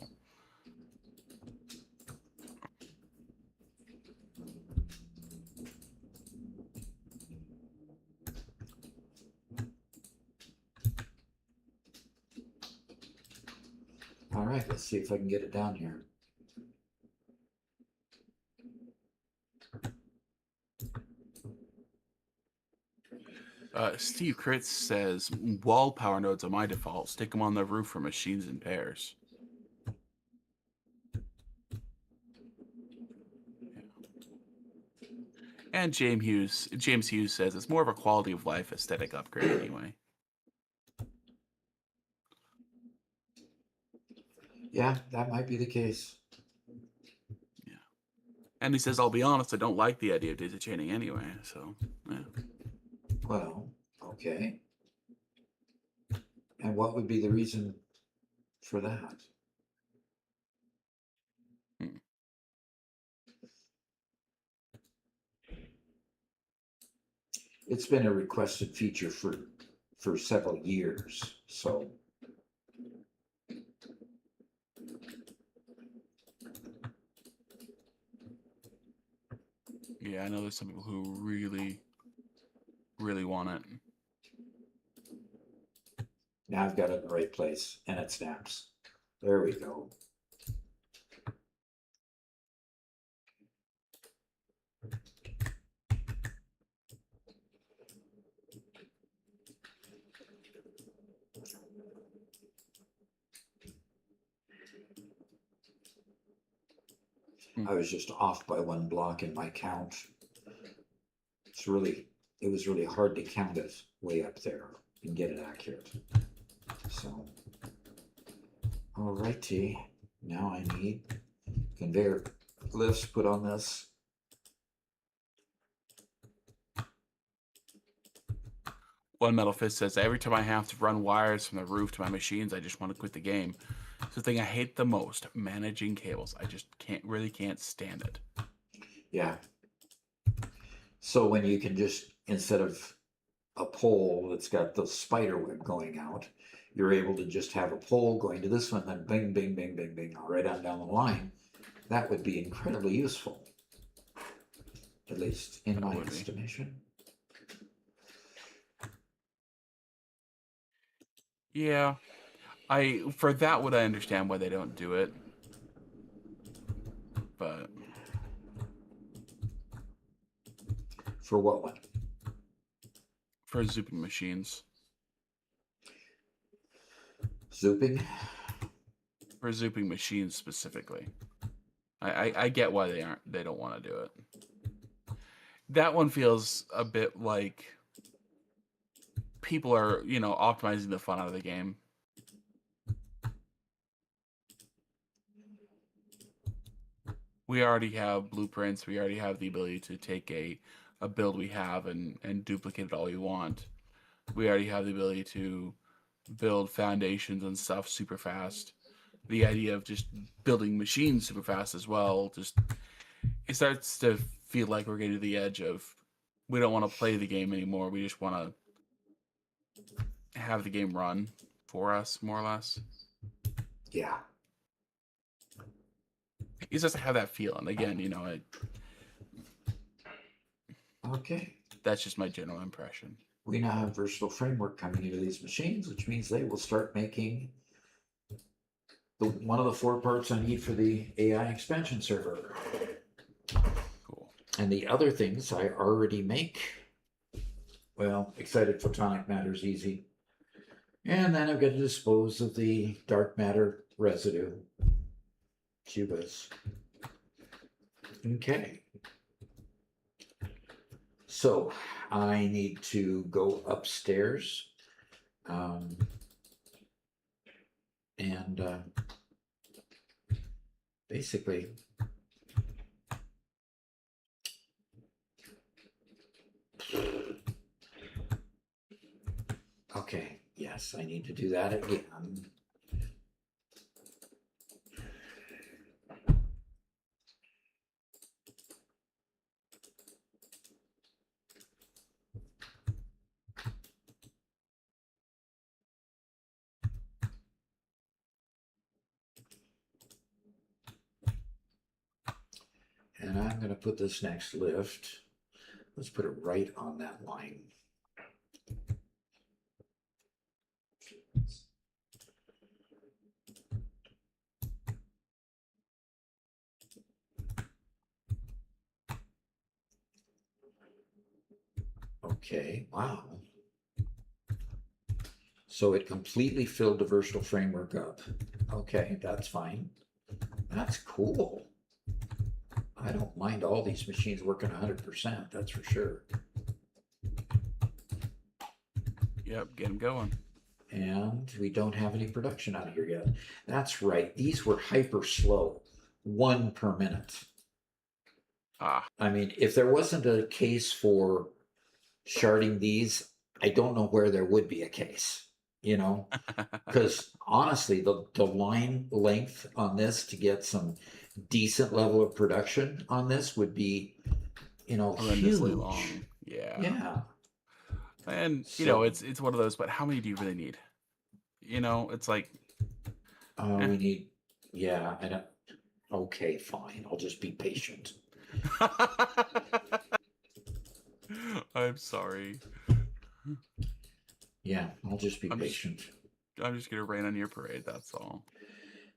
right, let's see if I can get it down here. Steve Kritz says wall power nodes are my default. Stick them on the roof for machines in pairs. And James Hughes says it's more of a quality of life aesthetic upgrade anyway. Yeah, that might be the case. Yeah. And he says, I'll be honest, I don't like the idea of daisy chaining anyway. So, yeah. Well, okay. And what would be the reason for that? It's been a requested feature for several years, so. Yeah, I know there's some people who really, really want it. Now I've got it in the right place and it snaps. There we go. I was just off by one block in my count. It was really hard to count it way up there and get it accurate. So, alrighty, now I need conveyor lifts put on this. One Metal Fist says, every time I have to run wires from the roof to my machines, I just want to quit the game. It's the thing I hate the most, managing cables. I just can't stand it. Yeah. So when you can just, instead of a pole that's got the spider web going out, you're able to just have a pole going to this one, then bing, bing, bing, bing, bing, right on down the line. That would be incredibly useful, at least in my estimation. Yeah, for that would I understand why they don't do it, but for what one? For zooping machines. Zooping? For zooping machines specifically. I get why they don't want to do it. That one feels a bit like people are, optimizing the fun out of the game. We already have blueprints. We already have the ability to take a build we have and duplicate it all we want. We already have the ability to build foundations and stuff super fast. The idea of just building machines super fast as well, it starts to feel like we're getting to the edge of, we don't want to play the game anymore. We just want to have the game run for us, more or less. Yeah. It just have that feeling. Again, Okay. That's just my general impression. We now have versatile framework coming into these machines, which means they will start making one of the 4 parts I need for the AI expansion server. Cool. And the other things I already make. Well, excited photonic matter's easy. And then I've got to dispose of the dark matter residue. Cubas. Okay. So I need to go upstairs. And basically okay, yes, I need to do that again. And I'm going to put this next lift. Let's put it right on that line. Okay, wow. So it completely filled the versatile framework up. Okay, that's fine. That's cool. I don't mind all these machines working 100%, that's for sure. Yep, get them going. And we don't have any production out of here yet. That's right. These were hyper slow, 1 per minute. Ah, I mean, if there wasn't a case for sharding these, I don't know where there would be a case, you know? Because honestly, the line length on this to get some decent level of production on this would be, you know, horrendously huge. long. Yeah. Yeah. And So- it's one of those, but how many do you really need? It's like eh. We need, yeah, I don't, okay, fine. I'll just be patient. I'm sorry. Yeah, I'll just be I'm just- patient. I'm just gonna rain on your parade, that's all.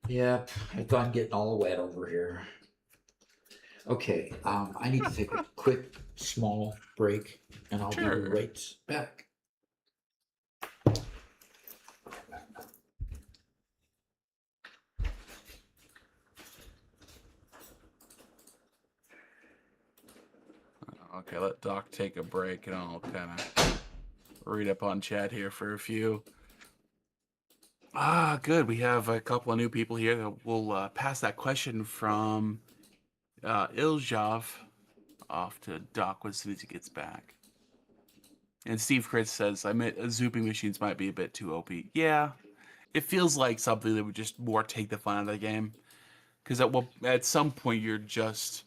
Yep, I thought I'm getting all wet over here. Okay, I need to take a quick, small break, and I'll be Sure. right back. Okay, let Doc take a break and I'll kind of read up on chat here for a few. Good. We have a couple of new people here that will pass that question from Iljav off to Doc as soon as he gets back. And Steve Chris says, I meant zooping machines might be a bit too OP. Yeah, it feels like something that would just more take the fun out of the game. Because at some point you're just,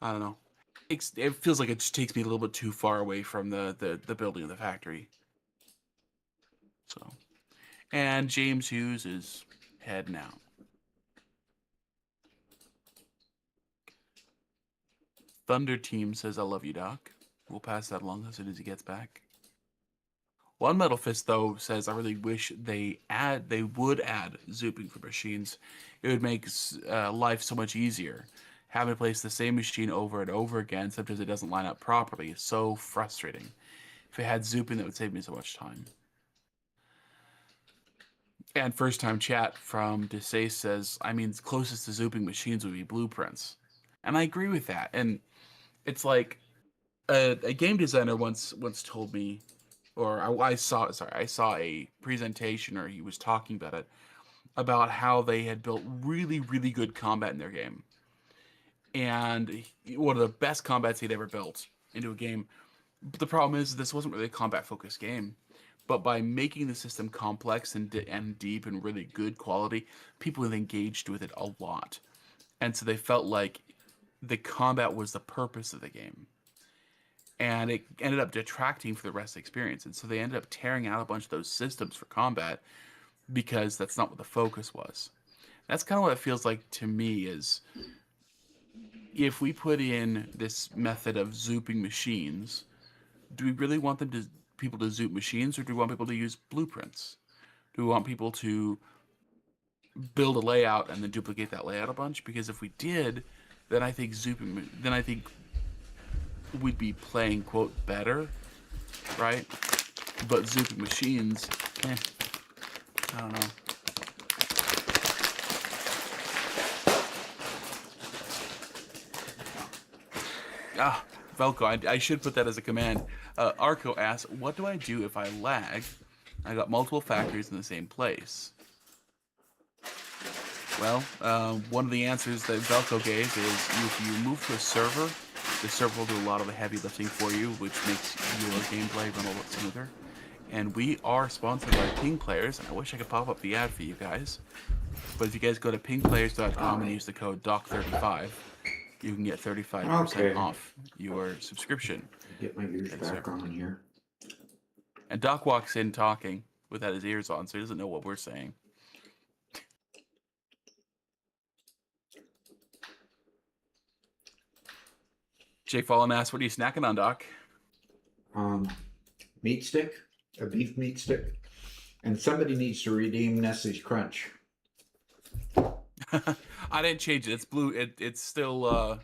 I don't know. It feels like it just takes me a little bit too far away from the building of the factory. So, and James Hughes is heading out. Thunder Team says, I love you, Doc. We'll pass that along as soon as he gets back. One Metal Fist, though, says, I really wish they would add zooping for machines. It would make life so much easier. Having to place the same machine over and over again, sometimes it doesn't line up properly. It's so frustrating. If it had zooping, that would save me so much time. And first time chat from Desay says, I mean, closest to zooping machines would be blueprints. And I agree with that. And it's like a game designer once told me, or I saw a presentation, or he was talking about it, about how they had built really, really good combat in their game. And one of the best combats he'd ever built into a game. But the problem is, this wasn't really a combat-focused game. But by making the system complex and deep and really good quality, people have engaged with it a lot. And so they felt like the combat was the purpose of the game. And it ended up detracting for the rest of the experience. And so they ended up tearing out a bunch of those systems for combat because that's not what the focus was. That's kind of what it feels like to me is if we put in this method of zooping machines, do we really want people to zoop machines, or do we want people to use blueprints? Do we want people to build a layout and then duplicate that layout a bunch? Because if we did, then I think we'd be playing, quote, better, right? But zooping machines, I don't know. Velcro, I should put that as a command. Arco asks, what do I do if I lag? I got multiple factories in the same place. Well, one of the answers that Velcro gave is if you move to a server, the server will do a lot of the heavy lifting for you, which makes your gameplay run a lot smoother. And we are sponsored by Ping Players, and I wish I could pop up the ad for you guys. But if you guys go to pingplayers.com and use the code DOC35, you can get 35% off your subscription. Get my ears back on here. And Doc walks in talking without his ears on, so he doesn't know what we're saying. Jake Fallen asks, what are you snacking on, Doc? Meat stick, a beef meat stick, and somebody needs to redeem Nestle's Crunch. I didn't change it. It's blue. It's still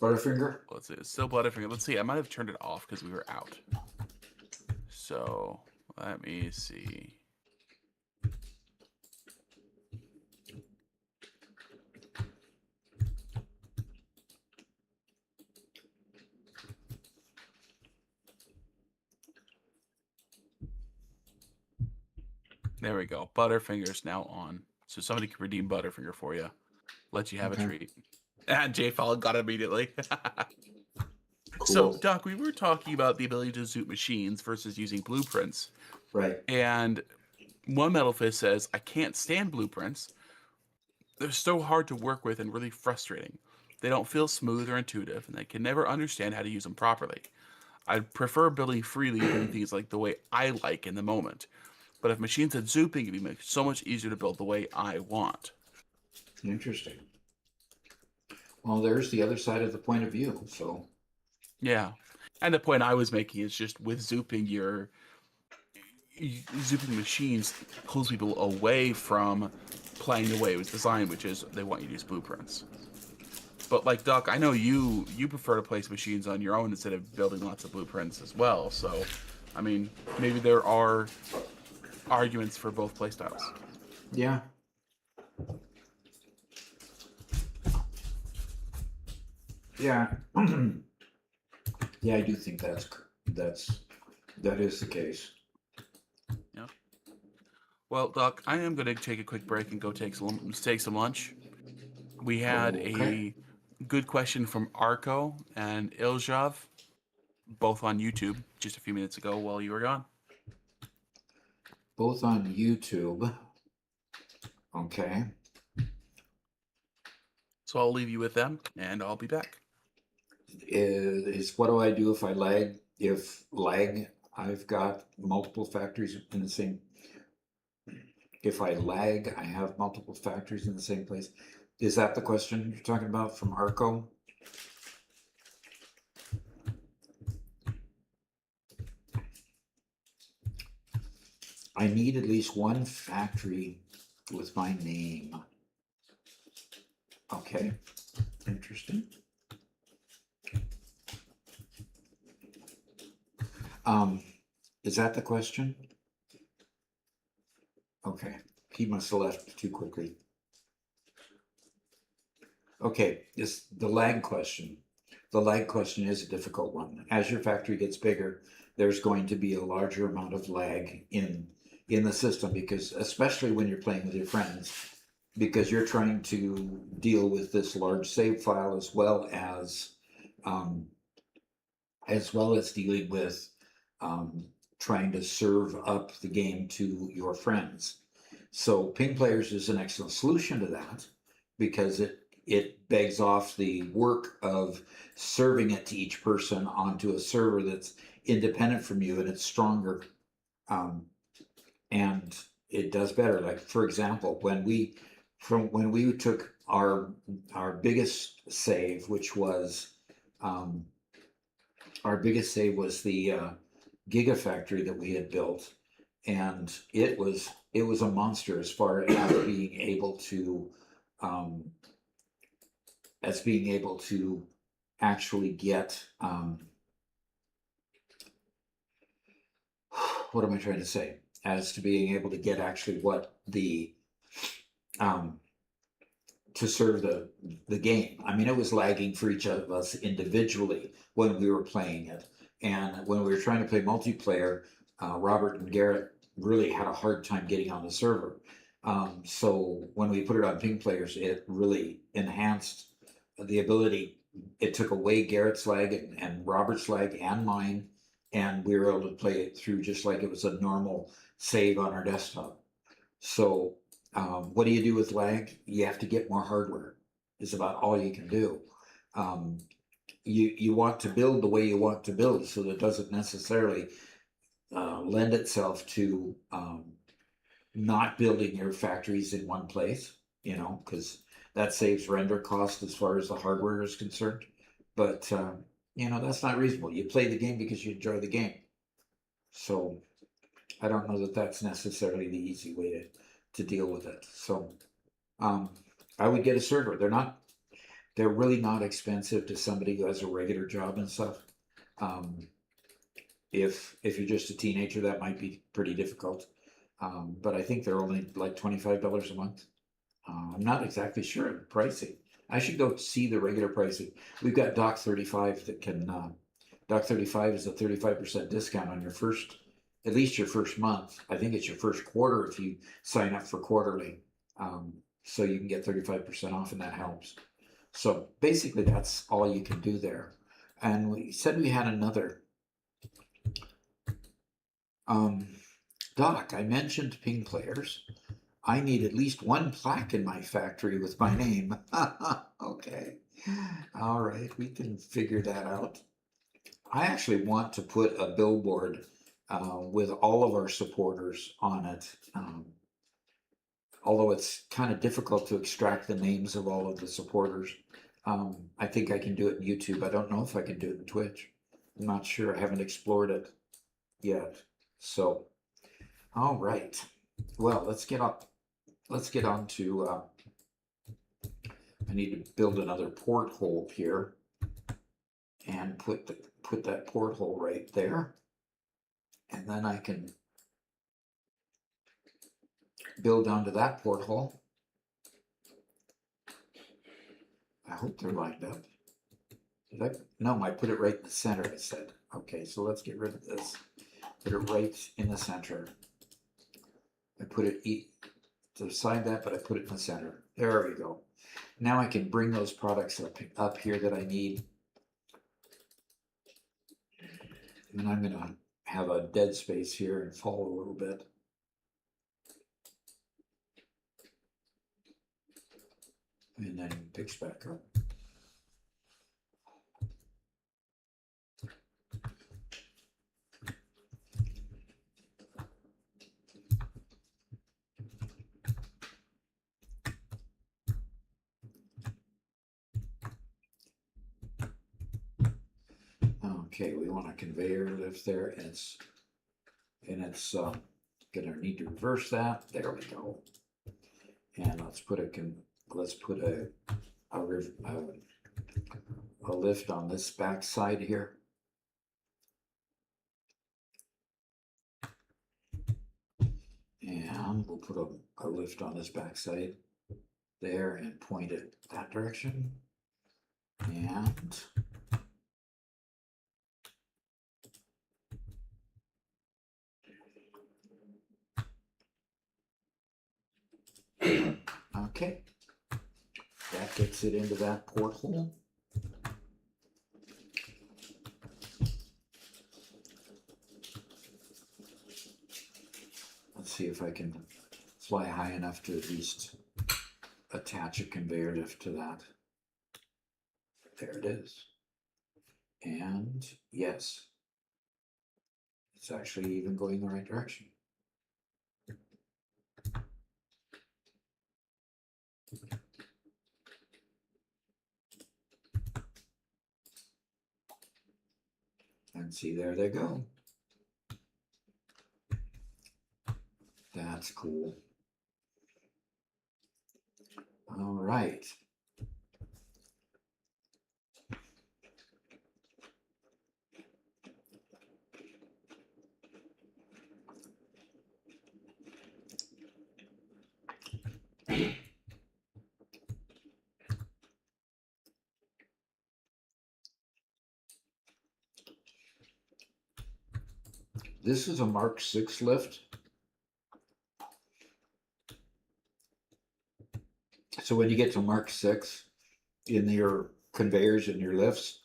Butterfinger? Let's see. It's still Butterfinger. Let's see. I might have turned it off because we were out. So let me see. There we go. Butterfinger's now on. So somebody can redeem Butterfinger for you. Let you have Okay. a treat. And J Fall got it immediately. Cool. So, Doc, we were talking about the ability to zoot machines versus using blueprints. Right. And one Metal Fist says, I can't stand blueprints. They're so hard to work with and really frustrating. They don't feel smooth or intuitive, and I can never understand how to use them properly. I prefer building freely and doing things like the way I like in the moment. But if machines had zooping, it'd be so much easier to build the way I want. Interesting. Well, there's the other side of the point of view. So Yeah. And the point I was making is just with zooping, zooping machines pulls people away from playing the way it was designed, which is they want you to use blueprints. But like Doc, I know you prefer to place machines on your own instead of building lots of blueprints as well. So, I mean, maybe there are arguments for both playstyles. yeah. Yeah. Yeah, I do think that is the case. Yeah. Well, Doc, I am going to take a quick break and go take some lunch. We had Okay. a good question from Arco and Iljav, both on YouTube, just a few minutes ago while you were gone. Both on YouTube. Okay. So I'll leave you with them, and I'll be back. Is what do I do if I lag? If lag, I've got multiple factories in the same. If I lag, I have multiple factories in the same place. Is that the question you're talking about from Arco? I need at least one factory with my name. Okay, interesting. Is that the question? Okay, he must have left too quickly. Okay, this the lag question. The lag question is a difficult one. As your factory gets bigger, there's going to be a larger amount of lag in the system because, especially when you're playing with your friends, because you're trying to deal with this large save file as well as dealing with trying to serve up the game to your friends. So Ping Players is an excellent solution to that because it begs off the work of serving it to each person onto a server that's independent from you and it's stronger. And it does better. Like for example, when we took our biggest save, which was our biggest save was the Gigafactory that we had built, and it was a monster as far as being able to actually get what am I trying to say? As to being able to get actually what the to serve the game. I mean, it was lagging for each of us individually when we were playing it, and when we were trying to play multiplayer, Robert and Garrett really had a hard time getting on the server. So when we put it on Ping Players, it really enhanced the ability. It took away Garrett's lag and Robert's lag and mine, and we were able to play it through just like it was a normal save on our desktop. So what do you do with lag? You have to get more hardware. Is about all you can do. You want to build the way you want to build, so that doesn't necessarily lend itself to not building your factories in one place. You know, because that saves render cost as far as the hardware is concerned. But you know, that's not reasonable. You play the game because you enjoy the game. So I don't know that that's necessarily the easy way to deal with it. So I would get a server. they're really not expensive to somebody who has a regular job and stuff. If you're just a teenager, that might be pretty difficult. But I think they're only like $25 a month. I'm not exactly sure of the pricing. I should go see the regular pricing. We've got Doc 35 that can. Doc 35 is a 35% discount on your first, at least your first month. I think it's your first quarter if you sign up for quarterly. So you can get 35% off, and that helps. So basically, that's all you can do there. And we said we had another. Doc, I mentioned ping players. I need at least one plaque in my factory with my name. Okay. All right, we can figure that out. I actually want to put a billboard with all of our supporters on it. Although it's kind of difficult to extract the names of all of the supporters. I think I can do it in YouTube. I don't know if I can do it in Twitch. I'm not sure. I haven't explored it yet. So, all right. Well, let's get on to, I need to build another porthole here and put that porthole right there. And then I can build onto that porthole. I hope they're lined up. No, I put it right in the center, I said. Okay, so let's get rid of this. Put it right in the center. I put it to the side that, but I put it in the center. There we go. Now I can bring those products up here that I need. And I'm going to have a dead space here and fall a little bit. And then it picks back up. Okay, we want a conveyor lift there, and it's gonna need to reverse that. There we go. And let's put a lift on this back side here. And we'll put a lift on this back side there and point it that direction. And okay, that gets it into that porthole. Let's see if I can fly high enough to at least attach a conveyor lift to that. There it is. And yes, it's actually even going the right direction. And see, there they go. That's cool. All right. This is a Mark 6 lift. So when you get to Mark 6 in your conveyors and your lifts,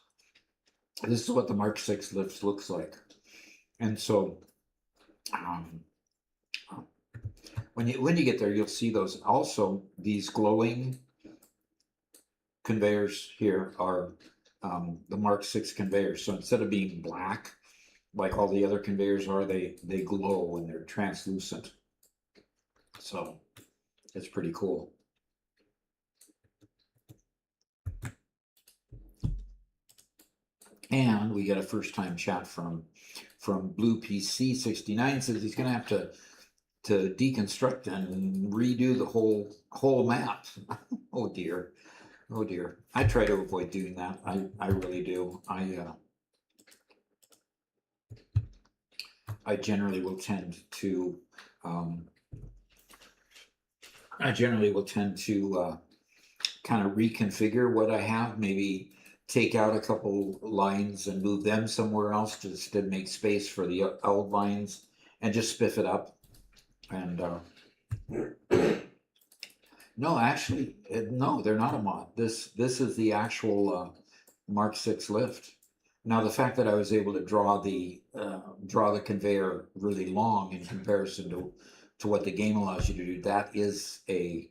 this is what the Mark 6 lift looks like. And so when you get there, you'll see those. Also, these glowing conveyors here are the Mark 6 conveyors. So instead of being black, like all the other conveyors are, they glow and they're translucent. So it's pretty cool. And we get a first-time chat from Blue PC 69. Says he's going to have to deconstruct and redo the whole map. Oh dear. Oh dear. I try to avoid doing that. I really do. I generally will tend to kind of reconfigure what I have, maybe take out a couple lines and move them somewhere else just to make space for the old lines and just spiff it up. And no, actually, no, they're not a mod. This is the actual Mark 6 lift. Now, the fact that I was able to draw the conveyor really long in comparison to what the game allows you to do, that is a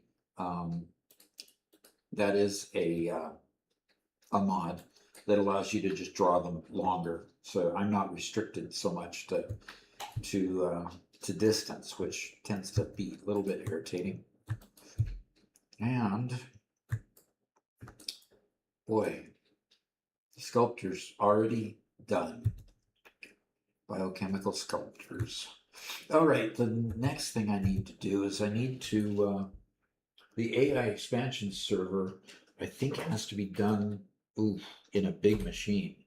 mod that allows you to just draw them longer. So I'm not restricted so much to distance, which tends to be a little bit irritating. And boy, the sculpture's already done. Biochemical sculptures. All right, the next thing I need to do is I need to the AI expansion server, I think, has to be done in a big machine.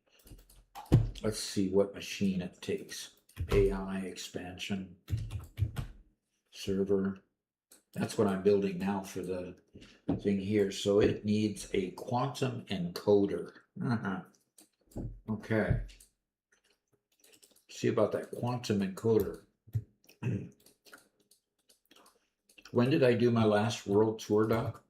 Let's see what machine it takes. AI expansion server. That's what I'm building now for the thing here. So it needs a quantum encoder. Okay. See about that quantum encoder. When did I do my last world tour, Doc?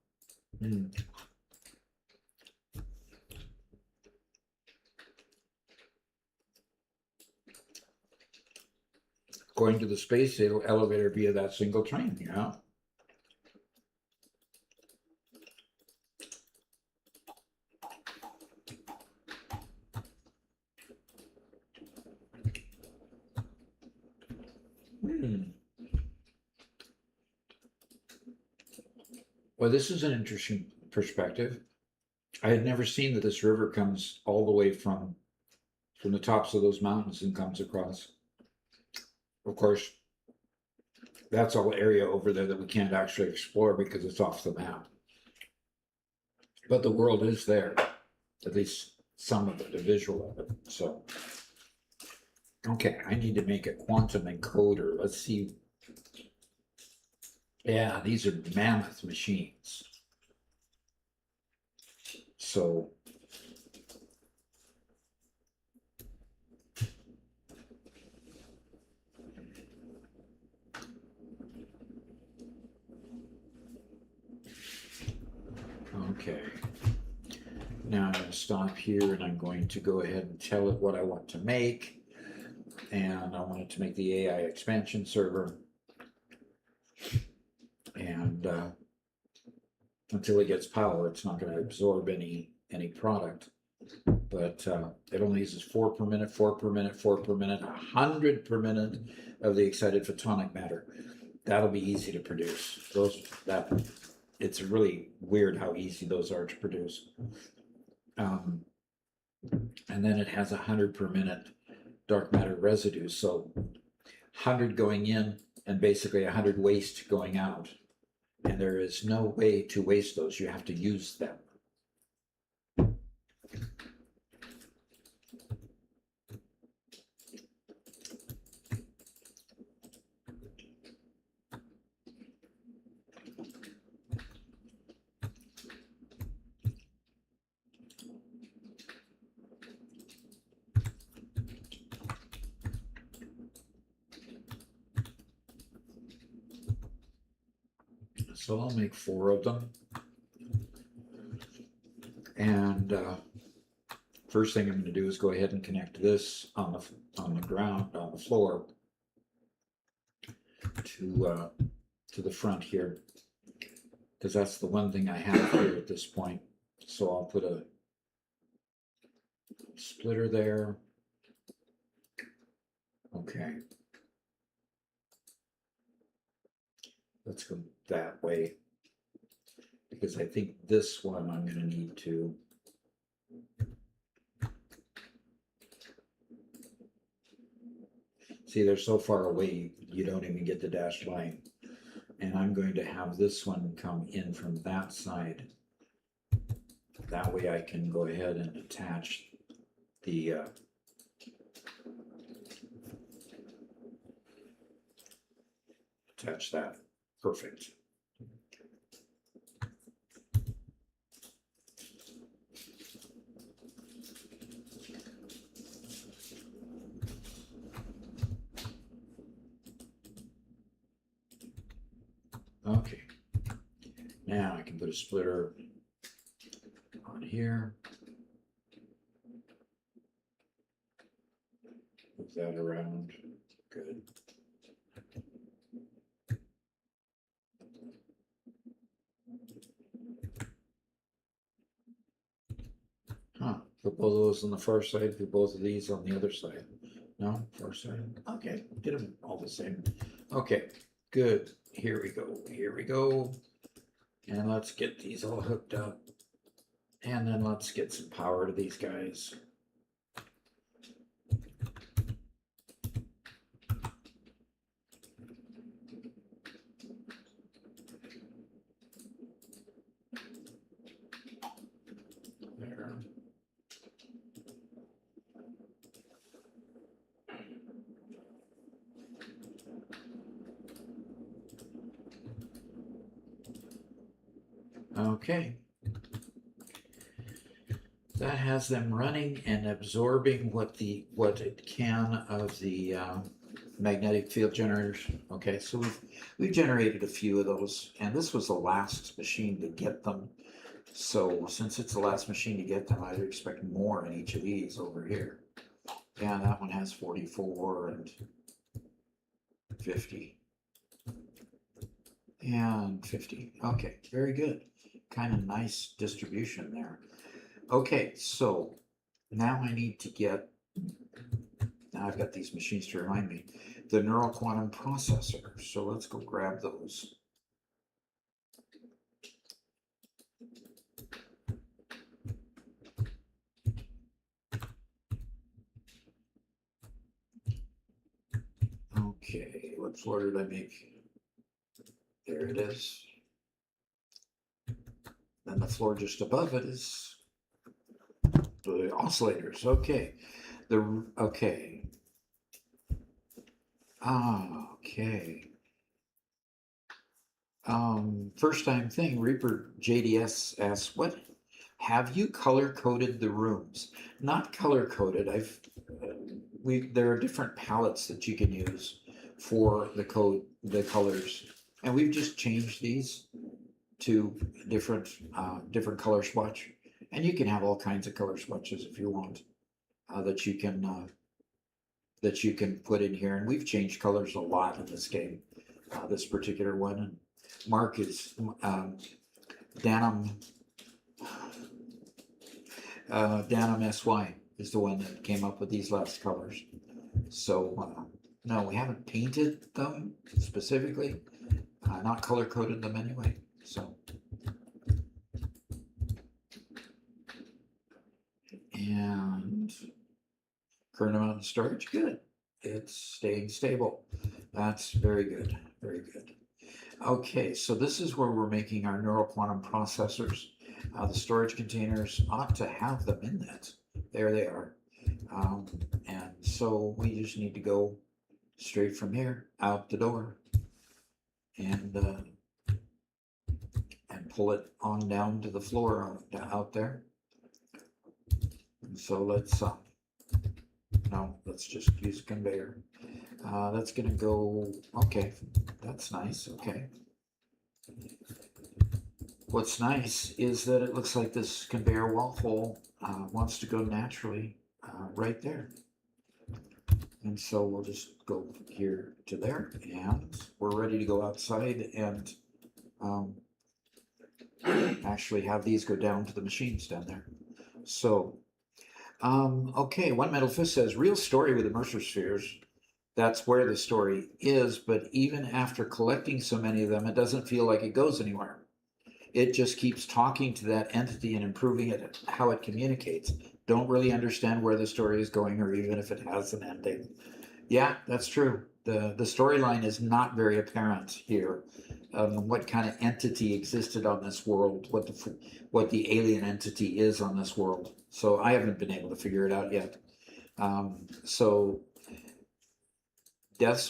Going to the space elevator via that single train, yeah. Well, this is an interesting perspective. I had never seen that this river comes all the way from the tops of those mountains and comes across. Of course, that's all area over there that we can't actually explore because it's off the map. But the world is there, at least some of it, a visual of it. So, okay, I need to make a quantum encoder. Let's see. Yeah, these are mammoth machines. So, okay. Now I'm going to stop here and I'm going to go ahead and tell it what I want to make. And I want it to make the AI expansion server. And until it gets power, it's not going to absorb any product. But it only uses 4 per minute, 4 per minute, 4 per minute, 100 per minute of the excited photonic matter. That'll be easy to produce. It's really weird how easy those are to produce. And then it has 100 per minute dark matter residue. So 100 going in and basically 100 waste going out. And there is no way to waste those. You have to use them. So I'll make 4 of them. And first thing I'm going to do is go ahead and connect this on the ground, on the floor, to the front here, because that's the one thing I have here at this point. So I'll put a splitter there. Okay. Let's go that way, because I think this one I'm going to need to see, they're so far away you don't even get the dashed line. And I'm going to have this one come in from that side that way I can go ahead and attach the attach that. Perfect. Okay. Now I can put a splitter on here. Move that around. Good. Huh. Put both of those on the far side, put both of these on the other side. No, far side. Okay, did them all the same. Okay, good. Here we go. Here we go. And let's get these all hooked up. And then let's get some power to these guys. There. Okay. That has them running and absorbing what it can of the magnetic field generators. Okay, so we've generated a few of those, and this was the last machine to get them. So since it's the last machine to get them, I'd expect more in each of these over here. Yeah, that one has 44 and 50 and 50. Okay, very good. Kind of nice distribution there. Okay, so now I need to get, now I've got these machines to remind me, the neural quantum processor. So let's go grab those. Okay, what floor did I make? There it is. Then the floor just above it is the oscillators. Okay. Okay. Okay. First time thing, Reaper JDS asks, what have you color coded the rooms? Not color coded. There are different palettes that you can use for the colors, and we've just changed these to different color swatch, and you can have all kinds of color swatches if you want that you can put in here. And we've changed colors a lot in this game, this particular one. And Mark is Danum SY is the one that came up with these last colors. So no, we haven't painted them specifically, not color coded them anyway. So, and current amount of storage, good. It's staying stable. That's very good, very good. Okay, so this is where we're making our neural quantum processors. The storage containers ought to have them in that. There they are. And so we just need to go straight from here out the door and pull it on down to the floor out there. And so let's just use a conveyor. That's gonna go, okay, that's nice, okay. What's nice is that it looks like this conveyor wall hole wants to go naturally right there. And so we'll just go here to there, and we're ready to go outside and actually have these go down to the machines down there. So, okay, One Metal Fist says, real story with immersive spheres. That's where the story is, but even after collecting so many of them, it doesn't feel like it goes anywhere. It just keeps talking to that entity and improving it, how it communicates. Don't really understand where the story is going or even if it has an ending. Yeah, that's true. The storyline is not very apparent here. What kind of entity existed on this world? What the alien entity is on this world? So I haven't been able to figure it out yet. So Death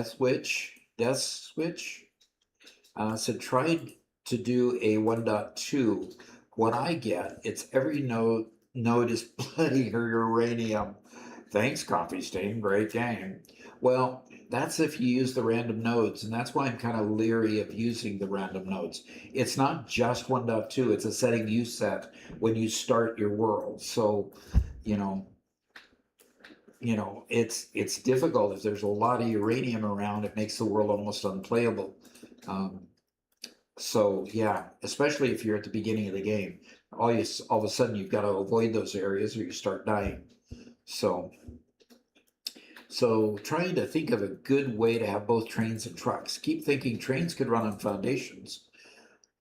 Switch said tried to do a 1.2. What I get, it's every node is bloody uranium. Thanks, Coffee Stain. Great game. Well, that's if you use the random nodes, and that's why I'm kind of leery of using the random nodes. It's not just 1.2, it's a setting you set when you start your world. So, you know, it's difficult if there's a lot of uranium around. It makes the world almost unplayable. So yeah, especially if you're at the beginning of the game, all of a sudden you've got to avoid those areas or you start dying. So trying to think of a good way to have both trains and trucks. Keep thinking trains could run on foundations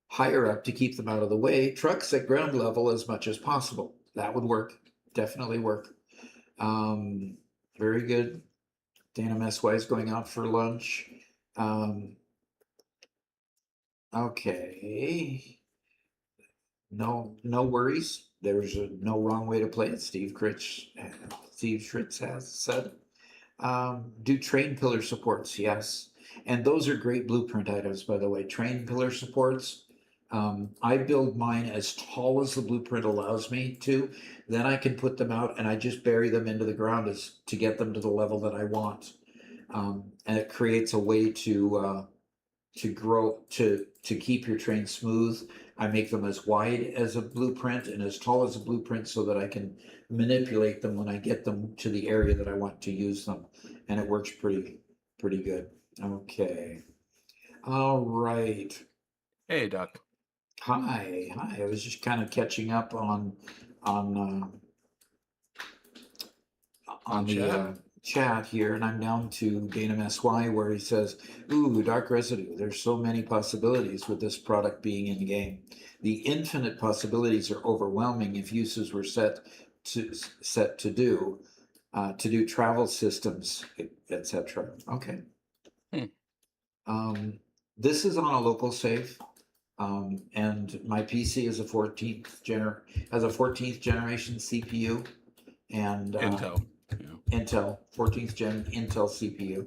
higher up to keep them out of the way. Trucks at ground level as much as possible. That would work. Definitely work. Very good. Dana Messwise going out for lunch. Okay. No worries. There's no wrong way to play it. Steve Schritz has said. Do train pillar supports, yes. And those are great blueprint items, by the way. Train pillar supports. I build mine as tall as the blueprint allows me to. Then I can put them out and I just bury them into the ground to get them to the level that I want. And it creates a way to grow, to keep your train smooth. I make them as wide as a blueprint and as tall as a blueprint so that I can manipulate them when I get them to the area that I want to use them. And it works pretty good. Okay. All right. Hey, Doc. Hi. I was just kind of catching up on the chat here, and I'm down to Dana MSY where he says, "Ooh, Dark Residue. There's so many possibilities with this product being in the game. The infinite possibilities are overwhelming if uses were set to do travel systems, etc." Okay. This is on a local save. And my PC is a 14th generation CPU and Intel. Intel 14th gen Intel CPU,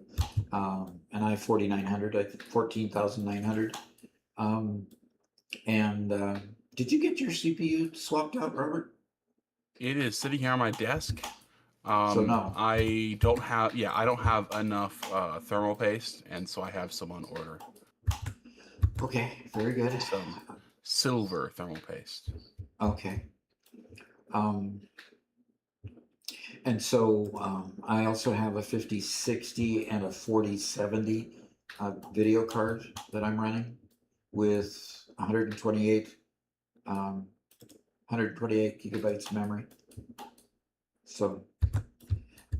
and I have 4900, 14,900. Did you get your CPU swapped out, Robert? It is sitting here on my desk. So no. I don't have enough thermal paste, and so I have some on order. Okay, very good. Some silver thermal paste. Okay. And so I also have a 5060 and a 4070 video card that I'm running with 128 gigabytes memory. So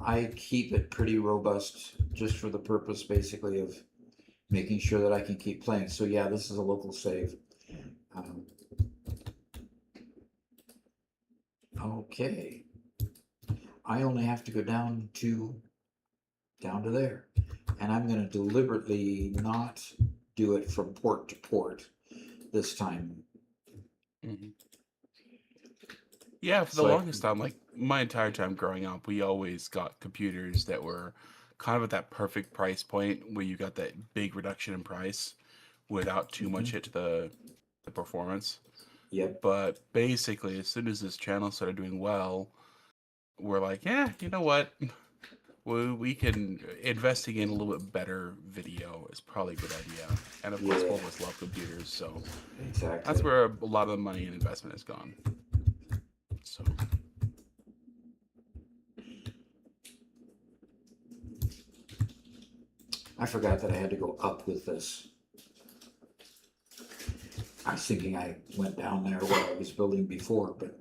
I keep it pretty robust just for the purpose basically of making sure that I can keep playing. So yeah, this is a local save. Okay. I only have to go down to there, and I'm going to deliberately not do it from port to port this time. Mm-hmm. Yeah, for the longest time, like my entire time growing up, we always got computers that were kind of at that perfect price point where you got that big reduction in price without too much hit to the performance. Yep. But basically, as soon as this channel started doing well, we're like, yeah, you know what? We can investing in a little bit better video is probably a good idea. And of course, both of us love computers, so exactly that's where a lot of the money and investment has gone. So I forgot that I had to go up with this. I was thinking I went down there where I was building before, but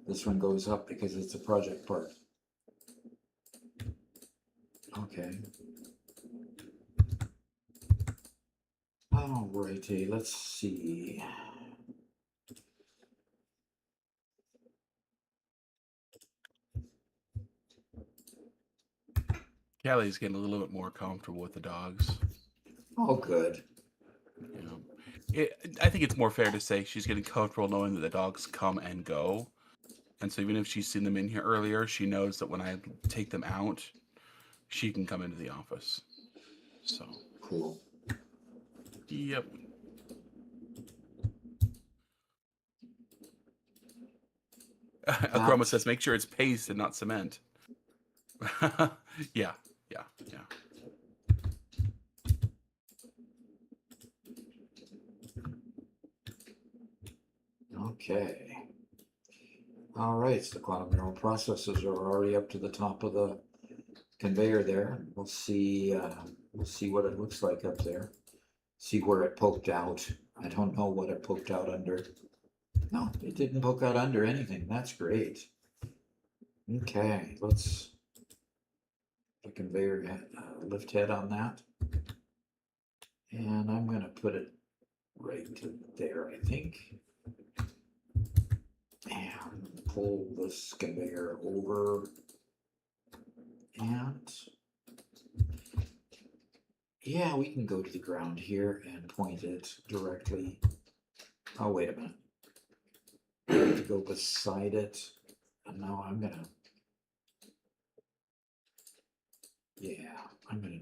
this one goes up because it's a project part. Okay. Alrighty, let's see. Kelly's getting a little bit more comfortable with the dogs. Oh, good. You know, I think it's more fair to say she's getting comfortable knowing that the dogs come and go. And so even if she's seen them in here earlier, she knows that when I take them out, she can come into the office. So, Cool. yep. Akroma says, make sure it's paste and not cement. Yeah. Okay. All right, so the quantum neural processors are already up to the top of the conveyor there. We'll see what it looks like up there. See where it poked out. I don't know what it poked out under. No, it didn't poke out under anything. That's great. Okay, let's the conveyor lift head on that. And I'm going to put it right to there, I think. And pull this conveyor over. And yeah, we can go to the ground here and point it directly. Oh, wait a minute. I have to go beside it. And now I'm gonna, yeah, I'm gonna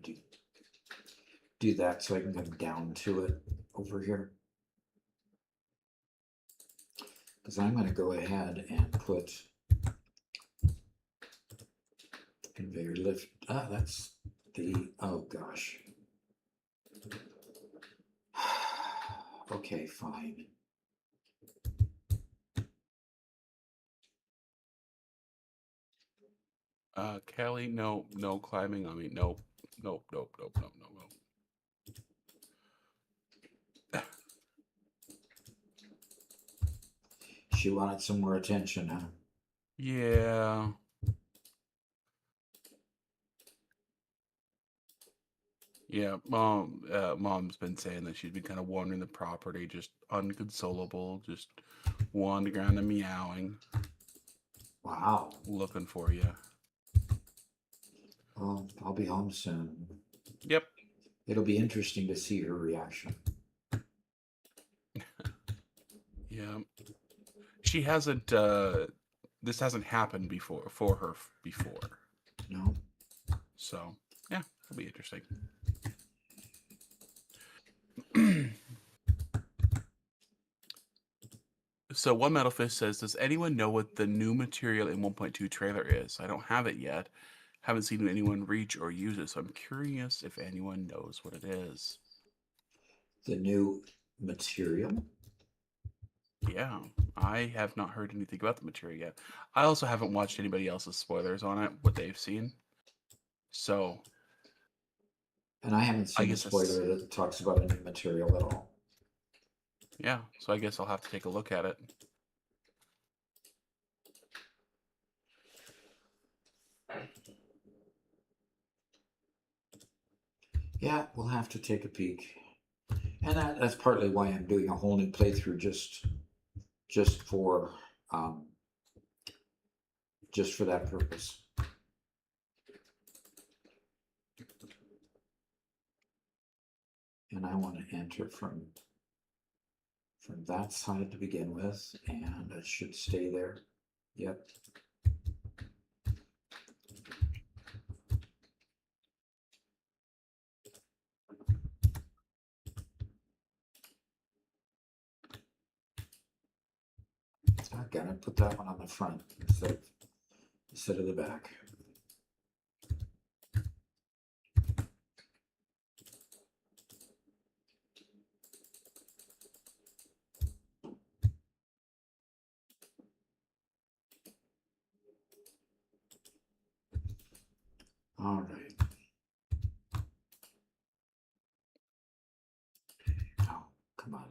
do that so I can come down to it over here. Because I'm gonna go ahead and put conveyor lift. Ah, that's the, oh gosh. Okay, fine. Kelly, no climbing on me. Nope. She wanted some more attention, huh? Yeah. Yeah, mom's been saying that she's been kind of wandering the property, just unconsolable, just wandering around and meowing, Wow. looking for you. Well, I'll be home soon. Yep. It'll be interesting to see her reaction. Yeah. She hasn't, this hasn't happened before, for her before. No. So, yeah, it'll be interesting. So One Metal Fist says, does anyone know what the new material in 1.2 trailer is? I don't have it yet. Haven't seen anyone reach or use it, so I'm curious if anyone knows what it is. The new material? Yeah, I have not heard anything about the material yet. I also haven't watched anybody else's spoilers on it, what they've seen. So, And I haven't I seen a guess spoiler that talks about a new material at all. yeah, so I guess I'll have to take a look at it. Yeah, we'll have to take a peek. And that's partly why I'm doing a whole new playthrough just for that purpose. And I want to enter from that side to begin with, and it should stay there. Yep. I'm gonna put that one on the front instead of the back. All right. Oh, come on.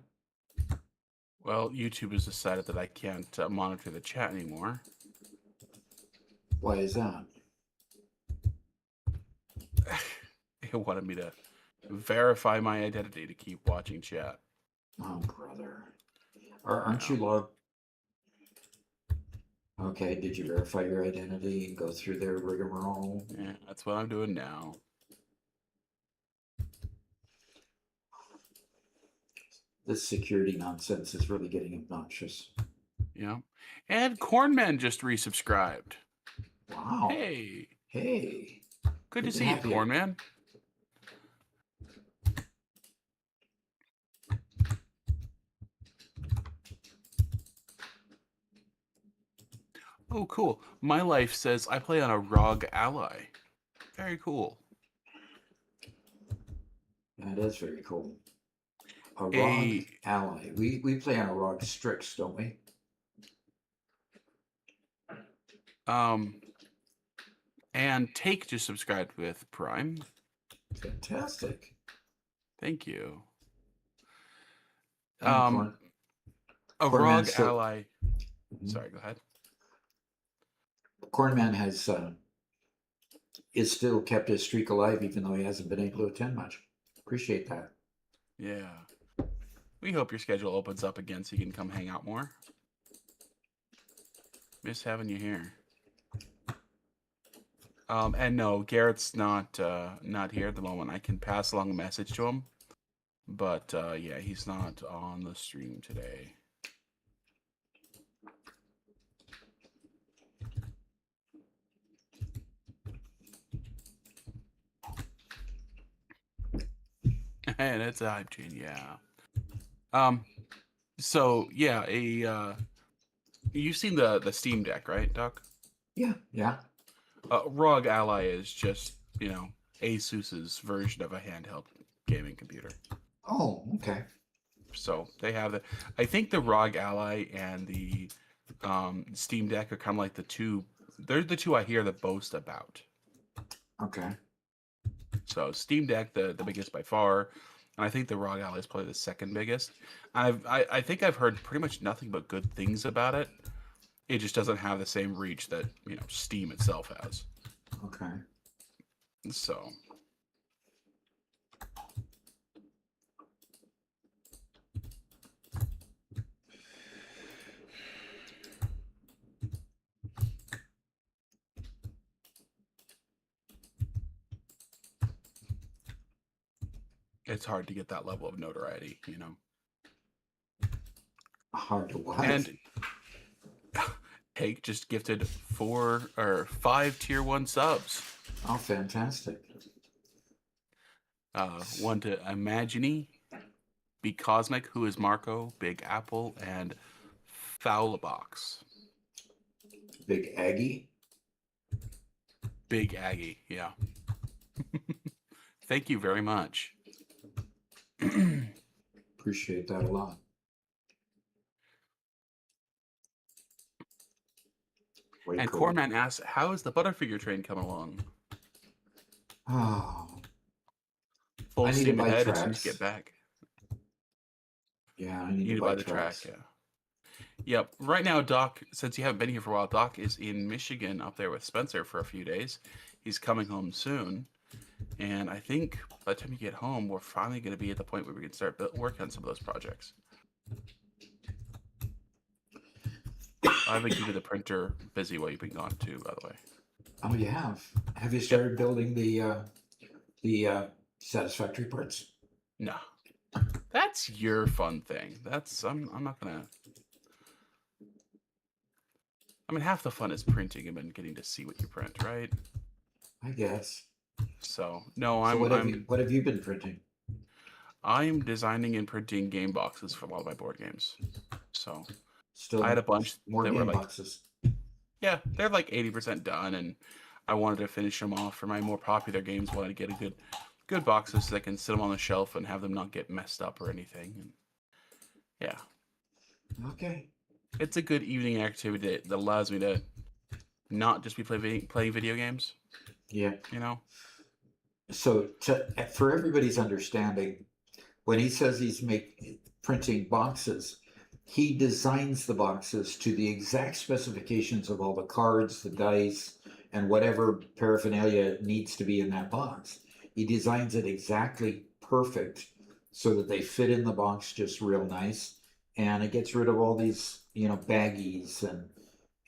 Well, YouTube has decided that I can't monitor the chat anymore. Why is that? It wanted me to verify my identity to keep watching chat. Oh, brother. Aren't you logged? Okay, did you verify your identity and go through their rigmarole? Yeah, that's what I'm doing now. This security nonsense is really getting obnoxious. Yeah. And Cornman just resubscribed. Wow. Hey. Hey. Good to to see you, have you. Cornman. Oh, cool. My life says I play on a ROG ally. Very cool. That is very cool. A ROG A- ally. We play on a ROG Strix, don't we? And Take just subscribed with Prime. Fantastic. Thank you. And Corn, A Cornman ROG still- ally. Mhm. Sorry, go ahead. Cornman has is still kept his streak alive, even though he hasn't been able to attend much. Appreciate that. Yeah. We hope your schedule opens up again so you can come hang out more. Miss having you here. And no, Garrett's not here at the moment. I can pass along a message to him, but yeah, he's not on the stream today. And it's a hype chain, yeah. So yeah, you've seen the Steam Deck, right, Doc? Yeah, yeah. ROG Ally is just, Asus's version of a handheld gaming computer. Oh, okay. So they have the, I think the ROG Ally and the Steam Deck are kind of like they're the two I hear the most about. Okay. So Steam Deck, the biggest by far, and I think the ROG Ally is probably the second biggest. I think I've heard pretty much nothing but good things about it. It just doesn't have the same reach that Steam itself has. Okay. So it's hard to get that level of notoriety, Hard to watch. And Take just gifted 5 tier 1 subs. Oh, fantastic. One to Imagine, Be Cosmic, Who is Marco, Big Apple, and Foulabox. Big Aggie. Big Aggie, yeah. Thank you very much. Appreciate that a lot. Way And cool. Cornman asks, how is the Butterfigure train coming along? Oh, Full I need to steam buy ahead as soon as tracks. you get back. yeah, I You need need to to buy the tracks. track, yeah. Yep. Right now, Doc, since you haven't been here for a while, Doc is in Michigan up there with Spencer for a few days. He's coming home soon. And I think by the time you get home, we're finally going to be at the point where we can start working on some of those projects. I've been keeping the printer busy while you've been gone too, by the way. Oh, you have. Have you started building the Satisfactory parts? No. That's your fun thing. I'm not gonna. I mean, half the fun is printing and then getting to see what you print, right? I guess. So no, So what I'm have you been printing? I'm designing and printing game boxes for a lot of my board games. So Still, I had a bunch more that were game like, boxes. yeah, they're like 80% done, and I wanted to finish them off for my more popular games. Wanted to get a good boxes so I can sit them on the shelf and have them not get messed up or anything. And yeah, Okay. it's a good evening activity that allows me to not just be playing video games. Yeah. So for everybody's understanding, when he says he's printing boxes, he designs the boxes to the exact specifications of all the cards, the dice, and whatever paraphernalia needs to be in that box. He designs it exactly perfect so that they fit in the box just real nice, and it gets rid of all these, baggies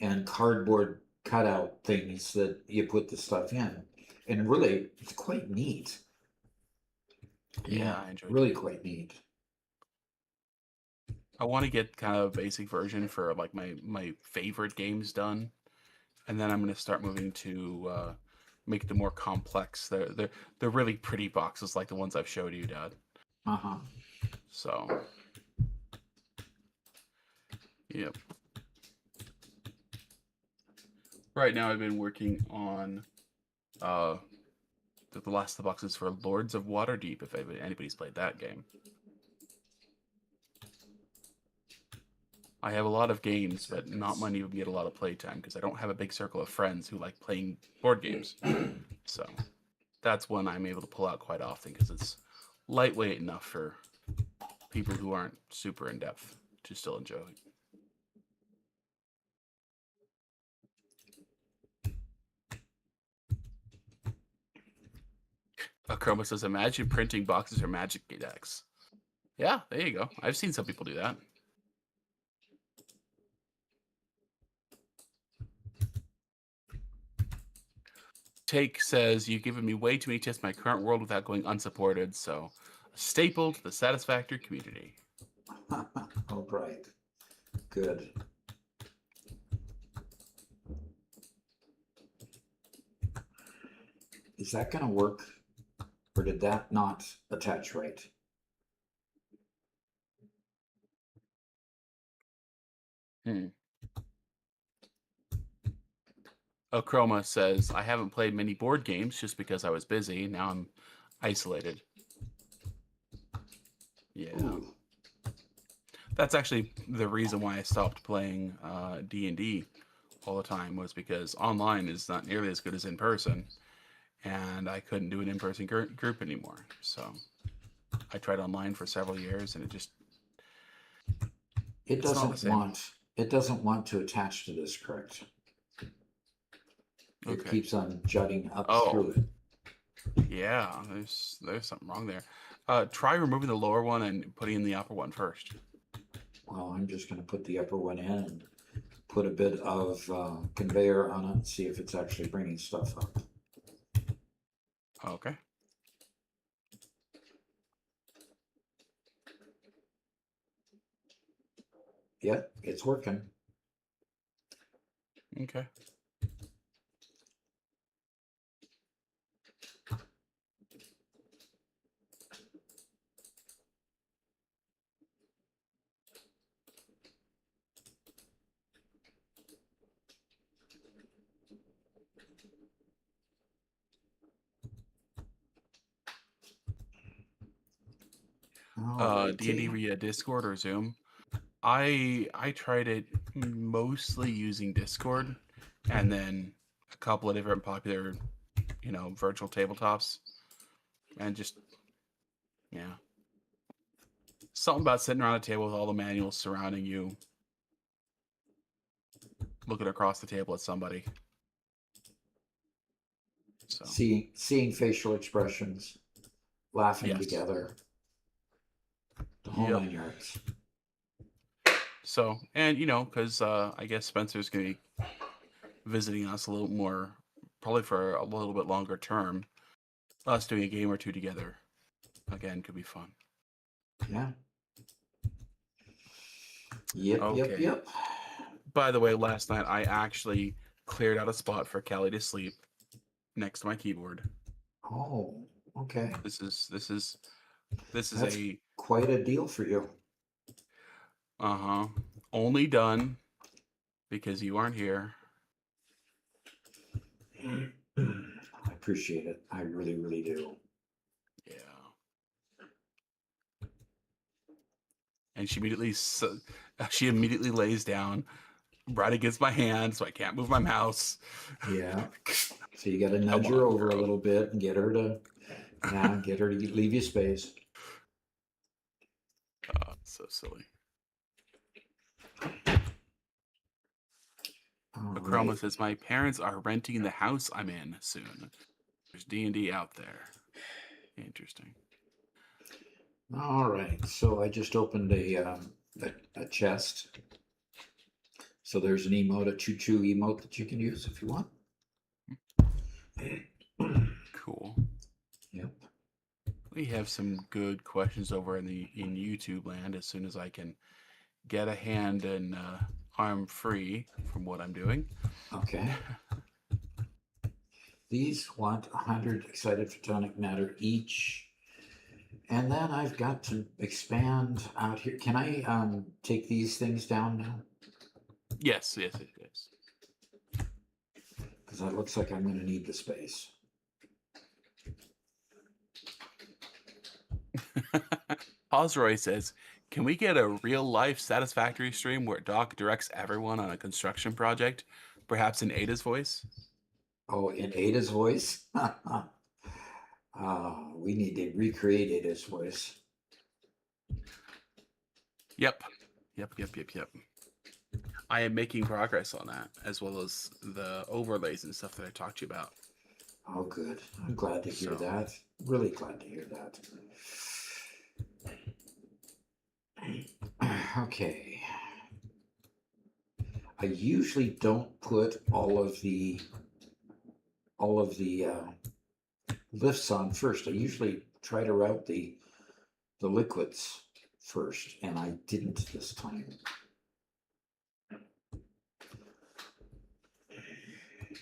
and cardboard cutout things that you put the stuff in. And really, it's quite neat. Yeah, I enjoyed really it. quite neat. I want to get kind of a basic version for like my favorite games done, and then I'm going to start moving to make the more complex. They're really pretty boxes like the ones I've showed you, Dad. Uh-huh. So, yep. Right now, I've been working on the last of the boxes for Lords of Waterdeep. If anybody's played that game. I have a lot of games, but not many of them get a lot of playtime because I don't have a big circle of friends who like playing board games. So that's one I'm able to pull out quite often because it's lightweight enough for people who aren't super in depth to still enjoy. Chroma says, imagine printing boxes or magic decks. Yeah, there you go. I've seen some people do that. Take says, you've given me way too many tips in my current world without going unsupported, so a staple to the Satisfactory community. All right. Good. Is that going to work? Or did that not attach right? Chroma says, I haven't played many board games just because I was busy. Now I'm isolated. Yeah. Ooh. That's actually the reason why I stopped playing D&D all the time, was because online is not nearly as good as in person, and I couldn't do an in-person group anymore. So I tried online for several years, and It it's not the same. It doesn't want to attach to this, correct? It Okay. keeps on jutting up through it. Yeah, there's something wrong there. Try removing the lower one and putting in the upper one first. Well, I'm just going to put the upper one in and put a bit of conveyor on it and see if it's actually bringing stuff up. Okay. Yep, it's working. Okay. D&D via Discord or Zoom. I tried it mostly using Discord, and then a couple of different popular, virtual tabletops, and just something about sitting around a table with all the manuals surrounding you, looking across the table at somebody. So Seeing facial expressions, laughing yes. together, the whole 9 yards. So, and because I guess Spencer's going to be visiting us a little more, probably for a little bit longer term. Us doing a game or two together, again, could be fun. Yeah. Yep, Okay. yep. By the way, last night I actually cleared out a spot for Callie to sleep next to my keyboard. Oh, okay. This is That's a quite a deal for you. only done because you aren't here. I appreciate it. I really, really do. Yeah. And she immediately lays down right against my hand, so I can't move my mouse. Yeah. So you got to nudge her over a little bit and get her to leave you space. So silly. Chroma says, my parents are renting the house I'm in soon. There's D&D out there. Interesting. All right. So I just opened a chest. So there's an emote, a choo-choo emote that you can use if you want. Cool. Yep. We have some good questions over in YouTube land. As soon as I can get a hand and arm free from what I'm doing. Okay. These want 100 excited photonic matter each. And then I've got to expand out here. Can I take these things down now? Yes. Because that looks like I'm going to need the space. Osroy says, can we get a real life Satisfactory stream where Doc directs everyone on a construction project, perhaps in Ada's voice? Oh, in Ada's voice? We need to recreate Ada's voice. Yep. I am making progress on that, as well as the overlays and stuff that I talked to you about. Oh, good. I'm glad to hear So- that. Really glad to hear that. Okay. I usually don't put all of the lifts on first. I usually try to route the liquids first, and I didn't this time.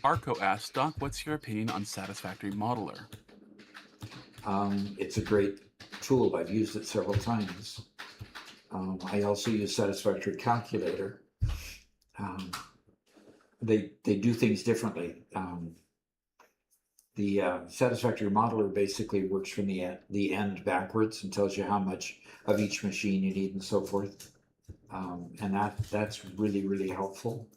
Arco asks, Doc, what's your opinion on Satisfactory Modeler? It's a great tool. I've used it several times. I also use Satisfactory Calculator. They do things differently. The Satisfactory Modeler basically works from the end backwards and tells you how much of each machine you need and so forth. And that's really helpful.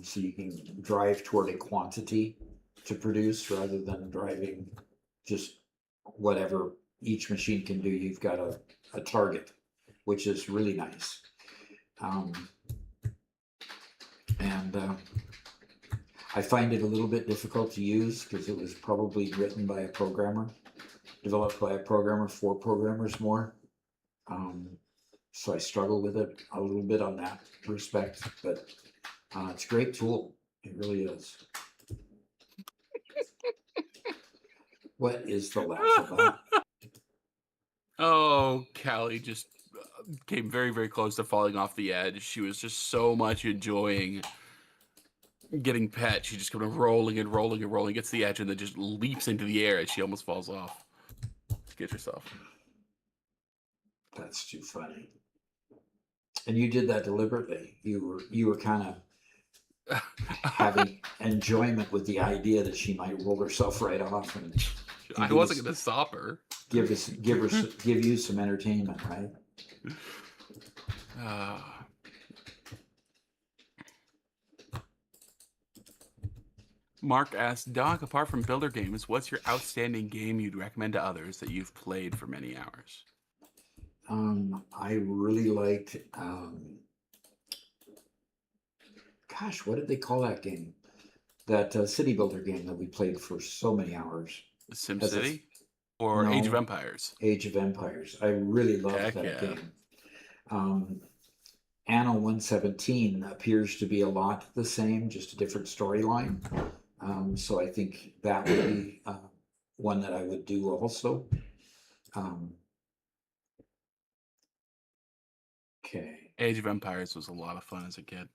So you can drive toward a quantity to produce rather than driving just whatever each machine can do. You've got a target, which is really nice. I find it a little bit difficult to use because it was probably written by a programmer, developed by a programmer for programmers more. So I struggle with it a little bit on that respect, but it's a great tool. It really is. What is the laugh about? Oh, Callie just came very close to falling off the edge. She was just so much enjoying getting pet. She just kept on rolling, gets the edge, and then just leaps into the air as she almost falls off. Get yourself. That's too funny. And you did that deliberately. You were kind of having enjoyment with the idea that she might roll herself right off, and I wasn't going to stop her. give you some entertainment, right? Mark asked, Doc, apart from builder games, what's your outstanding game you'd recommend to others that you've played for many hours? I really liked, gosh, what did they call that game? That city builder game that we played for so many hours. SimCity? Or No. Age of Empires? Age of Empires. I really loved Heck that yeah. game. Anno 117 appears to be a lot the same, just a different storyline. So I think that would be one that I would do also. Okay. Age of Empires was a lot of fun as a kid.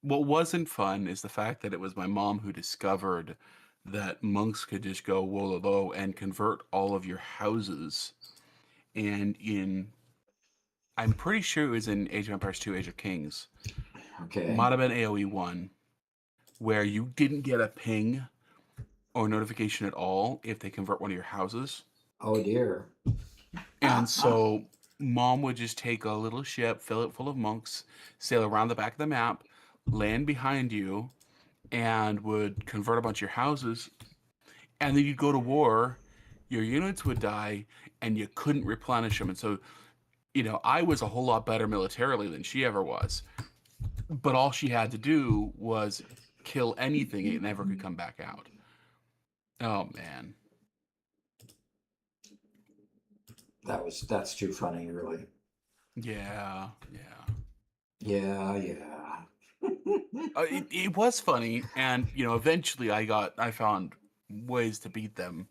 What wasn't fun is the fact that it was my mom who discovered that monks could just go wololo and convert all of your houses. And I'm pretty sure it was in Age of Empires 2, Age of Kings. Okay. Might have been AoE 1, where you didn't get a ping or notification at all if they convert one of your houses. Oh dear. And so mom would just take a little ship, fill it full of monks, sail around the back of the map, land behind you, and would convert a bunch of your houses. And then you'd go to war, your units would die, and you couldn't replenish them. And so, I was a whole lot better militarily than she ever was. But all she had to do was kill anything, it never could come back out. Oh, man. That's too funny, really. Yeah. Yeah. It was funny, and eventually I found ways to beat them.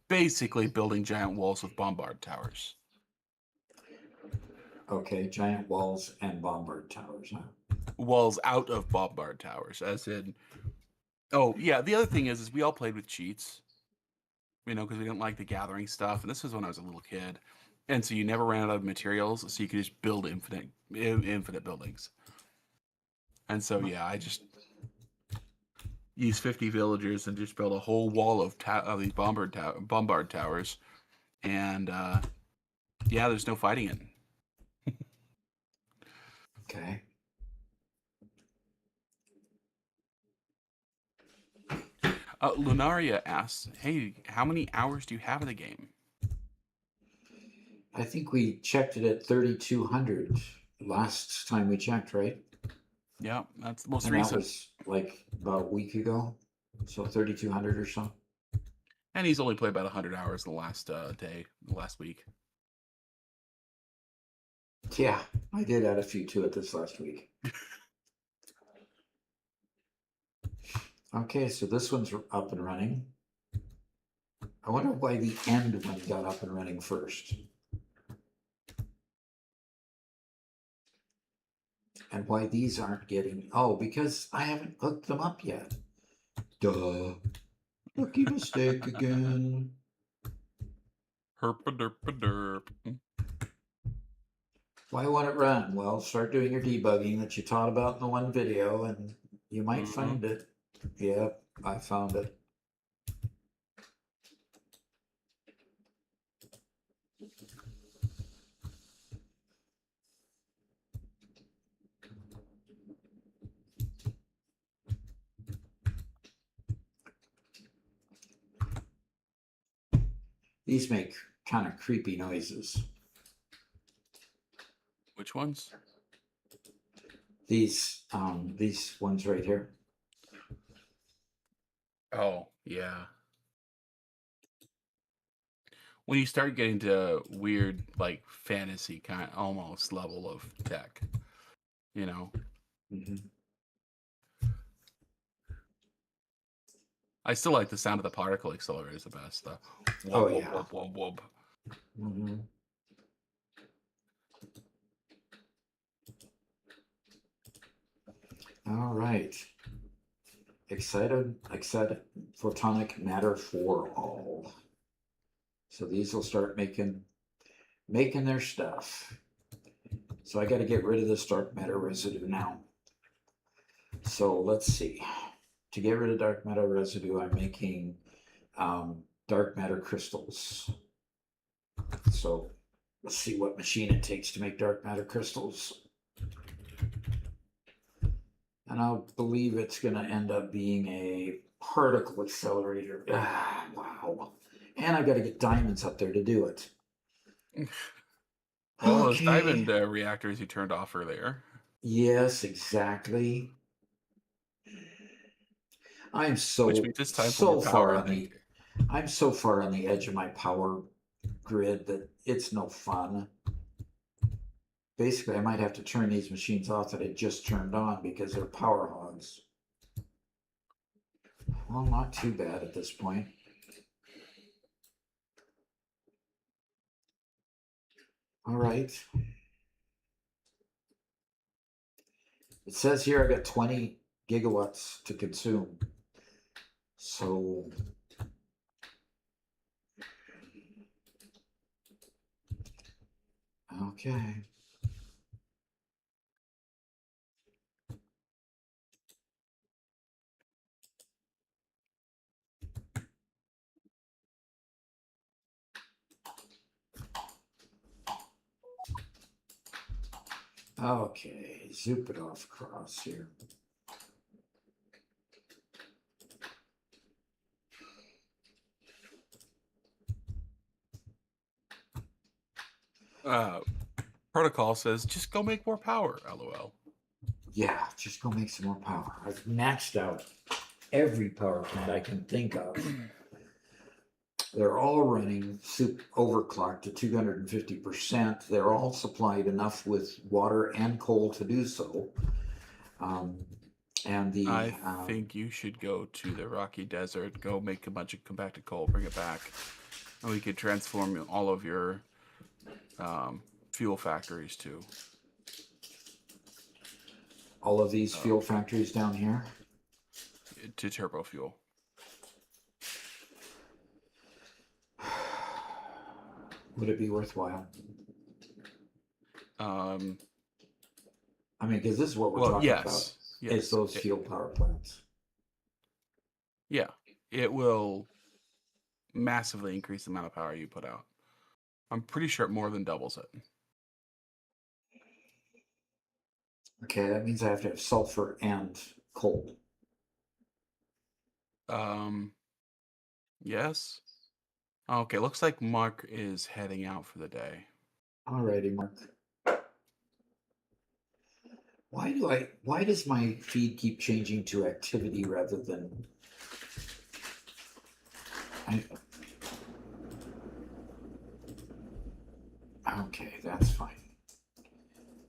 Basically building giant walls with bombard towers. Okay, giant walls and bombard towers, huh? Walls out of bombard towers, as in. Oh yeah, the other thing is we all played with cheats, because we didn't like the gathering stuff, and this was when I was a little kid, and so you never ran out of materials, so you could just build infinite buildings. And so yeah, I just used 50 villagers and just built a whole wall of these bombard towers, and yeah, there's no fighting it. Okay. Lunaria asks, "Hey, how many hours do you have in the game?" I think we checked it at 3,200 last time we checked, right? Yeah, that's the most And that recent. was like about a week ago. So 3,200 or so. And he's only played about 100 hours the last last week. Yeah, I did add a few to it this last week. Okay, so this one's up and running. I wonder why the end one got up and running first. And why these aren't getting... Oh, because I haven't hooked them up yet. Duh. Rookie mistake again. Herp-a-derp-a-derp. Why won't it run? Well, start doing your debugging that you taught about in the one video, and you might find it. Yep, I found it. These make kind of creepy noises. Which ones? These ones right here. Oh, yeah. When you start getting to weird, like, fantasy kind of almost level of tech, Mm-hmm. I still like the sound of the particle accelerator is the best. Oh, yeah. Whoop, whoop. Mm-hmm. All right. Excited photonic matter for all. So these will start making their stuff. So I got to get rid of this dark matter residue now. So let's see. To get rid of dark matter residue, I'm making dark matter crystals. So let's see what machine it takes to make dark matter crystals. And I believe it's going to end up being a particle accelerator. Ah, wow. And I got to get diamonds up there to do it. Well, those diamond reactors you turned off earlier. Yes, exactly. I'm so Which means it's time for so more far power, on the I'm so far on the edge of my power grid that it's no fun. Basically, I might have to turn these machines off that I just turned on because they're power hogs. Well, not too bad at this point. All right. It says here I got 20 gigawatts to consume. So okay. Okay, zoop it off across here. Protocol says, just go make more power, LOL. Yeah, just go make some more power. I've maxed out every power plant I can think of. They're all running overclocked to 250%. They're all supplied enough with water and coal to do so. And the I think you should go to the Rocky Desert, go make a bunch of compacted coal, bring it back, and we could transform all of your fuel factories too. all of these fuel factories down here. To turbo fuel. Would it be worthwhile? I mean, because this is what we're talking about. Yes. Is those fuel power plants. Yeah, it will massively increase the amount of power you put out. I'm pretty sure it more than doubles it. Okay, that means I have to have sulfur and coal. Yes. Okay, looks like Mark is heading out for the day. Alrighty, Mark. Why does my feed keep changing to activity rather than okay, that's fine.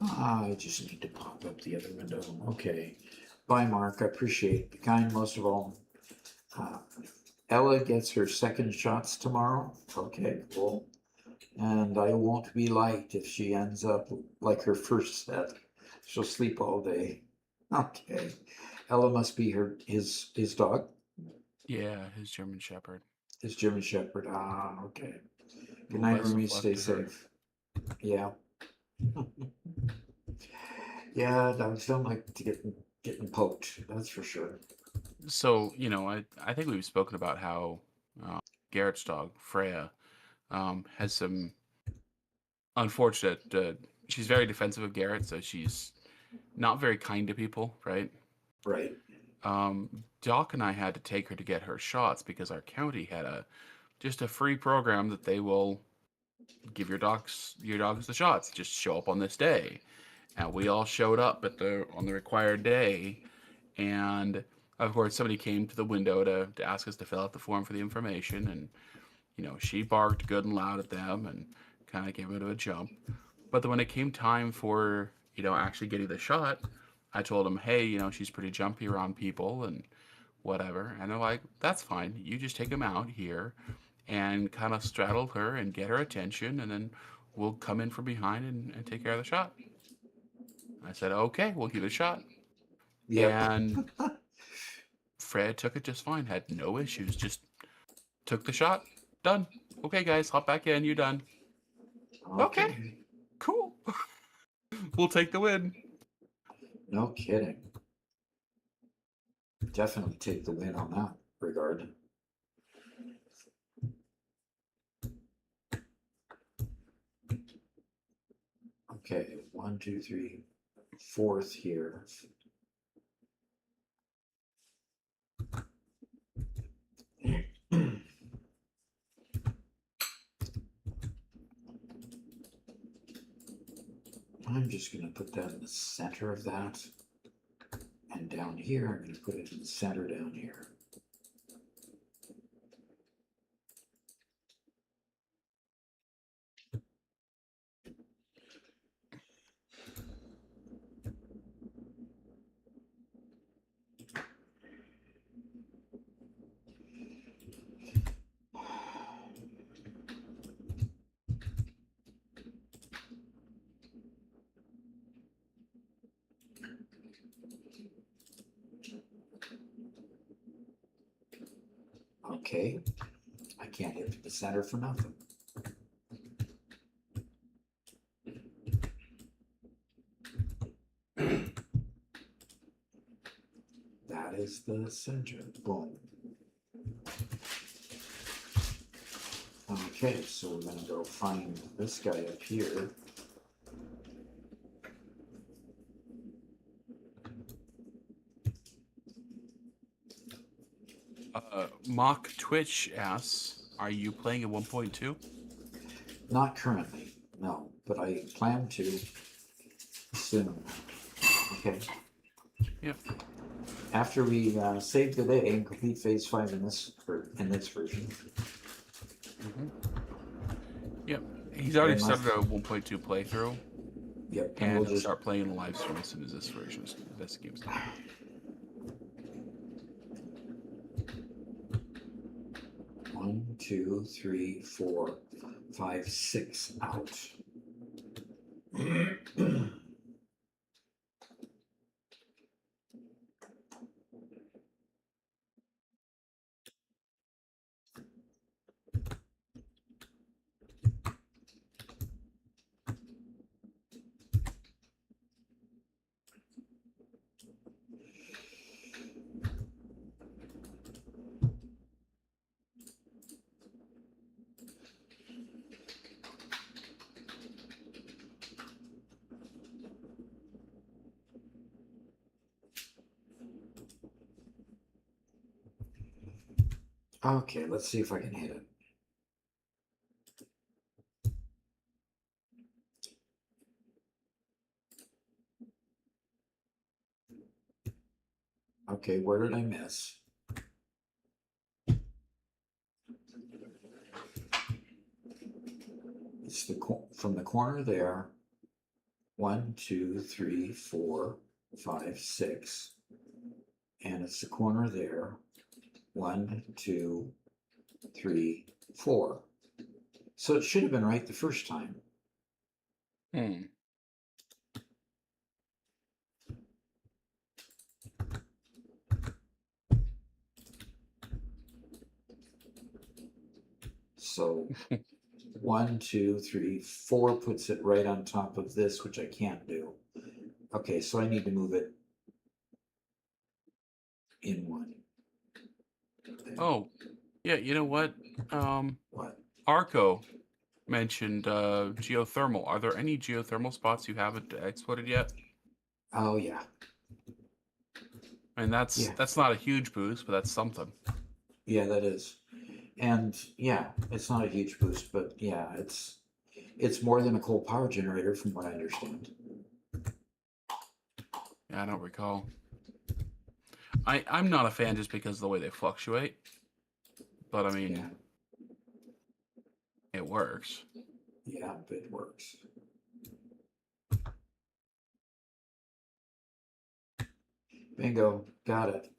I just need to pop up the other window. Okay. Bye, Mark. I appreciate the kind most of all. Ella gets her second shots tomorrow. Okay, cool. And I won't be liked if she ends up like her first set. She'll sleep all day. Okay. Ella must be his dog. Yeah, his German Shepherd. His German Shepherd. Okay. Good Well, night, best of Rumi. luck Stay to her. safe. Yeah. Yeah, dogs don't like to getting poked. That's for sure. So, I think we've spoken about how Garrett's dog, Freya, has some unfortunate. She's very defensive of Garrett, so she's not very kind to people, right? Right. Doc and I had to take her to get her shots because our county had just a free program that they will give your dogs the shots. Just show up on this day, and we all showed up on the required day, and of course somebody came to the window to ask us to fill out the form for the information, and she barked good and loud at them and kind of gave a bit of a jump. But then when it came time for actually getting the shot, I told them, hey, she's pretty jumpy around people and whatever, and they're like, that's fine, you just take them out here and kind of straddle her and get her attention, and then we'll come in from behind and take care of the shot. I said, okay, we'll give it a shot. Yeah. And Fred took it just fine, had no issues, just took the shot, done. Okay, guys, hop back in, you done. Okay. Cool. We'll take the win. No kidding. Definitely take the win on that regard. Okay, 1, 2, 3, 4th here. I'm just going to put that in the center of that. And down here, I'm going to put it in the center down here. Okay, I can't hit the center for nothing. That is the center. Boom. Okay, so we're going to go find this guy up here. Mock Twitch asks, are you playing at 1.2? Not currently, no, but I plan to soon. Okay. Yep. After we save the day and complete phase 5 in this version. Mm-hmm. Yep. He's already started a 1.2 playthrough. Yep. And we'll we'll just start playing the live stream as soon as this game's done. 1, 2, 3, 4, 5, 6 out. Okay, let's see if I can hit it. Okay, where did I miss? It's from the corner there. 1, 2, 3, 4, 5, 6. And it's the corner there. 1, 2, 3, 4. So it should have been right the first time. Hmm. So 1, 2, 3, 4 puts it right on top of this, which I can't do. Okay, so I need to move it in one. Oh, yeah. You know what? What? Arco mentioned geothermal. Are there any geothermal spots you haven't exploited yet? Oh yeah, And that's Yeah. that's not a huge boost, but that's something. yeah, that is. And yeah, it's not a huge boost, but yeah, it's more than a coal power generator from what I understand. Yeah, I don't recall. I'm not a fan just because of the way they fluctuate. But I mean, Yeah, it works. yeah, it works. Bingo, got it.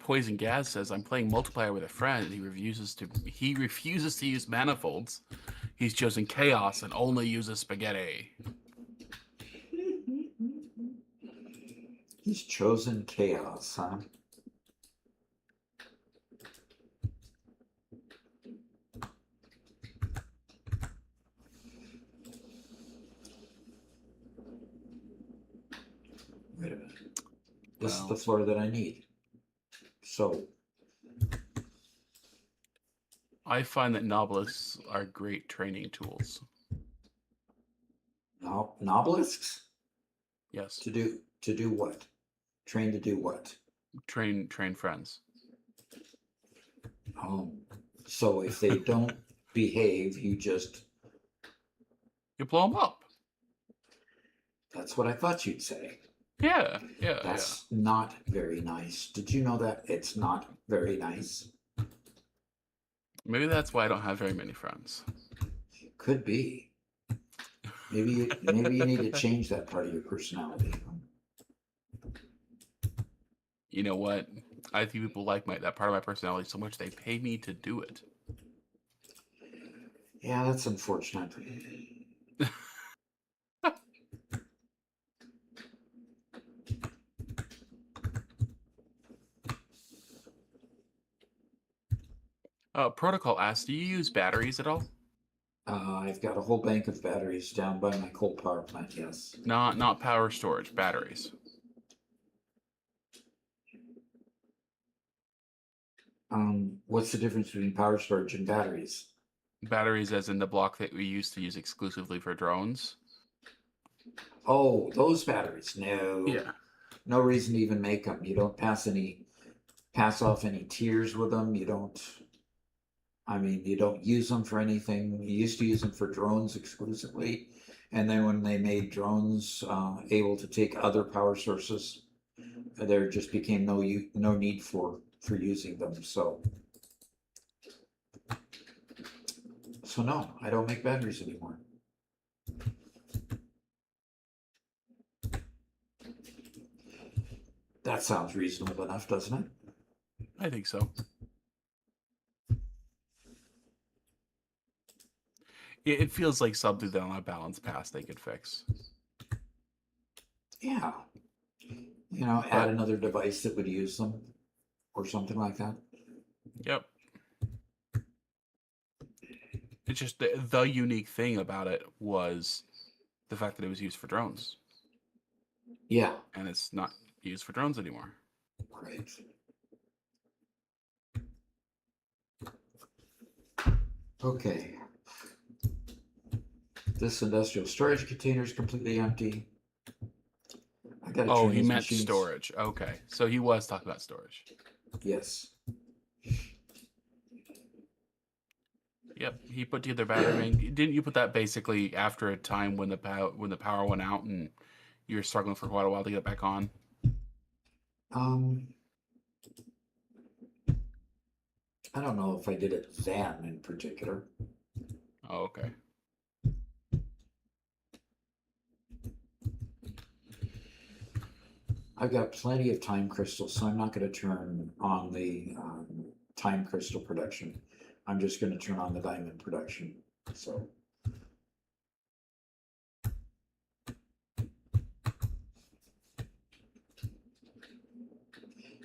Poison Gas says I'm playing multiplayer with a friend. He refuses to use manifolds. He's chosen chaos and only uses spaghetti. He's chosen chaos, huh? Wait a minute. This is the floor that I need. So I find that nobelisks are great training tools. nobelisks Yes, to do what? Train to do what? train friends. So if they don't behave, you just. You blow them up. That's what I thought you'd say. Yeah. That's not very nice. Did you know that it's not very nice? Maybe that's why I don't have very many friends. Could be. Maybe you need to change that part of your personality. You know what? I think people like that part of my personality so much they pay me to do it. Yeah, that's unfortunate. Protocol asks, do you use batteries at all? I've got a whole bank of batteries down by my coal power plant. Yes. Not power storage, batteries. What's the difference between power storage and batteries? Batteries as in the block that we used to use exclusively for drones. Oh, those batteries. No. Yeah. no reason to even make them. You don't pass off any tiers with them. You don't. I mean, you don't use them for anything. You used to use them for drones exclusively, and then when they made drones able to take other power sources, there just became no need for using them. So no, I don't make batteries anymore. That sounds reasonable enough, doesn't it? I think so. It feels like something that on a balance pass they could fix. Yeah. You know, add another device that would use them or something like that. Yep. It's just the unique thing about it was the fact that it was used for drones. Yeah. And it's not used for drones anymore. Great. Okay. This industrial storage container is completely empty. I got to Oh, train he these meant machines. storage. Okay. So he was talking about storage. Yes. Yep. He put together battery bank. Didn't you put that basically after a time when the power went out and you were struggling for quite a while to get it back on? I don't know if I did it then in particular. Oh, okay. I've got plenty of time crystals, so I'm not going to turn on the time crystal production. I'm just going to turn on the diamond production. So.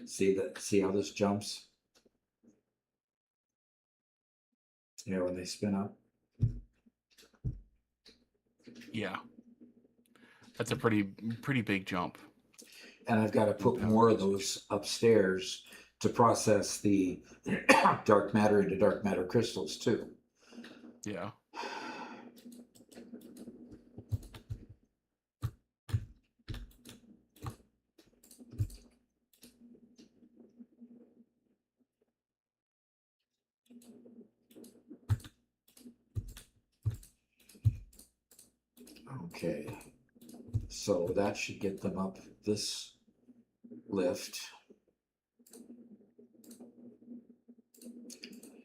See how this jumps? You know, when they spin up. Yeah. That's a pretty big jump. And I've got to put more of those upstairs to process the dark matter into dark matter crystals too. Yeah. Okay, so that should get them up this lift.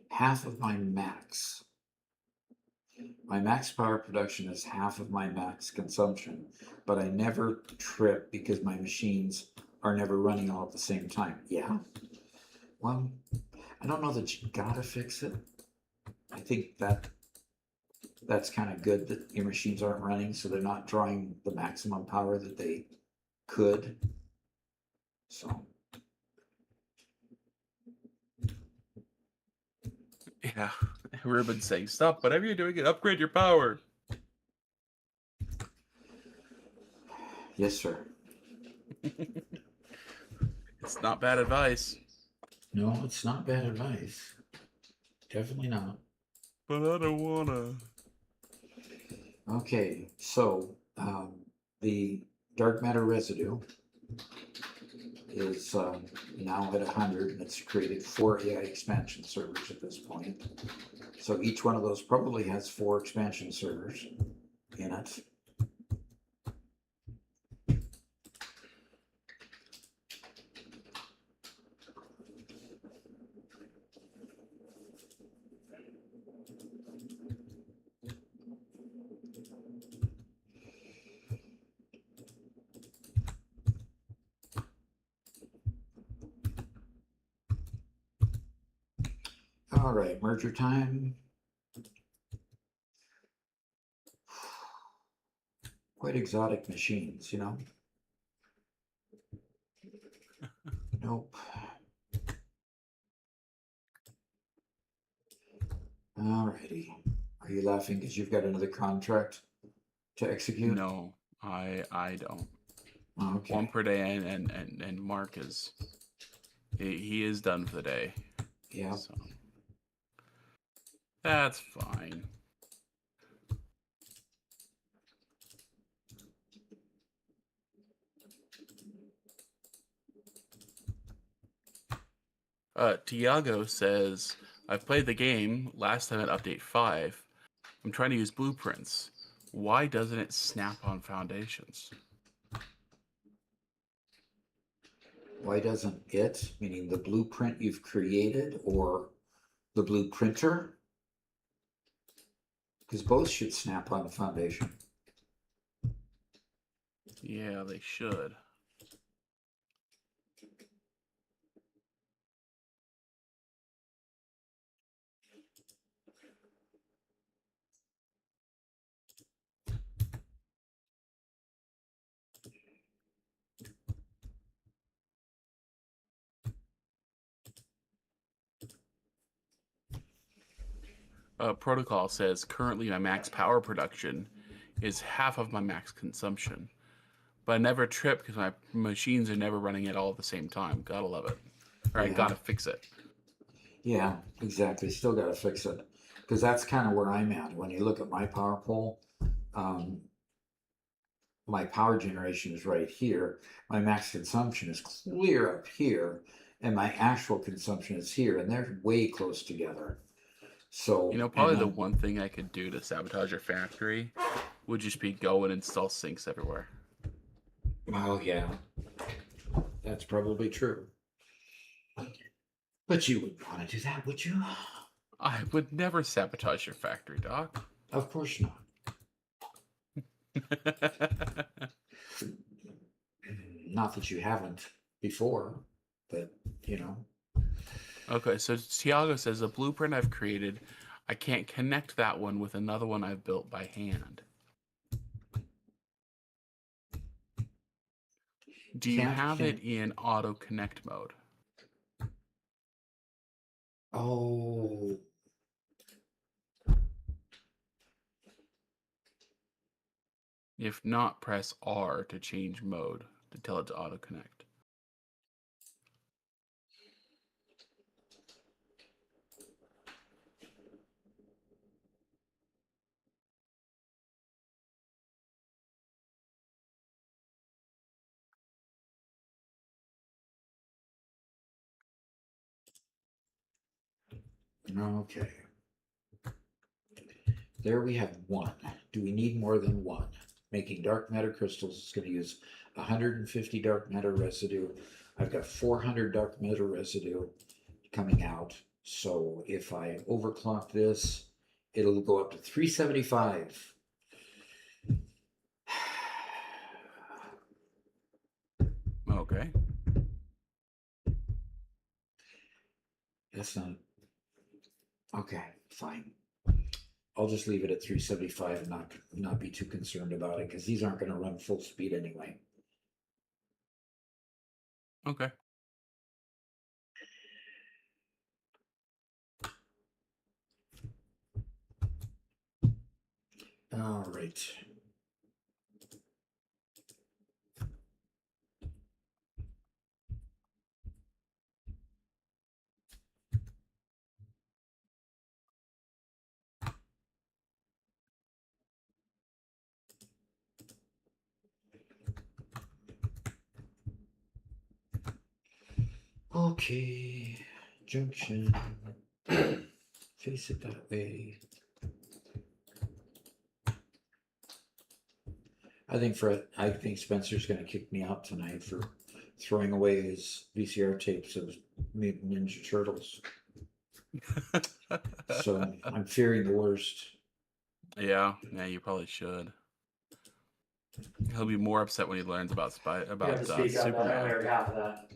Half of my max. My max power production is half of my max consumption, but I never trip because my machines are never running all at the same time. Yeah. Well, I don't know that you gotta fix it. I think that's kind of good that your machines aren't running, so they're not drawing the maximum power that they could. So. Yeah. Ruben's saying, stop whatever you're doing and upgrade your power. Yes, sir. It's not bad advice. No, it's not bad advice. Definitely not. But I don't wanna. Okay, so the dark matter residue is now at 100, and it's created 4 AI expansion servers at this point. So each one of those probably has 4 expansion servers in it. All right, merger time. Quite exotic machines, you know? Nope. All righty. Are you laughing because you've got another contract to execute? No, I don't. Okay. 1 per day, and Mark he is done for the day. Yeah. So that's fine. Tiago says, I've played the game last time at update 5. I'm trying to use blueprints. Why doesn't it snap on foundations? Why doesn't it, meaning the blueprint you've created or the blueprinter? Because both should snap on the foundation. Yeah, they should. Protocol says currently my max power production is half of my max consumption, but I never trip because my machines are never running at all at the same time. Gotta love it. Or I Yeah. gotta fix it. Yeah, exactly. Still got to fix it. Because that's kind of where I'm at. When you look at my power pole, my power generation is right here. My max consumption is clear up here. And my actual consumption is here. And they're way close together. So, You know, probably the one thing I could do to sabotage your factory would just be go and install sinks everywhere. Oh, yeah. That's probably true. But you wouldn't want to do that, would you? I would never sabotage your factory, Doc. Of course not. Not that you haven't before, but you know. Okay, so Tiago says the blueprint I've created, I can't connect that one with another one I've built by hand. Do you have it in auto connect mode? Oh. If not, press R to change mode to tell it to auto connect. Okay. There we have one. Do we need more than one? Making dark matter crystals is going to use 150 dark matter residue. I've got 400 dark matter residue coming out. So if I overclock this, it'll go up to 375. Okay. That's not... Okay, fine. I'll just leave it at 375 and not be too concerned about it because these aren't going to run full speed anyway. Okay. All right. Okay, junction. Face it that way. I think Spencer's going to kick me out tonight for throwing away his VCR tapes of Mutant Ninja Turtles. So I'm fearing the worst. Yeah, you probably should. He'll be more upset when he learns about Superman. I already have that.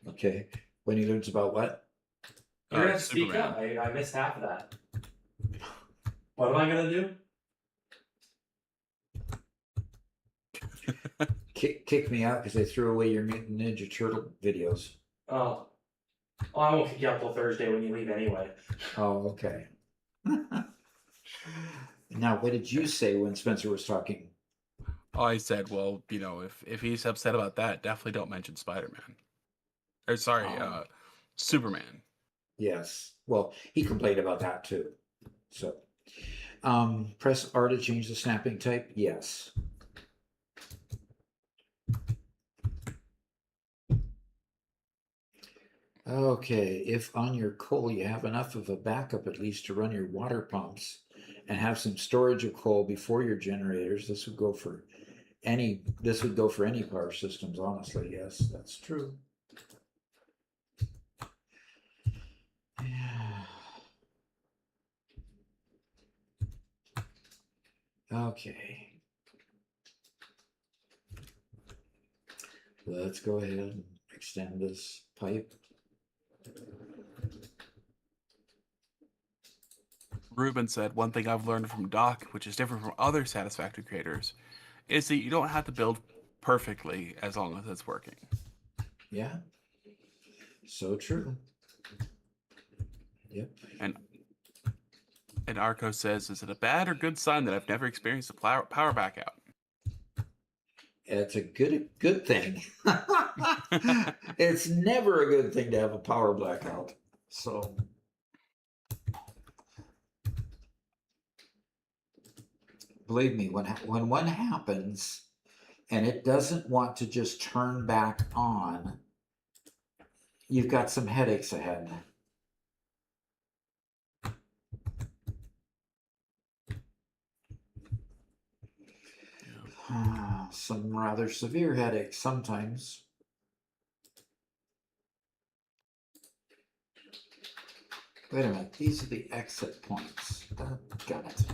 Okay, when he learns about what? You're gonna have to speak Superman. up. I missed half of that. What am I gonna do? Kick me out because I threw away your Mutant Ninja Turtle videos. Oh. Oh, I won't kick you out till Thursday when you leave anyway. Oh, okay. Now, what did you say when Spencer was talking? I said, well, you know, if he's upset about that, definitely don't mention Spider-Man. Or sorry, Superman. Yes. Well, he complained about that too. So, press R to change the snapping type. Yes. Okay, if on your coal you have enough of a backup at least to run your water pumps and have some storage of coal before your generators, this would go for any power systems, honestly. Yes, that's true. Yeah. Okay. Let's go ahead and extend this pipe. Ruben said, one thing I've learned from Doc, which is different from other Satisfactory creators, is that you don't have to build perfectly as long as it's working. Yeah. So true. Yep. And Arco says, is it a bad or good sign that I've never experienced a power blackout? It's a good thing. It's never a good thing to have a power blackout. So believe me, when one happens and it doesn't want to just turn back on, you've got some headaches ahead. Some rather severe headaches sometimes. Wait a minute, these are the exit points. Got it.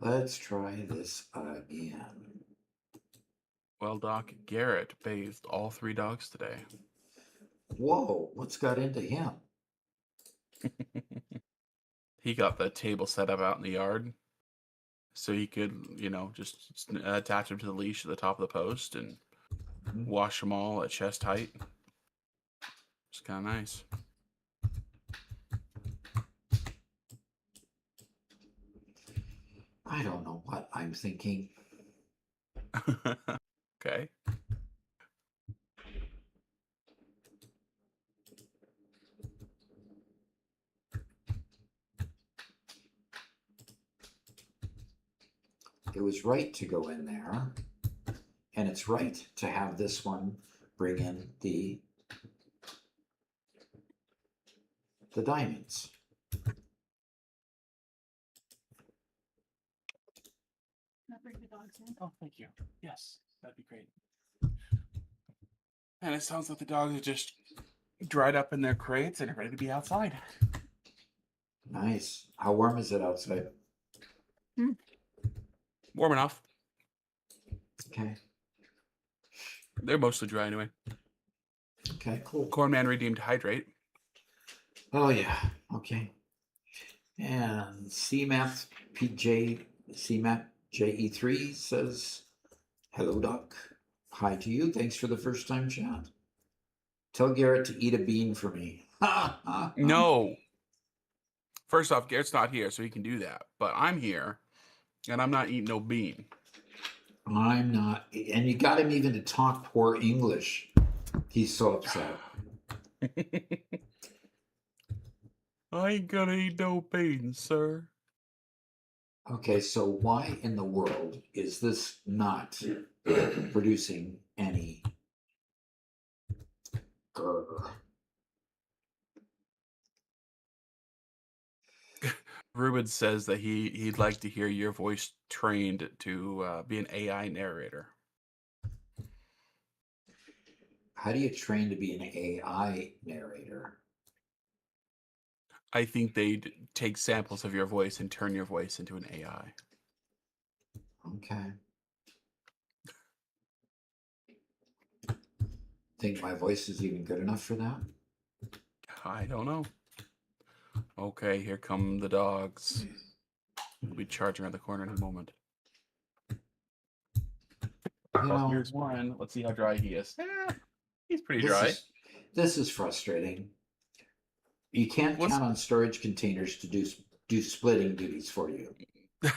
Let's try this again. Well, Doc, Garrett bathed all 3 dogs today. Whoa, what's got into him? He got the table set up out in the yard so he could, just attach him to the leash at the top of the post and wash them all at chest height. It's kind of nice. I don't know what I'm thinking. Okay. It was right to go in there, and it's right to have this one bring in the diamonds. Can I bring the dogs in? Oh, thank you. Yes, that'd be great. And it sounds like the dogs are just dried up in their crates and are ready to be outside. Nice. How warm is it outside? Warm enough. Okay. They're mostly dry anyway. Okay, cool. Cornman redeemed hydrate. Oh yeah. Okay. And CMAP JE3 says, hello, Doc. Hi to you. Thanks for the first time chat. Tell Garrett to eat a bean for me. No. First off, Garrett's not here, so he can do that. But I'm here, and I'm not eating no bean. I'm not. And you got him even to talk poor English. He's so upset. I ain't gonna eat no beans, sir. Okay, so why in the world is this not producing any grr? Ruben says that he'd like to hear your voice trained to be an AI narrator. How do you train to be an AI narrator? I think they'd take samples of your voice and turn your voice into an AI. Okay. Think my voice is even good enough for that? I don't know. Okay, here come the dogs. We'll be charging around the corner in a moment. You know, Here's one. Let's see how dry he is. He's pretty this dry. this is frustrating. You can't count on storage containers to do splitting duties for you.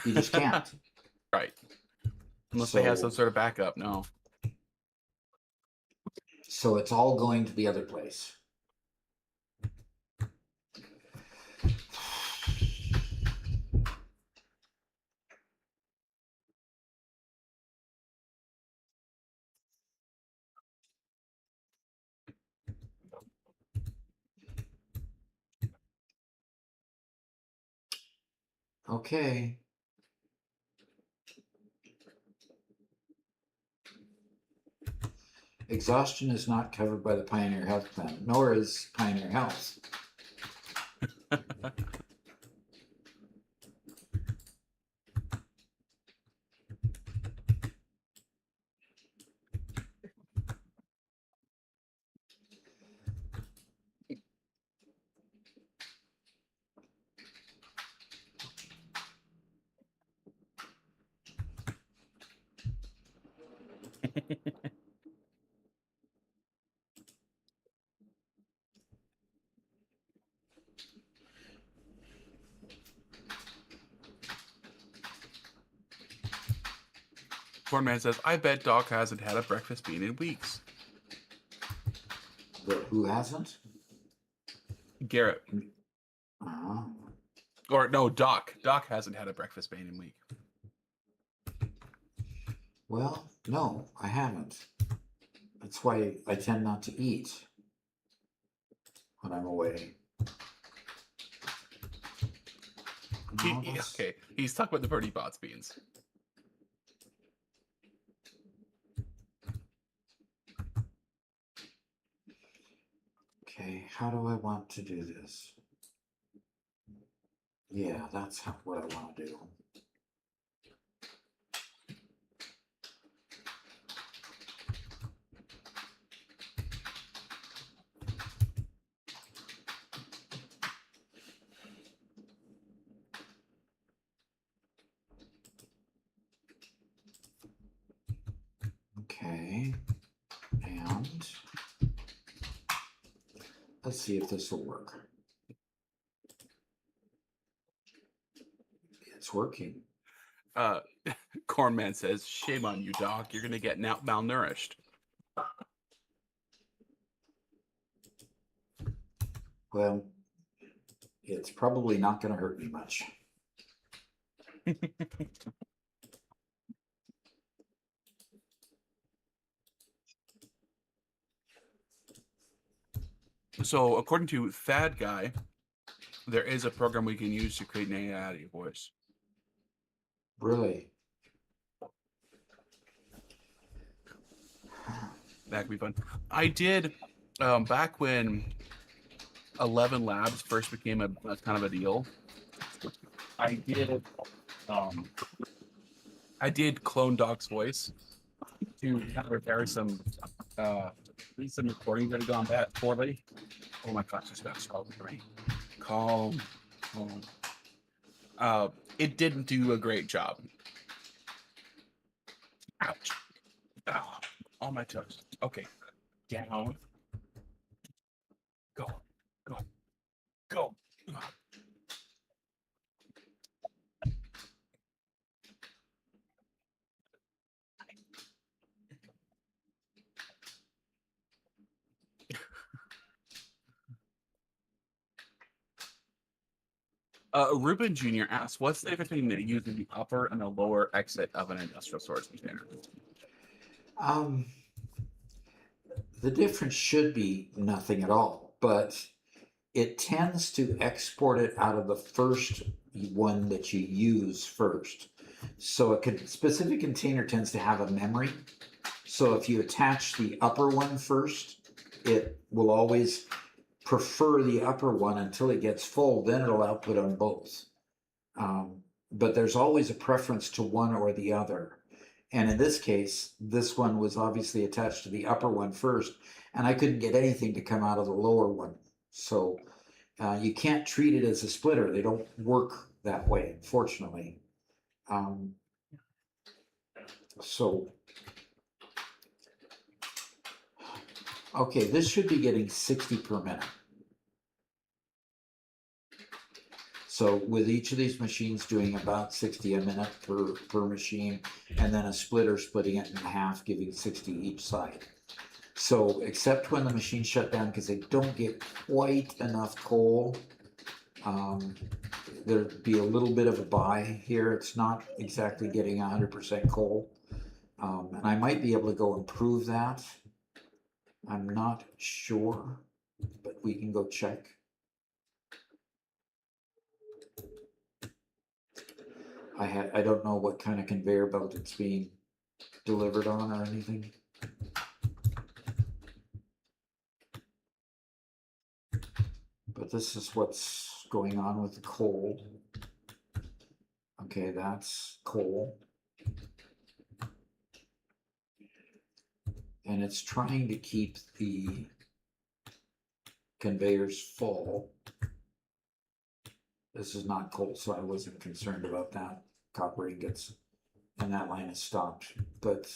You just can't. Right. Unless they have some sort of backup. No. So it's all going to the other place. Okay. Exhaustion is not covered by the Pioneer Health Plan, nor is Pioneer Health. Cornman says, I bet Doc hasn't had a breakfast bean in weeks. But who hasn't? Garrett. Uh, Or no, Doc. Doc hasn't had a breakfast bean in a week. well, no, I haven't. That's why I tend not to eat when I'm away. No, that's- Okay, he's talking about the Bertie Bott's beans. Okay, how do I want to do this? Yeah, that's what I want to do. Okay, and let's see if this will work. It's working. Cornman says, shame on you, Doc. You're going to get malnourished. Well, it's probably not going to hurt me much. So, according to Thad Guy, there is a program we can use to create an AI out of your voice. Really? That could be fun. I did, back when 11 Labs first became a kind of a deal, I did clone Doc's voice to kind of repair some recordings that had gone bad poorly. Oh my gosh, this got so great. Calm. It didn't do a great job. Ouch. Ow. On my toes. Okay. Down. Go. Go. Go. Ruben Jr. asks, what's the difference between using the upper and the lower exit of an industrial storage container? The difference should be nothing at all, but it tends to export it out of the first one that you use first. So a specific container tends to have a memory. So if you attach the upper one first, it will always prefer the upper one until it gets full, then it'll output on both. But there's always a preference to one or the other. And in this case, this one was obviously attached to the upper one first, and I couldn't get anything to come out of the lower one. So you can't treat it as a splitter. They don't work that way, unfortunately. Okay, this should be getting 60 per minute. So with each of these machines doing about 60 a minute per machine, and then a splitter splitting it in half, giving 60 each side. So except when the machine shut down because they don't get quite enough coal, there'd be a little bit of a buy here. It's not exactly getting 100% coal. And I might be able to go improve that. I'm not sure, but we can go check. I don't know what kind of conveyor belt it's being delivered on or anything. But this is what's going on with the coal. Okay, that's coal. And it's trying to keep the conveyors full. This is not coal, so I wasn't concerned about that. Copper ingots, and that line is stopped. But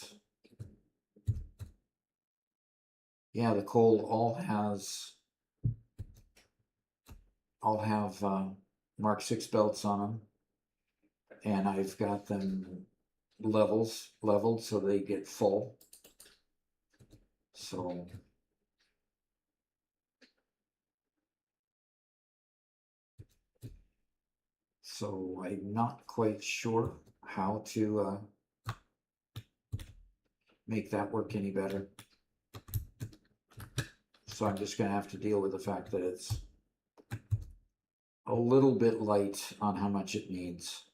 yeah, the coal all have Mark 6 belts on them, and I've got them leveled so they get full. So I'm not quite sure how to make that work any better. So I'm just going to have to deal with the fact that it's a little bit light on how much it needs.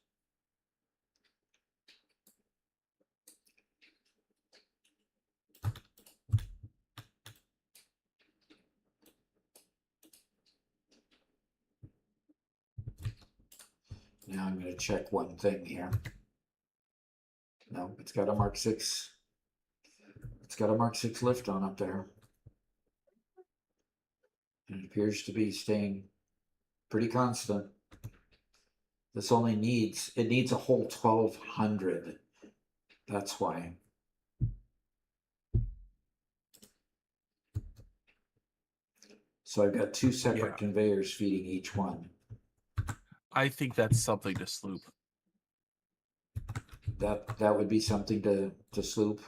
Now I'm going to check one thing here. No, it's got a Mark 6. It's got a Mark 6 lift on up there. And it appears to be staying pretty constant. This only needs a whole 1200. That's why. So I've got two separate conveyors feeding each one. I think that's something to sloop. That would be something to sloop.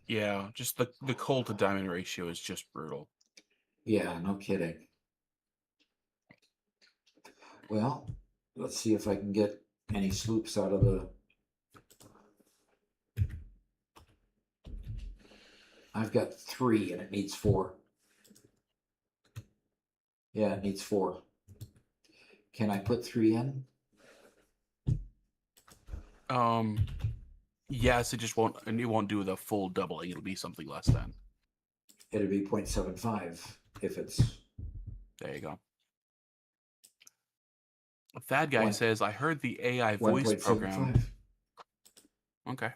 Yeah, just the coal to diamond ratio is just brutal. Yeah, no kidding. Well, let's see if I can get any sloops out of the... I've got 3 and it needs 4. Yeah, it needs 4. Can I put 3 in? Yes, it just won't, and it won't do the full doubling. It'll be something less than. It'll be 0.75 if it's... There you go. That guy says, I heard the AI voice program. 1.75. Okay.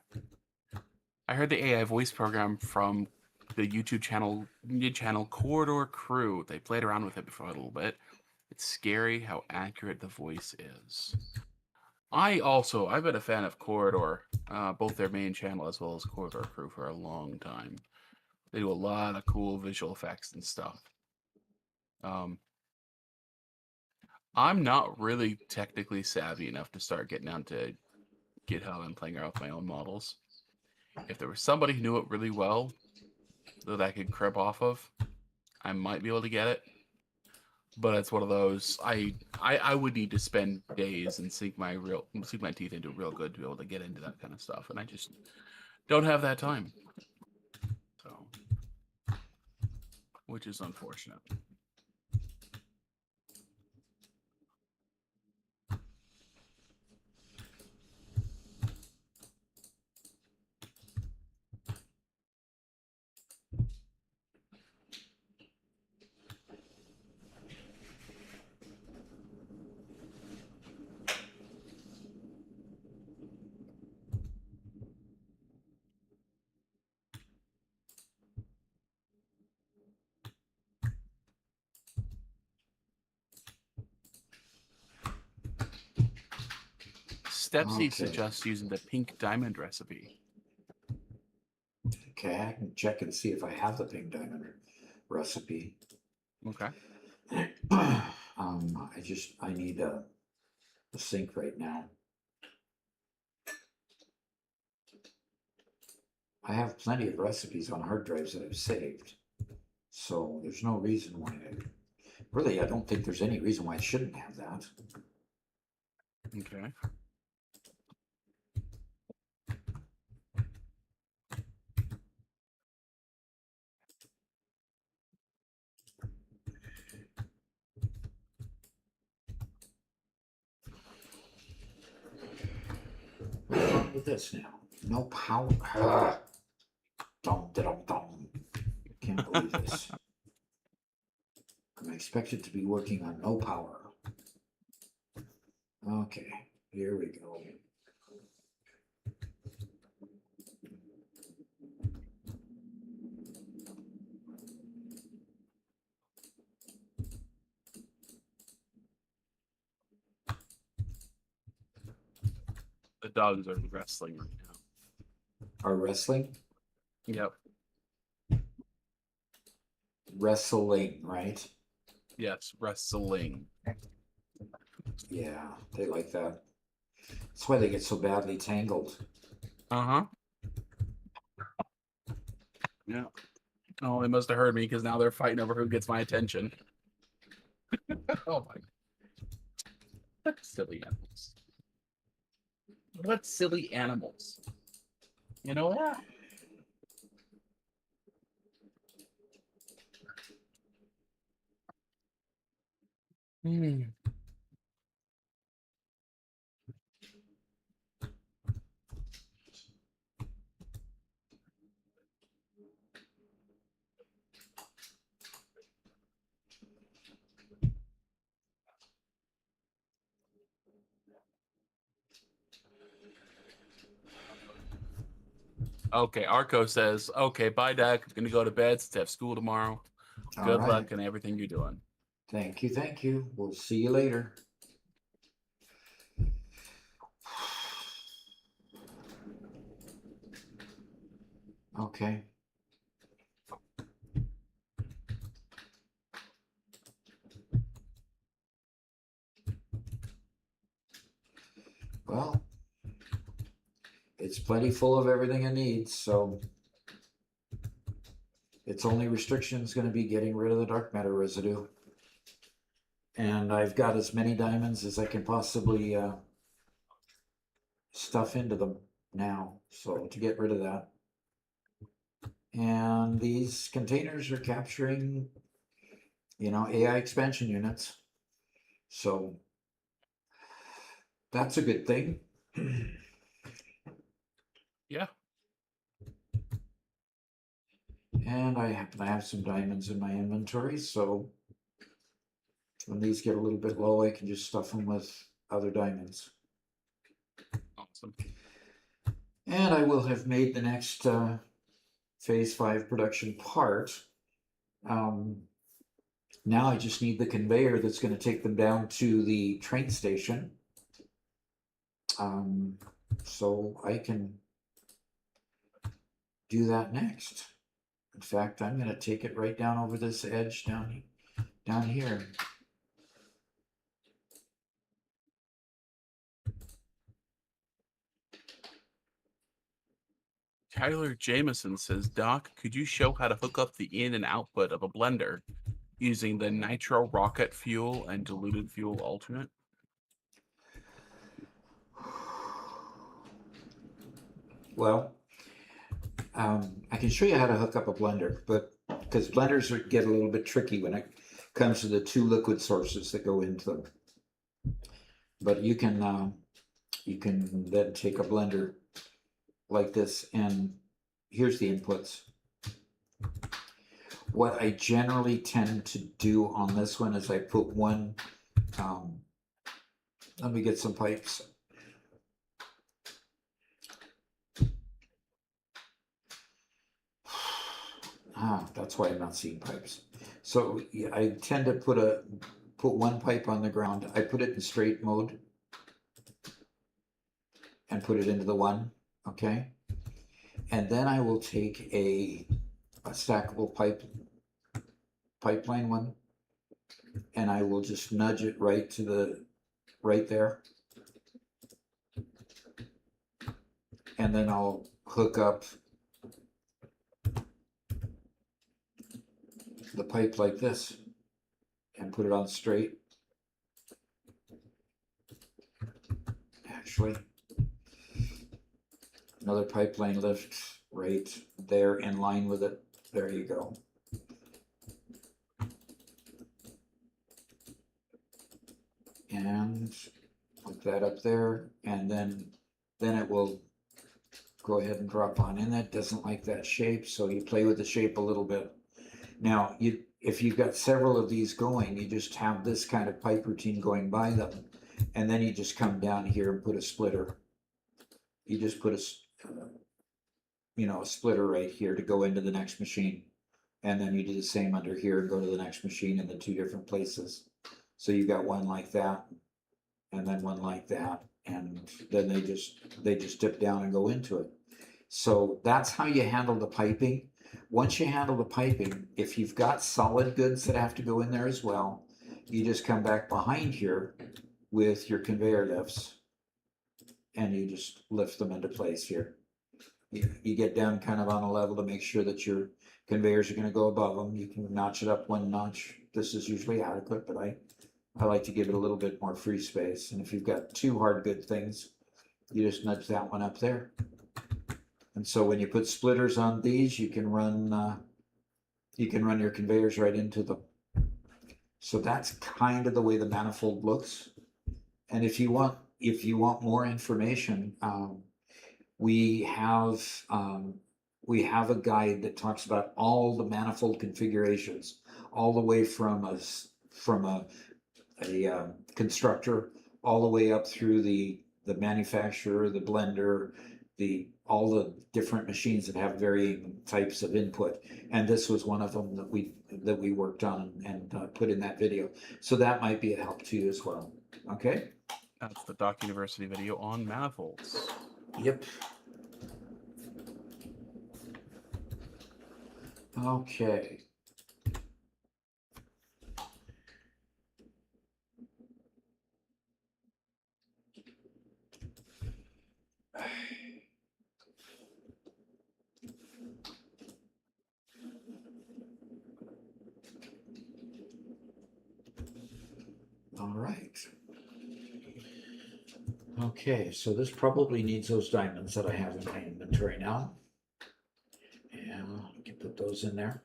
I heard the AI voice program from the YouTube channel, mid-channel Corridor Crew. They played around with it before a little bit. It's scary how accurate the voice is. I've been a fan of Corridor, both their main channel as well as Corridor Crew for a long time. They do a lot of cool visual effects and stuff. I'm not really technically savvy enough to start getting onto GitHub and playing around with my own models. If there was somebody who knew it really well that I could crib off of, I might be able to get it. But it's one of those I would need to spend days and sink my teeth into it real good to be able to get into that kind of stuff, and I just don't have that time. So, which is unfortunate. Stepsy suggests using the pink diamond recipe. Okay, I can check and see if I have the pink diamond recipe. Okay. I need a sink right now. I have plenty of recipes on hard drives that I've saved, so there's no reason why I don't think there's any reason why I shouldn't have that. Okay. with this now? No power. Ah. Dum, dum, dum. Can't believe this. I'm expected to be working on no power. Okay, here we go. The dogs are wrestling right now. Are wrestling? Yep. Wrestling, right? Yes, wrestling. Yeah, they like that. That's why they get so badly tangled. Uh-huh. Yeah. Oh, they must have heard me because now they're fighting over who gets my attention. Oh my. What silly animals. What silly animals. You know what? Hmm. Okay, Arco says, okay, bye, Dad. I'm going to go to bed since I have school tomorrow. All Good right. luck in everything you're doing. Thank you, thank you. We'll see you later. Okay. Well, it's plenty full of everything it needs, so its only restriction is going to be getting rid of the dark matter residue. And I've got as many diamonds as I can possibly stuff into them now, so to get rid of that. And these containers are capturing, AI expansion units. So that's a good thing. Yeah. And I happen to have some diamonds in my inventory, so when these get a little bit low, I can just stuff them with other diamonds. Awesome. And I will have made the next phase 5 production part. Now I just need the conveyor that's going to take them down to the train station. So I can do that next. In fact, I'm going to take it right down over this edge down here. Tyler Jameson says, Doc, could you show how to hook up the in and output of a blender using the nitro rocket fuel and diluted fuel alternate? Well, I can show you how to hook up a blender, but because blenders get a little bit tricky when it comes to the two liquid sources that go into them. But you can then take a blender like this, and here's the inputs. What I generally tend to do on this one is I put one, let me get some pipes. That's why I'm not seeing pipes. So yeah, I tend to put one pipe on the ground. I put it in straight mode and put it into the one, okay? And then I will take a stackable pipeline one, and I will just nudge it right there. And then I'll hook up the pipe like this and put it on straight. Actually, another pipeline lift right there in line with it. There you go. And put that up there, and then it will go ahead and drop on in. That doesn't like that shape, so you play with the shape a little bit. Now, if you've got several of these going, you just have this kind of pipe routine going by them, and then you just come down here and put a splitter. You just put a splitter right here to go into the next machine, and then you do the same under here and go to the next machine in the two different places. So you've got one like that, and then one like that, and then they just dip down and go into it. So that's how you handle the piping. Once you handle the piping, if you've got solid goods that have to go in there as well, you just come back behind here with your conveyor lifts, and you just lift them into place here. You get down kind of on a level to make sure that your conveyors are going to go above them. You can notch it up one notch. This is usually adequate, but I like to give it a little bit more free space. And if you've got two hard good things, you just nudge that one up there. And so when you put splitters on these, you can run your conveyors right into them. So that's kind of the way the manifold looks. And if you want more information, we have a guide that talks about all the manifold configurations, all the way from a constructor, all the way up through the manufacturer, the blender, all the different machines that have varying types of input. And this was one of them that we worked on and put in that video. So that might be a help to you as well. Okay. That's the Doc University video on manifolds. Yep. Okay. All right. Okay, so this probably needs those diamonds that I have in my inventory now. And I can put those in there.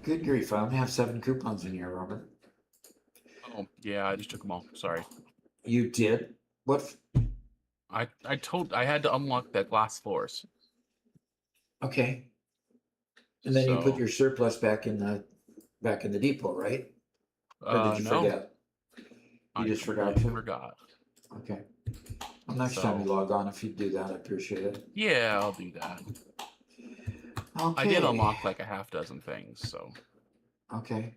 Good grief, I only have 7 coupons in here, Robert. Oh, yeah, I just took them all. Sorry. You did? What? I had to unlock the glass floors. Okay. And then you put So, your surplus back in the depot, right? Or did you no, forget? I You just forgot completely to? forgot. Okay. Well, next time you So, log on, if you do that, I appreciate it. yeah, I'll do that. Okay. I did unlock like a half dozen things, so. Okay.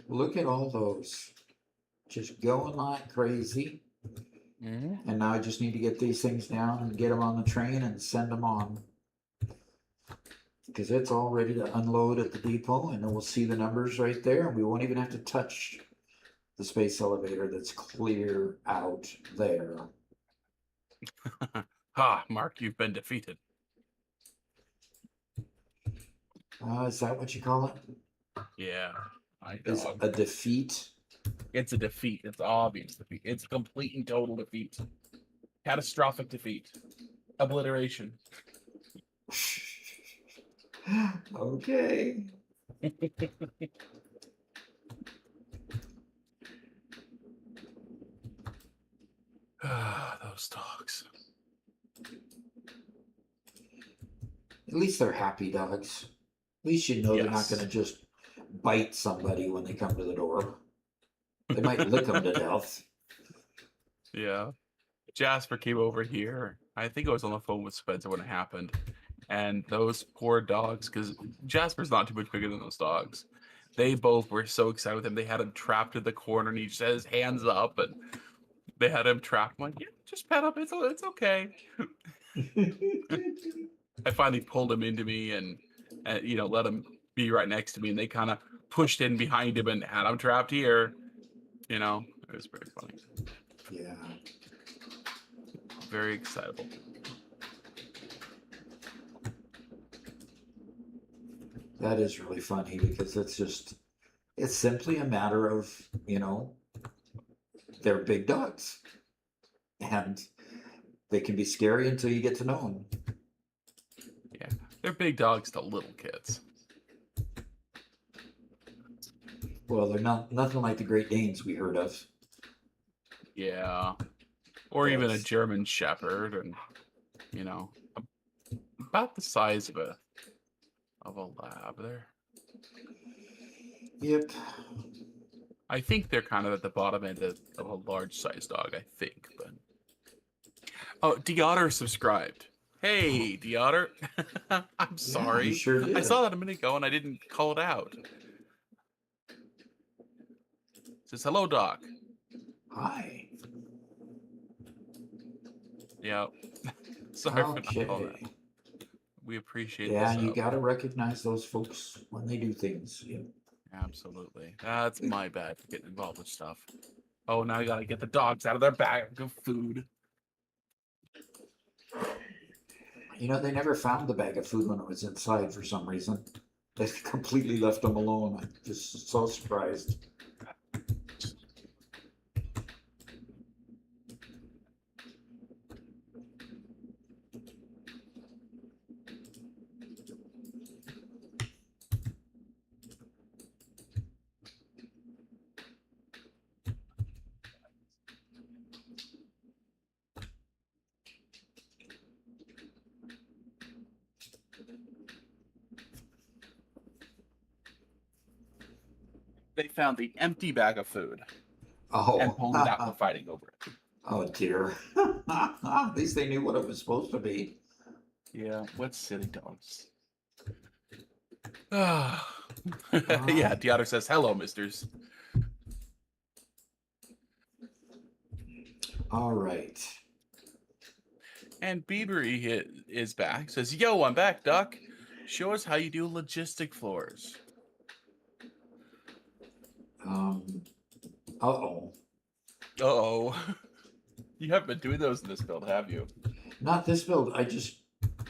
Look at all those. Just going like crazy. Mm-hmm. And now I just need to get these things down and get them on the train and send them on. Because it's all ready to unload at the depot, and then we'll see the numbers right there, and we won't even have to touch the space elevator that's clear out there. Ha, Mark, you've been defeated. Is that what you call it? Yeah, I Is know. a defeat? It's a defeat. It's obvious defeat. It's a complete and total defeat. Catastrophic defeat. Obliteration. Okay. Those dogs. At least they're happy dogs. At least you know they're not Yes. going to just bite somebody when they come to the door. They might lick them to death. Yeah. Jasper came over here. I think I was on the phone with Spencer when it happened. And those poor dogs, because Jasper's not too much bigger than those dogs. They both were so excited with him. They had him trapped in the corner and he just had his hands up and they had him trapped. I'm like, yeah, just pet him. It's okay. I finally pulled him into me and let him be right next to me. And they kind of pushed in behind him and had him trapped here. It was pretty funny. Yeah. Very excitable. That is really funny because it's simply a matter of, they're big dogs. And they can be scary until you get to know them. Yeah, they're big dogs to little kids. Well, they're nothing like the Great Danes we heard of. Yeah. Or even a That's- German Shepherd, and you know, about the size of a lab there. Yep. I think they're kind of at the bottom end of a large sized dog, I think, but oh, Deotter subscribed. Hey, Deotter. I'm sorry. you sure I did. saw that a minute ago and I didn't call it out. Says hello, Doc. Hi. Yeah. Sorry for not calling Okay. that. We appreciate Yeah, this. you got to recognize those folks when they do things. Yeah. Absolutely. That's my bad for getting involved with stuff. Oh, now I gotta get the dogs out of their bag of food. You know, they never found the bag of food when it was inside for some reason. They completely left them alone. I'm just so surprised. They found the empty bag of food Oh, and pulled it out and fighting over it. oh dear. At least they knew what it was supposed to be. Yeah, what silly dogs. Yeah, Deotter says, hello, misters. All right. And Biebery is back. Says, yo, I'm back, Doc. Show us how you do logistic floors. Uh-oh. Uh-oh. You haven't been doing those in this build, have you? Not this build.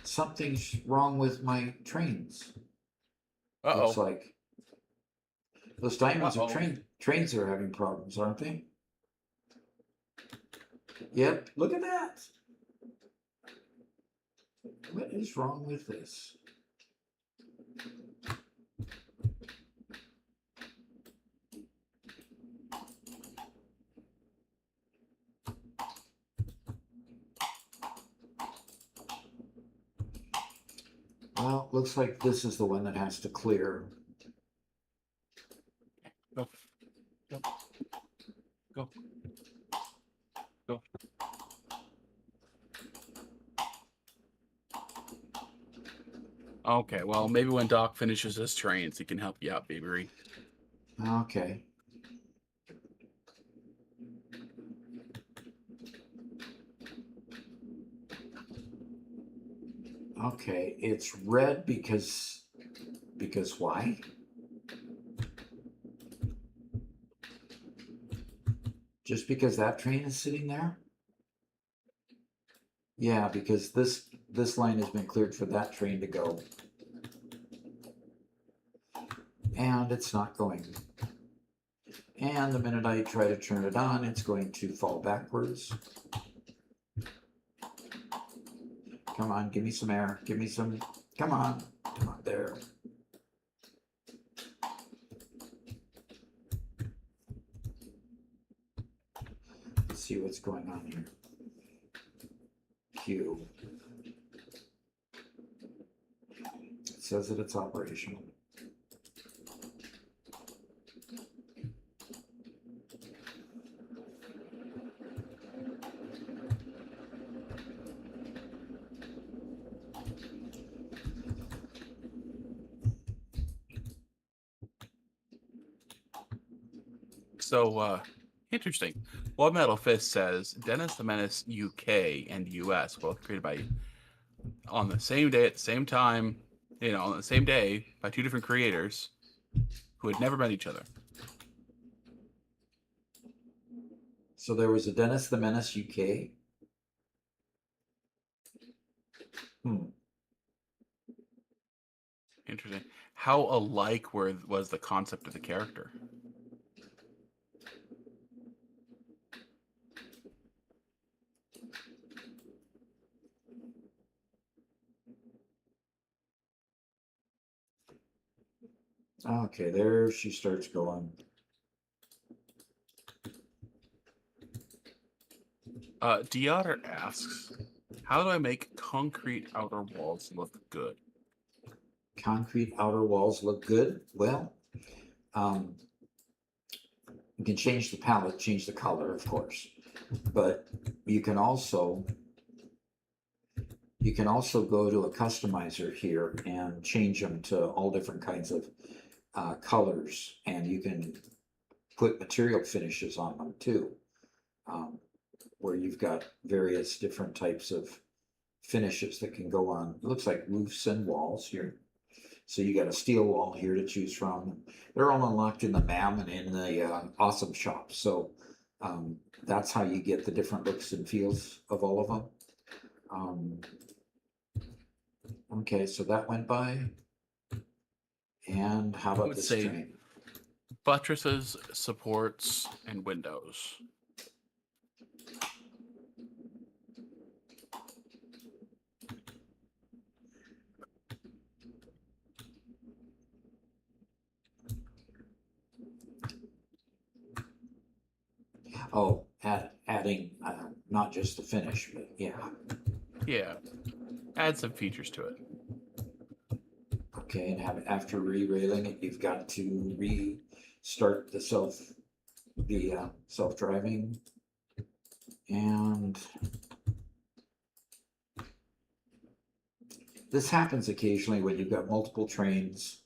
Something's wrong with my trains. Looks Uh-oh. like. Those diamonds Uh-oh. are trains are having problems, aren't they? Yep, look at that. What is wrong with this? Well, looks like this is the one that has to clear. Go. Go. Go. Go. Okay, well, maybe when Doc finishes his trains, he can help you out, Biebery. Okay. Okay, it's red because why? Just because that train is sitting there? Yeah, because this line has been cleared for that train to go. And it's not going. And the minute I try to turn it on, it's going to fall backwards. Come on, give me some air. Give me some. Come on. Come on, there. Let's see what's going on here. Q. It says that it's operational. So, interesting. Blood Metal Fist says Dennis the Menace UK and US, both created by on the same day at the same time, on the same day by two different creators who had never met each other. So there was a Dennis the Menace UK. Interesting. How alike was the concept of the character? Okay, there she starts going. Deotter asks, how do I make concrete outer walls look good? Concrete outer walls look good. Well, you can change the palette, change the color, of course, but you can also go to a customizer here and change them to all different kinds of colors, and you can put material finishes on them too, where you've got various different types of finishes that can go on. It looks like roofs and walls here. So you got a steel wall here to choose from. They're all unlocked in the MAM and in the Awesome Shop. So that's how you get the different looks and feels of all of them. Okay, so that went by. And how I about would this say train? buttresses, supports, and windows. Oh, adding not just the finish, but yeah. Yeah, add some features to it. Okay, and after re-railing it, you've got to restart the self-driving, and this happens occasionally when you've got multiple trains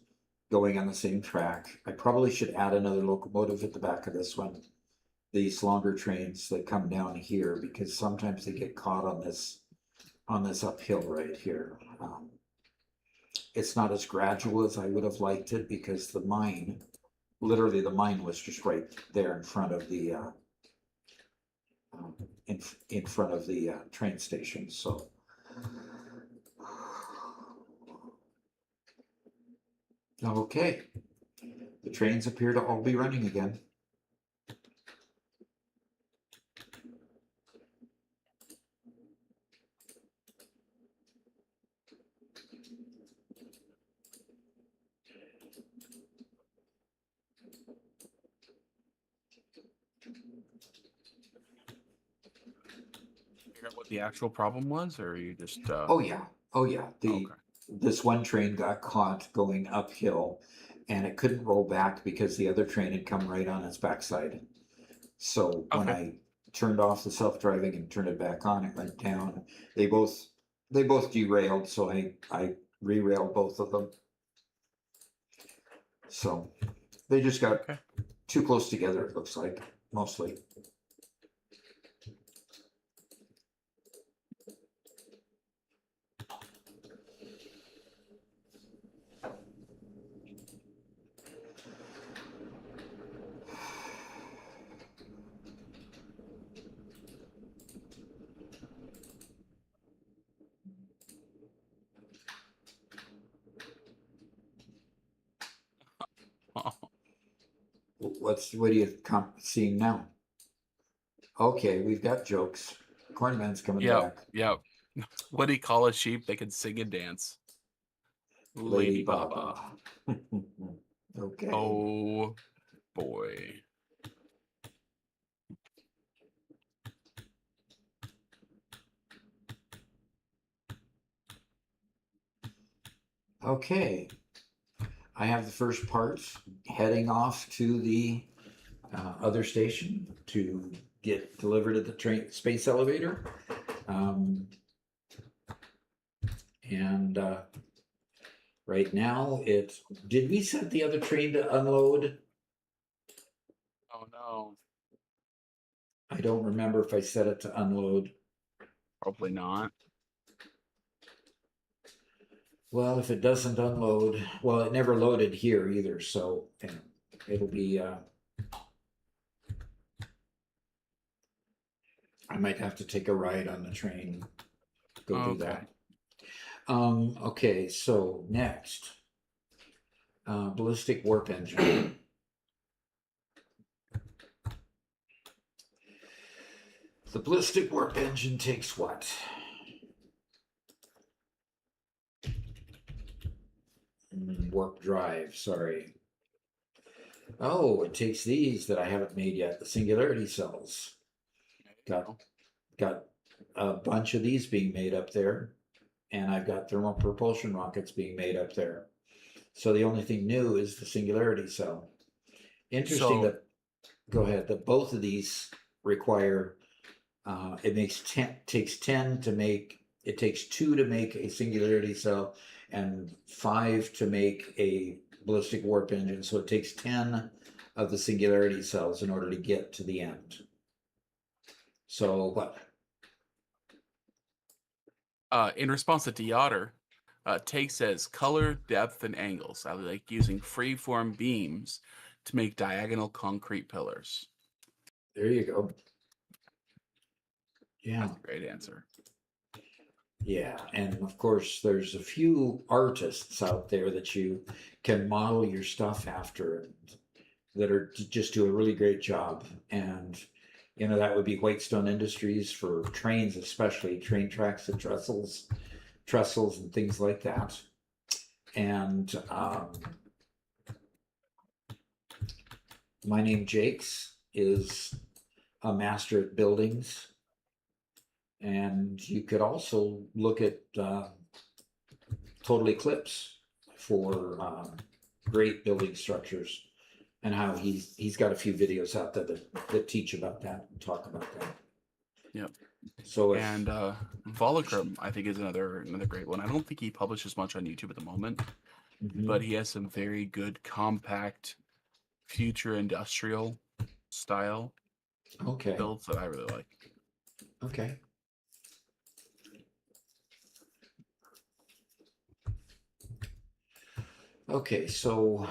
going on the same track. I probably should add another locomotive at the back of this one. These longer trains that come down here, because sometimes they get caught on this uphill right here. It's not as gradual as I would have liked it, because the mine, literally the mine was just right there in front of the in front of the train station. So okay, the trains appear to all be running again. Figure out what the actual problem was, or you just Oh yeah, okay. This one train got caught going uphill, and it couldn't roll back because the other train had come right on its backside. So when Okay. I turned off the self-driving and turned it back on, it went down. They both derailed, so I re-railed both of them. So they just got Okay. too close together, it looks like, mostly. What are you seeing now? Okay, we've got jokes. Cornman's coming back. Yep. What do you call a sheep that can sing and dance? Lady Baba. Okay. Oh boy. Okay. I have the first parts heading off to the other station to get delivered at the train space elevator. And right now did we set the other train to unload? Oh no. I don't remember if I set it to unload. Probably not. Well, if it doesn't unload, well, it never loaded here either, so it'll be I might have to take a ride on the train. Go do that. Okay, so next, ballistic warp engine. The ballistic warp engine takes what? Warp drive, sorry. Oh, it takes these that I haven't made yet, the singularity cells. Got got a bunch of these being made up there, and I've got thermal propulsion rockets being made up there. So the only thing new is the singularity cell. Interesting So- that, go ahead, that both of these require, it takes 10 to make, it takes 2 to make a singularity cell and 5 to make a ballistic warp engine. So it takes 10 of the singularity cells in order to get to the end. So what? In response to Deotter, Take says color, depth, and angles. I like using freeform beams to make diagonal concrete pillars. There you go. Yeah. That's a great answer. Yeah, and of course, there's a few artists out there that you can model your stuff after that are just do a really great job. And you know, that would be Whitestone Industries for trains, especially train tracks and trestles and things like that. And my name Jakes is a master at buildings. And you could also look at Total Eclipse for great building structures, and how he's got a few videos out there that teach about that and talk about that. Yep. So if, And Volochrome, I think, is another great one. I don't think he publishes much on YouTube at the moment, but he has some very good compact future industrial style okay, builds that I really like. okay. Okay, so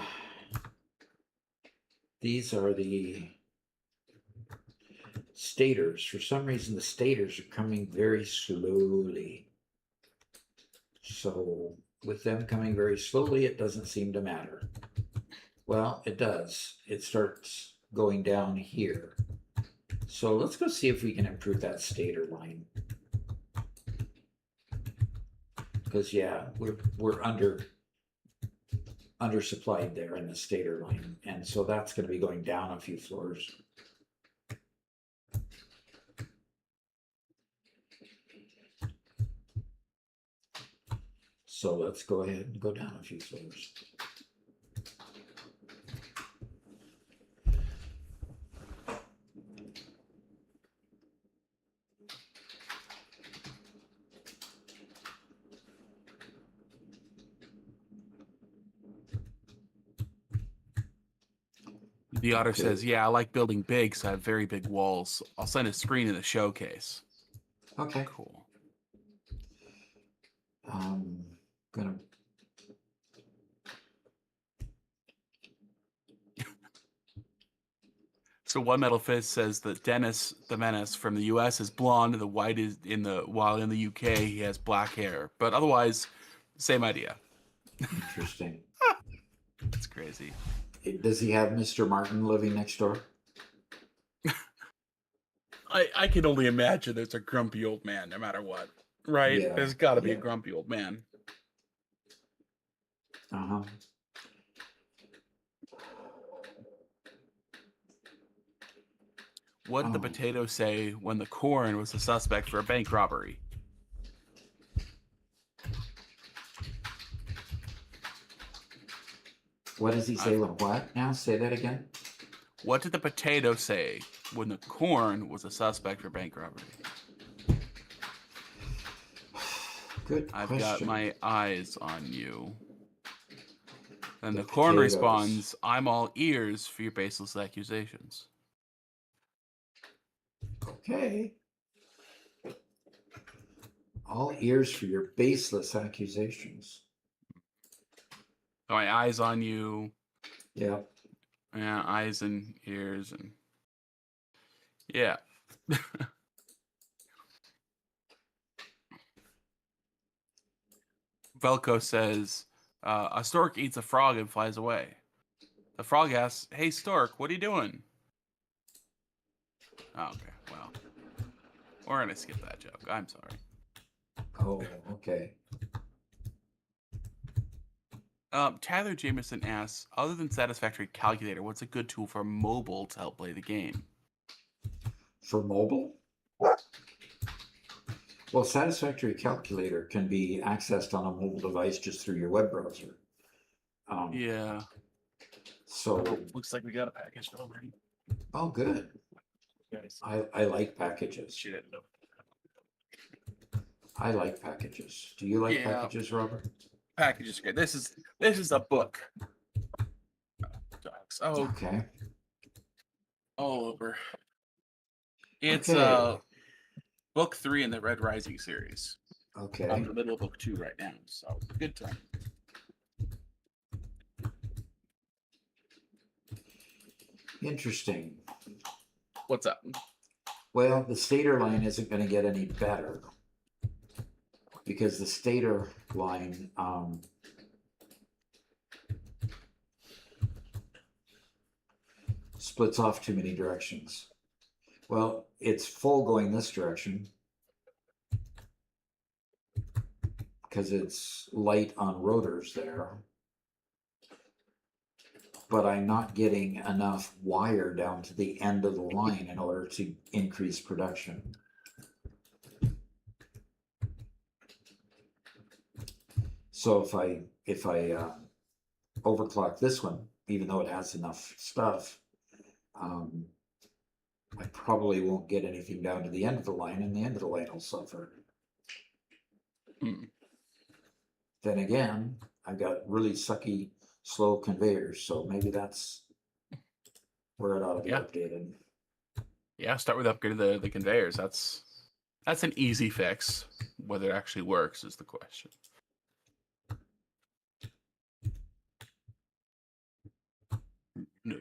these are the stators. For some reason, the stators are coming very slowly. So with them coming very slowly, it doesn't seem to matter. Well, it does. It starts going down here. So let's go see if we can improve that stator line. Because yeah, we're undersupplied there in the stator line, and so that's going to be going down a few floors. So let's go ahead and go down a few floors. The Otter Okay. says, "Yeah, I like building big, so I have very big walls. I'll send a screen in the showcase." Okay. Cool. Gonna. So One Metal Fist says that Dennis the Menace from the U.S. is blonde, and the white is while in the U.K. he has black hair, but otherwise, same idea. Interesting. That's crazy. Does he have Mr. Martin living next door? I can only imagine there's a grumpy old man, no matter what, right? Yeah, There's got to be a yeah. grumpy old man. Uh-huh. What did the Oh. potato say when the corn was the suspect for a bank robbery? What does he say with what? Now say that again. What did the potato say when the corn was a suspect for bank robbery? Good I've question. got my eyes on you. And The the corn potatoes. responds, "I'm all ears for your baseless accusations." Okay. All ears for your baseless accusations. My eyes on you. Yeah. Yeah, eyes and ears and yeah. Velko says, a stork eats a frog and flies away. The frog asks, "Hey stork, what are you doing?" Oh, okay, well, we're gonna skip that joke. I'm sorry. Oh, okay. Tyler Jameson asks, other than Satisfactory Calculator, what's a good tool for mobile to help play the game? For mobile? Well, Satisfactory Calculator can be accessed on a mobile device just through your web browser. Yeah. So, Looks like we got a package already. oh, good. Guys, I like packages. shit. I like packages. Do you like Yeah. packages, Robert? Package is great. This is a book. Dogs. Oh, Okay. all over. It's Okay. book 3 in the Red Rising series. I'm Okay. in the middle of book 2 right now, so good time. Interesting. What's up? Well, the stator line isn't going to get any better because the stator line splits off too many directions. Well, it's full going this direction because it's light on rotors there, but I'm not getting enough wire down to the end of the line in order to increase production. So if I overclock this one, even though it has enough stuff, I probably won't get anything down to the end of the line, and the end of the line will suffer. Then again, I've got really sucky, slow conveyors, so maybe that's where it ought to be updated. Yeah, start with upgrading the conveyors. That's an easy fix. Whether it actually works is the question. News.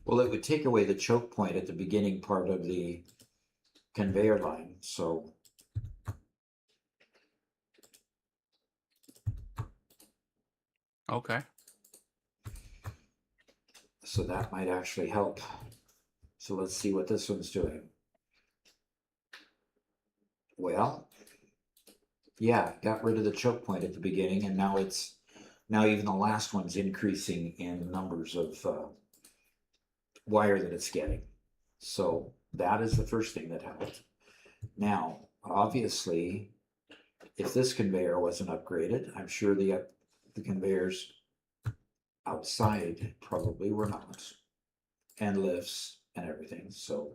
Well, it would take away the choke point at the beginning part of the conveyor line, so Okay. so that might actually help. So let's see what this one's doing. Well, yeah, got rid of the choke point at the beginning, and now even the last one's increasing in numbers of wire that it's getting. So that is the first thing that helped. Now, obviously, if this conveyor wasn't upgraded, I'm sure the conveyors outside probably were not, and lifts and everything. So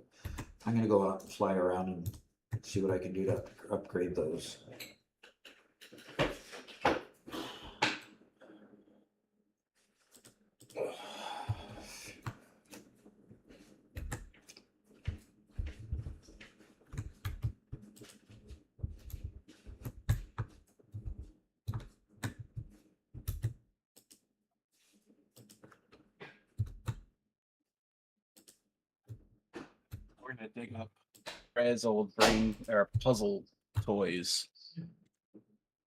I'm going to go out and fly around and see what I can do to upgrade those. We're gonna dig up Fred's old brain or puzzle toys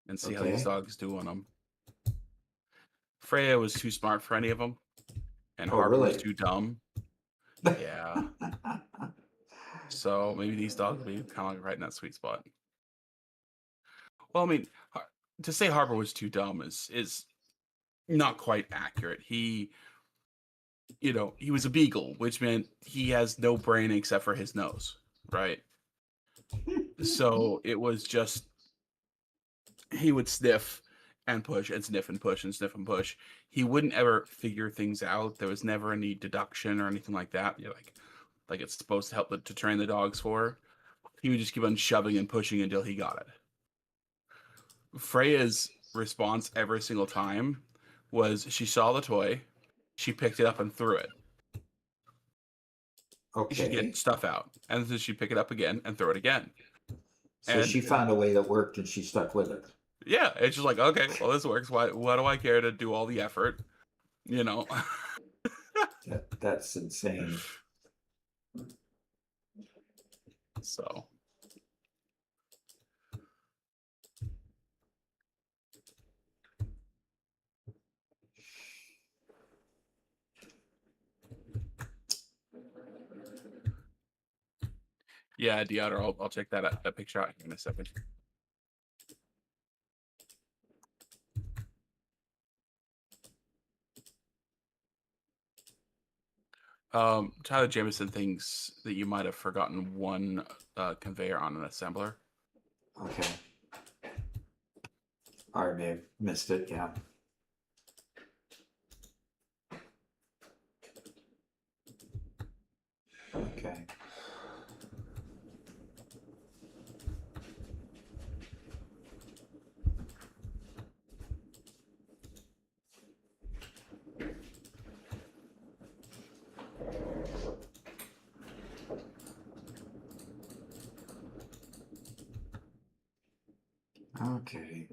and see how these dogs do on them. Freya was too smart for any of them, and Harper was really? too dumb. Yeah. So maybe these dogs will be kind of like right in that sweet spot. Well, I mean, to say Harper was too dumb is not quite accurate. He was a beagle, which meant he has no brain except for his nose, right? So it was just he would sniff and push and sniff and push and sniff and push. He wouldn't ever figure things out. There was never any deduction or anything like that. You're like it's supposed to help to train the dogs for. He would just keep on shoving and pushing until he got it. Freya's response every single time was she saw the toy, she picked it up and threw it. She'd Okay. get stuff out, and then she'd pick it up again and throw it again. So she found a way that worked, and she stuck with it. Yeah, it's just like, okay, well, this works. Why do I care to do all the effort? That's insane. So. Yeah, Deotter, I'll check that picture out here in a second. Tyler Jameson thinks that you might have forgotten one conveyor on an assembler. Okay. I may have missed it, yeah. Okay. Okay.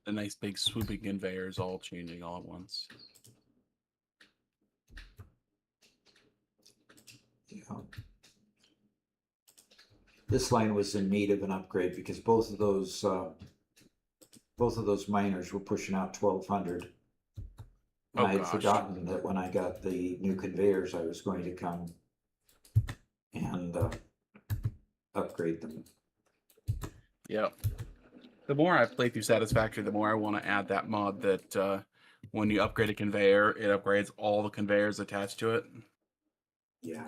The nice big swooping conveyors all changing all at once. Yeah. This line was in need of an upgrade because both of those miners were pushing out 1200. And I had forgotten that when I got the new conveyors, I was going to come and upgrade them. Yeah. The more I play through Satisfactory, the more I want to add that mod that when you upgrade a conveyor, it upgrades all the conveyors attached to it. Yeah.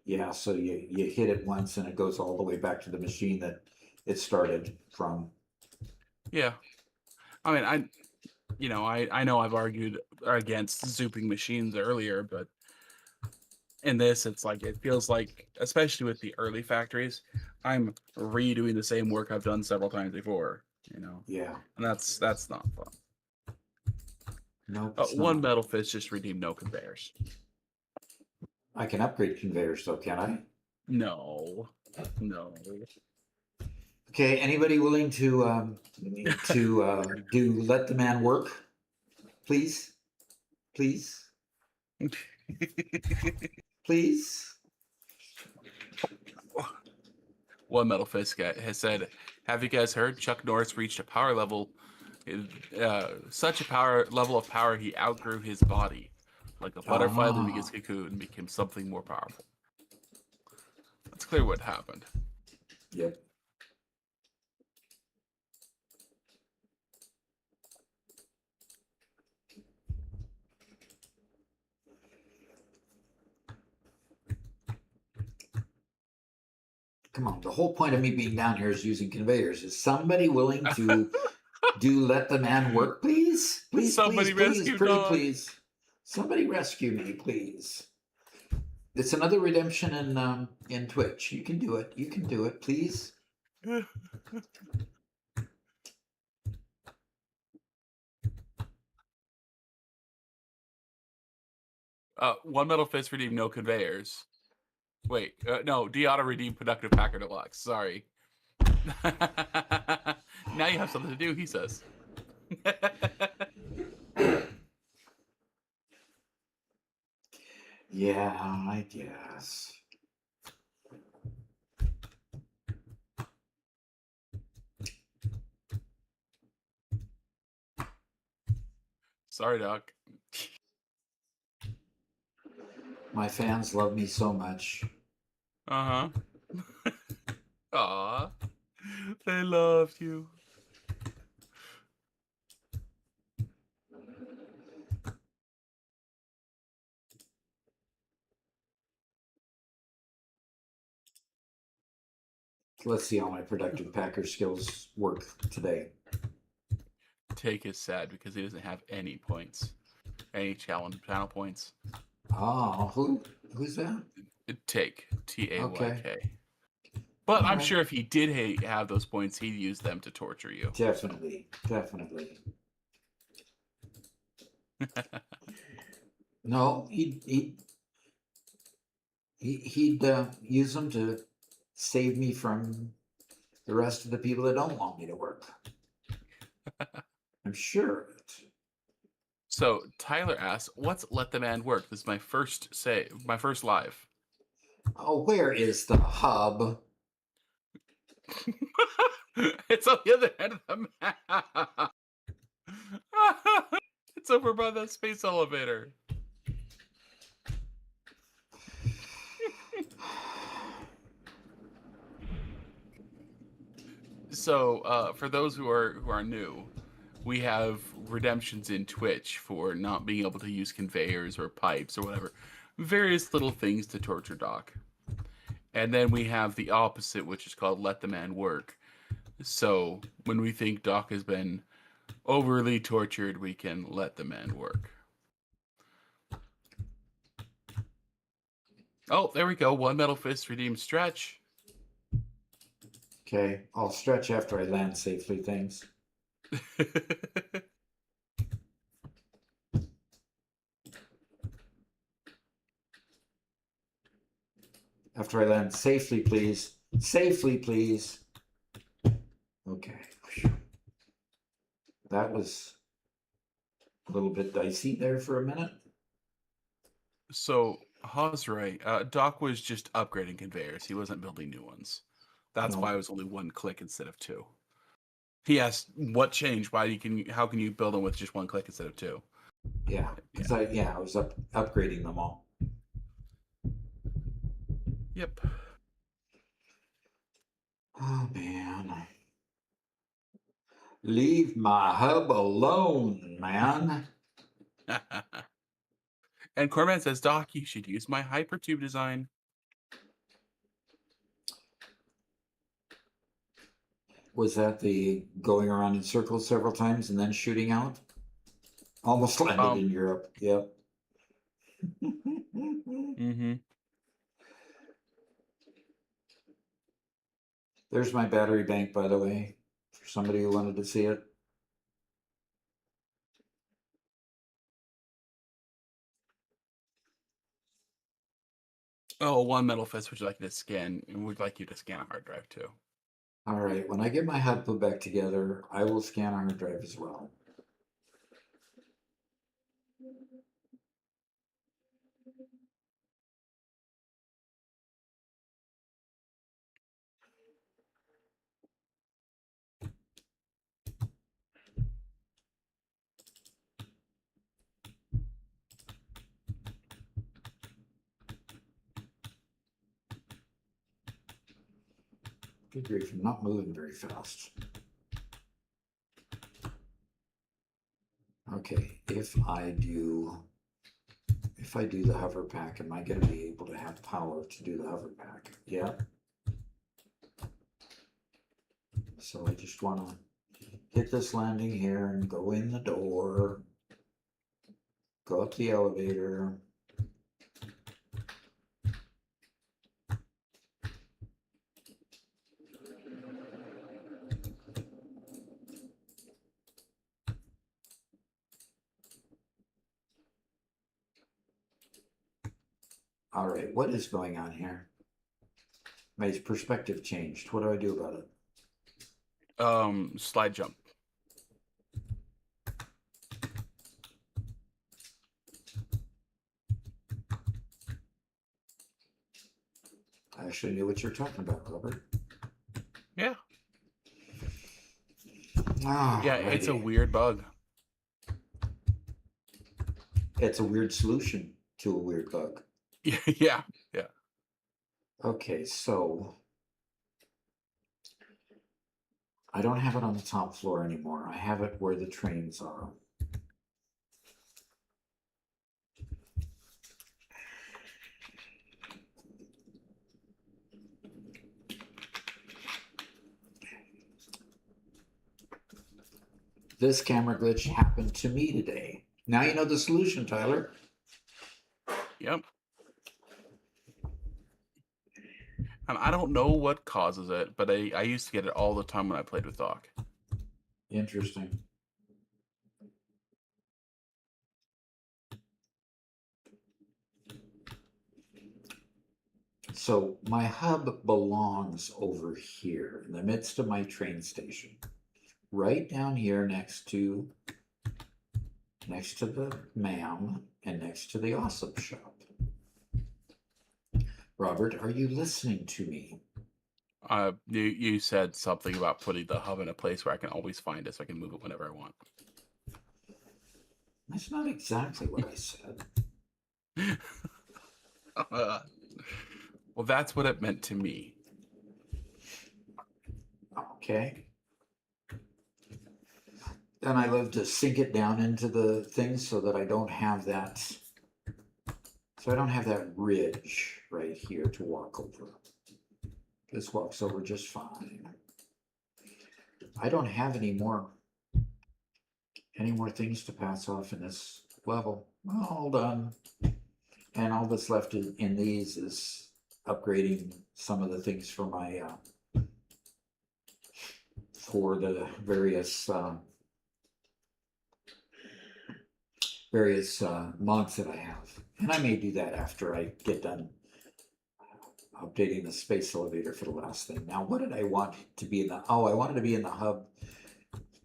Yeah, so you hit it once and it goes all the way back to the machine that it started from. Yeah. I mean, I know I've argued against zooping machines earlier, but in this, it's like, it feels like, especially with the early factories, I'm redoing the same work I've done several times before, Yeah. and that's not fun. Nope. One metal fist just redeemed no conveyors. I can upgrade conveyors though, can I? No. Okay, anybody willing to do let the man work? Please? Please? Please? One metal fist guy has said, "Have you guys heard Chuck Norris reached a power level, such a power level of power he outgrew his body, like a butterfly leaving its cocoon, and became something more powerful." That's clear what happened. Yep. Come on, the whole point of me being down here is using conveyors. Is somebody willing to do let the man work, please? Please, Somebody please, please, rescue pretty Dog. please. Somebody rescue me, please. It's another redemption in Twitch. You can do it. You can do it, please. One metal fist redeemed no conveyors. Wait, no, D-Auto redeemed productive Packer Deluxe. Sorry. Now you have something to do, he says. Yeah, I guess. Sorry, Doc. My fans love me so much. Uh-huh. Aw. They loved you. Let's see how my productive Packer skills work today. Take is sad because he doesn't have any points. Any channel points. Oh, who's that? Take, Tayk. Okay. But I'm Alright. sure if he did have those points, he'd use them to torture you. Definitely. Definitely. No, he'd use them to save me from the rest of the people that don't want me to work. I'm sure of it. So Tyler asks, "What's Let the Man Work?" This is my first live. Oh, where is the hub? It's on the other end of the map. It's over by the space elevator. So, for those who are new, we have redemptions in Twitch for not being able to use conveyors or pipes or whatever, various little things to torture Doc. And then we have the opposite, which is called Let the Man Work. So when we think Doc has been overly tortured, we can let the man work. Oh, there we go. One metal fist redeemed stretch. Okay, I'll stretch after I land safely, thanks. After I land safely, please. Safely, please. Okay. That was a little bit dicey there for a minute. So, Hosray, Doc was just upgrading conveyors. He wasn't building new ones. That's why it was only one click instead of two. He asked, "What changed? How can you build them with just one click instead of two?" Yeah, because I was upgrading them all. Yep. Oh man. Leave my hub alone, man. And Corman says, "Doc, you should use my hypertube design." Was that the going around in circles several times and then shooting out? Almost landed in Europe. Yep. Mm-hmm. There's my battery bank, by the way, for somebody who wanted to see it. Oh, one metal fist would you like to scan? And would like you to scan a hard drive too. All right, when I get my hub put back together, I will scan a hard drive as well. Good grief, I'm not moving very fast. Okay, if I do the hover pack, am I going to be able to have power to do the hover pack? Yeah. So I just want to hit this landing here and go in the door, go up the elevator. All right, what is going on here? My perspective changed. What do I do about it? Slide jump. I actually knew what you're talking about, Robert. Yeah. Ah, Yeah, it's a weird bug. It's a weird solution to a weird bug. Yeah. Okay, so I don't have it on the top floor anymore. I have it where the trains are. This camera glitch happened to me today. Now you know the solution, Tyler. Yep. And I don't know what causes it, but I used to get it all the time when I played with Doc. Interesting. So my hub belongs over here in the midst of my train station, right down here next to the ma'am and next to the awesome shop. Robert, are you listening to me? You said something about putting the hub in a place where I can always find it so I can move it whenever I want. That's not exactly what I said. Well, that's what it meant to me. Okay. Then I love to sink it down into the things so that I don't have that. So I don't have that ridge right here to walk over. This walks over just fine. I don't have any more things to pass off in this level. All done. And all that's left in these is upgrading some of the things for my for the various mods that I have. And I may do that after I get done updating the space elevator for the last thing. Now, what did I want to be in the... Oh, I wanted to be in the hub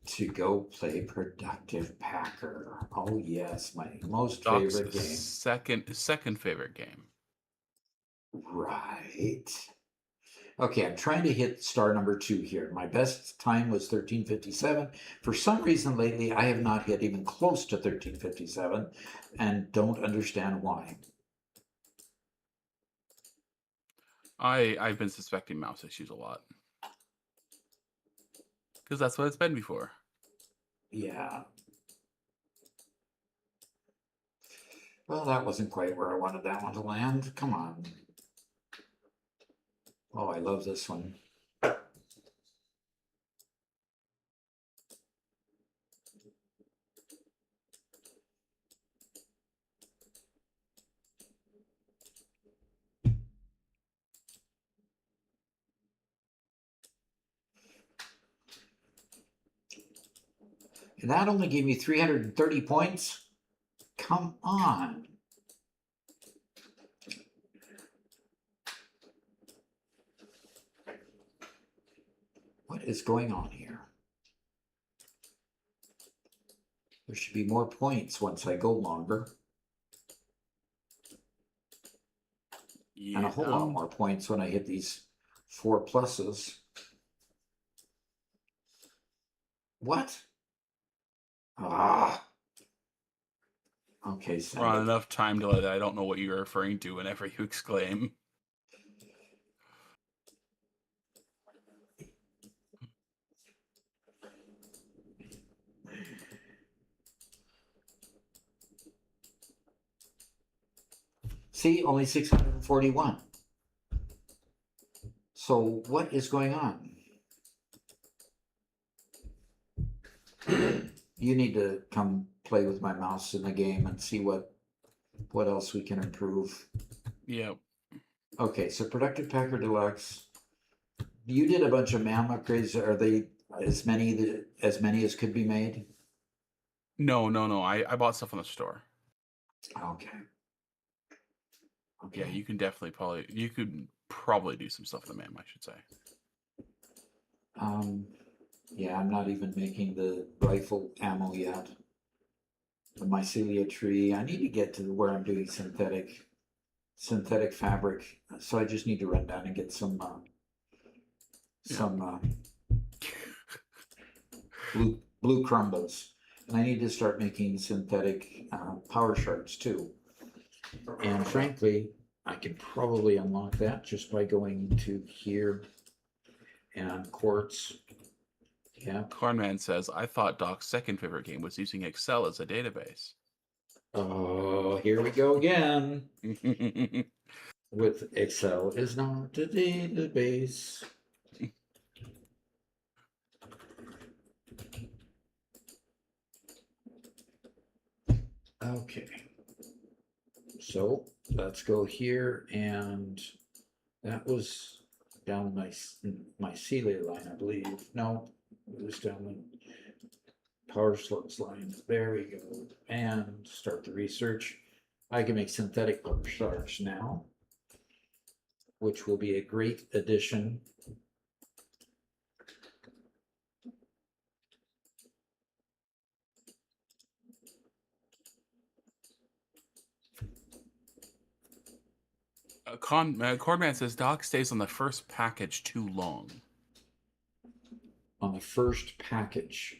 to go play Productive Packer. Oh, yes, my most Doc's favorite game. Second favorite game. Right. Okay, I'm trying to hit star number 2 here. My best time was 13:57. For some reason lately, I have not hit even close to 13:57 and don't understand why. I've been suspecting mouse issues a lot. Because that's what it's been before. Yeah. Well, that wasn't quite where I wanted that one to land. Come on. Oh, I love this one. And that only gave me 330 points. Come on. What is going on here? There should be more points once I go longer. Yeah. And a whole lot more points when I hit these 4 pluses. What? Ah. Okay, We're on send it. enough time delay that I don't know what you're referring to whenever you exclaim. See, only 641. So what is going on? You need to come play with my mouse in the game and see what else we can improve. Yep. Okay, so Productive Packer Deluxe. You did a bunch of MAM upgrades. Are they as many as could be made? No. I bought stuff on the store. Okay. Yeah, you could probably do some stuff in the MAM, I should say. Yeah, I'm not even making the rifle ammo yet. The mycelia tree. I need to get to where I'm doing synthetic fabric. So I just need to run down and get some blue crumbles. And I need to start making synthetic power shards too. And frankly, I can probably unlock that just by going to here and quartz. Yeah. Cornman says, I thought Doc's second favorite game was using Excel as a database. Oh, here we go again. With Excel is not a database. Okay. So let's go here, and that was down my Sealy line, I believe. No, it was down the power source line. There we go. And start the research. I can make synthetic power stars now, which will be a great addition. Cordman says Doc stays on the first package too long On the first package.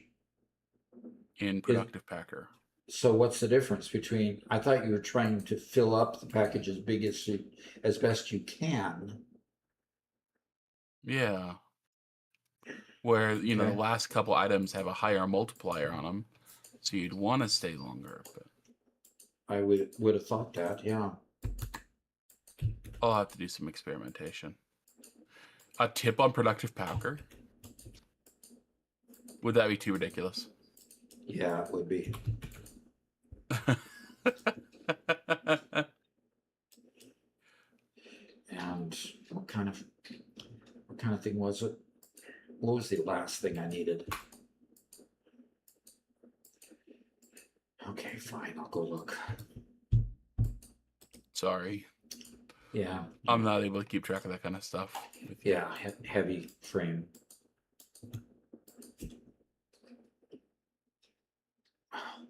in Productive Packer. So what's the difference between, I thought you were trying to fill up the package as big as best you can. Yeah. Where, you know, Okay. the last couple items have a higher multiplier on them. So you'd want to stay longer. But I would have thought that, yeah. I'll have to do some experimentation. A tip on Productive Packer? Would that be too ridiculous? Yeah, it would be. And what kind of thing was it? What was the last thing I needed? Okay, fine, I'll go look. Sorry. Yeah. I'm not able to keep track of that kind of stuff. Yeah, heavy frame.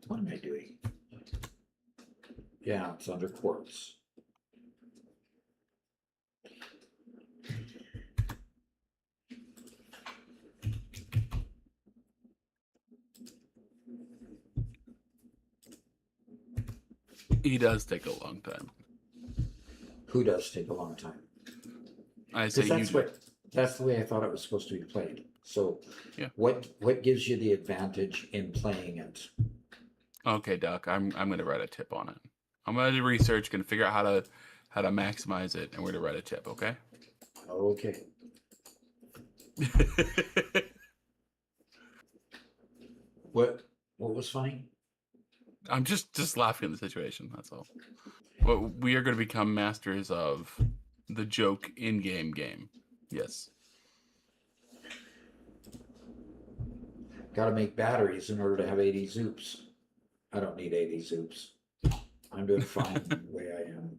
What am I doing? Yeah, it's under quartz. He does take a long time. Who does take a long time? I say you do. That's the way I thought it was supposed to be played. So Yeah. What gives you the advantage in playing it? Okay, Doc, I'm gonna write a tip on it. I'm gonna do research, gonna figure out how to maximize it, and we're gonna write a tip, okay? Okay. What was funny? I'm just laughing at the situation, that's all. But we are gonna become masters of the joke in-game game. Yes. Gotta make batteries in order to have 80 zoops. I don't need 80 zoops. I'm doing fine the way I am.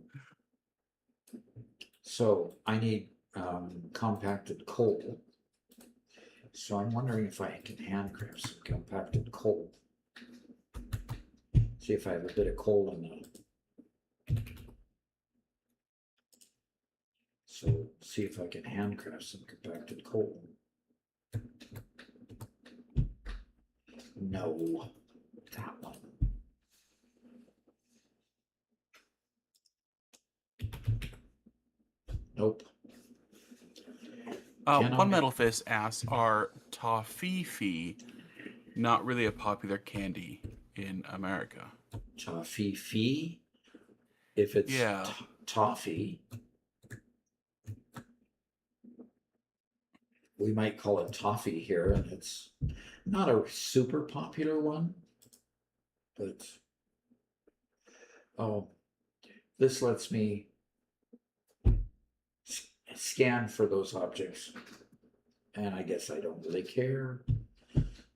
So I need compacted coal. So I'm wondering if I can handcraft some compacted coal. See if I have a bit of coal in the. So see if I can handcraft some compacted coal. No, that one. Nope. One Metal Fist asks, are toffee not really a popular candy in America? Toffee. If it's Yeah. toffee, we might call it toffee here, and it's not a super popular one, but oh, this lets me scan for those objects, and I guess I don't really care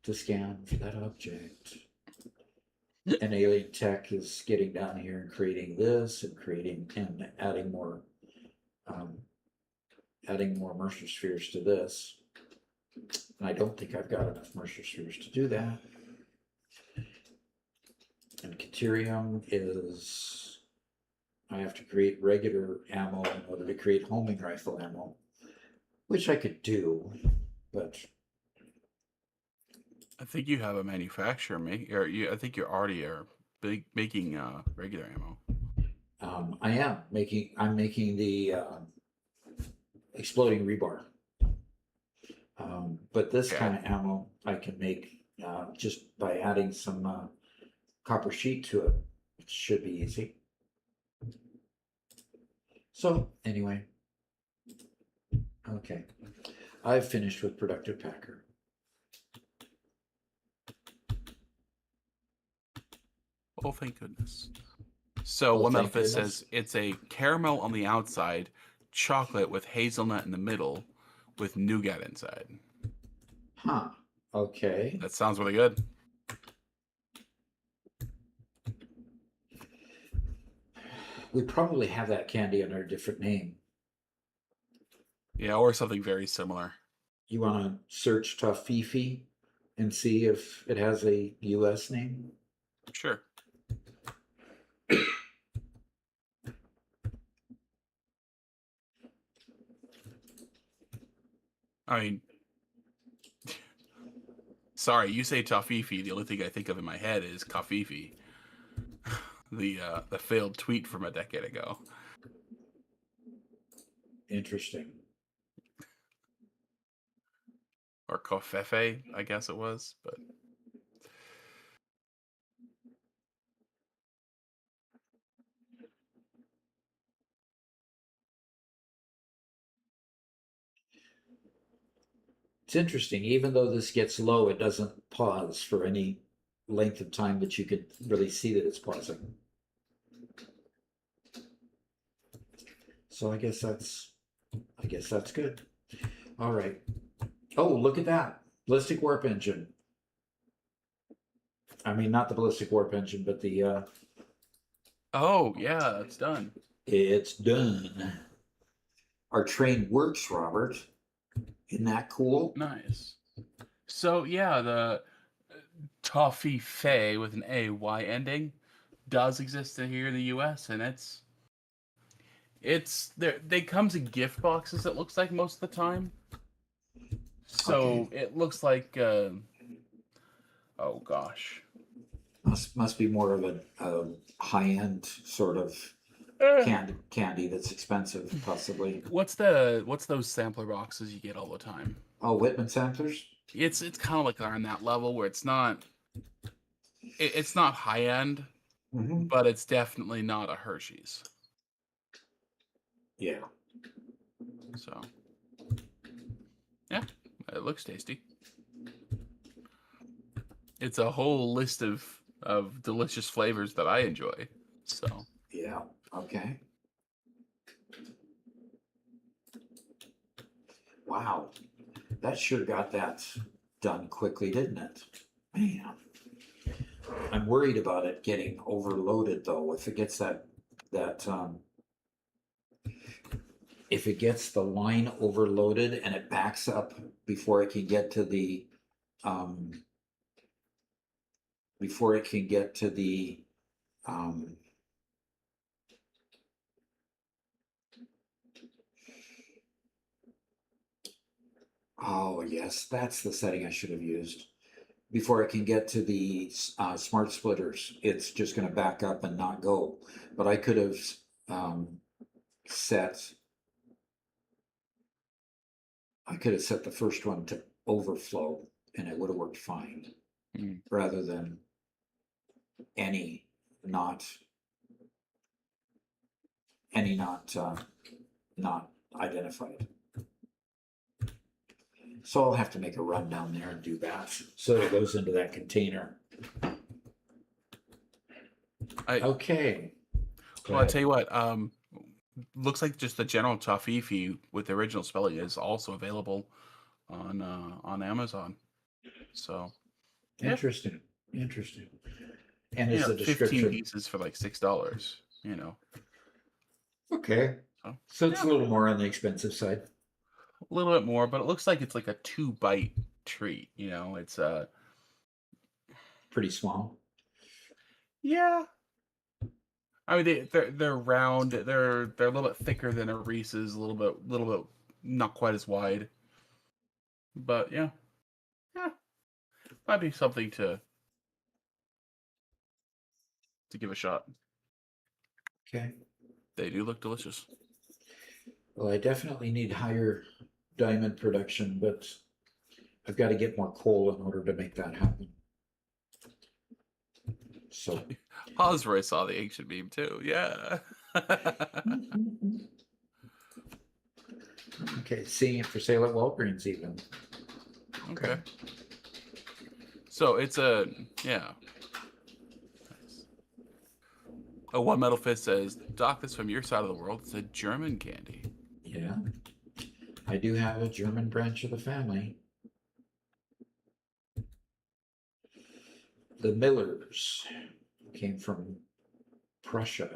to scan for that object. And Alien Tech is getting down here and creating this and adding more Mercer spheres to this. And I don't think I've got enough Mercer spheres to do that. And Caterium is, I have to create regular ammo in order to create homing rifle ammo, which I could do, but I think you have a manufacturer I think you already are making regular ammo. I'm making the exploding rebar. But this kind of ammo I can make just by adding some copper sheet to it. It should be easy. So anyway, okay, I've finished with Productive Packer. Oh, thank goodness. So Oh, One Metal thank Fist goodness. says it's a caramel on the outside, chocolate with hazelnut in the middle, with nougat inside. Huh. Okay. That sounds really good. We probably have that candy under a different name. Yeah, or something very similar. You want to search Toffeefee and see if it has a U.S. name? Sure. I mean, sorry, you say Toffeefee. The only thing I think of in my head is Kafifi, the failed tweet from a decade ago. Interesting. Or Kofefe, I guess it was, but It's interesting. Even though this gets low, it doesn't pause for any length of time that you could really see that it's pausing. So I guess that's good. All right. Oh, look at that. Ballistic warp engine. I mean, not the ballistic warp engine, but the oh yeah, it's done. it's done. Our train works, Robert. Isn't that cool? Nice. So yeah, the Toffee with an A-Y ending does exist here in the U.S. and it's there. They comes in gift boxes. It looks like most of the time. So it looks like oh gosh, Must be more of a high-end sort of candy that's expensive, possibly. What's those sampler boxes you get all the time? Oh, Whitman samplers? It's kind of like on that level where it's not high end, Mm-hmm. but it's definitely not a Hershey's. Yeah. So yeah, it looks tasty. It's a whole list of delicious flavors that I enjoy. So Yeah. Okay. Wow. That sure got that done quickly, didn't it? Man. I'm worried about it getting overloaded though. If it gets if it gets the line overloaded and it backs up before it can get to the um oh yes, that's the setting I should have used. Before it can get to the smart splitters, it's just going to back up and not go. But I could have set the first one to overflow and it would have worked fine, rather than any not identified. So I'll have to make a run down there and do that so that it goes into that container. Okay. Well, I'll tell you what. Looks like just the general Toffee with the original spelling is also available on Amazon. So Interesting. And is the 15 description pieces for like $6? You know. okay? So it's a little more on the expensive side. A little bit more, but it looks like it's like a 2-bite treat. You know, it's pretty small. Yeah. I mean, they're round. They're a little bit thicker than a Reese's. A little bit not quite as wide. But yeah, might be something to give a shot. Okay. They do look delicious. Well, I definitely need higher diamond production, but I've got to get more coal in order to make that happen. So Osroy saw the ancient meme too. Yeah. okay, seeing it for sale at Walgreens even. Okay. So it's a Nice. Oh, One Metal Fist says, "Doc, this from your side of the world. It's a German candy." Yeah. I do have a German branch of the family. The Millers came from Prussia.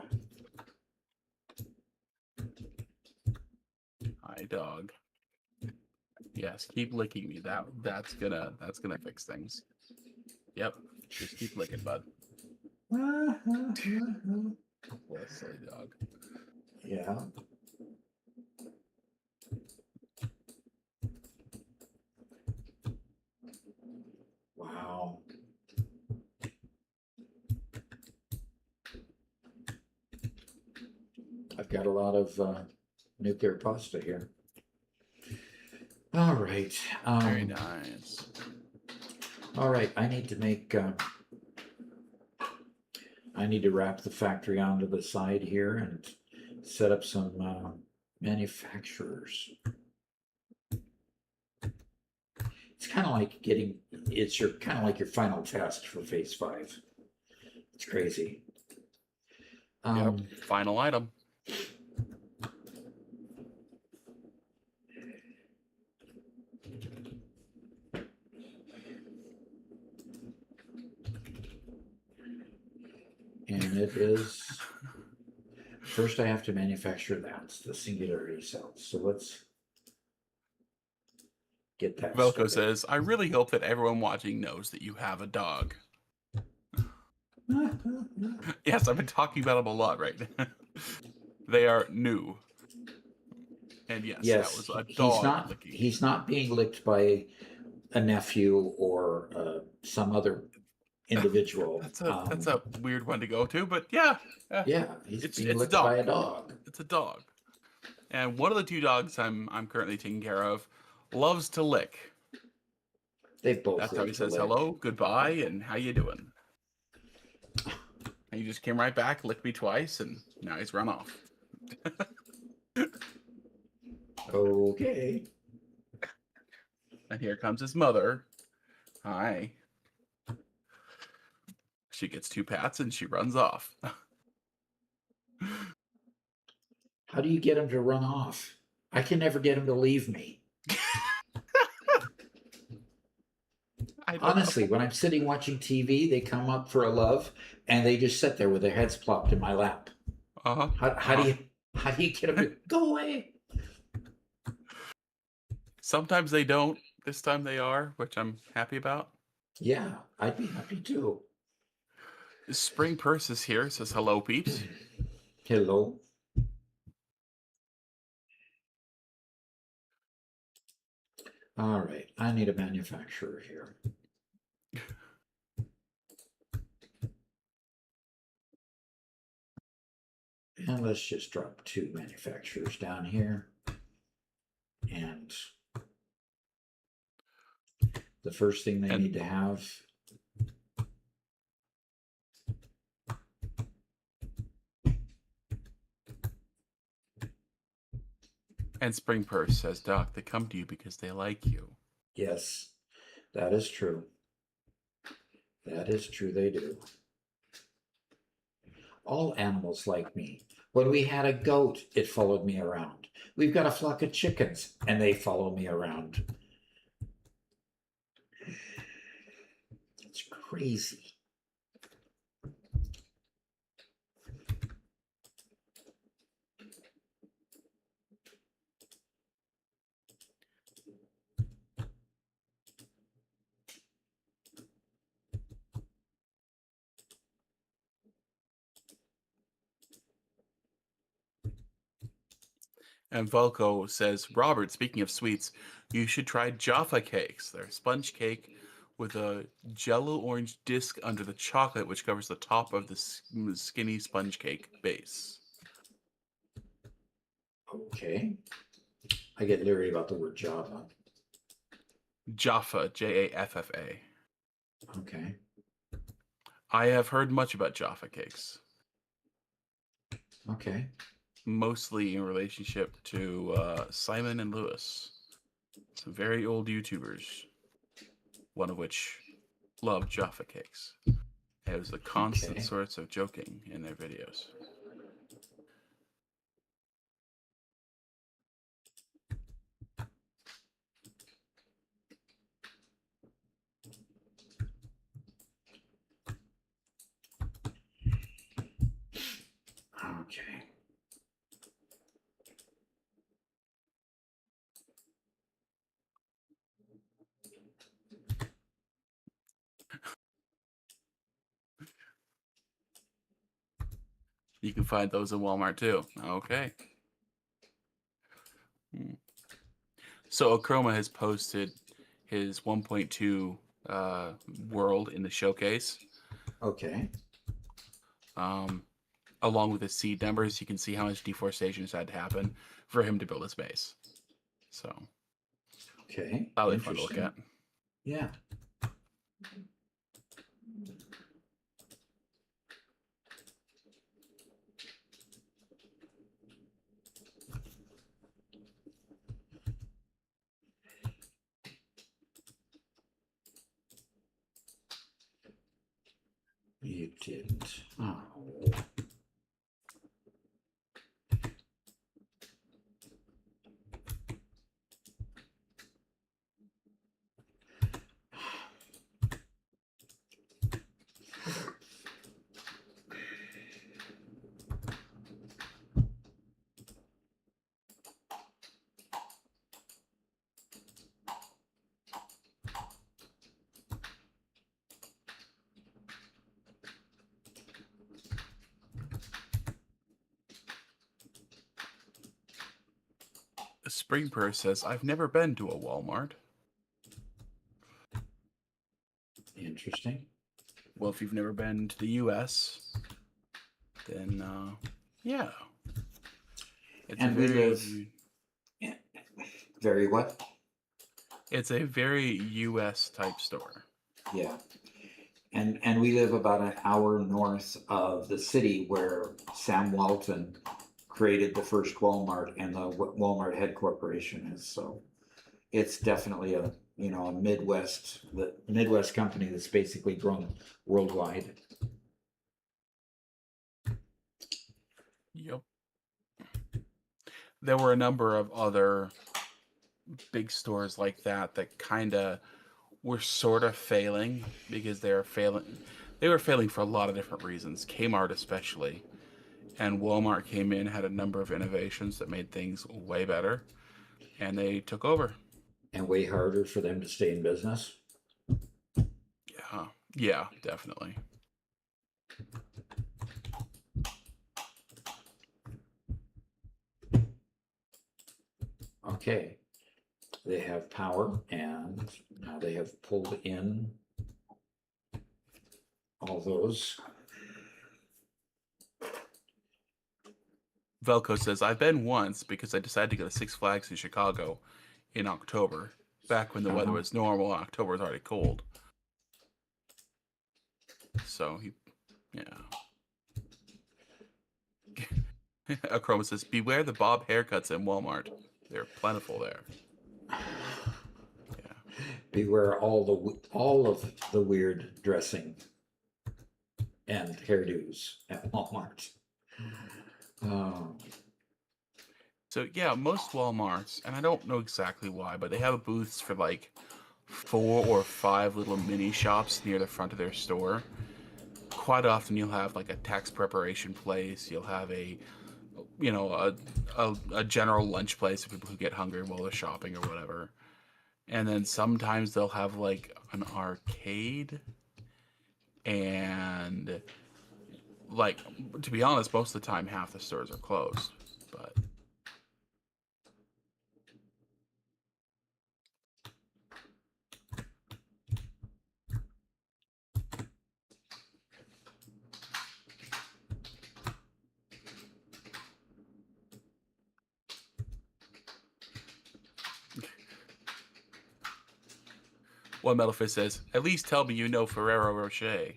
Hi, dog. Yes, keep licking me. That's gonna fix things. Yep, just keep licking, bud. What a silly dog. Yeah. Wow. I've got a lot of nuclear pasta here. All right. Very nice. All right. I need to make. I need to wrap the factory onto the side here and set up some manufacturers. It's kind of like getting. It's your kind of like your final test for phase 5. It's crazy. Yep. Final item. And it is. First, I have to manufacture that, the singularity cells. So let's get that. Velko started. says, I really hope that everyone watching knows that you have a dog. Yes, I've been talking about them a lot right now. They are new. And yes, that was a dog licking. He's not being licked by a nephew or some other individual. That's a weird one to go to, but yeah. Yeah, he's being licked a by a dog. It's a dog. And one of the 2 dogs I'm currently taking care of loves to lick. They both. That's how he says hello, goodbye, and how you doing. And he just came right back, licked me twice, and now he's run off. Okay. And here comes his mother. Hi. She gets 2 pats and she runs off. How do you get him to run off? I can never get him to leave me. Honestly, when I'm sitting watching TV, they come up for a love, and they just sit there with their heads plopped in my lap. How do you get them to go away? Sometimes they don't. This time they are, which I'm happy about. Yeah, I'd be happy too. Spring Purse is here. Says hello, peeps. Hello. All right, I need a manufacturer here. And let's just drop 2 manufacturers down here. And the first thing they need to have. And Spring Purse says, Doc, they come to you because they like you. Yes, that is true. That is true, they do. All animals like me. When we had a goat, it followed me around. We've got a flock of chickens, and they follow me around. It's crazy. And Volko says, Robert, speaking of sweets, you should try Jaffa cakes. They're a sponge cake with a jello orange disc under the chocolate, which covers the top of the skinny sponge cake base. Okay. I get leery about the word Java. Jaffa, Jaffa. Okay. I have heard much about Jaffa cakes. Okay. Mostly in relationship to Simon and Lewis, some very old YouTubers, one of which loved Jaffa cakes. It was a constant source of joking in their videos. Okay. You can find those in Walmart too. Okay. So Achroma has posted his 1.2 world in the showcase. Okay. Along with his seed numbers, you can see how much deforestation has had to happen for him to build his base. So, Okay. probably fun to look at. Yeah. You didn't. Oh. Spring Purse says, I've never been to a Walmart. Interesting. Well, if you've never been to the US, then yeah. It's And we live very what? It's a very US type store. Yeah. And we live about an hour north of the city where Sam Walton created the first Walmart and the Walmart head corporation is. So it's definitely a the Midwest company that's basically grown worldwide. Yep. There were a number of other big stores like that kind of were sort of failing because they were failing for a lot of different reasons, Kmart especially. And Walmart came in, had a number of innovations that made things way better, and they took over. And way harder for them to stay in business. Yeah, definitely. Okay. They have power, and now they have pulled in all those. Velco says, I've been once because I decided to go to Six Flags in Chicago in October, back when the weather was normal. October was already cold. So, yeah. Achroma says, beware the bob haircuts in Walmart. They're plentiful there. Yeah. Beware all of the weird dressing and hairdos at Walmart. So yeah, most Walmarts, and I don't know exactly why, but they have booths for like 4 or 5 little mini shops near the front of their store. Quite often you'll have like a tax preparation place, you'll have a general lunch place for people who get hungry while they're shopping or whatever. And then sometimes they'll have like an arcade, and like, to be honest, most of the time half the stores are closed. But one Metalfist says, at least tell me you know Ferrero Rocher.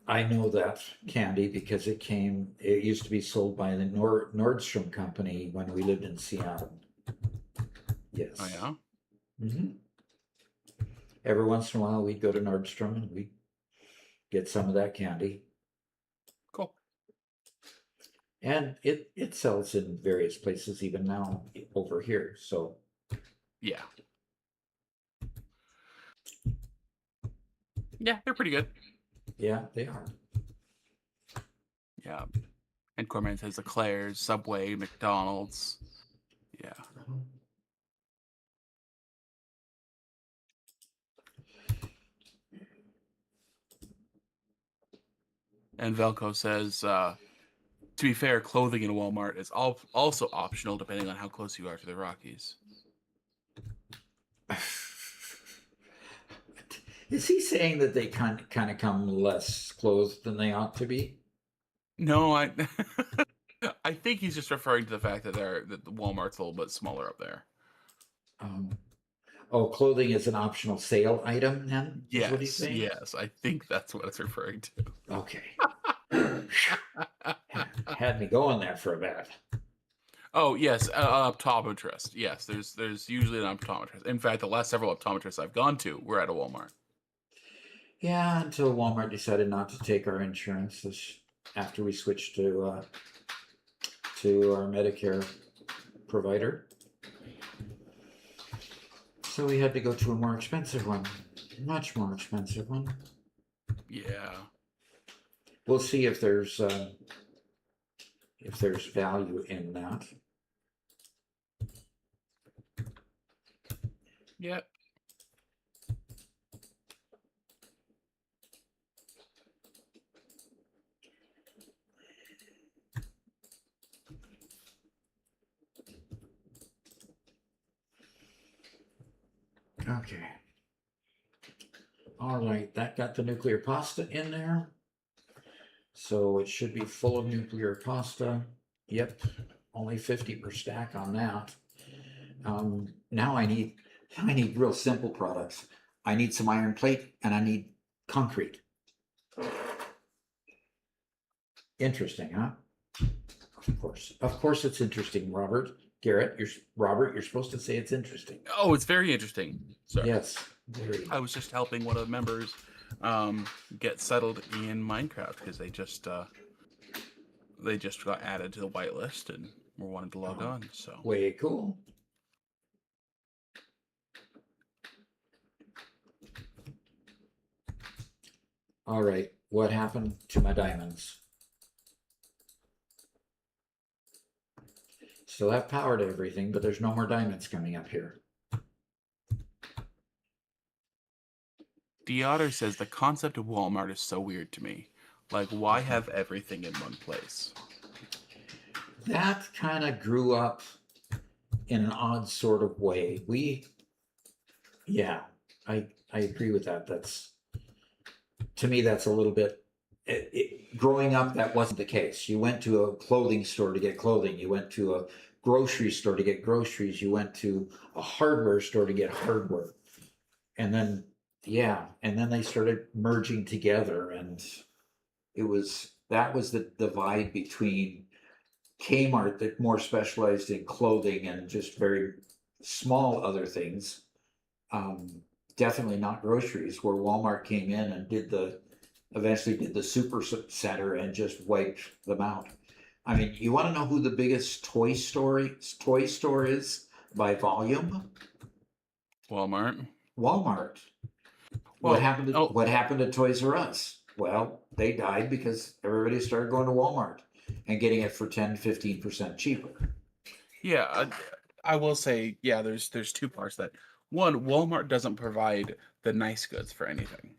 I know that candy because it used to be sold by the Nordstrom company when we lived in Seattle. Yes. Oh yeah? Mm-hmm. Every once in a while we'd go to Nordstrom and we'd get some of that candy. Cool. And it sells in various places even now over here. So Yeah. Yeah, they're pretty good. yeah, they are. Yeah. And Corman says the Claire's, Subway, McDonald's. Yeah. And Velco says, to be fair, clothing in Walmart is also optional depending on how close you are to the Rockies. Is he saying that they kind of come less clothed than they ought to be? No, I I think he's just referring to the fact that that the Walmart's a little bit smaller up there. Oh, clothing is an optional sale item then? Is what he's Yes, saying? yes, I think that's what it's referring to. Okay. Had me going there for a bit. Oh yes, optometrist. Yes, there's usually an optometrist. In fact, the last several optometrists I've gone to were at a Walmart. Yeah, until Walmart decided not to take our insurance after we switched to our Medicare provider. So we had to go to a more expensive one, much more expensive one. Yeah. We'll see if there's value in that. Yep. Okay. All right, that got the nuclear pasta in there. So it should be full of nuclear pasta. Yep, only 50 per stack on that. Now I need real simple products. I need some iron plate and I need concrete. Interesting, huh? Of course it's interesting, Robert. Robert, you're supposed to say it's interesting. Oh, it's very interesting. Sorry. Yes, very. I was just helping one of the members get settled in Minecraft because they just got added to the whitelist and were wanting to log on. So Way cool. All right, what happened to my diamonds? Still have power to everything, but there's no more diamonds coming up here. Deotter says the concept of Walmart is so weird to me. Like, why have everything in one place? That kind of grew up in an odd sort of way. I agree with that. To me, that's a little bit, growing up, that wasn't the case. You went to a clothing store to get clothing. You went to a grocery store to get groceries. You went to a hardware store to get hardware. And then, they started merging together, and that was the divide between Kmart, that more specialized in clothing and just very small other things. Definitely not groceries, where Walmart came in and eventually did the super center and just wiped them out. I mean, you want to know who the biggest toy store is by volume? Walmart. Walmart. Well, what happened to Toys R Us? Well, they died because everybody started going to Walmart and getting it for 10-15% cheaper. Yeah, I will say, yeah, there's two parts to that. One, Walmart doesn't provide the nice goods for anything.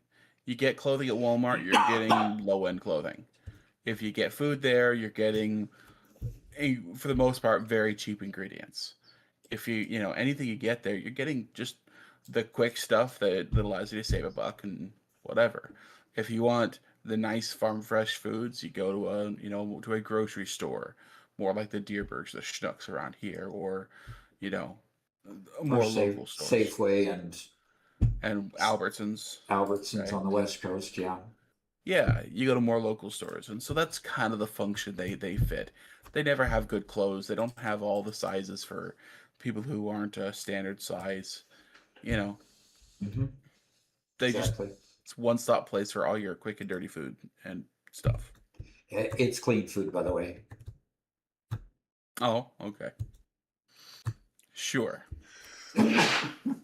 You get clothing at Walmart, you're getting low-end clothing. If you get food there, you're getting, for the most part, very cheap ingredients. If anything you get there, you're getting just the quick stuff that allows you to save a buck and whatever. If you want the nice farm fresh foods, you go to a grocery store, more like the Deerbergs, the Schnucks around here, or more local stores. Safeway and Albertsons. Right? On the West Coast, yeah. Yeah, you go to more local stores, and so that's kind of the function they fit. They never have good clothes. They don't have all the sizes for people who aren't a standard size. Mm-hmm. It's one-stop place for all your quick and dirty food and stuff. It's clean food, by the way. Oh, okay. Sure.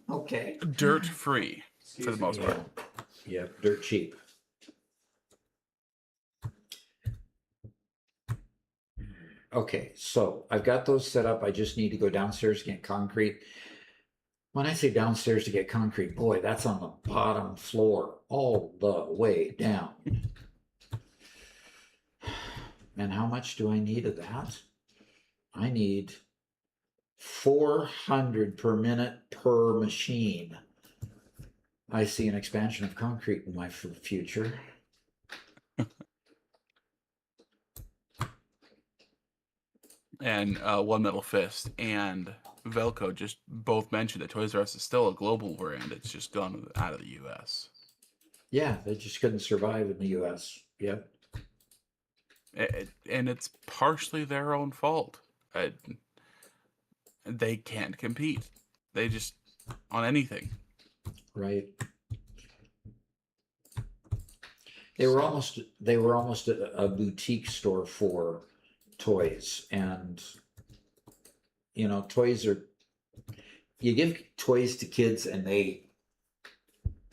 Okay. Dirt free for the most part. Yeah, dirt cheap. Okay, so I've got those set up. I just need to go downstairs and get concrete. When I say downstairs to get concrete, boy, that's on the bottom floor all the way down. And how much do I need of that? I need 400 per minute per machine. I see an expansion of concrete in my future. And One Metal Fist and Velco just both mentioned that Toys R Us is still a global brand. It's just gone out of the U.S. Yeah, they just couldn't survive in the U.S. Yep. And it's partially their own fault. They can't compete. They just on anything. Right. They were almost a boutique store for toys, and toys are, you give toys to kids and they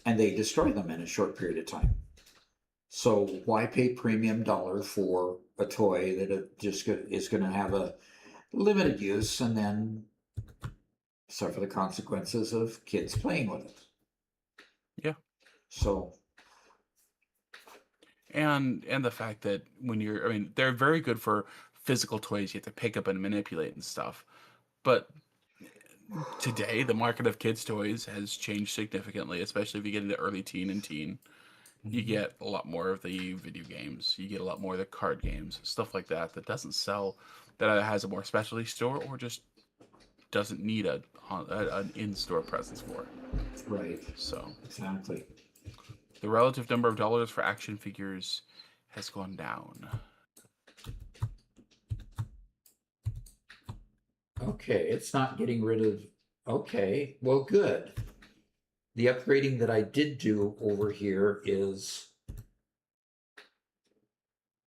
destroy them in a short period of time. So why pay premium dollar for a toy that it just is going to have a limited use and then suffer the consequences of kids playing with it? Yeah. So. And the fact that they're very good for physical toys you have to pick up and manipulate and stuff. But today, the market of kids' toys has changed significantly, especially if you get into early teen and teen. You get a lot more of the video games. You get a lot more of the card games, stuff like that doesn't sell, that either has a more specialty store or just doesn't need an in-store presence for. Right. So Exactly. the relative number of dollars for action figures has gone down. Okay, it's not getting rid of. Okay, well, good. The upgrading that I did do over here is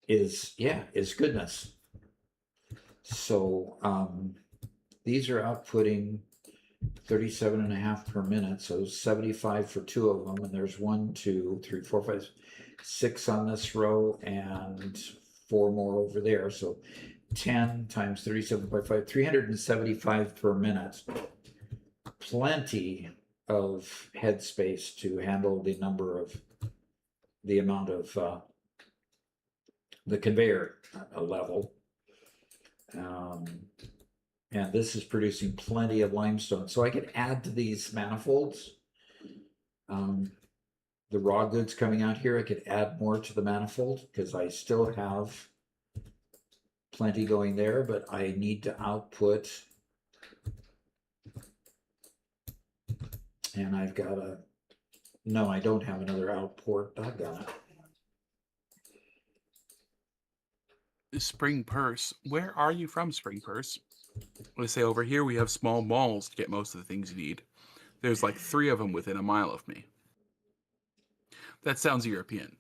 goodness. So these are outputting 37.5 per minute, so 75 for two of them, and there's 1, 2, 3, 4, 5, 6 on this row and 4 more over there, so 10 times 37.5, 375 per minute. Plenty of headspace to handle the amount of the conveyor level. And this is producing plenty of limestone. So I could add to these manifolds. The raw goods coming out here, I could add more to the manifold because I still have plenty going there, but I need to output. And I've got no, I don't have another outport. Doggone it. Spring Purse. Where are you from, Spring Purse? Let's say over here we have small malls to get most of the things you need. There's like 3 of them within a mile of me. That sounds European.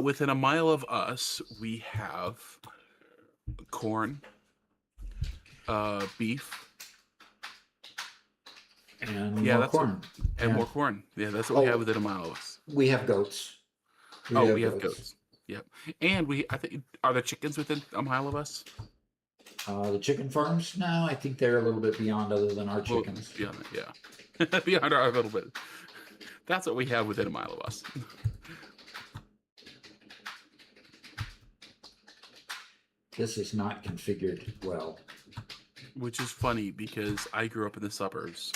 Within a mile of us, we have corn, beef, and more corn. More corn. Yeah, that's what we have within a mile of us. We have goats. We have goats. Yep. And I think, are the chickens within a mile of us? The chicken farms? No, I think they're a little bit beyond, other than our chickens. Beyond it, yeah. Beyond our little bit. That's what we have within a mile of us. This is not configured well. Which is funny because I grew up in the suburbs.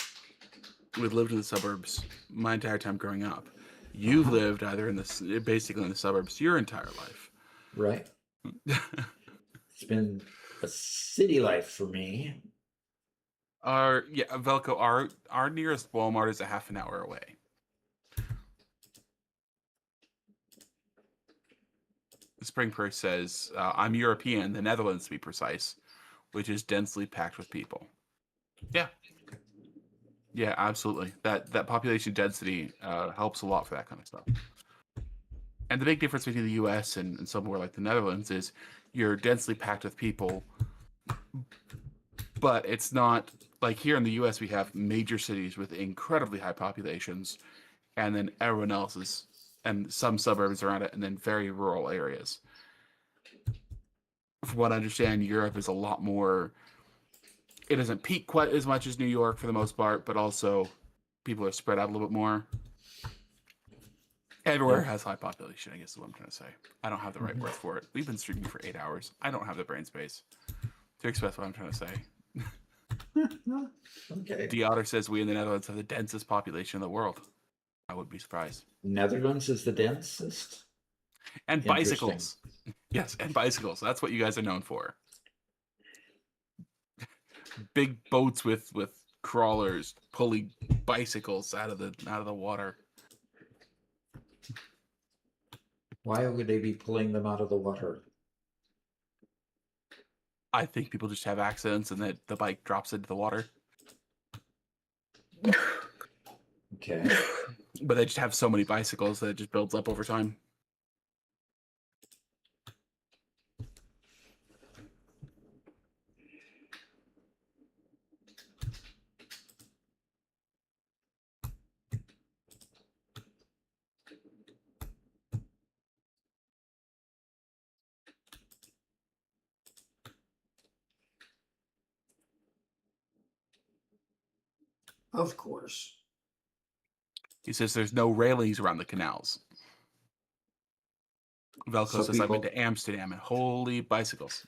We've lived in the suburbs my entire time growing up. You've lived either basically in the suburbs your entire life. Right. It's been a city life for me. Velco, our nearest Walmart is a half an hour away. Spring Purse says, I'm European, the Netherlands to be precise, which is densely packed with people. Yeah. Yeah, absolutely. That population density helps a lot for that kind of stuff. And the big difference between the U.S. and somewhere like the Netherlands is you're densely packed with people, but it's not like here in the U.S. we have major cities with incredibly high populations, and then everyone else is and some suburbs around it, and then very rural areas. From what I understand, Europe is a lot more. It doesn't peak quite as much as New York for the most part, but also people are spread out a little bit more. Everywhere has high population, I guess is what I'm trying to say. I don't have the right word for it. We've been streaming for 8 hours. I don't have the brain space to express what I'm trying to say. Okay. Diotter says we in the Netherlands have the densest population in the world. I would be surprised. Netherlands is the densest. And Interesting. bicycles. Yes, and bicycles. That's what you guys are known for. Big boats with crawlers pulling bicycles out of the water. Why would they be pulling them out of the water? I think people just have accidents and that the bike drops into the water. Okay. But they just have so many bicycles that it just builds up over time. Of course. He says there's no railings around the canals. Velko So says I've been people- to Amsterdam and holy bicycles.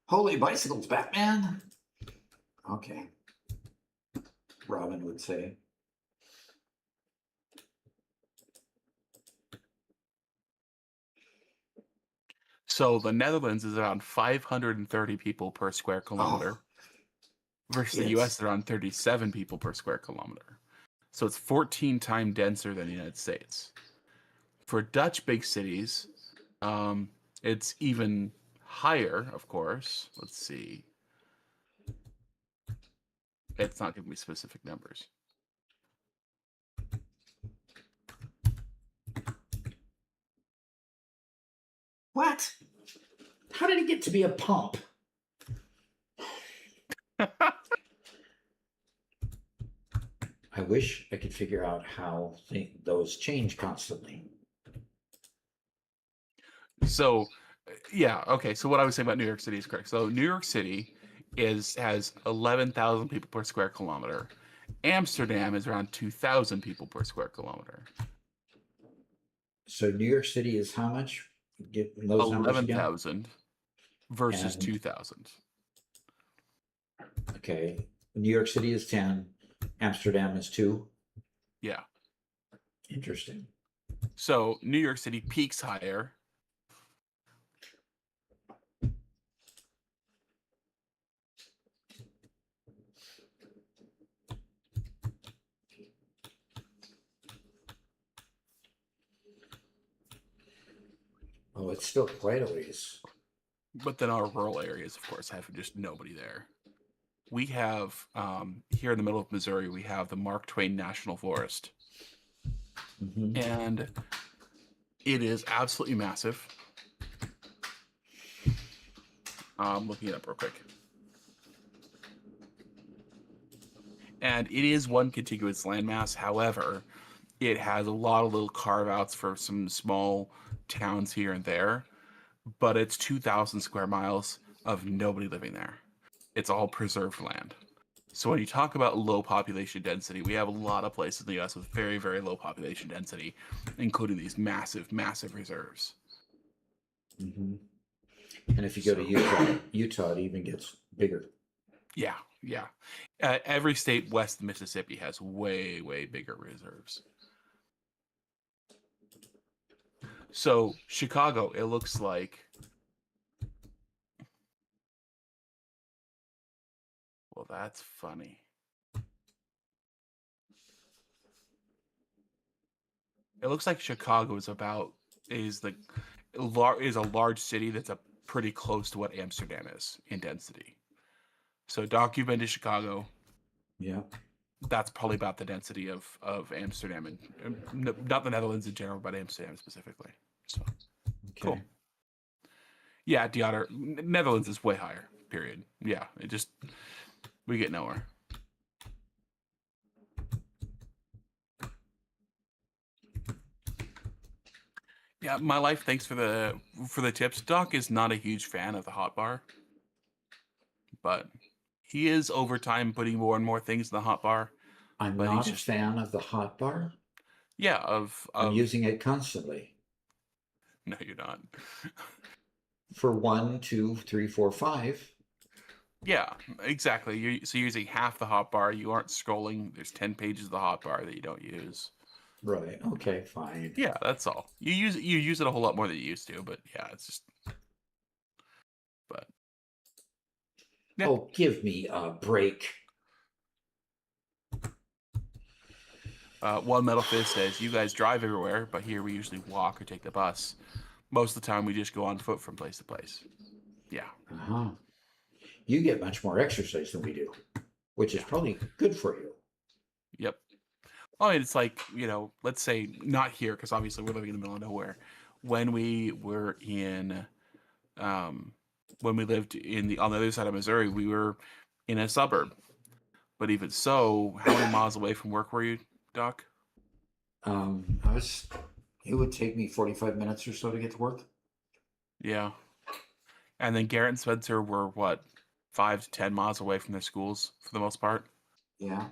Holy bicycles, Batman. Okay. Robin would say. So the Netherlands is around 530 people per square kilometer. Versus the US, Yes. they're around 37 people per square kilometer. So it's 14 times denser than the United States. For Dutch big cities, it's even higher, of course. Let's see. It's not giving me specific numbers. What? How did it get to be a pump? I wish I could figure out how those change constantly. So, yeah, okay. So what I was saying about New York City is correct. So New York City has 11,000 people per square kilometer. Amsterdam is around 2,000 people per square kilometer. So New York City is how much? Get those numbers again? 11,000 versus And- 2,000. Okay. New York City is 10. Amsterdam is 2. Yeah. Interesting. So New York City peaks higher. Oh, it's still quite a ways. But then our rural areas, of course, have just nobody there. We have, here in the middle of Missouri, we have the Mark Twain National Forest. Mhm. And it is absolutely massive. I'm looking it up real quick. And it is one contiguous landmass. However, it has a lot of little carve-outs for some small towns here and there. But it's 2,000 square miles of nobody living there. It's all preserved land. So when you talk about low population density, we have a lot of places in the US with very, very low population density, including these massive, massive reserves. Mhm. And if you go to Utah, it even gets bigger. Yeah, yeah. Every state west of Mississippi has way, way bigger reserves. So Chicago, it looks like. Well, that's funny. It looks like Chicago is a large city that's pretty close to what Amsterdam is in density. So, Doc, you've been to Chicago. Yeah. That's probably about the density of Amsterdam and not the Netherlands in general, but Amsterdam specifically. So, Okay. cool. Yeah, Diotter, Netherlands is way higher. Period. Yeah, we get nowhere. Yeah, my life. Thanks for the tips. Doc is not a huge fan of the hot bar, but he is over time putting more and more things in the hot bar. I'm But he's not a just fan of the hot bar. yeah I'm of using it constantly no, you're not. for 1, 2, 3, 4, 5. Yeah, exactly. So you're using half the hot bar. You aren't scrolling. There's 10 pages of the hot bar that you don't use. Right. Okay, fine. Yeah, that's all. You use it a whole lot more than you used to, but yeah, it's just but yeah. Oh, give me a break. One Metal Fist says you guys drive everywhere, but here we usually walk or take the bus. Most of the time we just go on foot from place to place. Yeah. Uh-huh. You get much more exercise than we do, which is probably good for you. Yep. Oh, and it's like, let's say not here, because obviously we're living in the middle of nowhere. When we were when we lived on the other side of Missouri, we were in a suburb. But even so, how many miles away from work were you, Doc? It would take me 45 minutes or so to get to work. Yeah. And then Garrett and Spencer were what, 5 to 10 miles away from their schools for the most part. Yeah.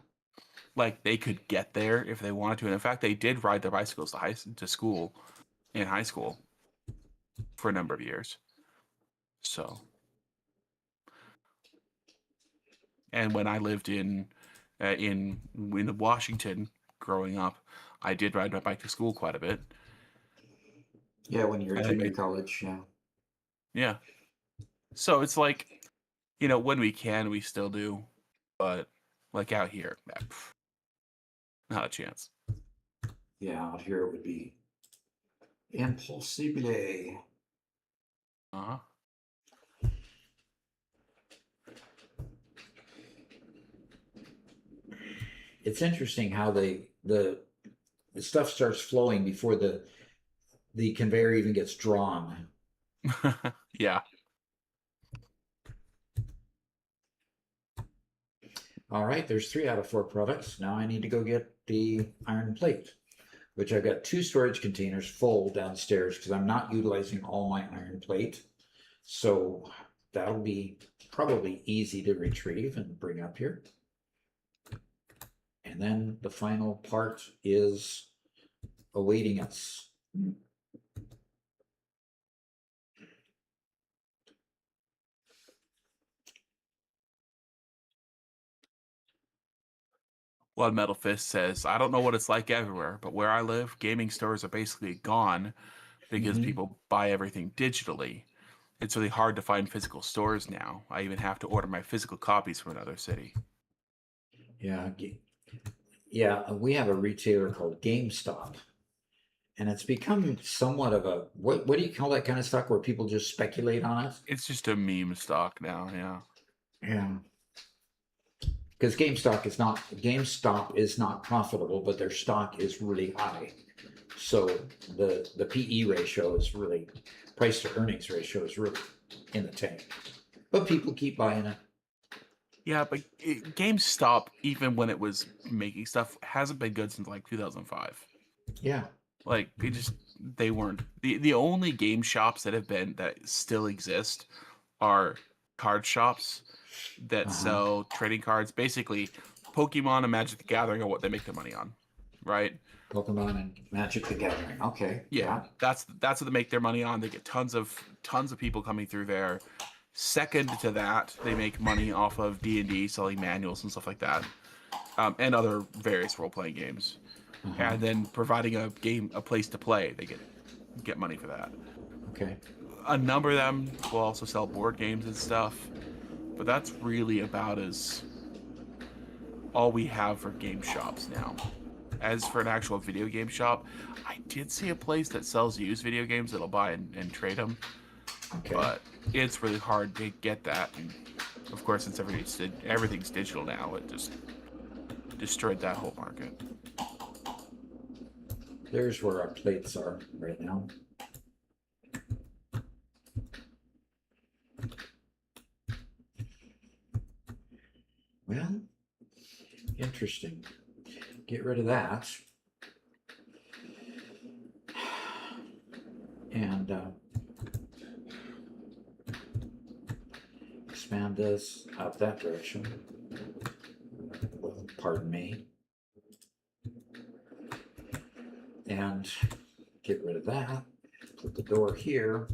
Like they could get there if they wanted to. And in fact, they did ride their bicycles to school in high school for a number of years. So, and when I lived in Washington growing up, I did ride my bike to school quite a bit. Yeah, when you're at And junior college, yeah. Yeah. So it's like, when we can, we still do. But like out here, not a chance. Yeah, out here it would be impossible. Uh-huh. It's interesting how the stuff starts flowing before the conveyor even gets drawn. Yeah. All right, there's 3 out of 4 products. Now I need to go get the iron plate, which I've got 2 storage containers full downstairs because I'm not utilizing all my iron plate. So that'll be probably easy to retrieve and bring up here. And then the final part is awaiting us. Blood Metal Fist says, I don't know what it's like everywhere, but where I live, gaming stores are basically gone because people buy everything digitally. It's really hard to find physical stores now. I even have to order my physical copies from another city. Yeah. Yeah, we have a retailer called GameStop. And it's become somewhat of a what do you call that kind of stock where people just speculate on it? It's just a meme stock now, yeah. Yeah. Because GameStop is not profitable, but their stock is really high. So the PE ratio is really price to earnings ratio is really in the tank. But people keep buying it. Yeah, but GameStop, even when it was making stuff, hasn't been good since like 2005. Yeah. Like they weren't the only game shops that still exist are card shops that sell trading cards. Basically, Pokemon and Magic the Gathering are what they make their money on, right? Pokemon and Magic the Gathering. Okay. Yeah, that's what they make their money on. They get tons of people coming through there. Second to that, they make money off of D&D, selling manuals and stuff like that, and other various role-playing games. And then providing a place to play, they get money for that. Okay. A number of them will also sell board games and stuff, but that's really about all we have for game shops now. As for an actual video game shop, I did see a place that sells used video games that'll buy and trade them. Okay. But it's really hard to get that. And of course, since everything's digital now, it just destroyed that whole market. There's where our plates are right now. Well, interesting. Get rid of that. and expand this out that direction. Well, pardon me. And get rid of that. Put the door here.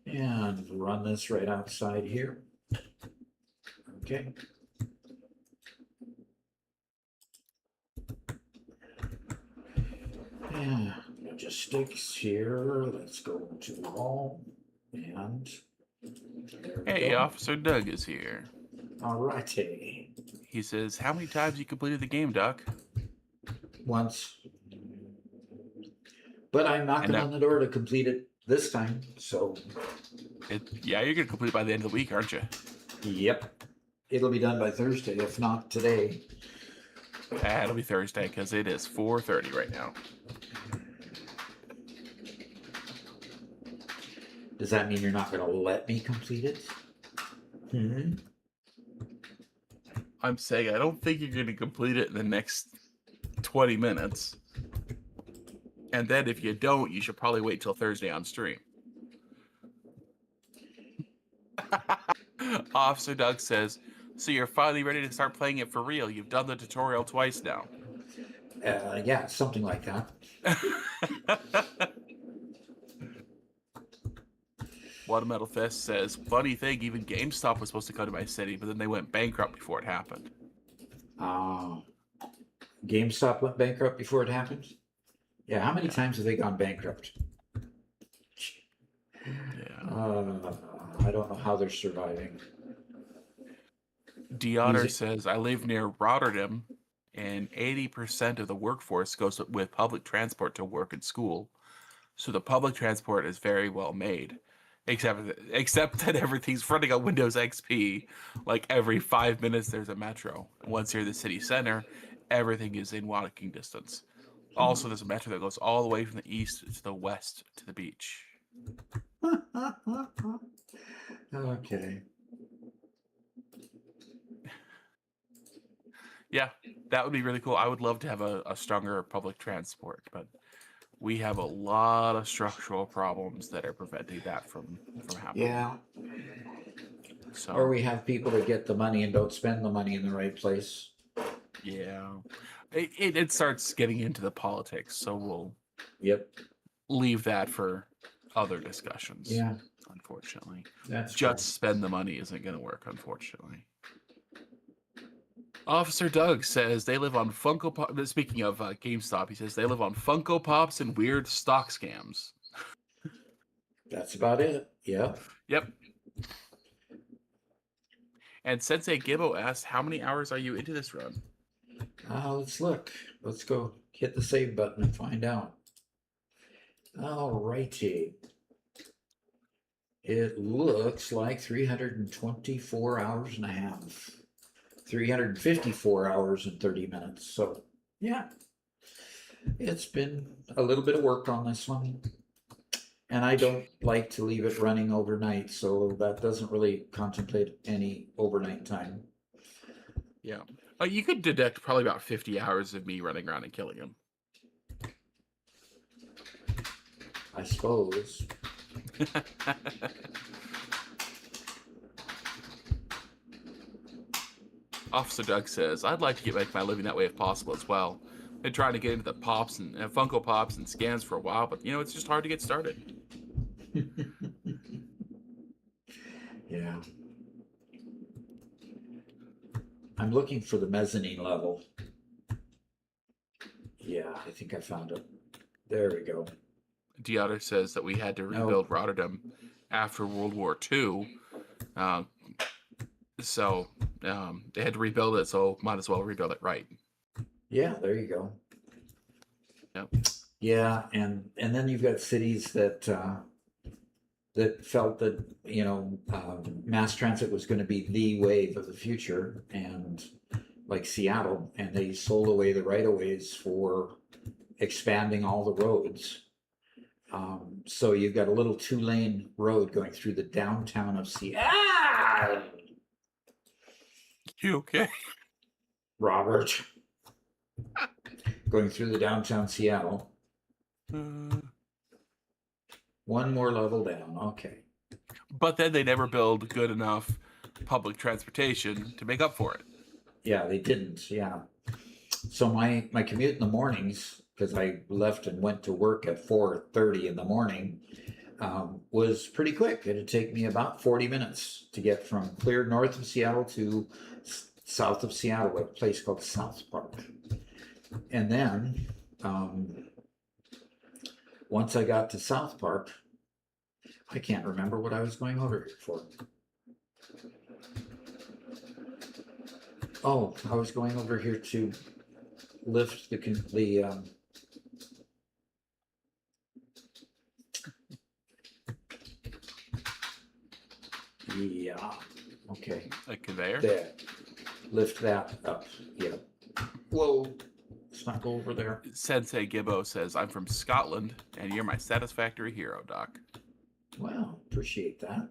And run this right outside here. Okay. Yeah, logistics here. Let's go to the wall. And there we Hey, go. Officer Doug is here. All righty. He says, how many times you completed the game, Doc? Once. But I'm knocking on the door to complete it this time. So, Yeah, you're going to complete it by the end of the week, aren't you? yep. It'll be done by Thursday, if not today. It'll be Thursday because it is 4:30 right now. Does that mean you're not going to let me complete it? Hmm? I'm saying I don't think you're going to complete it in the next 20 minutes. And then if you don't, you should probably wait till Thursday on stream. Officer Doug says, so you're finally ready to start playing it for real. You've done the tutorial twice now. Yeah, something like that. Watermetal Fist says, funny thing, even GameStop was supposed to come to my city, but then they went bankrupt before it happened. GameStop went bankrupt before it happened? Yeah, how many times have they gone bankrupt? Yeah. I don't know how they're surviving. Deotter says, I live near Rotterdam, and 80% of the workforce goes with public transport to work and school. So the public transport is very well made, except that everything's running on Windows XP. Like every 5 minutes, there's a metro. And once you're in the city center, everything is in walking distance. Also, there's a metro that goes all the way from the east to the west to the beach. Okay. Yeah, that would be really cool. I would love to have a stronger public transport, but we have a lot of structural problems that are preventing that from happening. Yeah. So, Or we have people that get the money and don't spend the money in the right place. yeah, it starts getting into the politics, so we'll leave that for other discussions. Yeah, unfortunately, that's just spend the money isn't going to work. Unfortunately, Officer Doug says they live on Funko Pop. Speaking of GameStop, he says they live on Funko Pops and weird stock scams. That's about it. Yeah. Yep. And Sensei Gibbo asked, how many hours are you into this run? Let's look. Let's go hit the save button and find out. All righty. It looks like 324 hours and a half. 354 hours and 30 minutes. So, yeah. It's been a little bit of work on this one. And I don't like to leave it running overnight, so that doesn't really contemplate any overnight time. Yeah. You could deduct probably about 50 hours of me running around and killing him. I suppose. Officer Doug says, I'd like to make my living that way if possible as well. Been trying to get into the Pops and Funko Pops and scans for a while, but you know, it's just hard to get started. Yeah. I'm looking for the mezzanine level. Yeah, I think I found it. There we go. Deotter says that we had to rebuild Rotterdam after World War II. So they had to rebuild it, so might as well rebuild it right. Yeah, there you go. Yep. Yeah, and then you've got cities that that felt that, you know, mass transit was going to be the wave of the future, and like Seattle, and they sold away the right-of-ways for expanding all the roads. So you've got a little 2-lane road going through the downtown of Seattle. You okay? Robert. Going through the downtown Seattle. One more level down. Okay. But then they never build good enough public transportation to make up for it. Yeah, they didn't. Yeah. So my commute in the mornings, because I left and went to work at 4:30 in the morning, was pretty quick. It'd take me about 40 minutes to get from clear north of Seattle to south of Seattle at a place called South Park. And then once I got to South Park, I can't remember what I was going over here for. Oh, I was going over here to lift the yeah, okay, A conveyor. there, lift that up. Yeah. Whoa, let's not go over there. Sensei Gibbo says, I'm from Scotland, and you're my satisfactory hero, Doc. Wow, appreciate that.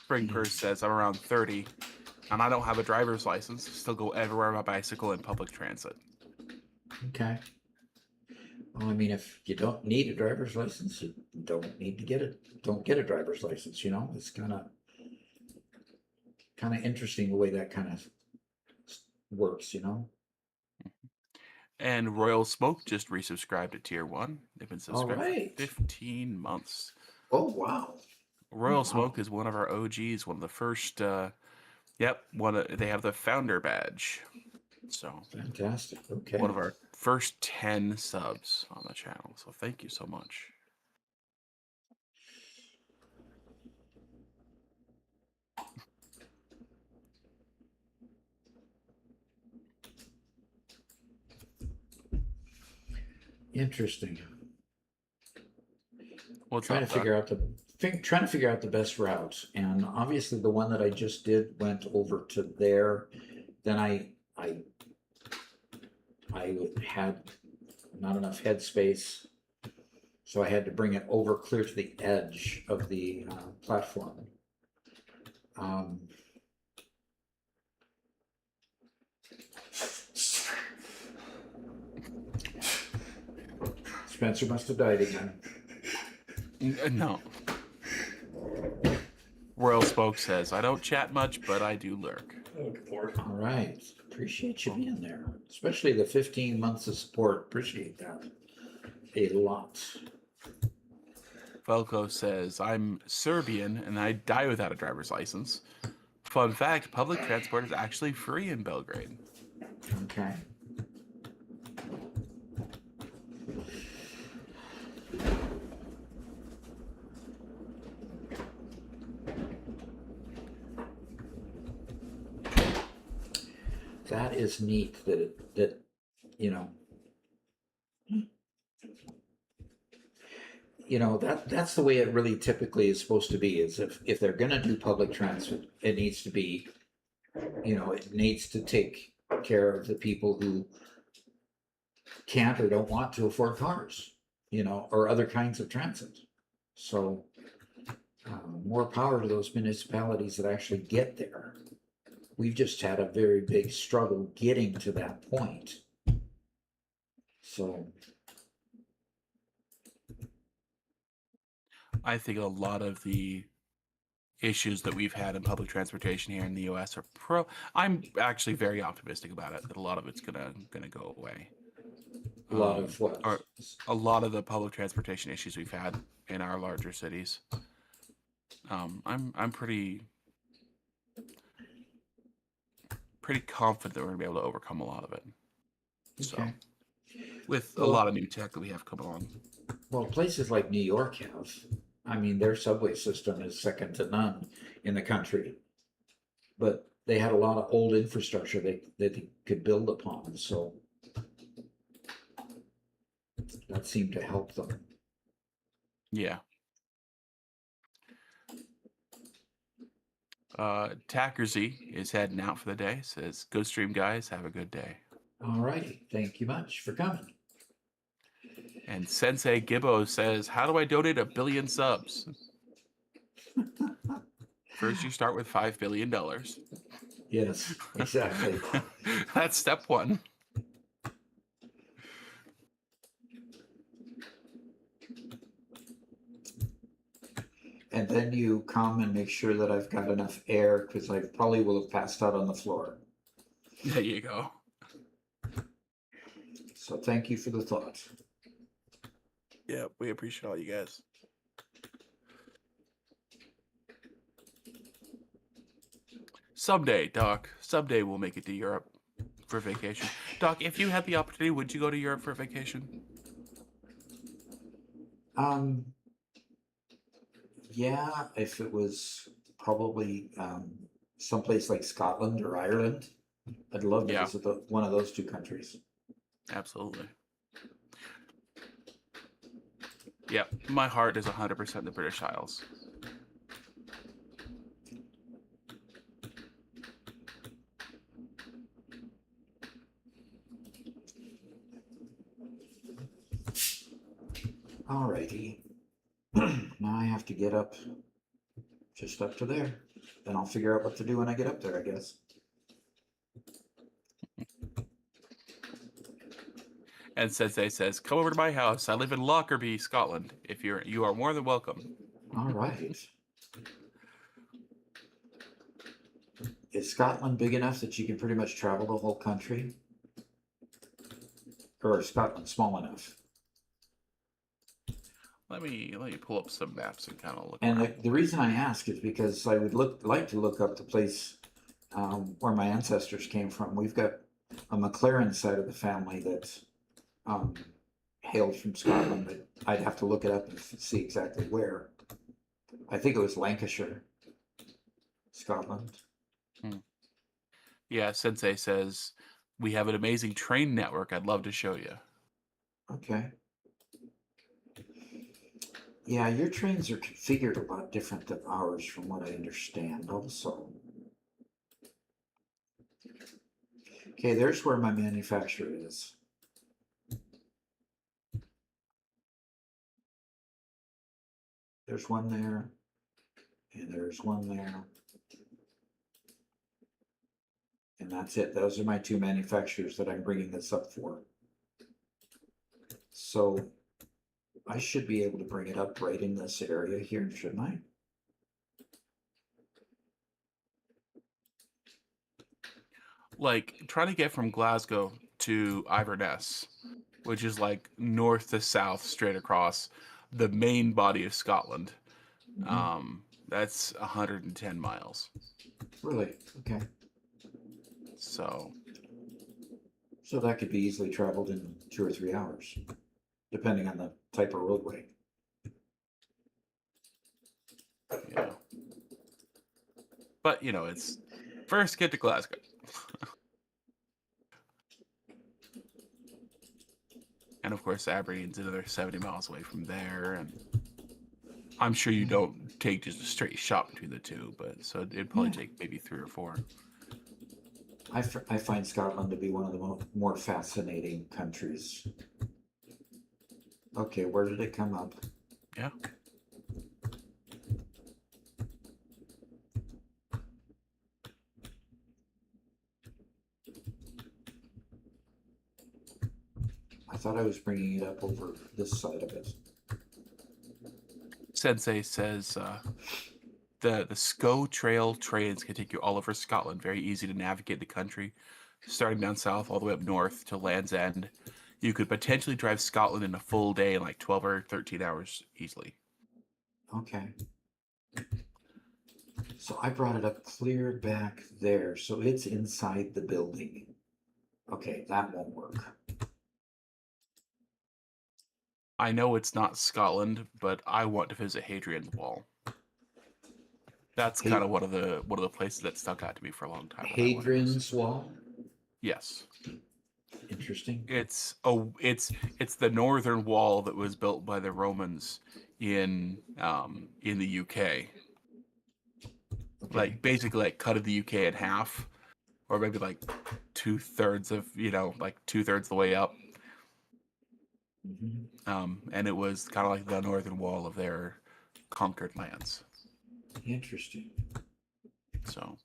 Spring Purse says, I'm around 30, and I don't have a driver's license. Still go everywhere on my bicycle and public transit. Okay. Well, I mean, if you don't need a driver's license, you don't need to get it. Don't get a driver's license. You know, it's kind of interesting the way that kind of works. You know. And Royal Smoke just resubscribed to Tier 1. They've been subscribed right. for 15 months. Oh wow. Royal Wow. Smoke is one of our OGs, one of the first. They have the founder badge. So Fantastic. Okay. one of our first 10 subs on the channel. So thank you so much. Interesting. What's Trying up, to figure out the best route, and obviously the one that I just did went over to there. Then I had not enough headspace, so I had to bring it over clear to the edge of the platform. Spencer must have died again. No. Royal Spoke says, I don't chat much, but I do lurk. Oh, good lord. All right. Appreciate you being there. Especially the 15 months of support. Appreciate that a lot. Velko says, I'm Serbian and I die without a driver's license. Fun fact, public transport is actually free in Belgrade. Okay. That is neat that that's the way it really typically is supposed to be, is if they're going to do public transit, it needs to be, it needs to take care of the people who can't or don't want to afford cars, or other kinds of transit. So more power to those municipalities that actually get there. We've just had a very big struggle getting to that point. So I think a lot of the issues that we've had in public transportation here in the US are I'm actually very optimistic about it, that a lot of it's gonna go away. a lot of what? Or a lot of the public transportation issues we've had in our larger cities. I'm pretty confident that we're gonna be able to overcome a lot of it. So Okay. with a Well- lot of new tech that we have coming on. Well, places like New York have. I mean, their subway system is second to none in the country. But they had a lot of old infrastructure that they could build upon, so that seemed to help them. Yeah. Tackersy is heading out for the day. Says, "Go stream, guys. Have a good day." All righty. Thank you much for coming. And Sensei Gibbo says, how do I donate 1 billion subs? First, you start with $5 billion. Yes, exactly. That's step one. And then you come and make sure that I've got enough air because I probably will have passed out on the floor. There you go. So thank you for the thought. Yeah, we appreciate all you guys. Someday, Doc. Someday we'll make it to Europe for vacation. Doc, if you had the opportunity, would you go to Europe for vacation? Yeah, if it was probably someplace like Scotland or Ireland, I'd love to Yeah. visit one of those two countries. Absolutely. Yeah, my heart is 100% the British Isles. Alrighty. Now I have to get up just up to there. Then I'll figure out what to do when I get up there, I guess. And Sensei says, come over to my house. I live in Lockerbie, Scotland. If you are more than welcome. All right. Is Scotland big enough that you can pretty much travel the whole country? Or is Scotland small enough? Let me pull up some maps and kind of look And around. the reason I ask is because I would like to look up the place where my ancestors came from. We've got a McLaren side of the family that hailed from Scotland, but I'd have to look it up and see exactly where. I think it was Lancashire, Scotland. Yeah, Sensei says, we have an amazing train network. I'd love to show you. Okay. Yeah, your trains are configured a lot different than ours, from what I understand, also. Okay, there's where my manufacturer is. There's one there, and there's one there. And that's it. Those are my two manufacturers that I'm bringing this up for. So I should be able to bring it up right in this area here, shouldn't I? Like, trying to get from Glasgow to Inverness, which is like north to south, straight across the main body of Scotland. That's 110 miles. Really? Okay. So that could be easily traveled in 2 or 3 hours, depending on the type of roadway. yeah. But it's first get to Glasgow. And of course, Aberdeen's another 70 miles away from there, and I'm sure you don't take just a straight shot between the two, but so it'd probably take maybe 3 or 4. I find Scotland to be one of the more fascinating countries. Okay, where did it come up? Yeah. I thought I was bringing it up over this side of it. Sensei says the SCO Trail trains can take you all over Scotland. Very easy to navigate the country, starting down south all the way up north to Land's End. You could potentially drive Scotland in a full day in like 12 or 13 hours easily. Okay. So I brought it up clear back there, so it's inside the building. Okay, that won't work. I know it's not Scotland, but I want to visit Hadrian's Wall. That's kind of one of the places that stuck out to me for a long time. Hadrian's Wall? Yes. Interesting. It's the northern wall that was built by the Romans in the UK. Okay. Like basically like cut the UK in half, or maybe like 2/3 of, like 2/3 the way up. Mhm. And it was kind of like the northern wall of their conquered lands. Interesting. So,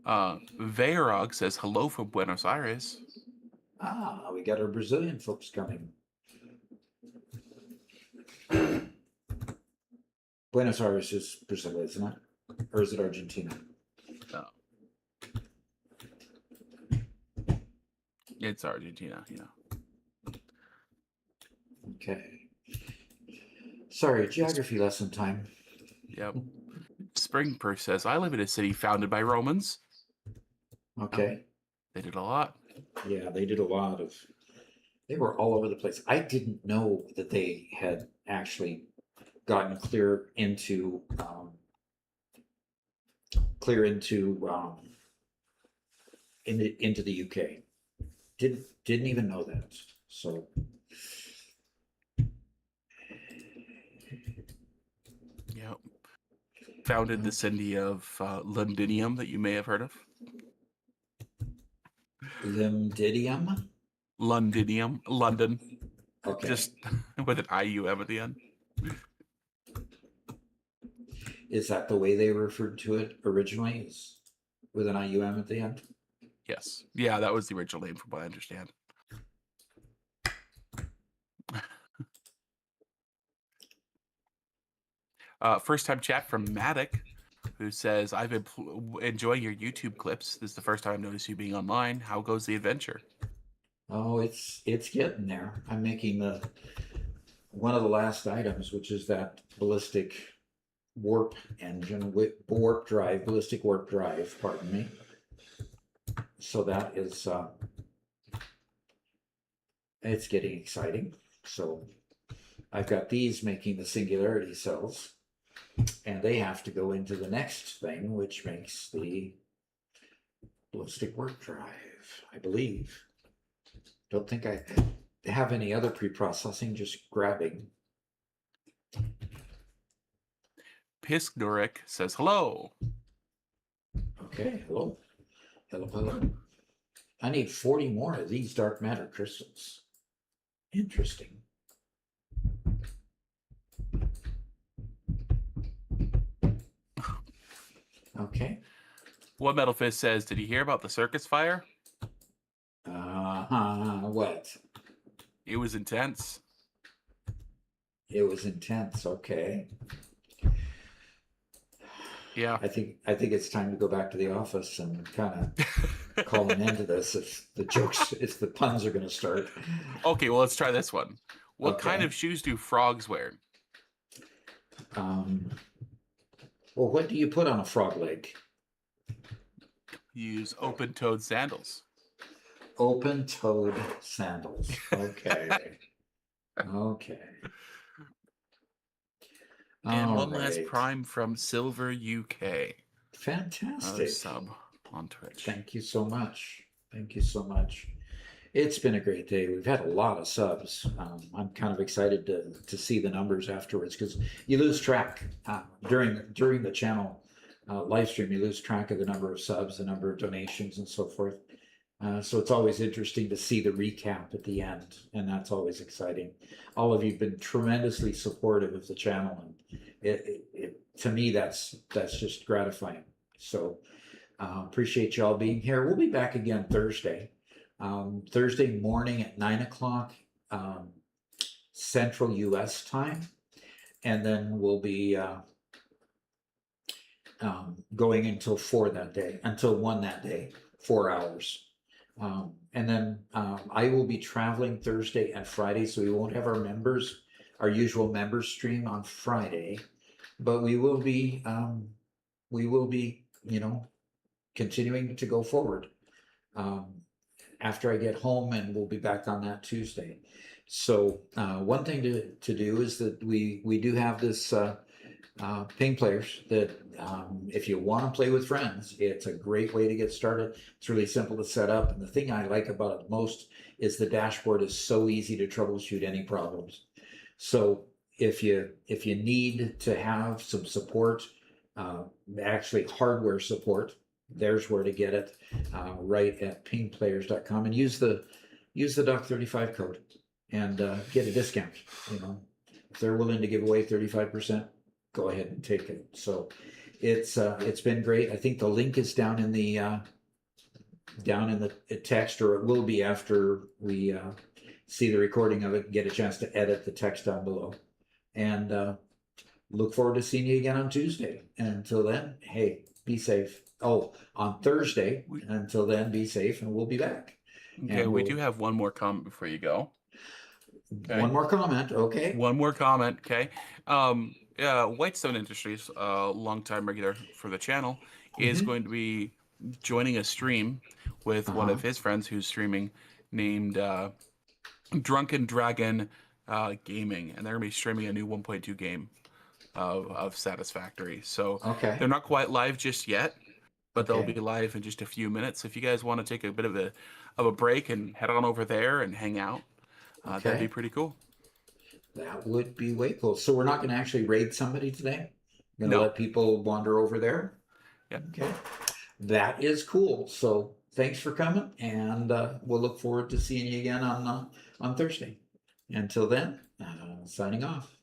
Veyrog says hello from Buenos Aires. Ah, we got our Brazilian folks coming. Buenos Aires is Brazil, isn't it? Or is it Argentina? It's Argentina, Okay. Sorry, geography lesson time. Yep. Spring Purse says, I live in a city founded by Romans. Okay. They did a lot. Yeah, they did a lot of. They were all over the place. I didn't know that they had actually gotten into the UK. Didn't even know that. So Yep. Founded the city of Londinium that you may have heard of. Limdidium. Londinium, London, Okay. just with an IUM at the end. Is that the way they referred to it originally? Is with an IUM at the end? Yes. Yeah, that was the original name from what I understand. First time chat from Matic, who says, I've been enjoying your YouTube clips. This is the first time I've noticed you being online. How goes the adventure? Oh, it's getting there. I'm making one of the last items, which is that ballistic warp engine with ballistic warp drive, pardon me. So that is it's getting exciting. So I've got these making the singularity cells, and they have to go into the next thing, which makes the ballistic warp drive, I believe. Don't think I have any other pre-processing, just grabbing. Pisknuric says, hello. Okay, hello. Hello. I need 40 more of these dark matter crystals. Interesting. Okay. What Metal Fist says, did you hear about the circus fire? What? It was intense. It was intense. Okay. Yeah. I think it's time to go back to the office and kind of call an end to this. If the puns are going to start. Okay, well, let's try this one. What kind Okay. of shoes do frogs wear? Well, what do you put on a frog leg? Use open-toed sandals. Open-toed sandals. Okay. Okay. And All one last right. prime from Silver UK. Fantastic. Sub on Twitch. Thank you so much. Thank you so much. It's been a great day. We've had a lot of subs. I'm kind of excited to see the numbers afterwards, because you lose track during the channel live stream. You lose track of the number of subs, the number of donations, and so forth. So it's always interesting to see the recap at the end, and that's always exciting. All of you have been tremendously supportive of the channel, and it to me that's just gratifying. So appreciate y'all being here. We'll be back again Thursday. Thursday morning at 9 o'clock Central US time, and then we'll be going until 1 that day, 4 hours. And then I will be traveling Thursday and Friday, so we won't have our usual members stream on Friday, but we will be continuing to go forward after I get home, and we'll be back on that Tuesday. So one thing to do is that we do have this ping players that if you want to play with friends, it's a great way to get started. It's really simple to set up, and the thing I like about it most is the dashboard is so easy to troubleshoot any problems. So if you need to have some support, actually hardware support, there's where to get it, right at pingplayers.com, and use the Doc35 code and get a discount. You know, if they're willing to give away 35%, go ahead and take it. So it's been great. I think the link is down in the text, or it will be after we see the recording of it and get a chance to edit the text down below. And look forward to seeing you again on Tuesday. And until then, hey, be safe. Oh, on Thursday. Until then, be safe, and we'll be back. Okay, And we we'll- do have one more comment before you go. Okay. One more comment, okay? One more comment, okay. Whitestone Industries, a longtime regular for the channel, is going to be joining a stream with one of his friends who's streaming, named Drunken Dragon Gaming, and they're gonna be streaming a new 1.2 game of Satisfactory. So Okay. they're not quite live just yet, but they'll Okay. be live in just a few minutes. If you guys want to take a bit of a break and head on over there and hang out, that'd Okay. be pretty cool. That would be way cool. So we're not going to actually raid somebody today? Going to No. let people wander over there? Yep. Okay. That is cool. So thanks for coming, and we'll look forward to seeing you again on Thursday. Until then, signing off.